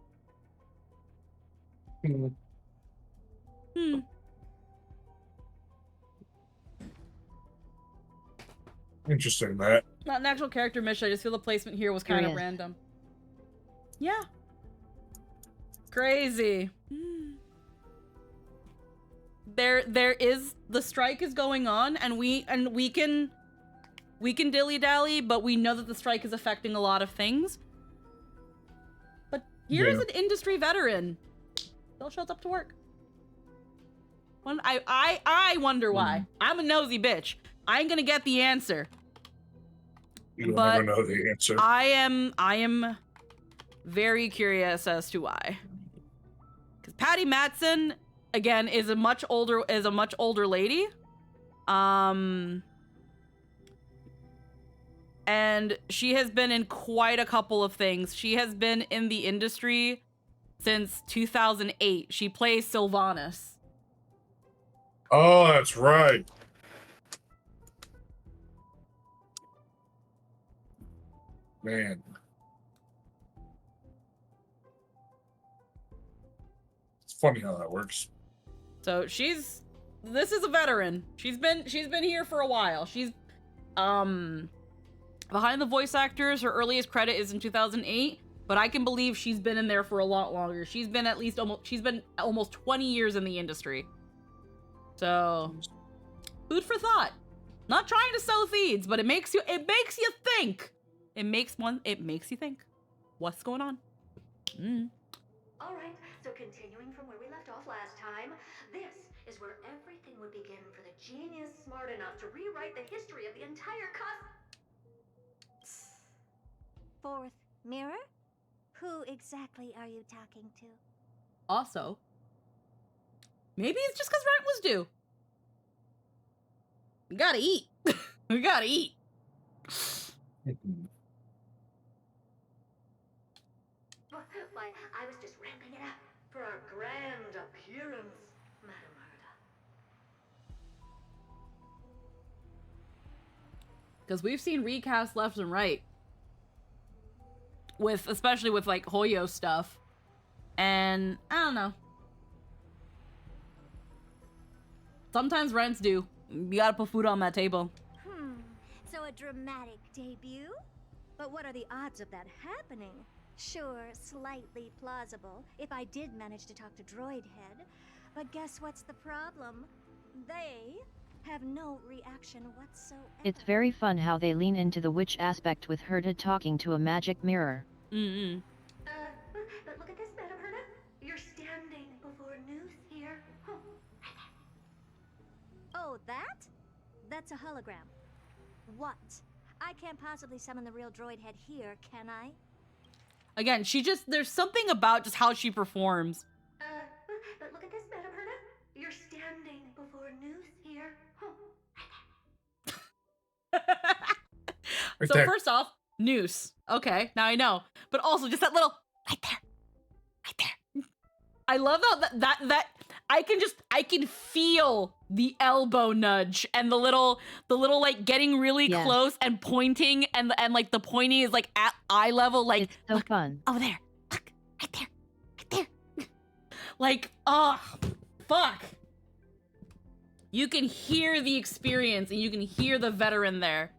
Interesting, Matt. Not an actual character mission. I just feel the placement here was kind of random. Yeah. Crazy. There is, the strike is going on, and we can dilly-dally, but we know that the strike is affecting a lot of things. But here's an industry veteran. Still shows up to work. I wonder why. I'm a nosy bitch. I ain't gonna get the answer. You'll never know the answer. I am very curious as to why. Because Patty Matson, again, is a much older lady. And she has been in quite a couple of things. She has been in the industry since 2008. She plays Sylvanas. Oh, that's right. Man. It's funny how that works. So this is a veteran. She's been here for a while. She's behind the voice actors. Her earliest credit is in 2008, but I can believe she's been in there for a lot longer. She's been almost 20 years in the industry. So, food for thought. Not trying to sow seeds, but it makes you think. It makes you think. What's going on? All right, so continuing from where we left off last time, this is where everything would begin for the genius smart enough to rewrite the history of the entire Fourth mirror? Who exactly are you talking to? Also, maybe it's just because rent was due. We gotta eat. We gotta eat. Why, I was just ramping it up for our grand appearance, Madame Herda. Because we've seen recasts left and right. Especially with like Hoyo stuff. And I don't know. Sometimes rent's due. You gotta put food on that table. So a dramatic debut? But what are the odds of that happening? Sure, slightly plausible, if I did manage to talk to Droidhead. But guess what's the problem? They have no reaction whatsoever. It's very fun how they lean into the witch aspect with Herta talking to a magic mirror. Mm-mm. But look at this, Madam Herta. You're standing before Noose here. Huh. Oh, that? That's a hologram. What? I can't possibly summon the real droid head here, can I? Again, there's something about just how she performs. But look at this, Madam Herta. You're standing before Noose here. Huh. So there. first off, noose. Okay, now I know. But also just that little right there. I love how that I can feel the elbow nudge and the little like getting really close and pointing and like the pointing is like at eye level, like it's so fun. Over there. Look, right there. Like, oh fuck. You can hear the experience and you can hear the veteran there.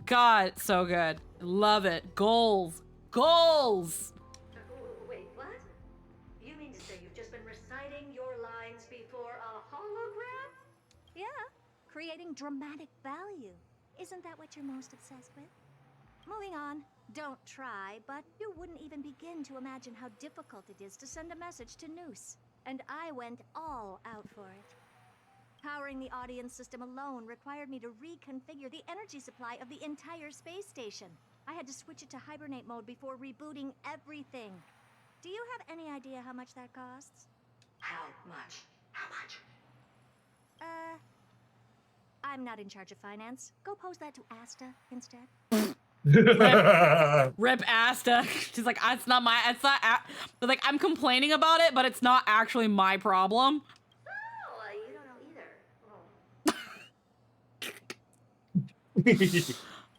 God, so good. Love it. Goals. Wait, what? You mean to say you've just been reciting your lines before a hologram? Yeah, creating dramatic value. Isn't that what you're most obsessed with? Moving on. Don't try, but you wouldn't even begin to imagine how difficult it is to send a message to Noose. And I went all out for it. Powering the audience system alone required me to reconfigure the energy supply of the entire space station. I had to switch it to hibernate mode before rebooting everything. Do you have any idea how much that costs? How much? I'm not in charge of finance. Go pose that to Asta instead. Rip Asta. She's like, but like, I'm complaining about it, but it's not actually my problem. You don't know either.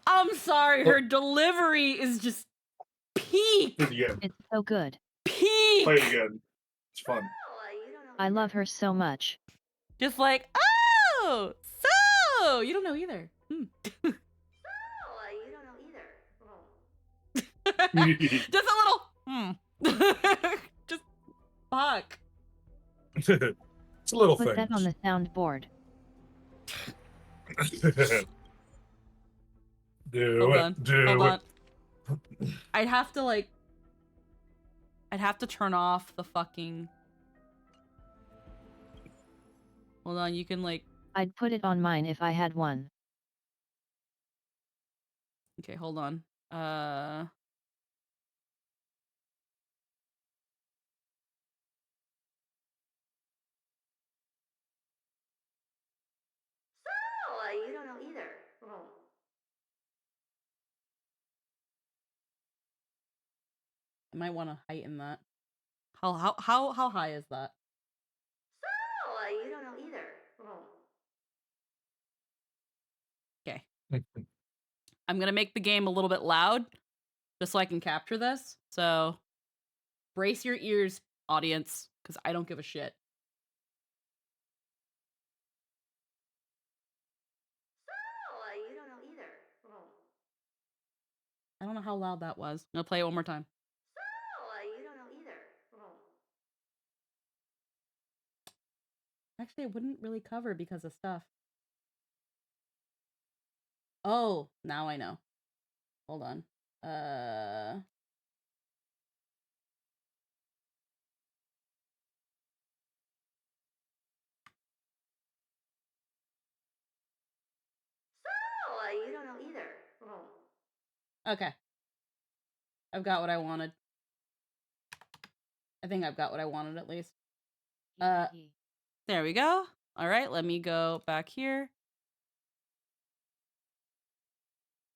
I'm sorry, her delivery is just peak. It's so good. Peak. Play it again. It's fun. I love her so much. Just like, oh, so you don't know either. You don't know either. Just a little. Just fuck. It's a little Put thing. that on the soundboard. Hold on. I'd have to turn off the fucking. Hold on, you can like. I'd put it on mine if I had one. Okay, hold on. You don't know either. I might want to heighten that. How high is that? You don't know either. Okay. I'm gonna make the game a little bit loud, just so I can capture this. So, brace your ears, audience, because I don't give a shit. You don't know either. I don't know how loud that was. I'm gonna play it one more time. You don't know either. Actually, it wouldn't really cover because of stuff. Oh, now I know. Hold on. You don't know either. Okay. I've got what I wanted. I think I've got what I wanted at least. There we go. All right, let me go back here.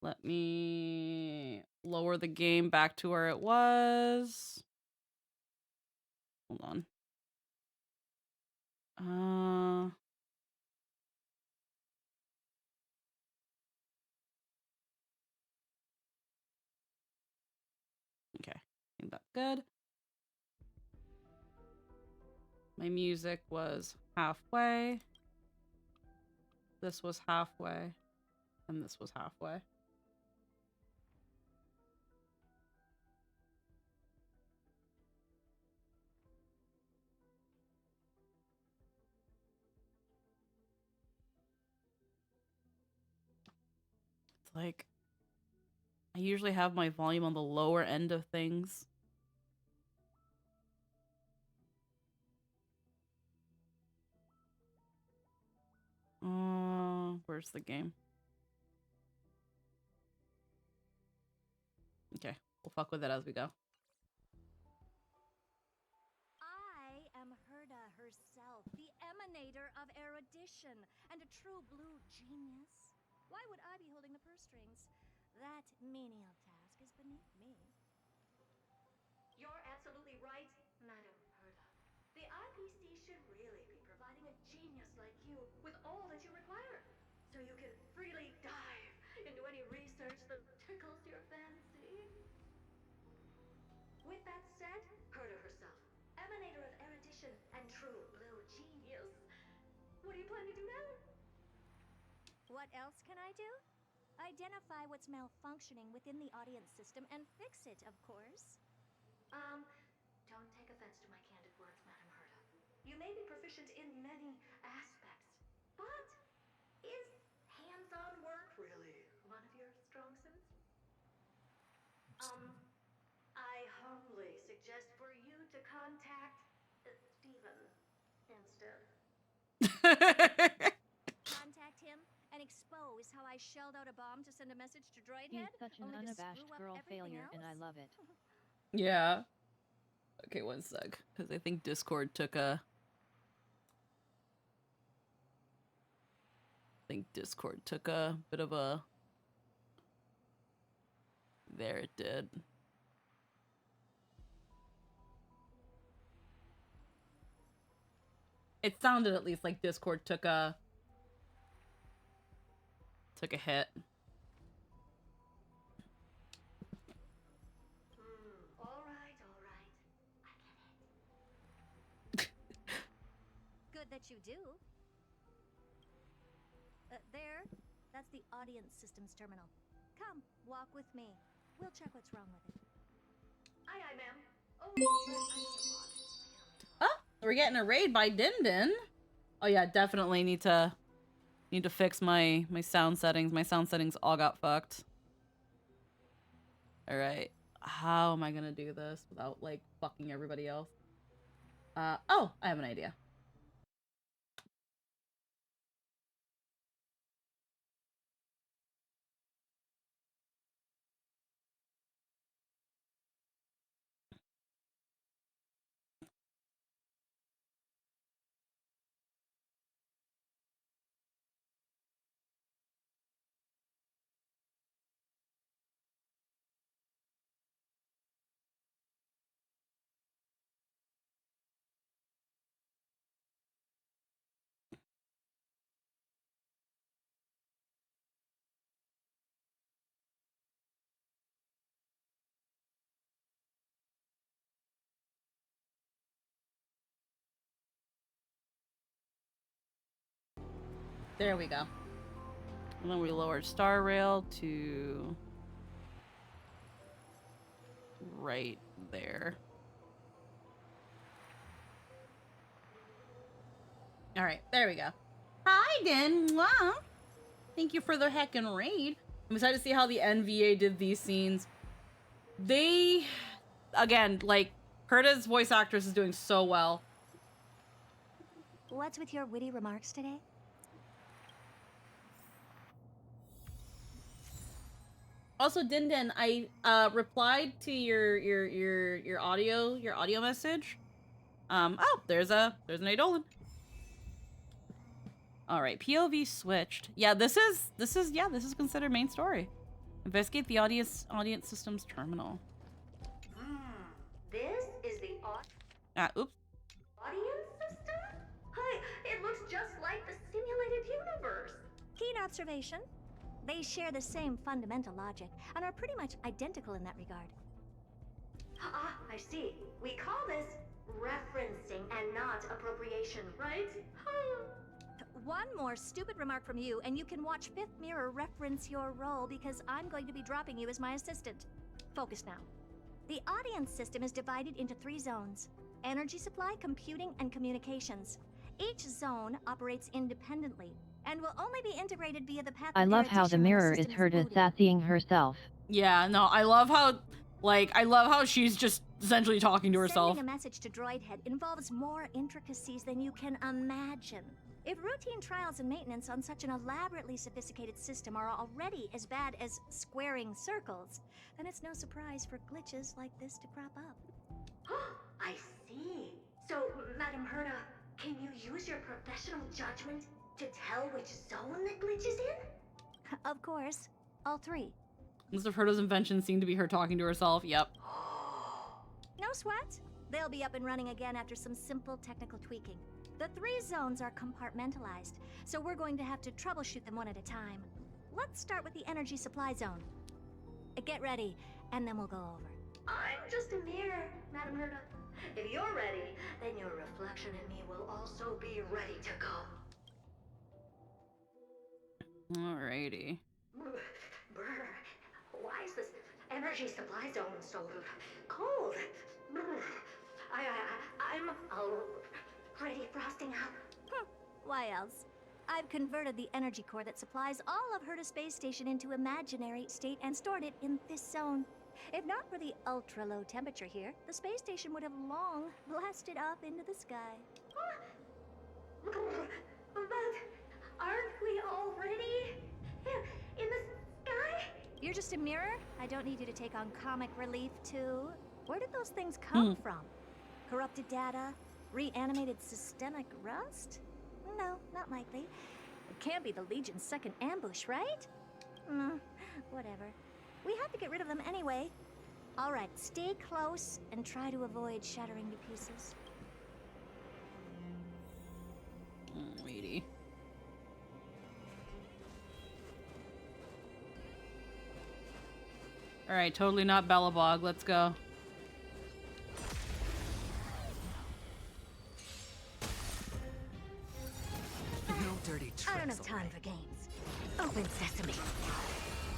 Let me lower the game back to where it was. Hold on. Okay, I think that's good. My music was halfway. This was halfway. And this was halfway. like, I usually have my volume on the lower end of things. Where's the game? Okay, we'll fuck with it as we go. I am Herda herself, the emanator of erudition and a true blue genius. Why would I be holding the purse strings? That menial task is beneath me. You're absolutely right, Madam Herda. The IPC should really be providing a genius like you with all that you require, so you can freely dive into any research that tickles your fancy. With that said, Herda herself, emanator of erudition and true blue genius, what do you plan to do now? What else can I do? Identify what's malfunctioning within the audience system and fix it, of course. Don't take offense to my candid words, Madam Herda. You may be proficient in many aspects, but is hands-on work really one of your strong suits? I humbly suggest for you to contact Steven instead. Contact him and expose how I shelled out a bomb to send a message to Droidhead. He's such an only to unabashed screw up girl everything failure, and I else? love it. Yeah. Okay, one sec, because I think Discord took a... bit of a... There it did. It sounded at least like Discord took a hit. All right. Good that you do. There. That's the audience systems terminal. Come, walk with me. We'll check what's wrong with it. Aye, ma'am. Oh, Oh, we're getting a raid by Din Din. Oh yeah, definitely need to fix my sound settings. My sound settings all got fucked. All right, how am I gonna do this without like fucking everybody else? Oh, I have an idea. There we go. And then we lowered star rail to right there. All right, there we go. Hi, Din. Mwah. Thank you for the heckin' raid. I'm excited to see how the NVA did these scenes. They, again, like, Herda's voice actress is doing so well. What's with your witty remarks today? Also, Din Din, I replied to your audio message. Oh, there's an Eidolon. All right, POV switched. Yeah, this is considered main story. Investigate the audience systems terminal. This is the Oops. audience system? Hi, it looks just like the simulated universe. Keen observation. They share the same fundamental logic and are pretty much identical in that regard. Ah, I see. We call this referencing and not appropriation, right? One more stupid remark from you, and you can watch Fifth Mirror reference your role because I'm going to be dropping you as my assistant. Focus now. The audience system is divided into 3 zones: energy supply, computing, and communications. Each zone operates independently and will only be integrated via the path I of love how the erudition when mirror is system her booted. sassying herself. Yeah, no, I love how she's just essentially talking to herself. Sending a message to Droidhead involves more intricacies than you can imagine. If routine trials and maintenance on such an elaborately sophisticated system are already as bad as squaring circles, then it's no surprise for glitches like this to crop up. I see. So, Madam Herta, can you use your professional judgment to tell which zone the glitch is in? Of course. All three. Most of Herta's inventions seem to be her talking to herself. Yep. No sweat. They'll be up and running again after some simple technical tweaking. The 3 zones are compartmentalized, so we're going to have to troubleshoot them one at a time. Let's start with the energy supply zone. Get ready, and then we'll go over. I'm just a mirror, Madam Herta. If you're ready, then your reflection in me will also be ready to go. Alrighty. Brr, why is this energy supply zone so cold? Brr, I'm already frosting out. Why else? I've converted the energy core that supplies all of Herta Space Station into imaginary state and stored it in this zone. If not for the ultra-low temperature here, the space station would have long blasted up into the sky. But aren't we already in the sky? You're just a mirror? I don't need you to take on comic relief, too. Where did those things come from? Corrupted data? Reanimated systemic rust? No, not likely. It can't be the Legion's second ambush, right? Whatever. We have to get rid of them anyway. All right, stay close and try to avoid shattering to pieces. Alrighty. Alright, totally not Bellabog. Let's go. No dirty tricks. I don't have time for games. Open sesame.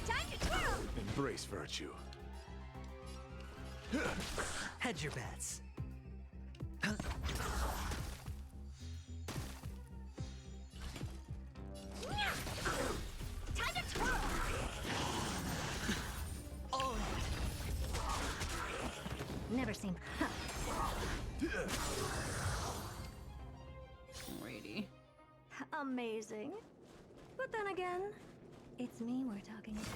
Time to twirl! Embrace virtue. Hedge your bets. Time to twirl! Oh. Never seen. Alrighty. Amazing. But then again, it's me we're talking about.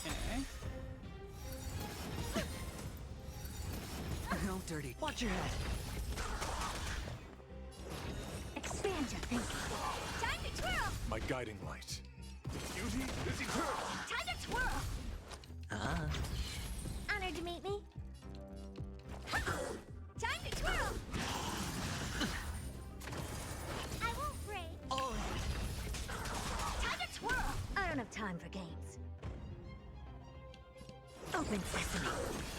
Okay. No dirty. Watch your head. Expand your thinking. Time to twirl! My guiding light. Beauty is eternal. Time to twirl! Honored to meet me. Time to twirl! I won't break. Oh. Time to twirl! I don't have time for games. Open sesame.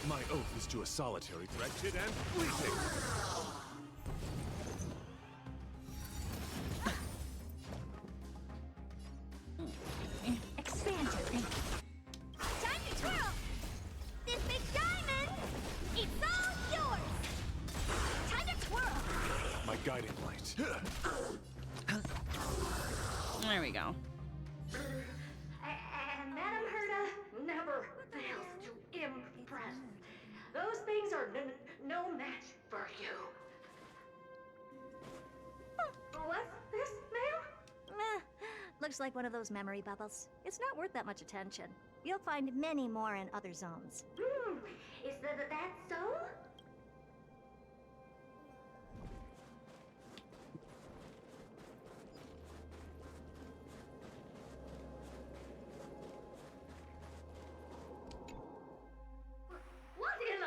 My oath is to a solitary, wretched and fleeting. Expand your thinking. Time to twirl! This big diamond! It's all yours! Time to twirl! My guiding light. There we go. And Madam Herta never fails to impress. Those things are no match for you. What's this, ma'am? Looks like one of those memory bubbles. It's not worth that much attention. You'll find many more in other zones. Is that so? What in the...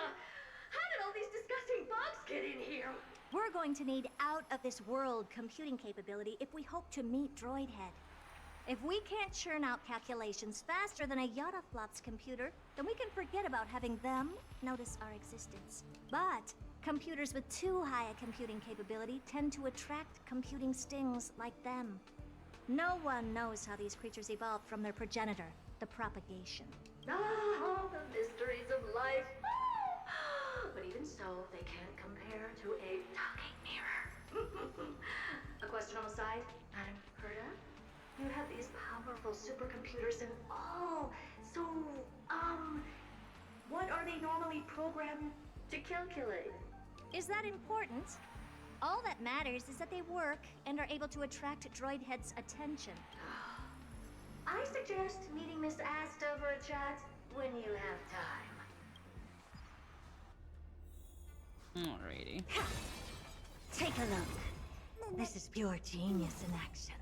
How did all these disgusting bugs get in here? We're going to need out-of-this-world computing capability if we hope to meet Droidhead. If we can't churn out calculations faster than a Yottaflop's computer, then we can forget about having them notice our existence. But computers with too high a computing capability tend to attract computing stings like them. No one knows how these creatures evolved from their progenitor, the propagation. Ah, the mysteries of life. But even so, they can't compare to a talking mirror. A question on the side, Madam Herda? You have these powerful supercomputers and all. So, what are they normally programmed to calculate? Is that important? All that matters is that they work and are able to attract droid heads' attention. I suggest meeting Miss Asta for a chat when you have time. Alrighty. Take a look. This is pure genius in action.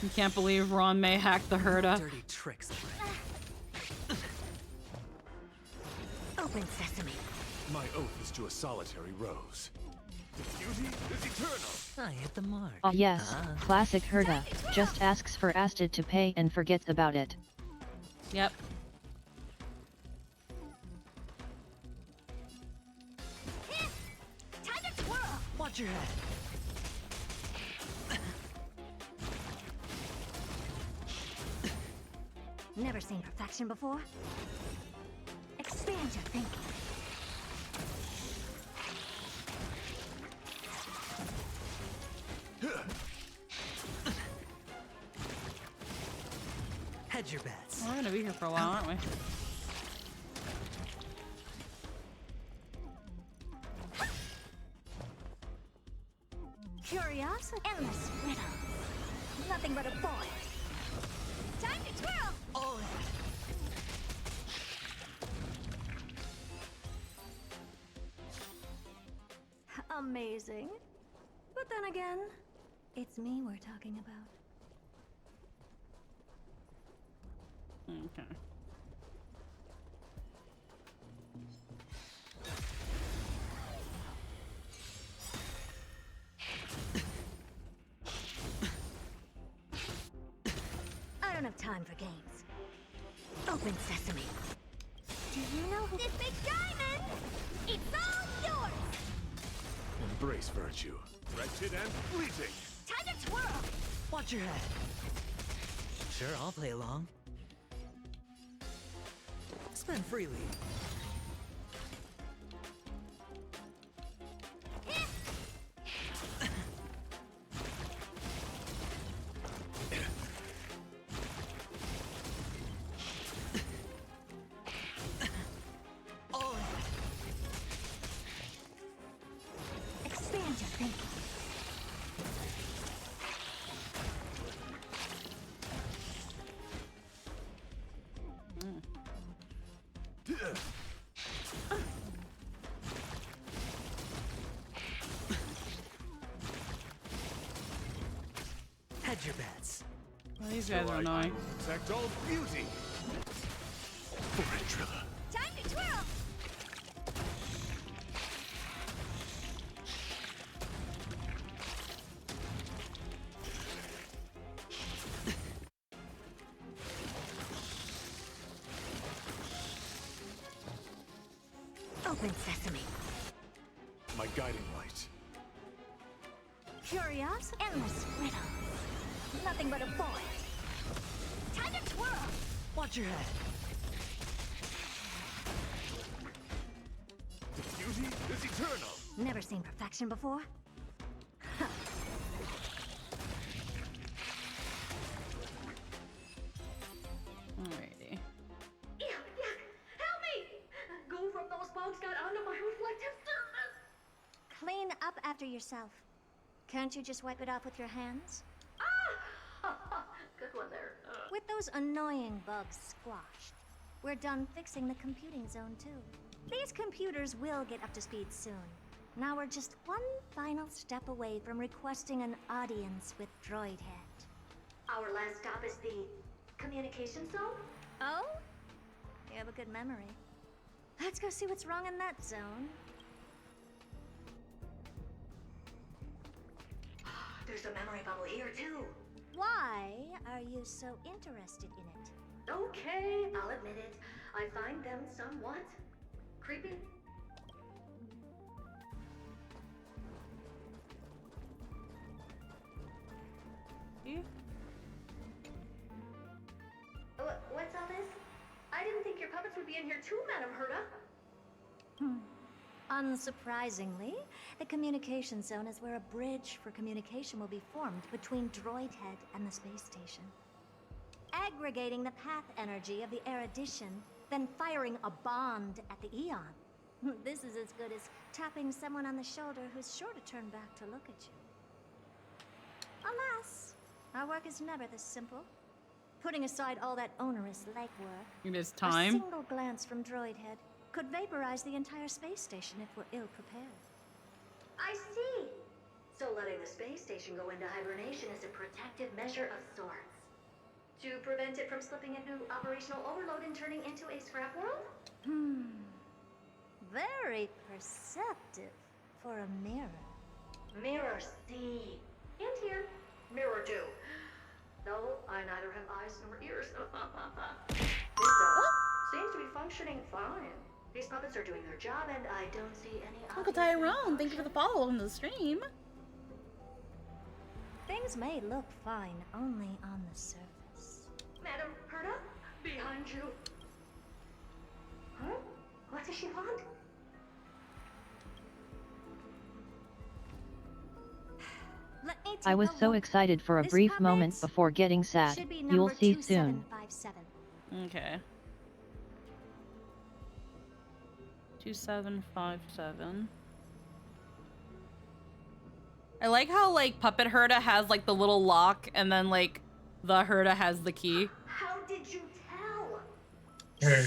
You can't believe Ron May hacked the Herda. Dirty tricks. Open sesame. My oath is to a solitary rose. The beauty is eternal. I hit the mark. Oh yes, classic Herda. Just asks for Astrid to pay and forgets about it. Yep. Time to twirl. Watch your head. Never seen perfection before? Expand your thinking. Hedge your bets. We're gonna be here for a while, aren't we? Curiosity. Endless riddle. Nothing but a boy. Time to twirl. Oh. Amazing. But then again, it's me we're talking about. Okay. I don't have time for games. Open sesame. Do you know who this big diamond? It's all yours. Embrace virtue. Wretched and fleeting. Time to twirl. Watch your head. Sure, I'll play along. Spend freely. Expand your thinking. Hedge your bets. Well, these guys are annoying. Protect all beauty. For it, Trilla. Time to twirl. Open sesame. My guiding light. Curiosity. Endless riddle. Nothing but a boy. Time to twirl. Watch your head. The beauty is eternal. Never seen perfection before? Huh. Alrighty. Yuck, yuck. Help me! Go from those bugs got onto my reflective surface. Clean up after yourself. Can't you just wipe it off with your hands? Ah! Good one there. With those annoying bugs squashed, we're done fixing the computing zone too. These computers will get up to speed soon. Now we're just one final step away from requesting an audience with Droidhead. Our last stop is the communication zone? Oh? You have a good memory. Let's go see what's wrong in that zone. There's a memory bubble here too. Why are you so interested in it? Okay, I'll admit it. I find them somewhat creepy. too, Madam Herta. Unsurprisingly, the communication zone is where a bridge for communication will be formed between Droidhead and the space station. Aggregating the path energy of the erudition, then firing a bond at the Eon. This is as good as tapping someone on the shoulder who's sure to turn back to look at you. Alas, our work is never this simple. Putting aside all that onerous legwork, it is time. A single glance from Droidhead could vaporize the entire space station if we're ill-prepared. I see. So letting the space station go into hibernation is a protective measure of sorts. To prevent it from slipping into operational overload and turning into a scrap world? Very perceptive for a mirror. Mirror see. And here, mirror do. Though I neither have eyes nor ears. This seems to be functioning fine. These puppets are doing their job, and I don't see any Uncle Tyrone, thank you for the follow on the stream. Things may look fine only on the surface. Madam Herta, behind you. Huh? What does she want? I was so excited for a brief moment before getting sad. You'll see soon. Okay. 2757. I like how like Puppet Herta has like the little lock and then like the Herta has the key. How did you tell?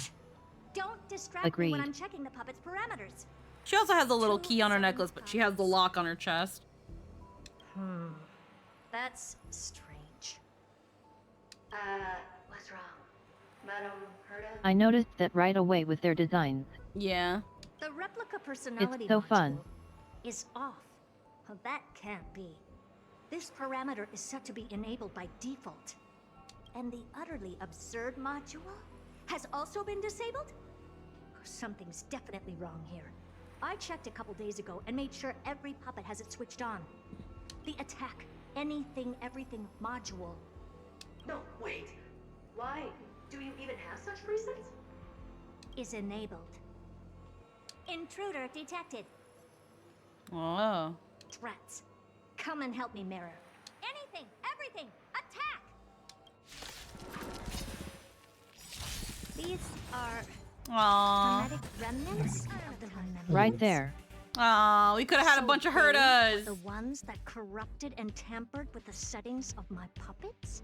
Don't distract me when I'm checking the puppet's parameters. She also has a little key on her necklace, but she has the lock on her chest. That's strange. What's wrong? Madam Herta? I noticed that right away with their designs. Yeah. The replica personality It's so fun. is off. Well, that can't be. This parameter is set to be enabled by default. And the utterly absurd module has also been disabled? Something's definitely wrong here. I checked a couple days ago and made sure every puppet has it switched on. The attack, anything, everything module. No, wait. Why? Do you even have such presets? Is enabled. Intruder detected. Oh. Threats. Come and help me, Mirror. Anything, everything, attack! These are hermetic remnants of the Right there. Oh, we could have had a bunch of Hertas. The ones that corrupted and tampered with the settings of my puppets?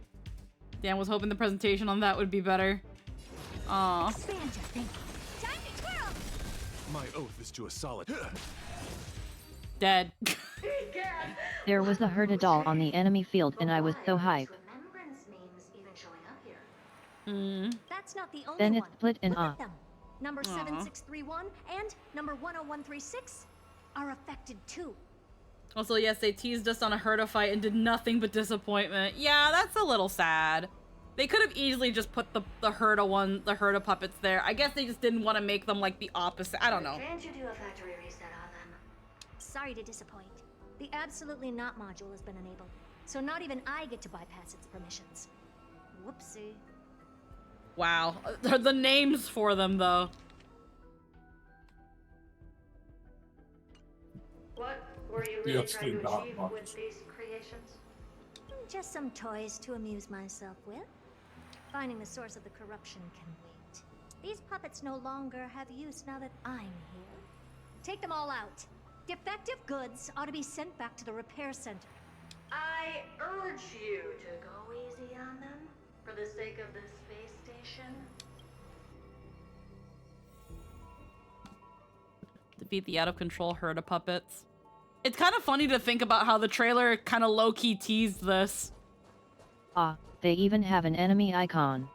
Dan was hoping the presentation on that would be better. Aw. Expand your thinking. Time to twirl! My oath is to a solid. Dead. There was a Herta doll on the enemy field and I was so hyped. Remembrance memes even showing up here. That's not the only Then one. it split in Look off. at them. Number 7631 and number 10136 are affected too. Also, yes, they teased us on a Herta fight and did nothing but disappointment. Yeah, that's a little sad. They could have easily just put the Herta puppets there. I guess they just didn't want to make them like the opposite. I don't know. Can't you do a factory reset on them? Sorry to disappoint. The absolutely not module has been enabled, so not even I get to bypass its permissions. Whoopsie. Wow. The names for them, though. What were you really Yes, trying to not achieve much. with these creations? Just some toys to amuse myself with. Finding the source of the corruption can wait. These puppets no longer have use now that I'm here. Take them all out. Defective goods ought to be sent back to the repair center. I urge you to go easy on them for the sake of the space station. Defeat the out-of-control Herta puppets. It's kind of funny to think about how the trailer kind of low-key teased this. Ah, they even have an enemy icon.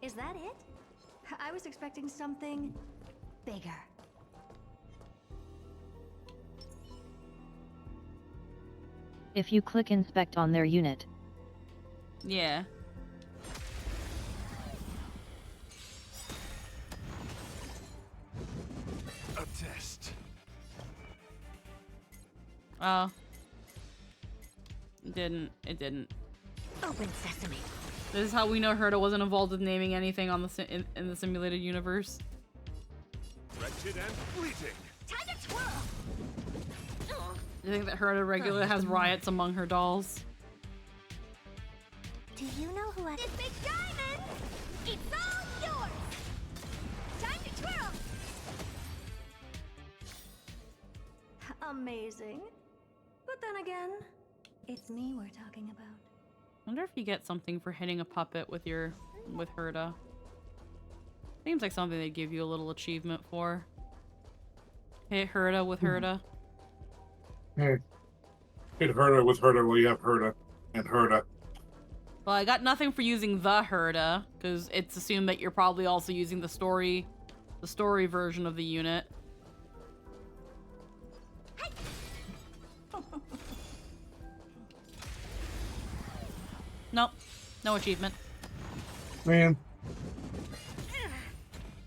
Is that it? I was expecting something bigger. If you click inspect on their unit. Yeah. A test. Oh. It didn't. Open sesame. This is how we know Herta wasn't involved with naming anything on the in the simulated universe. Wretched and fleeting. Time to twirl. You think that Herta regularly has riots among her dolls? Do you know who I... This big diamond! It's all yours! Time to twirl! Amazing. But then again, it's me we're talking about. I wonder if you get something for hitting a puppet with Herta. Seems like something they'd give you a little achievement for. Hit Herta with Herta. Hey. Hit Herta with Herta while you have Herta and Herta. Well, I got nothing for using the Herta, because it's assumed that you're probably also using the story version of the unit. Nope. No achievement. Man.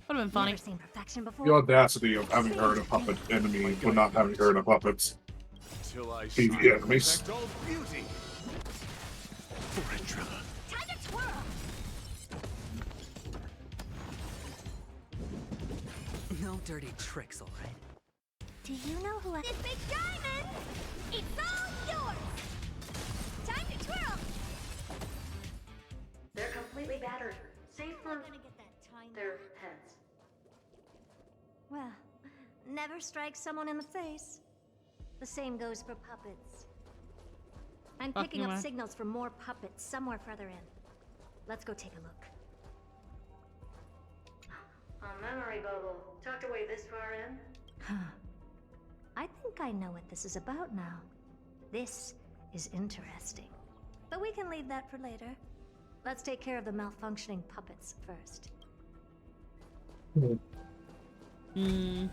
Would have been funny. Never seen perfection before. The audacity of having Herta puppet enemy but not having Herta puppets. Till I PvP enemies. protect all beauty. Retro. Time to twirl! No dirty tricks, all right? Do you know who I... This big diamond! It's all yours! Time to twirl! They're completely battered, save for their heads. Well, never strike someone in the face. The same goes for puppets. I'm Fuck picking you, up man. signals from more puppets somewhere further in. Let's go take a look. A memory bubble, tucked away this far in. Huh. I think I know what this is about now. This is interesting. But we can leave that for later. Let's take care of the malfunctioning puppets first. Hmm.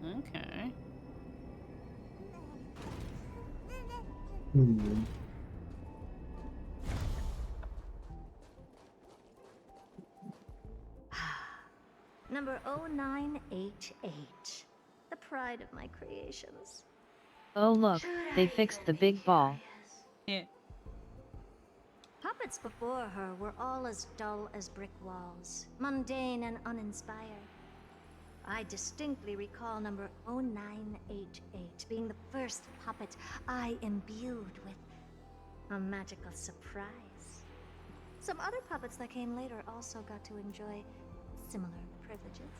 Okay. Number 0988. The pride of my creations. Oh look, they fixed the big ball. Yeah. Puppets before her were all as dull as brick walls, mundane and uninspired. I distinctly recall number 0988 being the first puppet I imbued with a magical surprise. Some other puppets that came later also got to enjoy similar privileges.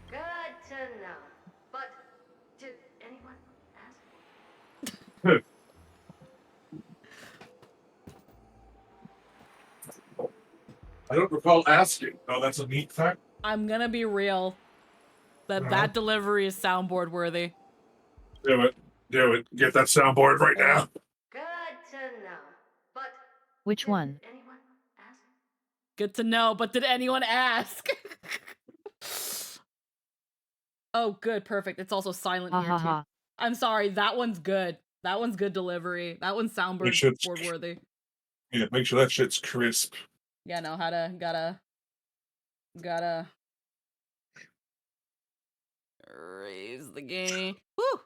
Good to know. But did anyone ask? I don't recall asking. Oh, that's a neat fact. I'm gonna be real. That delivery is soundboard worthy. Do it. Do it. Get that soundboard right now. Good to know. But Which one? anyone ask? Good to know, but did anyone ask? Oh, good, perfect. It's also silent here too. I'm sorry, that one's good. That one's good delivery. That one's soundboard board worthy. Yeah, make sure that shit's crisp. Yeah, no, gotta raise the game. Woo!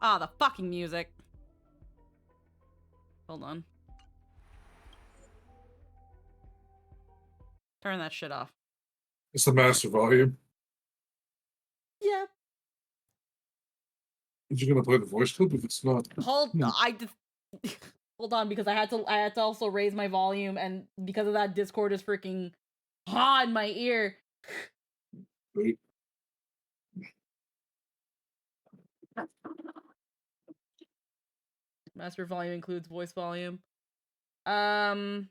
Ah, the fucking music. Hold on. Turn that shit off. It's the master volume. Yeah. Is you gonna play the voice clip if it's not? Hold hold on, because I had to also raise my volume, and because of that, Discord is freaking hot in my ear. Wait. Master volume includes voice volume. Oh,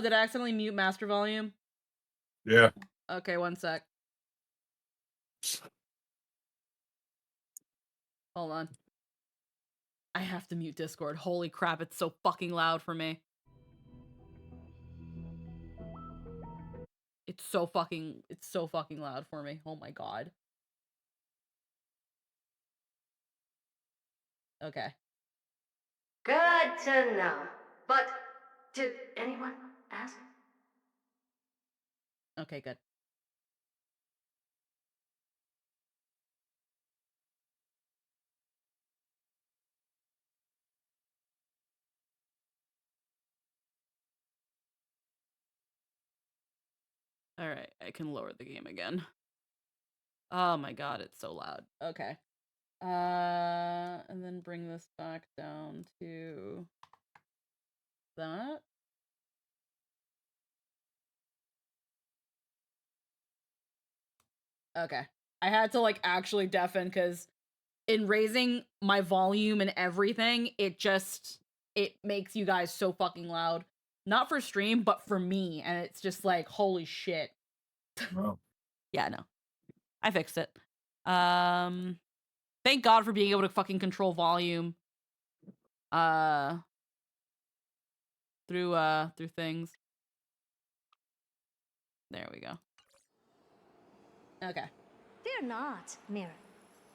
did I accidentally mute master volume? Yeah. Okay, one sec. Hold on. I have to mute Discord. Holy crap, it's so fucking loud for me. It's so fucking loud for me. Oh my god. Okay. Good to know. But did anyone ask? Okay, good. All right, I can lower the game again. Oh my god, it's so loud. Okay. And then bring this back down to that. Okay. I had to like actually deafen because in raising my volume and everything, it makes you guys so fucking loud. Not for stream, but for me. And it's just like, holy shit. Wow. Yeah, no. I fixed it. Thank God for being able to fucking control volume. Through things. There we go. Okay. Fear not, Mirror.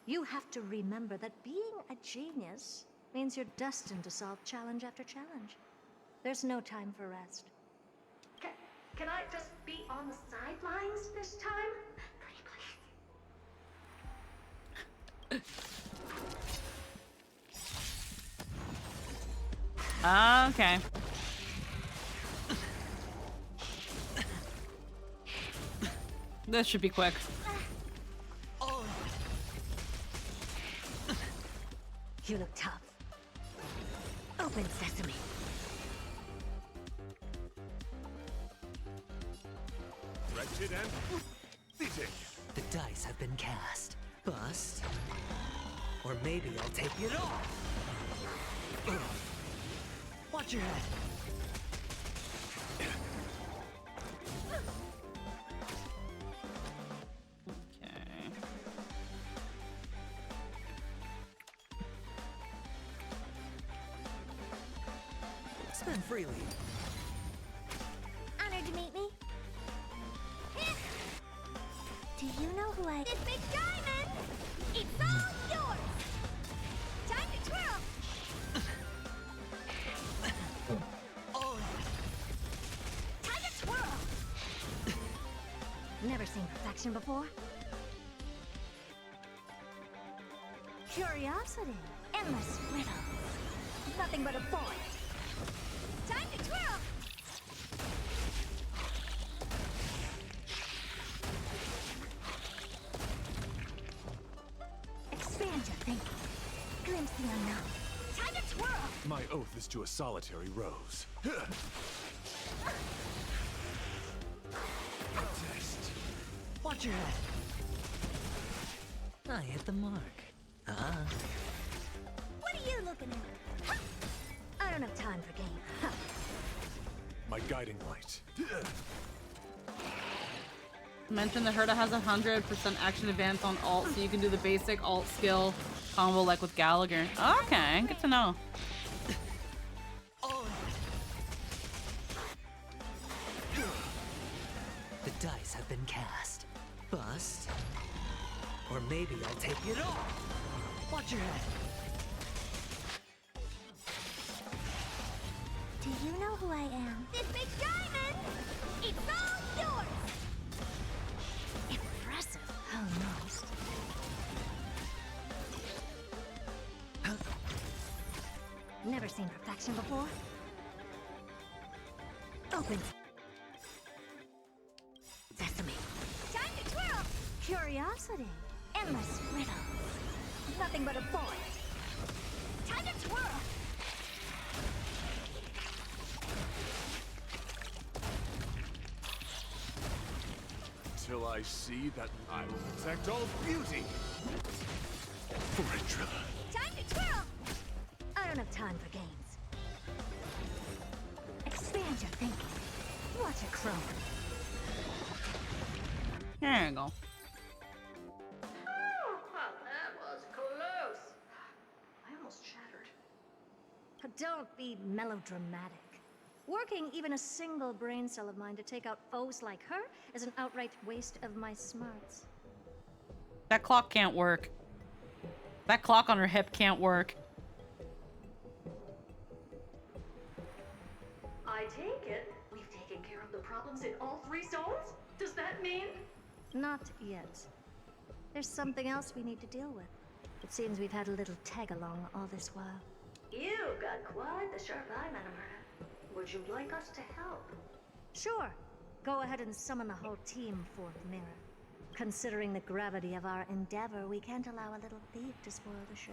You have to remember that being a genius means you're destined to solve challenge after challenge. There's no time for rest. Can I just be on the sidelines this time? Pretty please. Okay. This should be quick. You look tough. Open sesame. Wretched and fleeting. The dice have been cast. Bust. Or maybe I'll take it all. Watch your head. Spend freely. Honored to meet me. Do you know who I... This big diamond! It's all yours! Time to twirl! Time to twirl! Never seen perfection before? Curiosity. Endless riddles. Nothing but a void. Time to twirl! Expand your thinking. Glimpse the unknown. Time to twirl! My oath is to a solitary rose. Test. Watch your head. I hit the mark. What are you looking at? I don't have time for games. My guiding light. Mention the Herda has 100% action advance on alt, so you can do the basic alt skill combo like with Gallagher. Okay, good to know. The dice have been cast. Bust. Or maybe I'll take it all. Watch your head. Do you know who I am? This big diamond! It's all yours! Impressive. Almost. Never seen perfection before? Open sesame. Time to twirl! Curiosity. Endless riddles. Nothing but a void. Time to twirl! Till I see that I will protect all beauty. Forever. Time to twirl! I don't have time for games. Expand your thinking. Watch it grow. There you go. Well, that was close. I almost shattered. don't be melodramatic. Working even a single brain cell of mine to take out foes like her is an outright waste of my smarts. That clock can't work. That clock on her hip can't work. I take it we've taken care of the problems in all 3 zones? Does that mean? Not yet. There's something else we need to deal with. It seems we've had a little tag-along all this while. You've got quite the sharp eye, Madam Murder. Would you like us to help? Sure. Go ahead and summon the whole team, Fourth Mirror. Considering the gravity of our endeavor, we can't allow a little thief to spoil the show.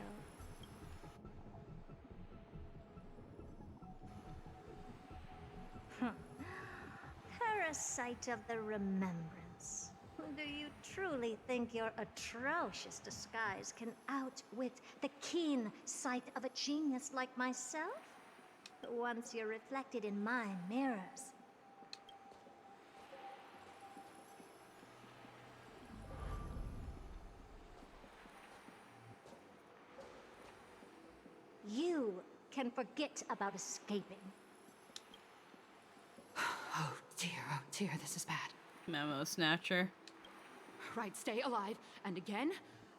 Parasite of the Remembrance. Do you truly think your atrocious disguise can outwit the keen sight of a genius like myself? Once you're reflected in my mirrors. You can forget about escaping. Oh dear, this is bad. Memo Snatcher. Right, stay alive, and again,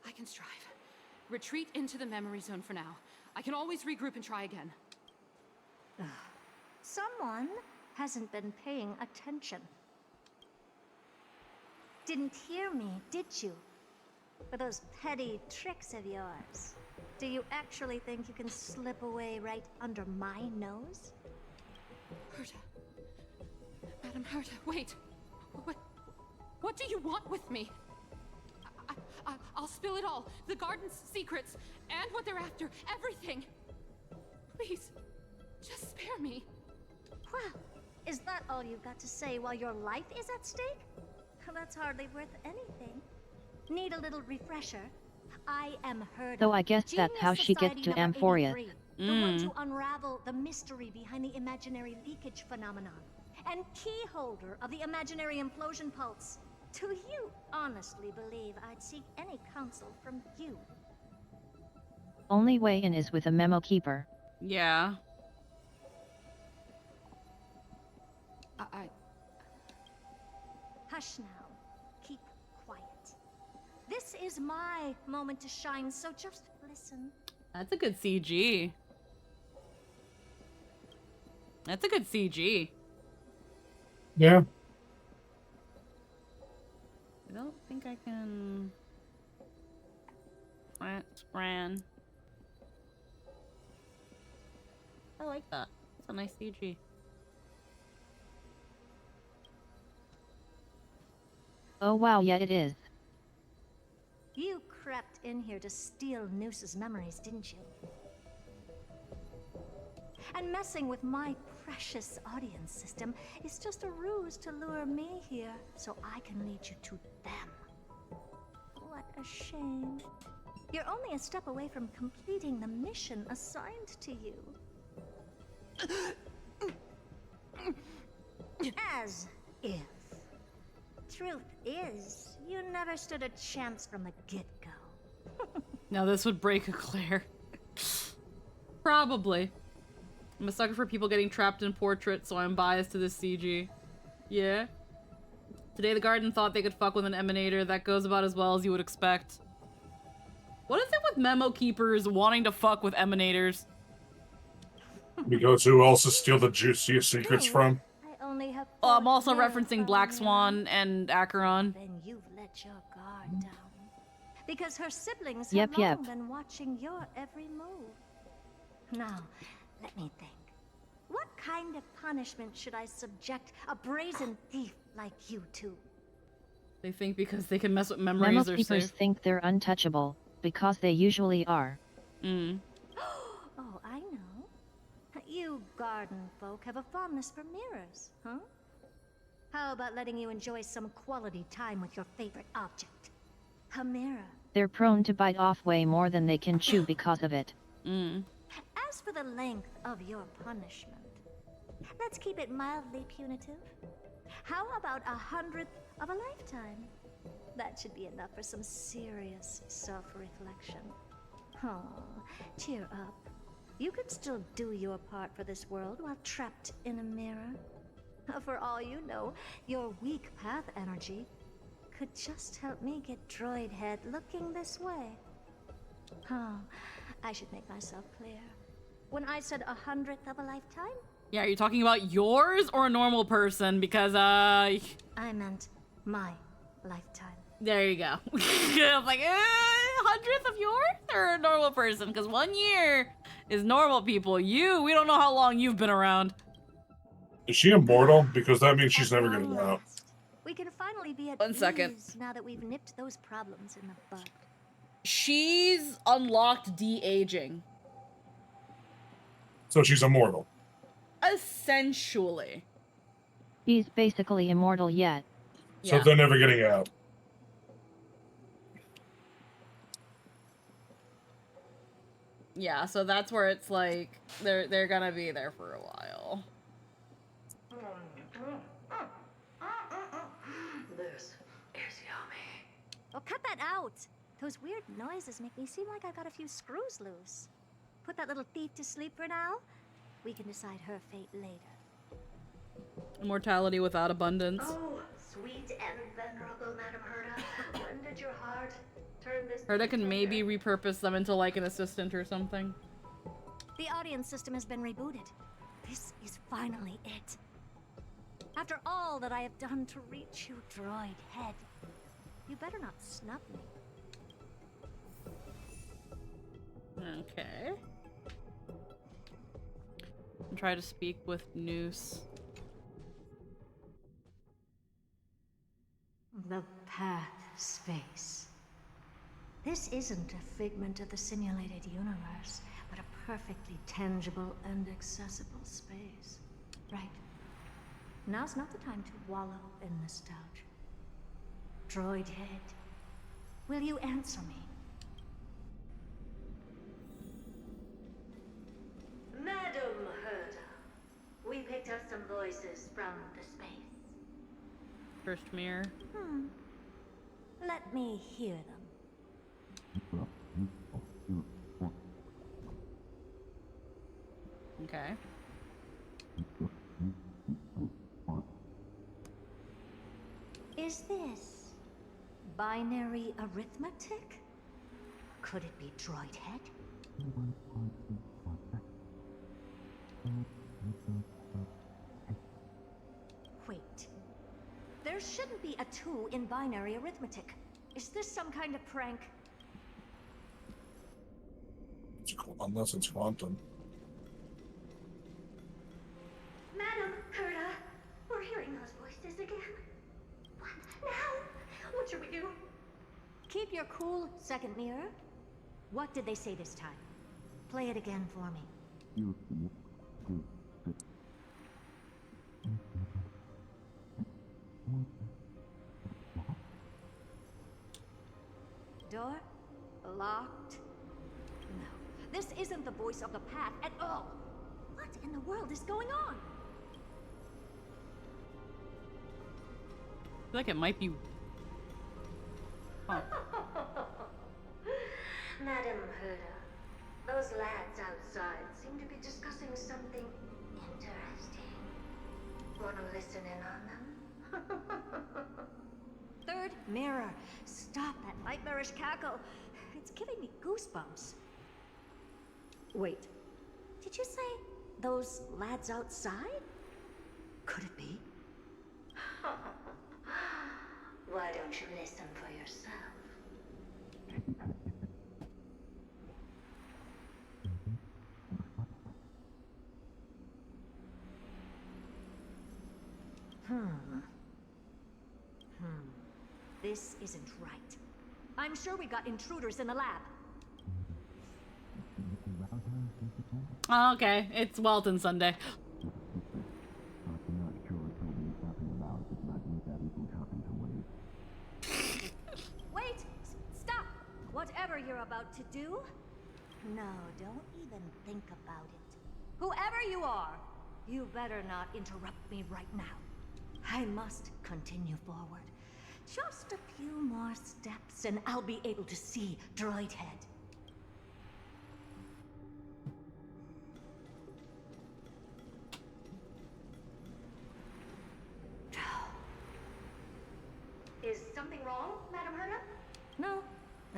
I can strive. Retreat into the memory zone for now. I can always regroup and try again. Someone hasn't been paying attention. Didn't hear me, did you? For those petty tricks of yours. Do you actually think you can slip away right under my nose? Herta. Madam Herta, wait. What do you want with me? I'll spill it all. The garden's secrets, and what they're after. Everything. Please, just spare me. Well, is that all you've got to say while your life is at stake? That's hardly worth anything. Need a little refresher? I am Herta. So I guess that's how she gets to Amphoreus. The one to unravel the mystery behind the imaginary leakage phenomenon. And key holder of the imaginary implosion pulse. Do you honestly believe I'd seek any counsel from you? Only way in is with a memo keeper. Yeah. Hush now. Keep quiet. This is my moment to shine, so just listen. That's a good CG. That's a good CG. Yeah. I don't think I can... Ran. I like that. It's a nice CG. Oh wow, yeah it is. You crept in here to steal Noose's memories, didn't you? And messing with my precious audience system is just a ruse to lure me here so I can lead you to them. What a shame. You're only a step away from completing the mission assigned to you. As if. Truth is, you never stood a chance from the get-go. Now this would break a Claire. Probably. I'm a sucker for people getting trapped in portraits, so I'm biased to this CG. Yeah. Today the garden thought they could fuck with an emanator. That goes about as well as you would expect. What is it with memo keepers wanting to fuck with emanators? Because who else to steal the juiciest secrets from? I only have I'm also referencing Black Swan and Acheron. Then you've let your guard down. Because her siblings Yep, have long yep. been watching your every move. Now, let me think. What kind of punishment should I subject a brazen thief like you to? They think because they can mess with Memo memories they're keepers safe. think they're untouchable, because they usually are. Oh, I know. You garden folk have a fondness for mirrors, huh? How about letting you enjoy some quality time with your favorite object? A mirror. They're prone to bite off way more than they can chew because of it. As for the length of your punishment, let's keep it mildly punitive. How about 100th of a lifetime? That should be enough for some serious self-reflection. Oh, cheer up. You can still do your part for this world while trapped in a mirror. For all you know, your weak path energy could just help me get Droid Head looking this way. Oh, I should make myself clear. When I said 100th of a lifetime, Yeah, are you talking about yours or a normal person? Because, I meant my lifetime. there you go. I was like, 100th of yours or a normal person? Because 1 year is normal people. We don't know how long you've been around. Is she immortal? Because that means she's never gonna go out. We can finally be at 1 second. ease now that we've nipped those problems in the bud. She's unlocked de-aging. So she's immortal. Essentially. He's basically immortal yet. So they're never getting out. Yeah, so that's where it's like they're gonna be there for a while. This is yummy. Oh, cut that out! Those weird noises make me seem like I've got a few screws loose. Put that little thief to sleep for now. We can decide her fate later. Immortality without abundance. Oh, sweet and venerable Madam Herta, when did your heart turn this? Herta can maybe repurpose them into like an assistant or something. The audience system has been rebooted. This is finally it. After all that I have done to reach you, Droid Head, you better not snub me. Okay. And try to speak with Noose. The path space. This isn't a figment of the simulated universe, but a perfectly tangible and accessible space. Right. Now's not the time to wallow in nostalgia. Droid Head, will you answer me? Madam Herta, we picked up some voices from the space. First mirror. Let me hear them. Okay. Is this binary arithmetic? Could it be Droid Head? Wait. There shouldn't be a 2 in binary arithmetic. Is this some kind of prank? Unless it's quantum. Madam Herta, we're hearing those voices again. What now? What should we do? Keep your cool, second mirror. What did they say this time? Play it again for me. Door locked. No, this isn't the voice of the path at all. What in the world is going on? I feel like it might be. Huh. Madam Herta, those lads outside seem to be discussing something interesting. Wanna listen in on them? Third mirror. Stop that nightmarish cackle. It's giving me goosebumps. Wait, did you say those lads outside? Could it be? Why don't you listen for yourself? This isn't right. I'm sure we've got intruders in the lab. Oh, okay, it's Walton Sunday. Wait! Stop! Whatever you're about to do, no, don't even think about it. Whoever you are, you better not interrupt me right now. I must continue forward. Just a few more steps and I'll be able to see Droid Head. Madam Herta, those lads outside seem to be discussing something interesting. Wanna listen in on them? Wait, did you say those lads outside? Could it be? Droid Head.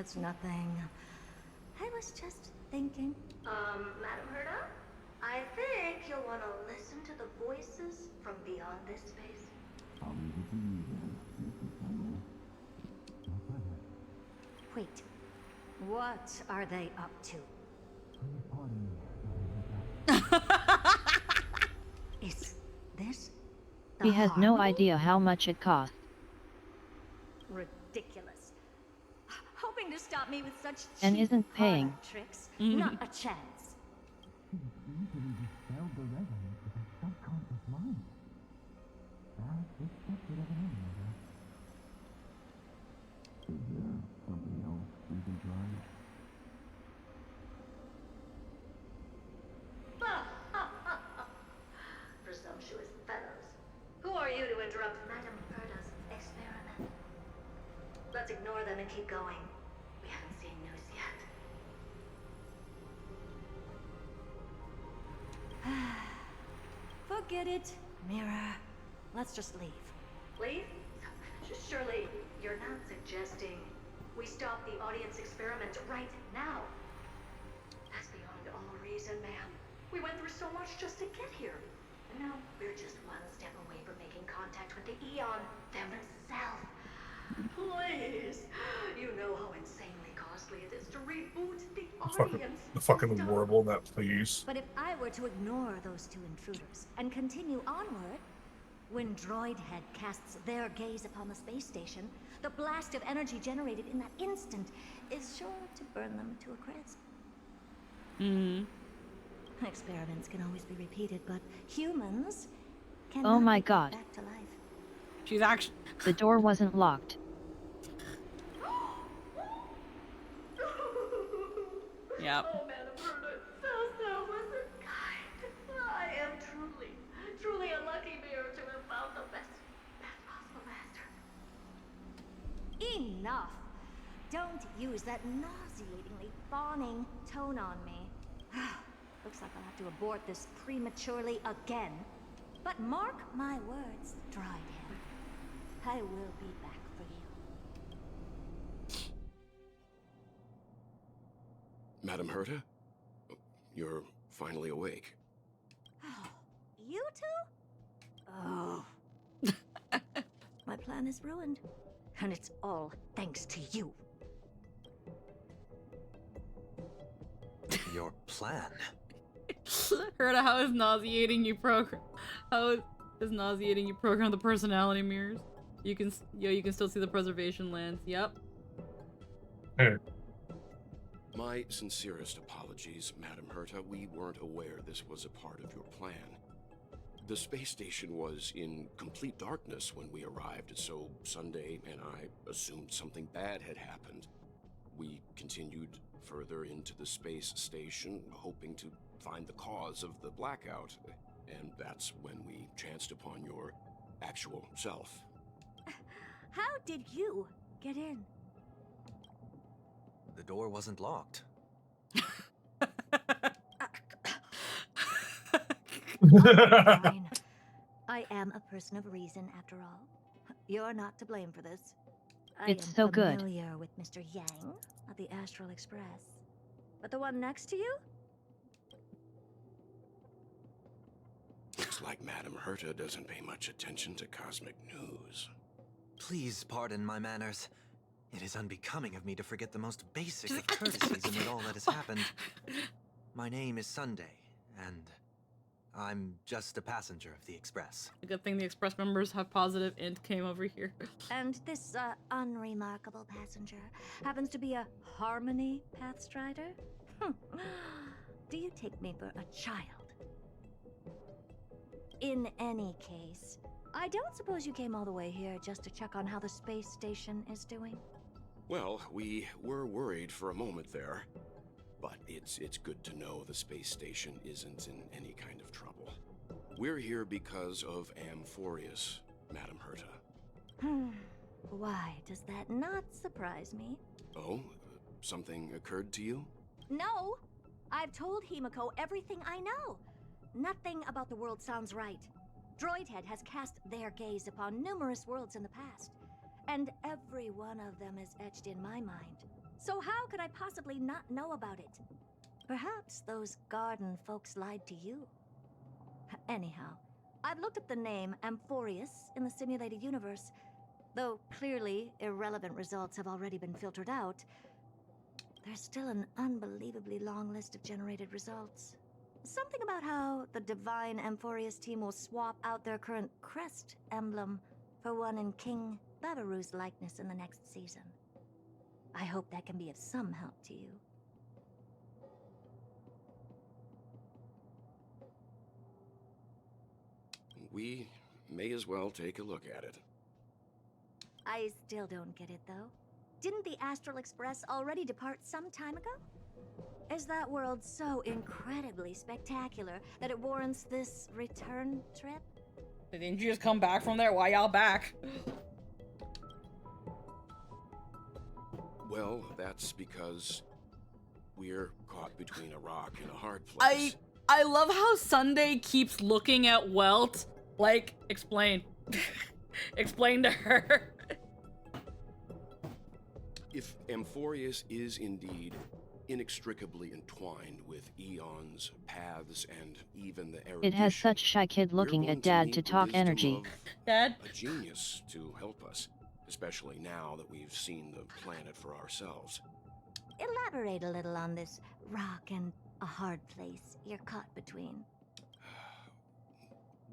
it's nothing. I was just thinking. Madam Herta? I think you'll want to listen to the voices from beyond this space. Wait, what are they up to? Is this the He has no Harmony? idea how much it costs. Ridiculous. Hoping to stop me with such And cheap isn't paying. parlor tricks? Not a chance. Presumptuous fellows. Who are you to interrupt Madame Herta's experiment? Let's ignore them and keep going. We haven't seen news yet. Forget it, Mirror. Let's just leave. Leave? Surely you're not suggesting we stop the audience experiment right now? That's beyond all reason, ma'am. We went through so much just to get here. And now we're just one step away from making contact with the Eon themselves. Please. You know how insanely costly it is to reboot the audience. The fucking horrible in that, please. But if I were to ignore those two intruders and continue onward, when Droidhead casts their gaze upon the space station, the blast of energy generated in that instant is sure to burn them to a crisp. Experiments can always be repeated, but humans cannot Oh my be brought god. back to life. She's actually. The door wasn't locked. Yep. Oh, Madam Herta, so wasn't kind. I am truly unlucky mirror to have found the best possible master. Enough! Don't use that nauseatingly fawning tone on me. Looks like I'll have to abort this prematurely again. But mark my words, Droidhead. I will be back for you. Madam Herta? You're finally awake. You two? Oh. My plan is ruined. And it's all thanks to you. Your plan? Herta, how is nauseating you program? How is nauseating you program the personality mirrors? You can still see the preservation lands. Yep. My sincerest apologies, Madam Herta. We weren't aware this was a part of your plan. The space station was in complete darkness when we arrived, so Sunday and I assumed something bad had happened. We continued further into the space station, hoping to find the cause of the blackout, and that's when we chanced upon your actual self. How did you get in? The door wasn't locked. Fine. I am a person of reason, after all. You're not to blame for this. It's I am so good. familiar with Mr. Yang of the Astral Express. But the one next to you? Looks like Madam Herta doesn't pay much attention to cosmic news. Please pardon my manners. It is unbecoming of me to forget the most basic of courtesies amid all that has happened. My name is Sunday, and I'm just a passenger of the Express. A good thing the Express members have positive int came over here. And this unremarkable passenger happens to be a Harmony Pathstrider? Do you take me for a child? In any case, I don't suppose you came all the way here just to check on how the space station is doing? Well, we were worried for a moment there, but it's good to know the space station isn't in any kind of trouble. We're here because of Amphoreus, Madam Herta. Why does that not surprise me? Oh, something occurred to you? No! I've told Himiko everything I know. Nothing about the world sounds right. Droidhead has cast their gaze upon numerous worlds in the past, and every one of them is etched in my mind. So how could I possibly not know about it? Perhaps those garden folks lied to you. Anyhow, I've looked up the name Amphoreus in the simulated universe. Though clearly irrelevant results have already been filtered out, there's still an unbelievably long list of generated results. Something about how the divine Amphoreus team will swap out their current crest emblem for one in King Babaru's likeness in the next season. I hope that can be of some help to you. We may as well take a look at it. I still don't get it, though. Didn't the Astral Express already depart some time ago? Is that world so incredibly spectacular that it warrants this return trip? Didn't you just come back from there? Why y'all back? Well, that's because we're caught between a rock and a hard place. I love how Sunday keeps looking at Welt. Like, explain. Explain to her. If Amphoreus is indeed inextricably entwined with eons, paths, and even the erudition, It has such shy kid looking at Dad to talk energy. Dad? A genius to help us, especially now that we've seen the planet for ourselves. Elaborate a little on this rock and a hard place you're caught between.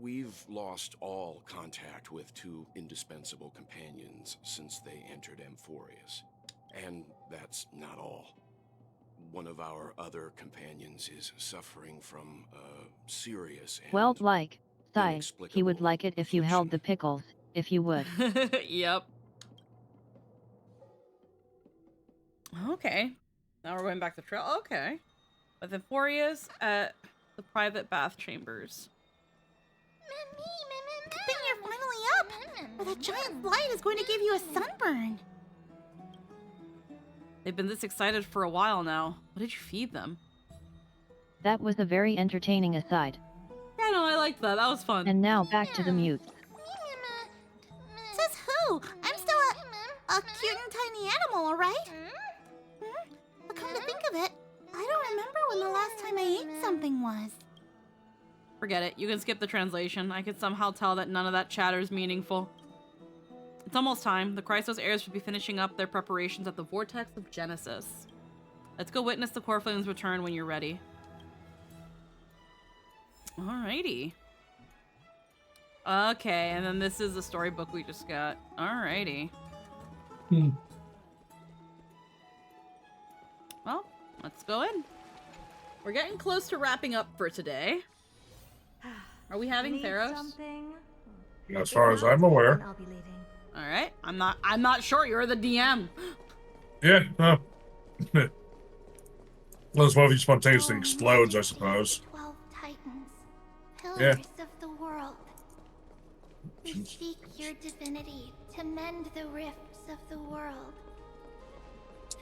We've lost all contact with two indispensable companions since they entered Amphoreus. And that's not all. One of our other companions is suffering from serious and Well, like, sigh, he would like it if you held the pickles, if you would. Yep. Okay. Now we're going back to trail. Okay. With Amphoreus at the private bath chambers. Good thing you're finally up, or that giant light is going to give you a sunburn. They've been this excited for a while now. What did you feed them? That was a very entertaining aside. Yeah, no, I liked that. That was fun. And now back to the mutes. Says who? I'm still a cute and tiny animal, alright? But come to think of it, I don't remember when the last time I ate something was. Forget it. You can skip the translation. I could somehow tell that none of that chatter is meaningful. It's almost time. The Chrysos heirs should be finishing up their preparations at the Vortex of Genesis. Let's go witness the Core Flames return when you're ready. Alrighty. Okay, and then this is the storybook we just got. Alrighty. Well, let's go in. We're getting close to wrapping up for today. Are we having Theros? As far as I'm aware. I'll be leaving. All right. I'm not sure. You're the DM. Yeah, no. Unless one of you spontaneously explodes, I suppose. 12 titans, pillars of the world. We seek your divinity to mend the rifts of the world.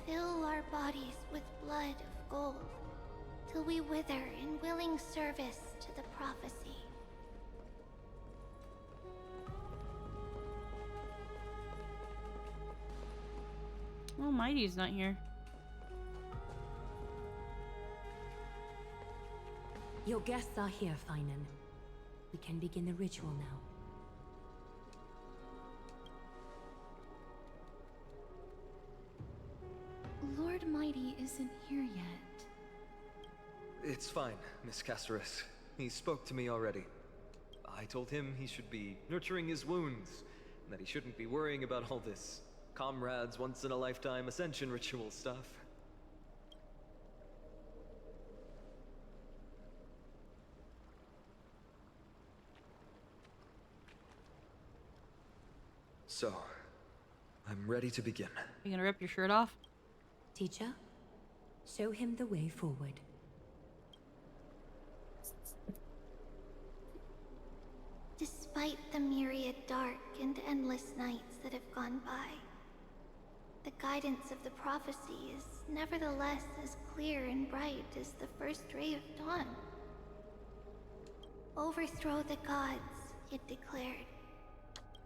Fill our bodies with blood of gold, till we wither in willing service to the prophecy. Oh, Mydei's not here. Your guests are here, Finan. We can begin the ritual now. Lord Mydei isn't here yet. It's fine, Miss Casterus. He spoke to me already. I told him he should be nurturing his wounds, and that he shouldn't be worrying about all this comrades once-in-a-lifetime ascension ritual stuff. So, I'm ready to begin. You gonna rip your shirt off? Teacher, show him the way forward. Despite the myriad dark and endless nights that have gone by, the guidance of the prophecy is nevertheless as clear and bright as the first ray of dawn. Overthrow the gods, it declared.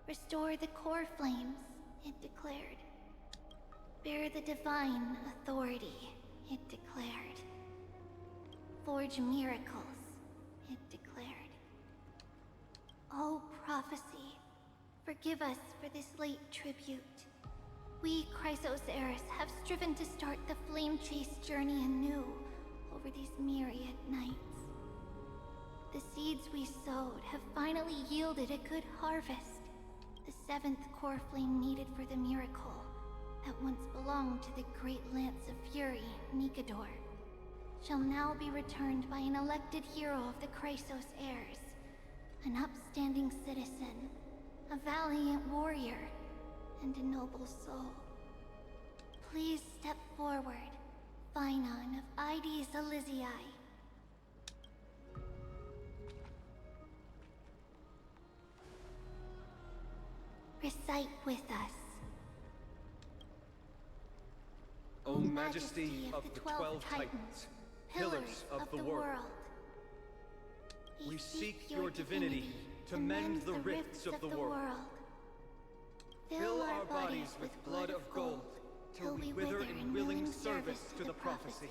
Restore the core flames, it declared. Bear the divine authority, it declared. Forge miracles, it declared. O prophecy, forgive us for this late tribute. We, Chrysos heirs, have striven to start the flame chase journey anew over these myriad nights. The seeds we sowed have finally yielded a good harvest. The seventh core flame needed for the miracle that once belonged to the great Lance of Fury, Nikador, shall now be returned by an elected hero of the Chrysos heirs, an upstanding citizen, a valiant warrior, and a noble soul. Please step forward, Phainon of Ides Elysiae. Recite with us. O Majesty of the 12 Titans, pillars of the world, we seek your divinity to mend the rifts of the world. Fill our bodies with blood of gold, till we wither in willing service to the prophecy.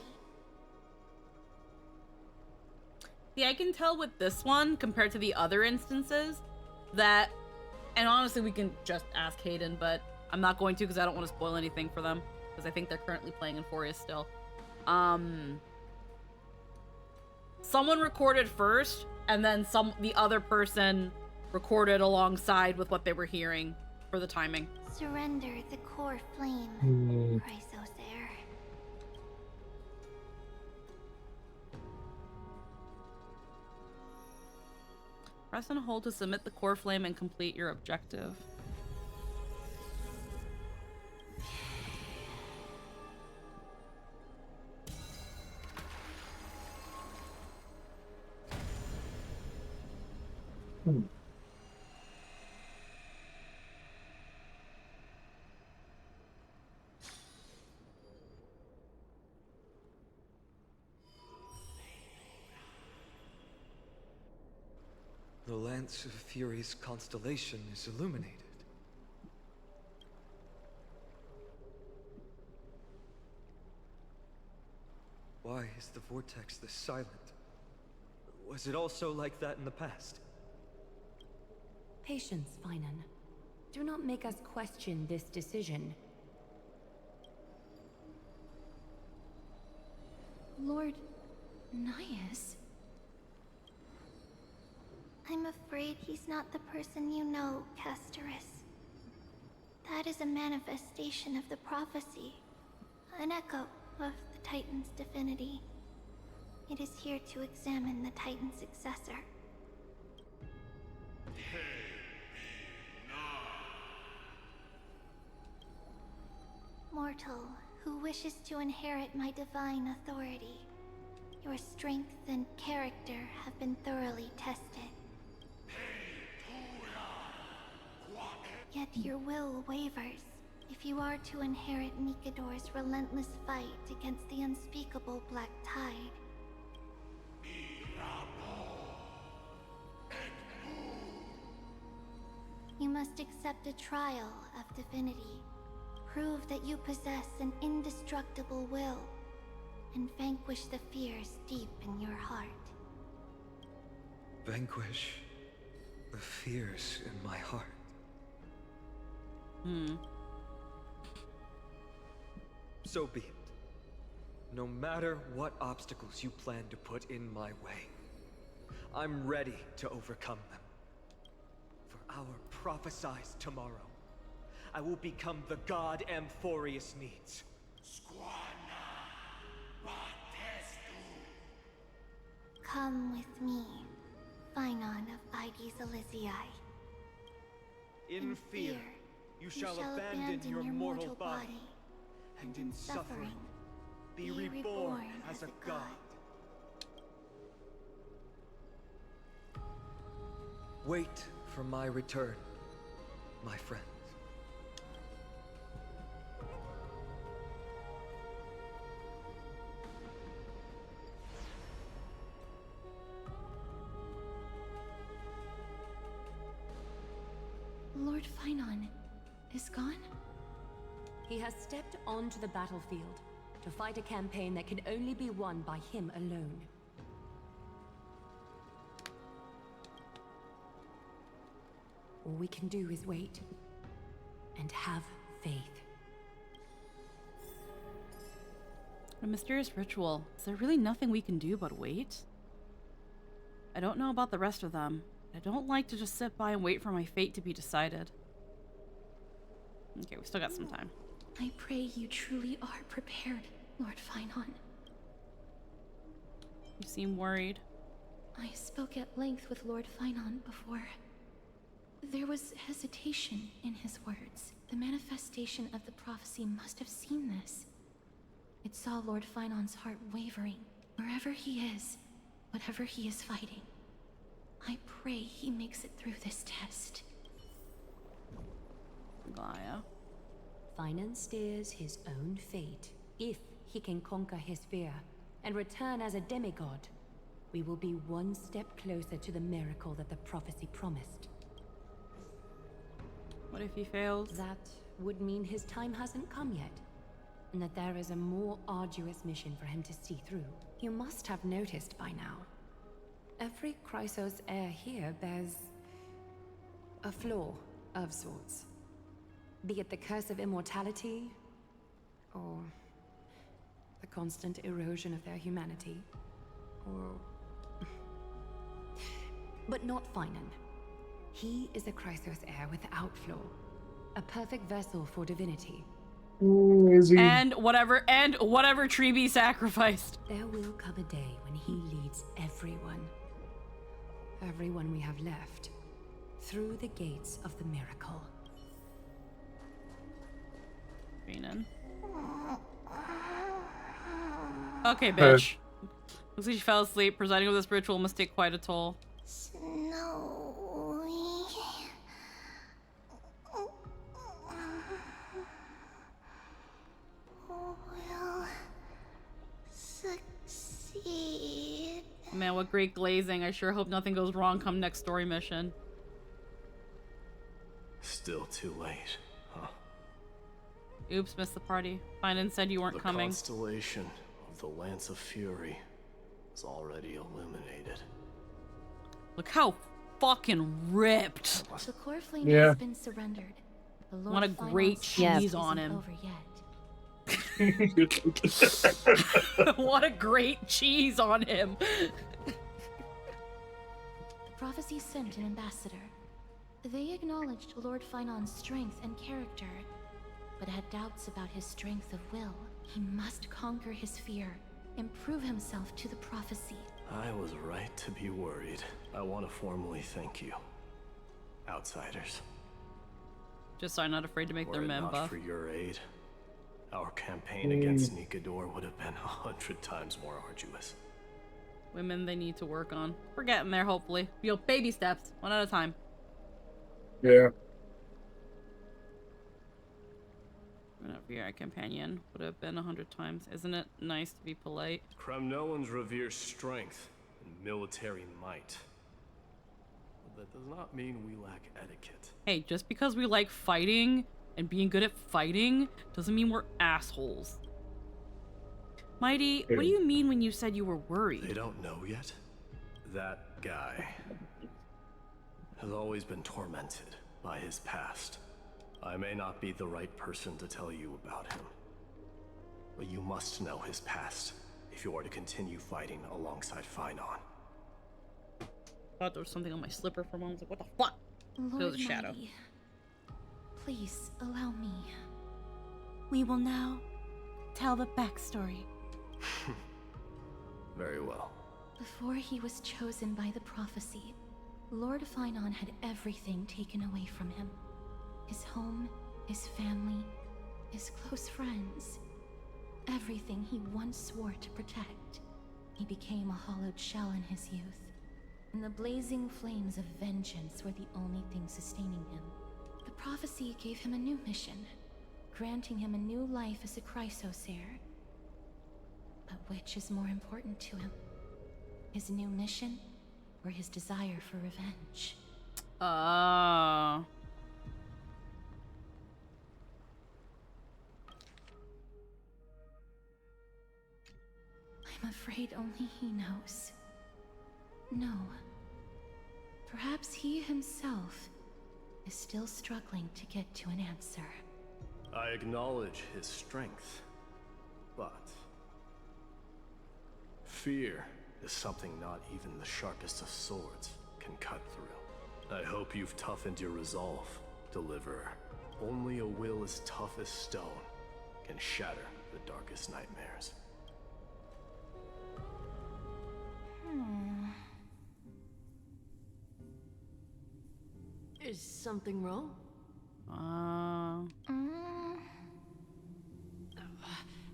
See, I can tell with this one, compared to the other instances, that, and honestly we can just ask Hayden, but I'm not going to because I don't want to spoil anything for them, because I think they're currently playing Amphoreus still. Someone recorded first, and then the other person recorded alongside with what they were hearing for the timing. Surrender the core flame, Chrysos heir. Press and hold to submit the core flame and complete your objective. The Lance of Fury's constellation is illuminated. Why is the vortex this silent? Was it also like that in the past? Patience, Phainon. Do not make us question this decision. Lord Naius? I'm afraid he's not the person you know, Castorus. That is a manifestation of the prophecy, an echo of the Titan's divinity. It is here to examine the Titan's successor. Mortal, who wishes to inherit my divine authority, your strength and character have been thoroughly tested. Yet your will wavers if you are to inherit Nikador's relentless fight against the unspeakable Black Tide. You must accept a trial of divinity, prove that you possess an indestructible will, and vanquish the fears deep in your heart. Vanquish the fears in my heart. So be it. No matter what obstacles you plan to put in my way, I'm ready to overcome them. For our prophesied tomorrow, I will become the god Amphoreus needs. Come with me, Phainon of Ides Elysiae. In fear, you shall abandon your mortal body, and in suffering, be reborn as a god. Wait for my return, my friends. Lord Phainon is gone? He has stepped onto the battlefield to fight a campaign that can only be won by him alone. All we can do is wait and have faith. A mysterious ritual. Is there really nothing we can do but wait? I don't know about the rest of them. I don't like to just sit by and wait for my fate to be decided. Okay, we still got some time. I pray you truly are prepared, Lord Finon. You seem worried. I spoke at length with Lord Finon before. There was hesitation in his words. The manifestation of the prophecy must have seen this. It saw Lord Finon's heart wavering. Wherever he is, whatever he is fighting, I pray he makes it through this test. Gaia. Finon steers his own fate. If he can conquer his fear and return as a demigod, we will be one step closer to the miracle that the prophecy promised. What if he fails? That would mean his time hasn't come yet, and that there is a more arduous mission for him to see through. You must have noticed by now. Every Chrysos heir here bears a flaw of sorts. Be it the curse of immortality, or the constant erosion of their humanity, or... But not Finon. He is a Chrysos heir without flaw. A perfect vessel for divinity. Is he? And whatever tree be sacrificed. There will come a day when he leads everyone we have left, through the gates of the miracle. Finon. Okay, bitch. Looks like she fell asleep. Presiding over this ritual must take quite a toll. Snowy. Will succeed. Man, what great glazing. I sure hope nothing goes wrong come next story mission. Still too late, huh? Oops, missed the party. Finon said you weren't coming. The constellation of the Lance of Fury is already illuminated. Look how fucking ripped. The core flame Yeah. has been surrendered. The Lord What a Finon's great task cheese on isn't him. over yet. What a great cheese on him. The prophecy sent an ambassador. They acknowledged Lord Finon's strength and character, but had doubts about his strength of will. He must conquer his fear and prove himself to the prophecy. I was right to be worried. I want to formally thank you, outsiders. Just so I'm not afraid to make Were their it men not buff. for your aid, our campaign against Nikador would have been 100 times more arduous. Women they need to work on. We're getting there, hopefully. Yo, baby steps, one at a time. Yeah. Your companion would have been 100 times. Isn't it nice to be polite? Kremnoans revere strength and military might. But that does not mean we lack etiquette. Hey, just because we like fighting and being good at fighting doesn't mean we're assholes. Mydei, what do you mean when you said you were worried? They don't know yet. That guy has always been tormented by his past. I may not be the right person to tell you about him, but you must know his past if you are to continue fighting alongside Finon. I thought there was something on my slipper for a moment. I was like, what the fuck? Lord It was a shadow. Mydei, please allow me. We will now tell the backstory. Very well. Before he was chosen by the prophecy, Lord Finon had everything taken away from him. His home, his family, his close friends. Everything he once swore to protect. He became a hollowed shell in his youth, and the blazing flames of vengeance were the only thing sustaining him. The prophecy gave him a new mission, granting him a new life as a Chrysos heir. But which is more important to him? His new mission, or his desire for revenge? I'm afraid only he knows. No. Perhaps he himself is still struggling to get to an answer. I acknowledge his strength, but fear is something not even the sharpest of swords can cut through. I hope you've toughened your resolve, Deliverer. Only a will as tough as stone can shatter the darkest nightmares. Is something wrong?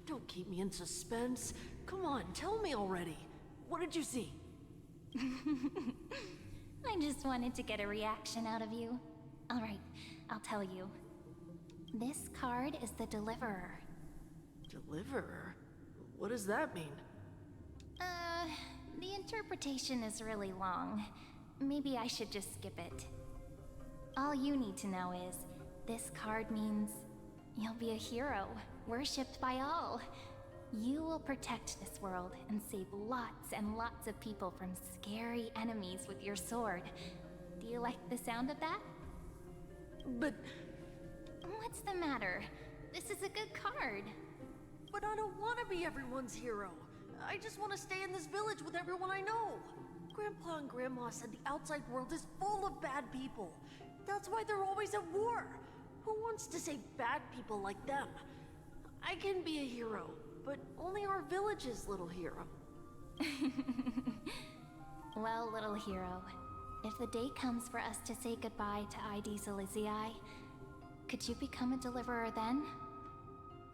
Don't keep me in suspense. Come on, tell me already. What did you see? I just wanted to get a reaction out of you. Alright, I'll tell you. This card is the Deliverer. Deliverer? What does that mean? The interpretation is really long. Maybe I should just skip it. All you need to know is, this card means you'll be a hero, worshipped by all. You will protect this world and save lots and lots of people from scary enemies with your sword. Do you like the sound of that? But... What's the matter? This is a good card. But I don't want to be everyone's hero. I just want to stay in this village with everyone I know. Grandpa and Grandma said the outside world is full of bad people. That's why they're always at war. Who wants to save bad people like them? I can be a hero, but only our village's little hero. Well, little hero, if the day comes for us to say goodbye to ID Silizii, could you become a deliverer then?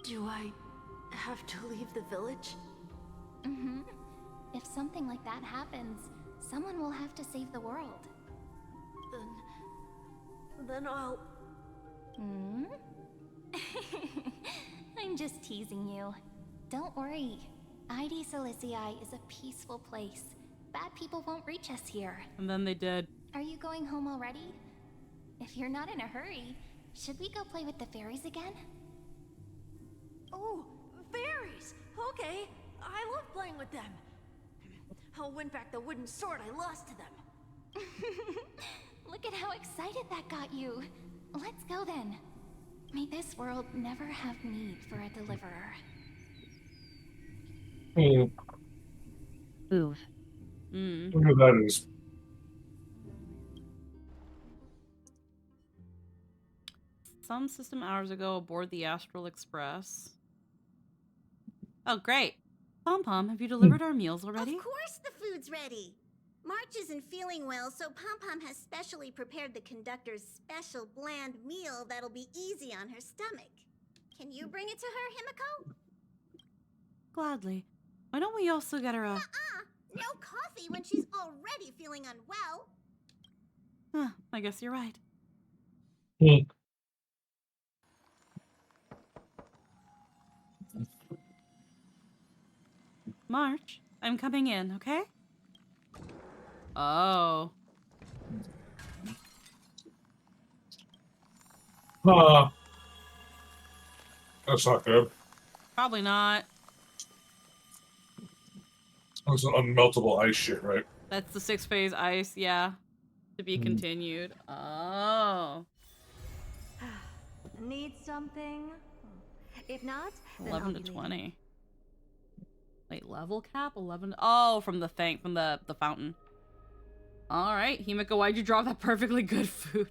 Do I have to leave the village? Mm-hmm. If something like that happens, someone will have to save the world. Then I'll... I'm just teasing you. Don't worry. ID Silizii is a peaceful place. Bad people won't reach us here. And then they did. Are you going home already? If you're not in a hurry, should we go play with the fairies again? Oh, fairies! Okay, I love playing with them. I'll win back the wooden sword I lost to them. Look at how excited that got you. Let's go then. May this world never have need for a deliverer. Oof. Look at that is. Some system hours ago aboard the Astral Express. Oh, great. Pom-Pom, have you delivered our meals already? Of course the food's ready. March isn't feeling well, so Pom-Pom has specially prepared the conductor's special bland meal that'll be easy on her stomach. Can you bring it to her, Himiko? Gladly. Why don't we also get her a... No coffee when she's already feeling unwell. Huh, I guess you're right. March, I'm coming in, okay? Oh. That's not good. Probably not. That's an unmeltable ice shit, right? That's the 6-phase ice, yeah. To be continued. Oh. Need something? If not, then 11 I'll to be leaving. 20. Wait, level cap? 11 to... Oh, from the thing, from the fountain. Alright, Himiko, why'd you drop that perfectly good food?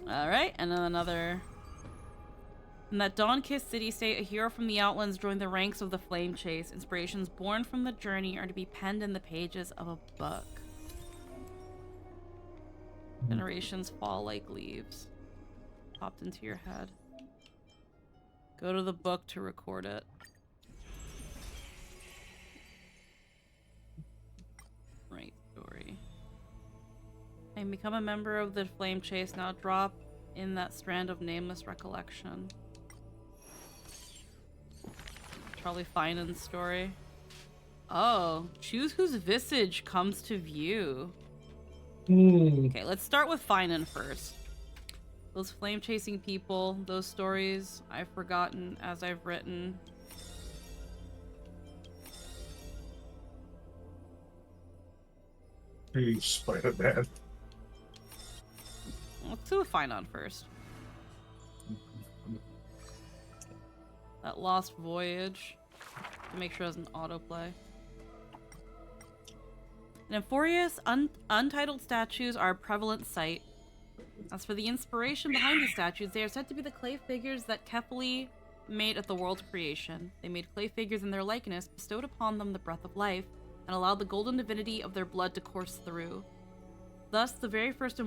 Alright, and then another... In that dawn-kissed city-state, a hero from the Outlands joined the ranks of the Flame Chase. Inspirations born from the journey are to be penned in the pages of a book. Generations fall like leaves. Popped into your head. Go to the book to record it. Right story. And become a member of the Flame Chase. Now drop in that strand of nameless recollection. Probably Finan's story. Oh, choose whose visage comes to view. Okay, let's start with Finan first. Those flame chasing people, those stories I've forgotten as I've written. Hey, Spider-Man. Let's do a Finon first. That Lost Voyage. Make sure it doesn't autoplay. In Amphoreus, untitled statues are a prevalent sight. As for the inspiration behind these statues, they are said to be the clay figures that Kefali made at the world's creation. They made clay figures in their likeness, bestowed upon them the breath of life, and allowed the golden divinity of their blood to course through. Thus, the first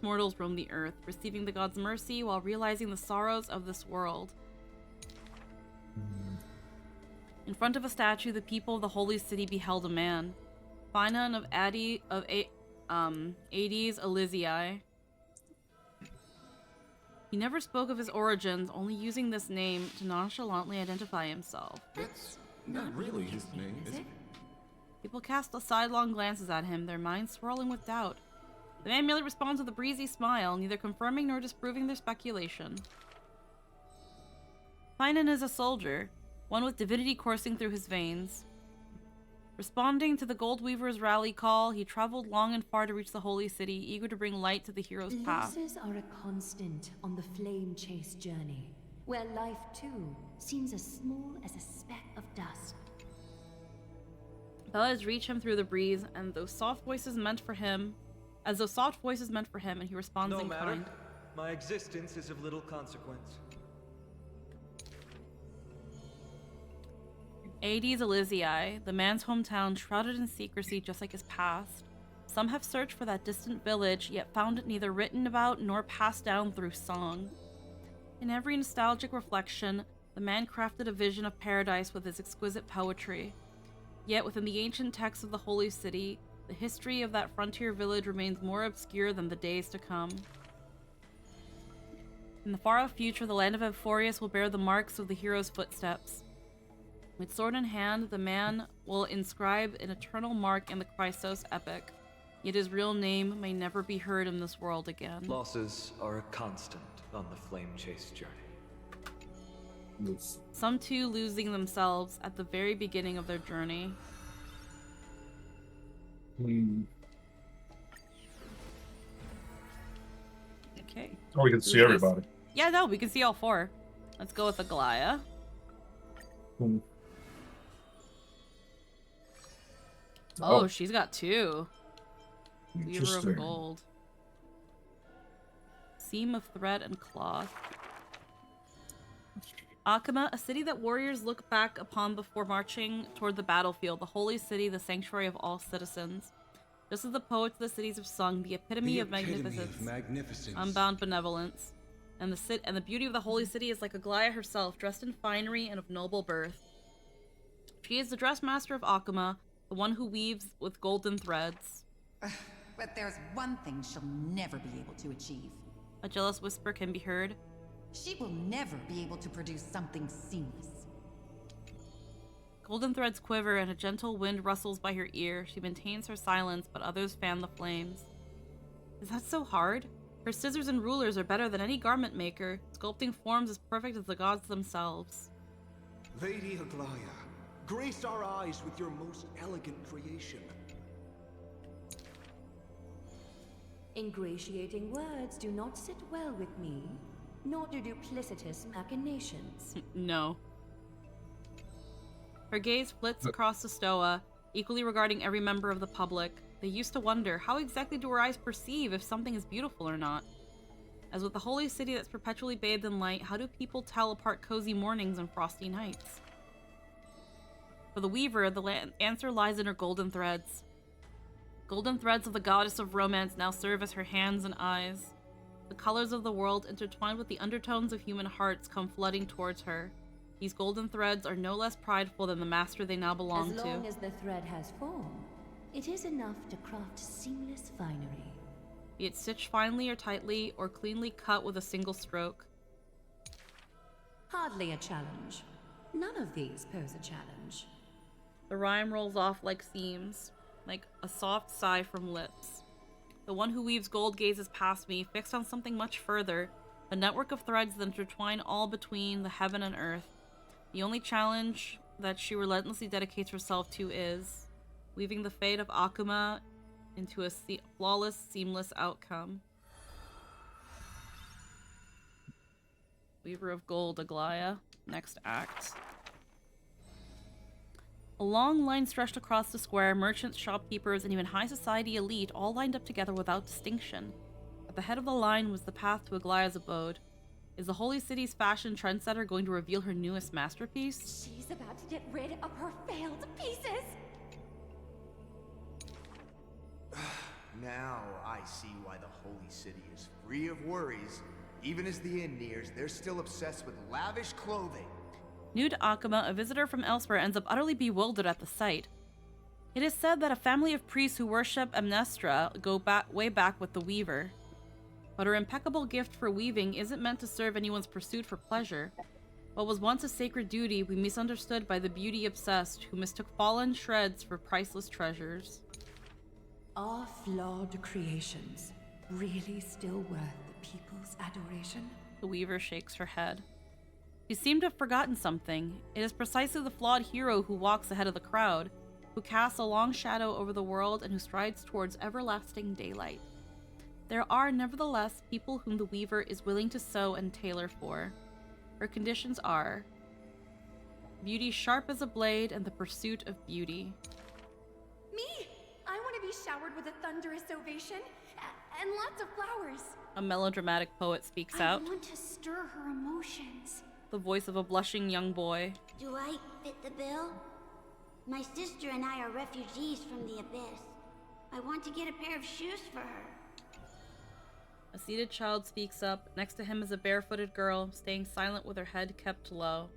mortals roamed the earth, receiving the god's mercy while realizing the sorrows of this world. In front of a statue, the people of the holy city beheld a man, Finon of Hades Elysiae. He never spoke of his origins, only using this name to nonchalantly identify himself. That's not really his name, is it? People cast sidelong glances at him, their minds swirling with doubt. The man merely responds with a breezy smile, neither confirming nor disproving their speculation. Finon is a soldier, one with divinity coursing through his veins. Responding to the Gold Weaver's rally call, he traveled long and far to reach the holy city, eager to bring light to the hero's path. Losses are a constant on the flame chase journey, where life too seems as small as a speck of dust. Bellas reach him through the breeze, and those soft voices meant for him, and he responds in matter. kind. My existence is of little consequence. Hades Elysiae, the man's hometown shrouded in secrecy just like his past. Some have searched for that distant village, yet found it neither written about nor passed down through song. In every nostalgic reflection, the man crafted a vision of paradise with his exquisite poetry. Yet within the ancient texts of the holy city, the history of that frontier village remains more obscure than the days to come. In the far-off future, the land of Amphoreus will bear the marks of the hero's footsteps. With sword in hand, the man will inscribe an eternal mark in the Chrysos epic, yet his real name may never be heard in this world again. Losses are a constant on the flame chase journey. Some too losing themselves at the very beginning of their journey. Okay. Oh, we can see everybody. Yeah, no, we can see all four. Let's go with Aglaia. Oh, she's got two. Weaver of gold. Seam of thread and cloth. Akama, a city that warriors look back upon before marching toward the battlefield, the holy city, the sanctuary of all citizens. Just as the poets of the cities have sung, the epitome of magnificence, unbound benevolence. And the beauty of the holy city is like Aglaia herself, dressed in finery and of noble birth. She is the dressmaster of Akama, the one who weaves with golden threads. But there's one thing she'll never be able to achieve. A jealous whisper can be heard. She will never be able to produce something seamless. Golden threads quiver and a gentle wind rustles by her ear. She maintains her silence, but others fan the flames. Is that so hard? Her scissors and rulers are better than any garment maker, sculpting forms as perfect as the gods themselves. Lady Aglaia, grace our eyes with your most elegant creation. Ingratiating words do not sit well with me, nor do duplicitous machinations. No. Her gaze flits across the stoa, equally regarding every member of the public. They used to wonder, how exactly do her eyes perceive if something is beautiful or not? As with the holy city that's perpetually bathed in light, how do people tell apart cozy mornings and frosty nights? For the weaver, the answer lies in her golden threads. Golden threads of the goddess of romance now serve as her hands and eyes. The colors of the world, intertwined with the undertones of human hearts, come flooding towards her. These golden threads are no less prideful than the master they now belong to. As long as the thread has form, it is enough to craft seamless finery. Be it stitched finely or tightly, or cleanly cut with a single stroke. Hardly a challenge. None of these pose a challenge. The rhyme rolls off like seams, like a soft sigh from lips. The one who weaves gold gazes past me, fixed on something much further, a network of threads that intertwine all between the heaven and earth. The only challenge that she relentlessly dedicates herself to is weaving the fate of Akuma into a flawless, seamless outcome. Weaver of Gold, Aglaya. Next act. A long line stretched across the square, merchants, shopkeepers, and even high society elite all lined up together without distinction. At the head of the line was the path to Aglaya's abode. Is the Holy City's fashion trendsetter going to reveal her newest masterpiece? She's about to get rid of her failed pieces! Now I see why the Holy City is free of worries. Even as the end nears, they're still obsessed with lavish clothing. New to Akama, a visitor from elsewhere ends up utterly bewildered at the sight. It is said that a family of priests who worship Amnestra go way back with the Weaver. But her impeccable gift for weaving isn't meant to serve anyone's pursuit for pleasure. What was once a sacred duty we misunderstood by the beauty-obsessed who mistook fallen shreds for priceless treasures. Are flawed creations really still worth the people's adoration? The Weaver shakes her head. She seemed to have forgotten something. It is precisely the flawed hero who walks ahead of the crowd, who casts a long shadow over the world and who strides towards everlasting daylight. There are, nevertheless, people whom the Weaver is willing to sew and tailor for. Her conditions are beauty sharp as a blade and the pursuit of beauty. Me! I want to be showered with a thunderous ovation and lots of flowers. A melodramatic poet speaks out. I want to stir her emotions. The voice of a blushing young boy. Do I fit the bill? My sister and I are refugees from the abyss. I want to get a pair of shoes for her. A seated child speaks up. Next to him is a barefooted girl, staying silent with her head kept low.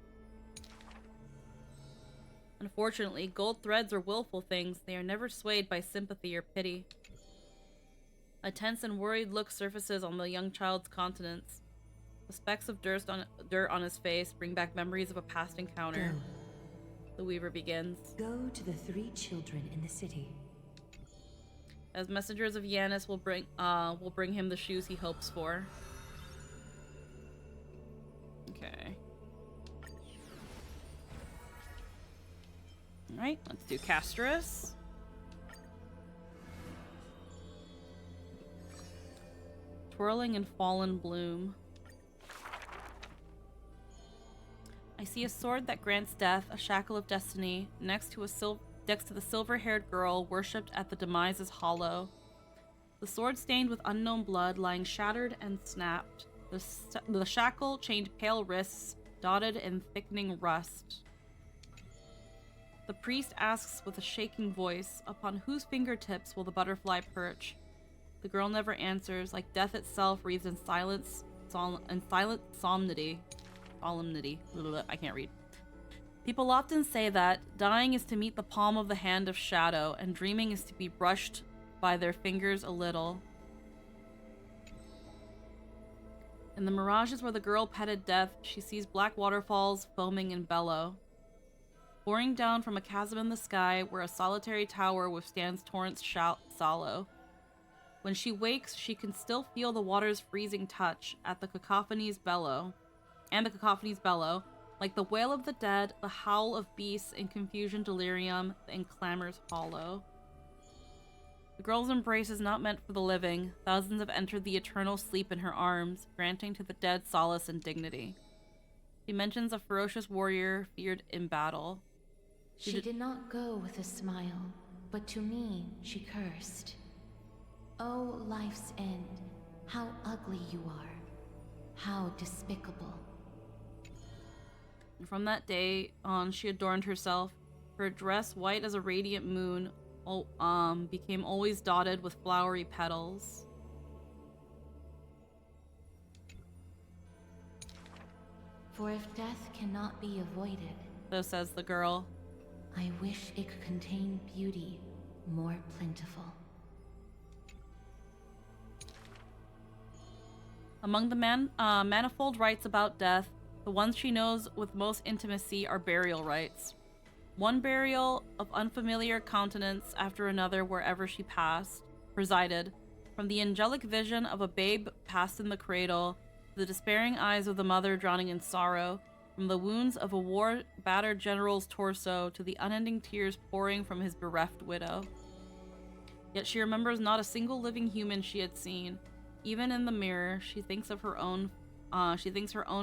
Unfortunately, gold threads are willful things. They are never swayed by sympathy or pity. A tense and worried look surfaces on the young child's countenance. The specks of dirt on his face bring back memories of a past encounter. Go. The Weaver begins. Go to the 3 children in the city. As messengers of Yanis will bring him the shoes he hopes for. Okay. Alright, let's do Casterus. Twirling in fallen bloom. I see a sword that grants death, a shackle of destiny, next to the silver-haired girl worshipped at the Demise's hollow. The sword stained with unknown blood, lying shattered and snapped. The shackle chained pale wrists, dotted in thickening rust. The priest asks with a shaking voice, upon whose fingertips will the butterfly perch? The girl never answers, like death itself reads in silence, silent solemnity. I can't read. People often say that dying is to meet the palm of the hand of shadow, and dreaming is to be brushed by their fingers a little. In the mirages where the girl petted death, she sees black waterfalls foaming in bellow. Pouring down from a chasm in the sky where a solitary tower withstands torrents sallow. When she wakes, she can still feel the water's freezing touch at the cacophony's bellow. Like the wail of the dead, the howl of beasts in confusion, delirium, and clamors hollow. The girl's embrace is not meant for the living. Thousands have entered the eternal sleep in her arms, granting to the dead solace and dignity. She mentions a ferocious warrior feared in battle. She did not go with a smile, but to me she cursed. Oh, life's end, how ugly you are. How despicable. From that day on, she adorned herself. Her dress, white as a radiant moon, became always dotted with flowery petals. For if death cannot be avoided, so says the girl, I wish it could contain beauty more plentiful. Among the manifold rites about death, the ones she knows with most intimacy are burial rites. One burial of unfamiliar countenance after another wherever she resided, from the angelic vision of a babe passed in the cradle, to the despairing eyes of the mother drowning in sorrow, from the wounds of a war-battered general's torso to the unending tears pouring from his bereft widow. Yet she remembers not a single living human she had seen. Even in the mirror, she thinks her own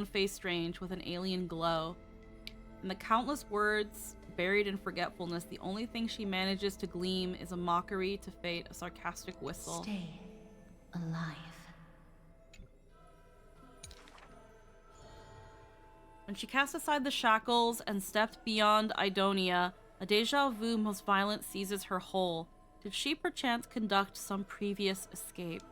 face strange with an alien glow. In the countless words buried in forgetfulness, the only thing she manages to gleam is a mockery to fate, a sarcastic whistle. Stay alive. When she cast aside the shackles and stepped beyond Idonia, a deja vu most violent seizes her whole. Did she perchance conduct some previous escape?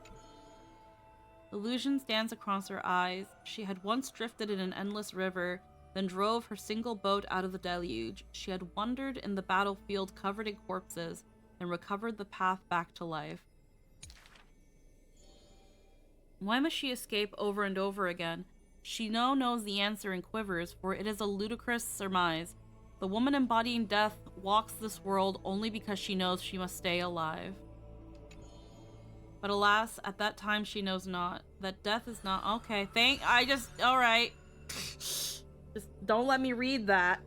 Illusions dance across her eyes. She had once drifted in an endless river, then drove her single boat out of the deluge. She had wandered in the battlefield covered in corpses, and recovered the path back to life. Why must she escape over and over again? She now knows the answer and quivers, for it is a ludicrous surmise. The woman embodying death walks this world only because she knows she must stay alive. But alas, at that time she knows not. That death is not— okay, alright. Just don't let me read that.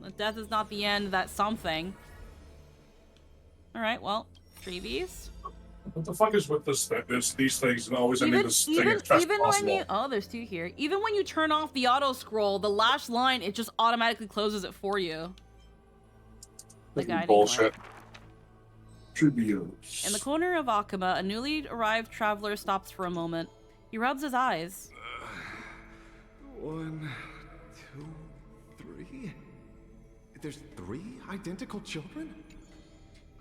That death is not the end, that's something. Alright, well, freebies. What the fuck is with these things and always ending this thing as fast as possible? Oh, there's two here. Even when you turn off the auto scroll, the last line, it just automatically closes it for you. The guy bullshit. Trivios. In the corner of Akama, a newly arrived traveler stops for a moment. He rubs his eyes. 1, 2, 3. There's 3 identical children?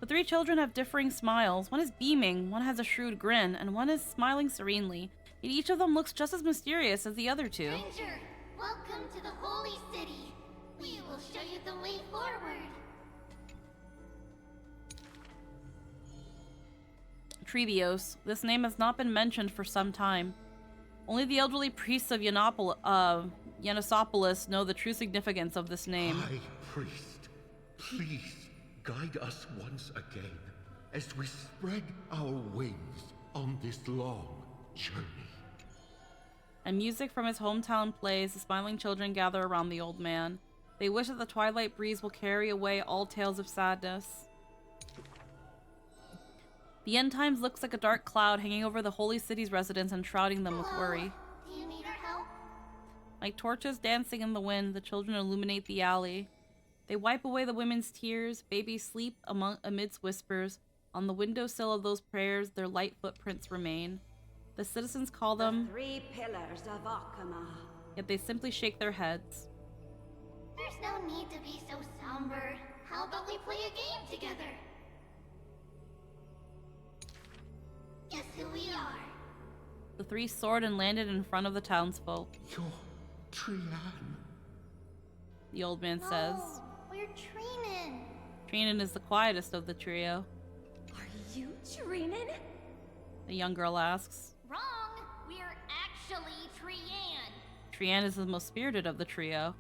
The 3 children have differing smiles. One is beaming, one has a shrewd grin, and one is smiling serenely. Yet each of them looks just as mysterious as the other 2. Stranger, welcome to the Holy City. We will show you the way forward. Trevios. This name has not been mentioned for some time. Only the elderly priests of Yanosopolis know the true significance of this name. High Priest, please guide us once again as we spread our wings on this long journey. And music from his hometown plays. The smiling children gather around the old man. They wish that the twilight breeze will carry away all tales of sadness. The end times looks like a dark cloud hanging over the holy city's residents and shrouding them with worry. Do you need our help? Like torches dancing in the wind, the children illuminate the alley. They wipe away the women's tears. Babies sleep amidst whispers. On the windowsill of those prayers, their light footprints remain. The citizens call them The 3 pillars of Akama. Yet they simply shake their heads. There's no need to be so somber. How about we play a game together? Guess who we are? The 3 soared and landed in front of the townsfolk. You're Trian. The old man says. We're Trinan. Trinan is the quietest of the trio. Are you Trinan? The young girl asks. Wrong. We're actually Trian. Trian is the most spirited of the trio.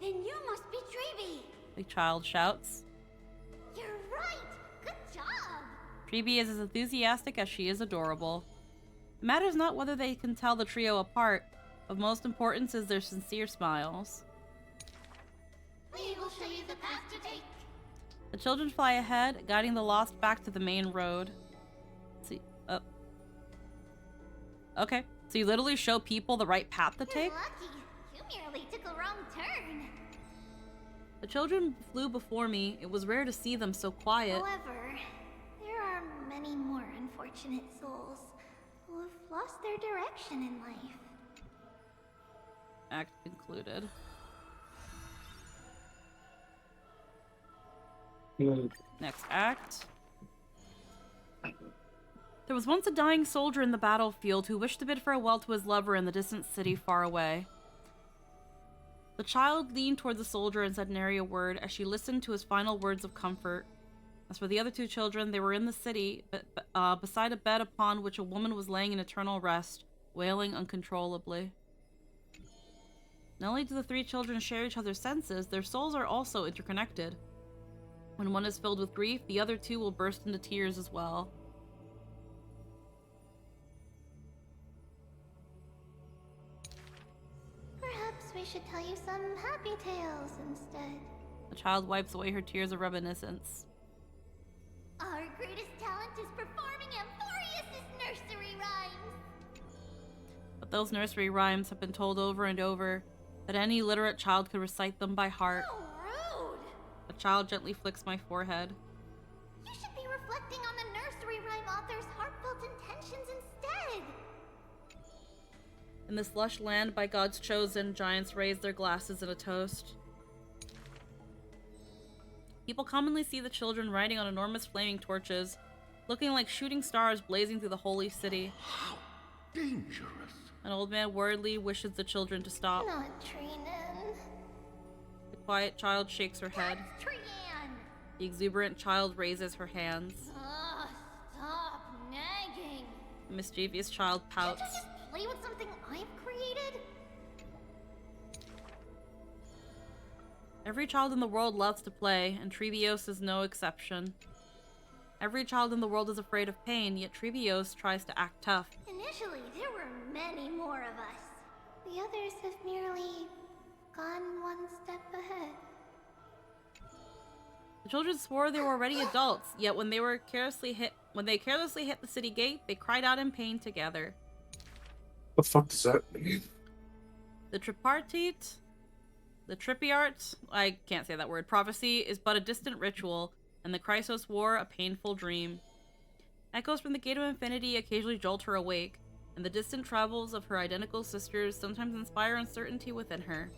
Then you must be Treeby. The child shouts. You're right. Good job. Treeby is as enthusiastic as she is adorable. It matters not whether they can tell the trio apart. Of most importance is their sincere smiles. We will show you the path to take. The children fly ahead, guiding the lost back to the main road. Okay, so you literally show people the right path to take? You're lucky. You merely took a wrong turn. The children flew before me. It was rare to see them so quiet. However, there are many more unfortunate souls who have lost their direction in life. Act concluded. Next act. There was once a dying soldier in the battlefield who wished to bid farewell to his lover in the distant city far away. The child leaned toward the soldier and said nary a word as she listened to his final words of comfort. As for the other 2 children, they were in the city, beside a bed upon which a woman was laying in eternal rest, wailing uncontrollably. Not only do the 3 children share each other's senses, their souls are also interconnected. When one is filled with grief, the other 2 will burst into tears as well. Perhaps we should tell you some happy tales instead. The child wipes away her tears of reminiscence. Our greatest talent is performing Amphoreus' nursery rhymes. But those nursery rhymes have been told over and over that any literate child could recite them by heart. So rude! The child gently flicks my forehead. You should be reflecting on the nursery rhyme author's heartfelt intentions instead. In this lush land by God's chosen, giants raise their glasses in a toast. People commonly see the children riding on enormous flaming torches, looking like shooting stars blazing through the holy city. How dangerous. An old man worriedly wishes the children to stop. Not Trinan. The quiet child shakes her head. That's Trian! The exuberant child raises her hands. Ugh, stop nagging. The mischievous child pouts. Can't you just play with something I've created? Every child in the world loves to play, and Trevios is no exception. Every child in the world is afraid of pain, yet Trevios tries to act tough. Initially, there were many more of us. The others have merely gone one step ahead. The children swore they were already adults, yet when they carelessly hit the city gate, they cried out in pain together. The fuck does that mean? The Tripiart, I can't say that word, prophecy is but a distant ritual, and the Chrysos War a painful dream. Echoes from the Gate of Infinity occasionally jolt her awake, and the distant travels of her identical sisters sometimes inspire uncertainty within her.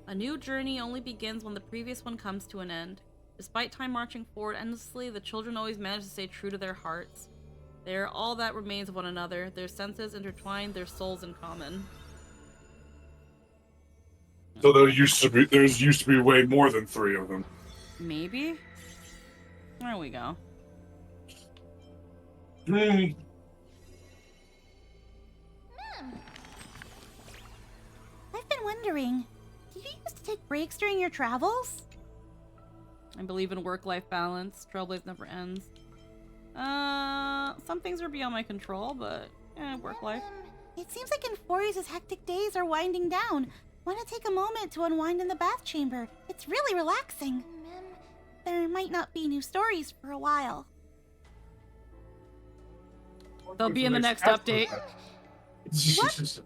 A new journey only begins when the previous one comes to an end. Despite time marching forward endlessly, the children always manage to stay true to their hearts. They are all that remains of one another, their senses intertwined, their souls in common. So there's used to be way more than 3 of them. Maybe? There we go. Ma'am. I've been wondering, do you used to take breaks during your travels? I believe in work-life balance. Trailblaze never ends. Some things are beyond my control, but work life. It seems like Amphoreus' hectic days are winding down. Want to take a moment to unwind in the bath chamber? It's really relaxing. There might not be new stories for a while. They'll be in the next update. What?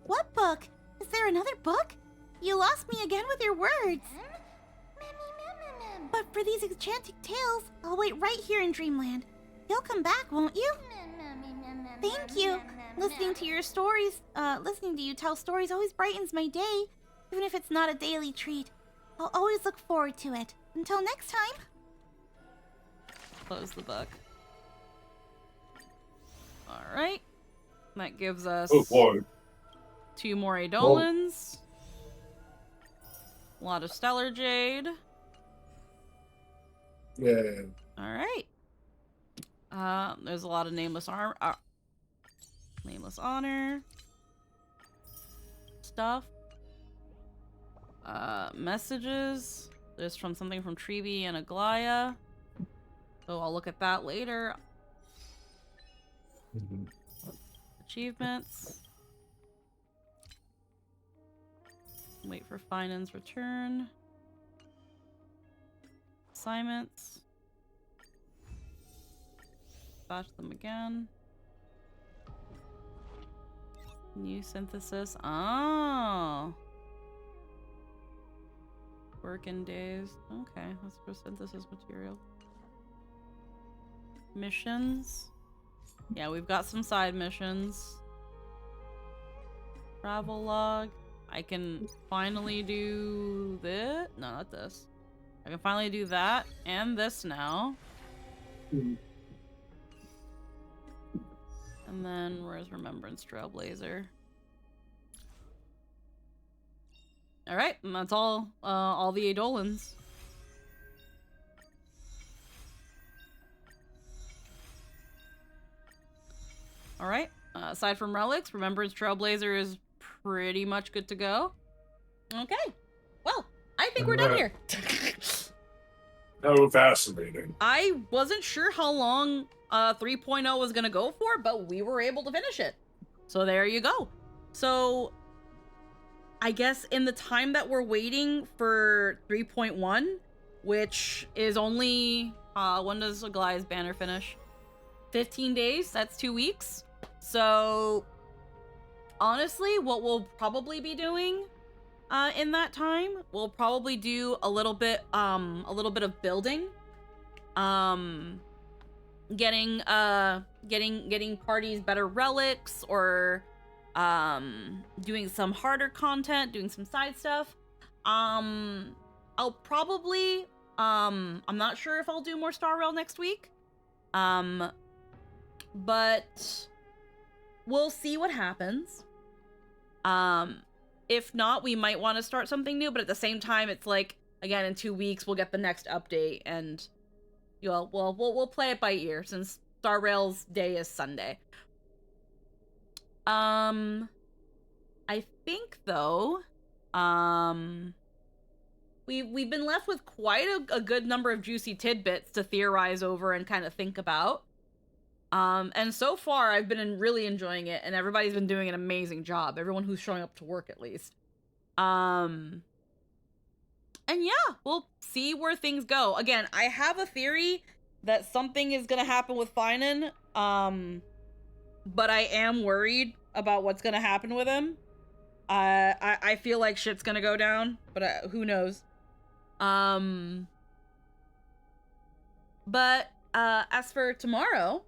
What book? Is there another book? You lost me again with your words. But for these enchanting tales, I'll wait right here in Dreamland. You'll come back, won't you? Thank you. Listening to your stories, listening to you tell stories always brightens my day, even if it's not a daily treat. I'll always look forward to it. Until next time. Close the book. Alright. That gives us 2 more Eidolons. A lot of Stellar Jade. Yeah. Alright. There's a lot of Nameless Honor stuff. Messages. There's something from Trevi and Aglaya. So I'll look at that later. Achievements. Wait for Finan's return. Assignments. Batch them again. New synthesis. Oh. Working days. Okay, that's for synthesis material. Missions. Yeah, we've got some side missions. Travel log. I can finally do this. No, not this. I can finally do that and this now. And then where's Remembrance Trailblazer? Alright, and that's all the Eidolons. Alright, aside from relics, Remembrance Trailblazer is pretty much good to go. Okay, well, I think we're done here. That was fascinating. I wasn't sure how long 3.0 was gonna go for, but we were able to finish it. So there you go. So I guess in the time that we're waiting for 3.1, which is only, when does Aglaya's banner finish? 15 days, that's 2 weeks. So, honestly, what we'll probably be doing in that time, we'll probably do a little bit of building. Getting parties better relics, or doing some harder content, doing some side stuff. I'll probably I'm not sure if I'll do more Star Rail next week. But we'll see what happens. If not, we might want to start something new, but at the same time, it's like, again, in 2 weeks we'll get the next update, and we'll play it by ear, since Star Rail's day is Sunday. I think though, we've been left with quite a good number of juicy tidbits to theorize over and kind of think about. And so far I've been really enjoying it, and everybody's been doing an amazing job. Everyone who's showing up to work, at least. And yeah, we'll see where things go. Again, I have a theory that something is gonna happen with Finan, but I am worried about what's gonna happen with him. I feel like shit's gonna go down, but who knows? But as for tomorrow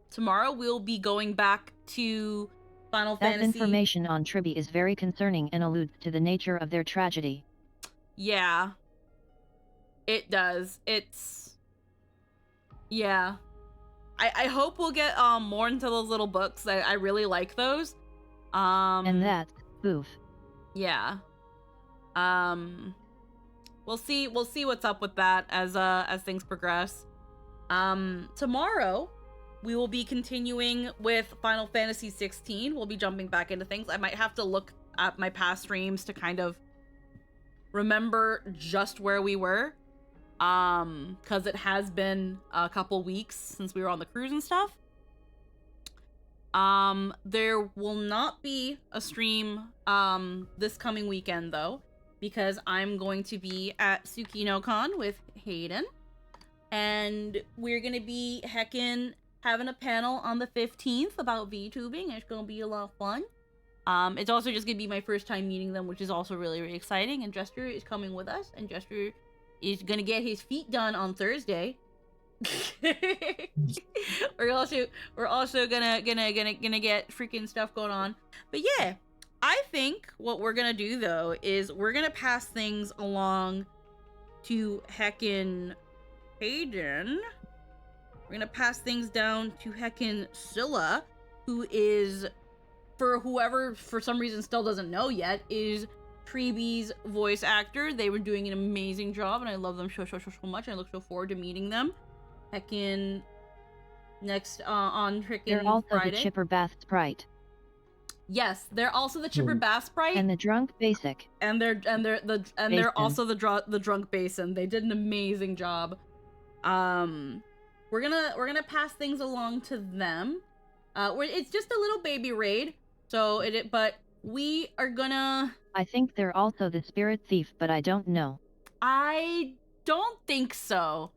we'll be going back to Final Fantasy. That information on Tribi is very concerning and alludes to the nature of their tragedy. Yeah. It does. Yeah. I hope we'll get more into those little books. I really like those. And that's oof. Yeah. We'll see what's up with that as things progress. Tomorrow we will be continuing with Final Fantasy 16. We'll be jumping back into things. I might have to look at my past streams to kind of remember just where we were. Because it has been a couple weeks since we were on the cruise and stuff. There will not be a stream this coming weekend though, because I'm going to be at TsukinoCon with Hayden, and we're gonna be heckin' having a panel on the 15th about VTubing. It's gonna be a lot of fun. It's also just gonna be my first time meeting them, which is also really, really exciting. And Jester is coming with us, and Jester is gonna get his feet done on Thursday. we're also gonna get freaking stuff going on. But yeah, I think what we're gonna do though is we're gonna pass things along to heckin' Hayden. We're gonna pass things down to heckin' Scylla, who is, for whoever for some reason still doesn't know yet, is Tribi's voice actor. They were doing an amazing job, and I love them so much. I look so forward to meeting them. Heckin' next on freaking They're also Friday. The Chipper Bath Sprite. Yes, they're also the Chipper Bath Sprite and the Drunk Basic. And they're also the Drunk Basin. They did an amazing job. We're gonna pass things along to them. It's just a little baby raid, so but we are gonna. I think they're also the Spirit Thief, but I don't know. I don't think so.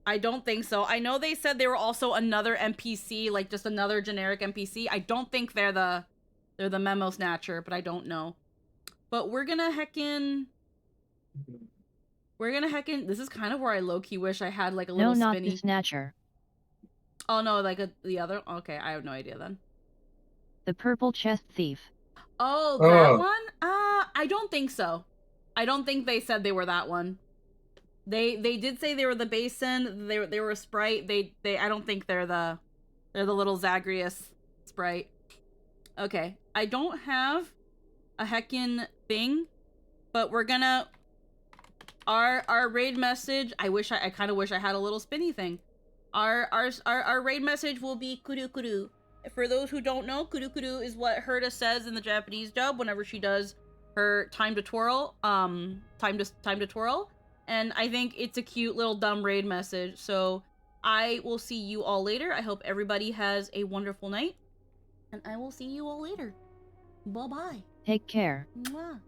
I know they said they were also another NPC, like just another generic NPC. I don't think they're the Memo Snatcher, but I don't know. But we're gonna heckin'. This is kind of where I low-key wish I had like a little No, spinny. not the Snatcher. Oh no, like the other. Okay, I have no idea then. The Purple Chest Thief. Oh, that one? I don't think so. I don't think they said they were that one. They did say they were the Basin. They were a sprite. They I don't think they're the little Zagreus sprite. Okay, I don't have a heckin' thing, but we're gonna our raid message. I kind of wish I had a little spinny thing. Our raid message will be kuru kuru. For those who don't know, kuru kuru is what Herta says in the Japanese dub whenever she does her time to twirl. Time to twirl. And I think it's a cute little dumb raid message. So I will see you all later. I hope everybody has a wonderful night. And I will see you all later. Bye-bye. Take care. Mwah.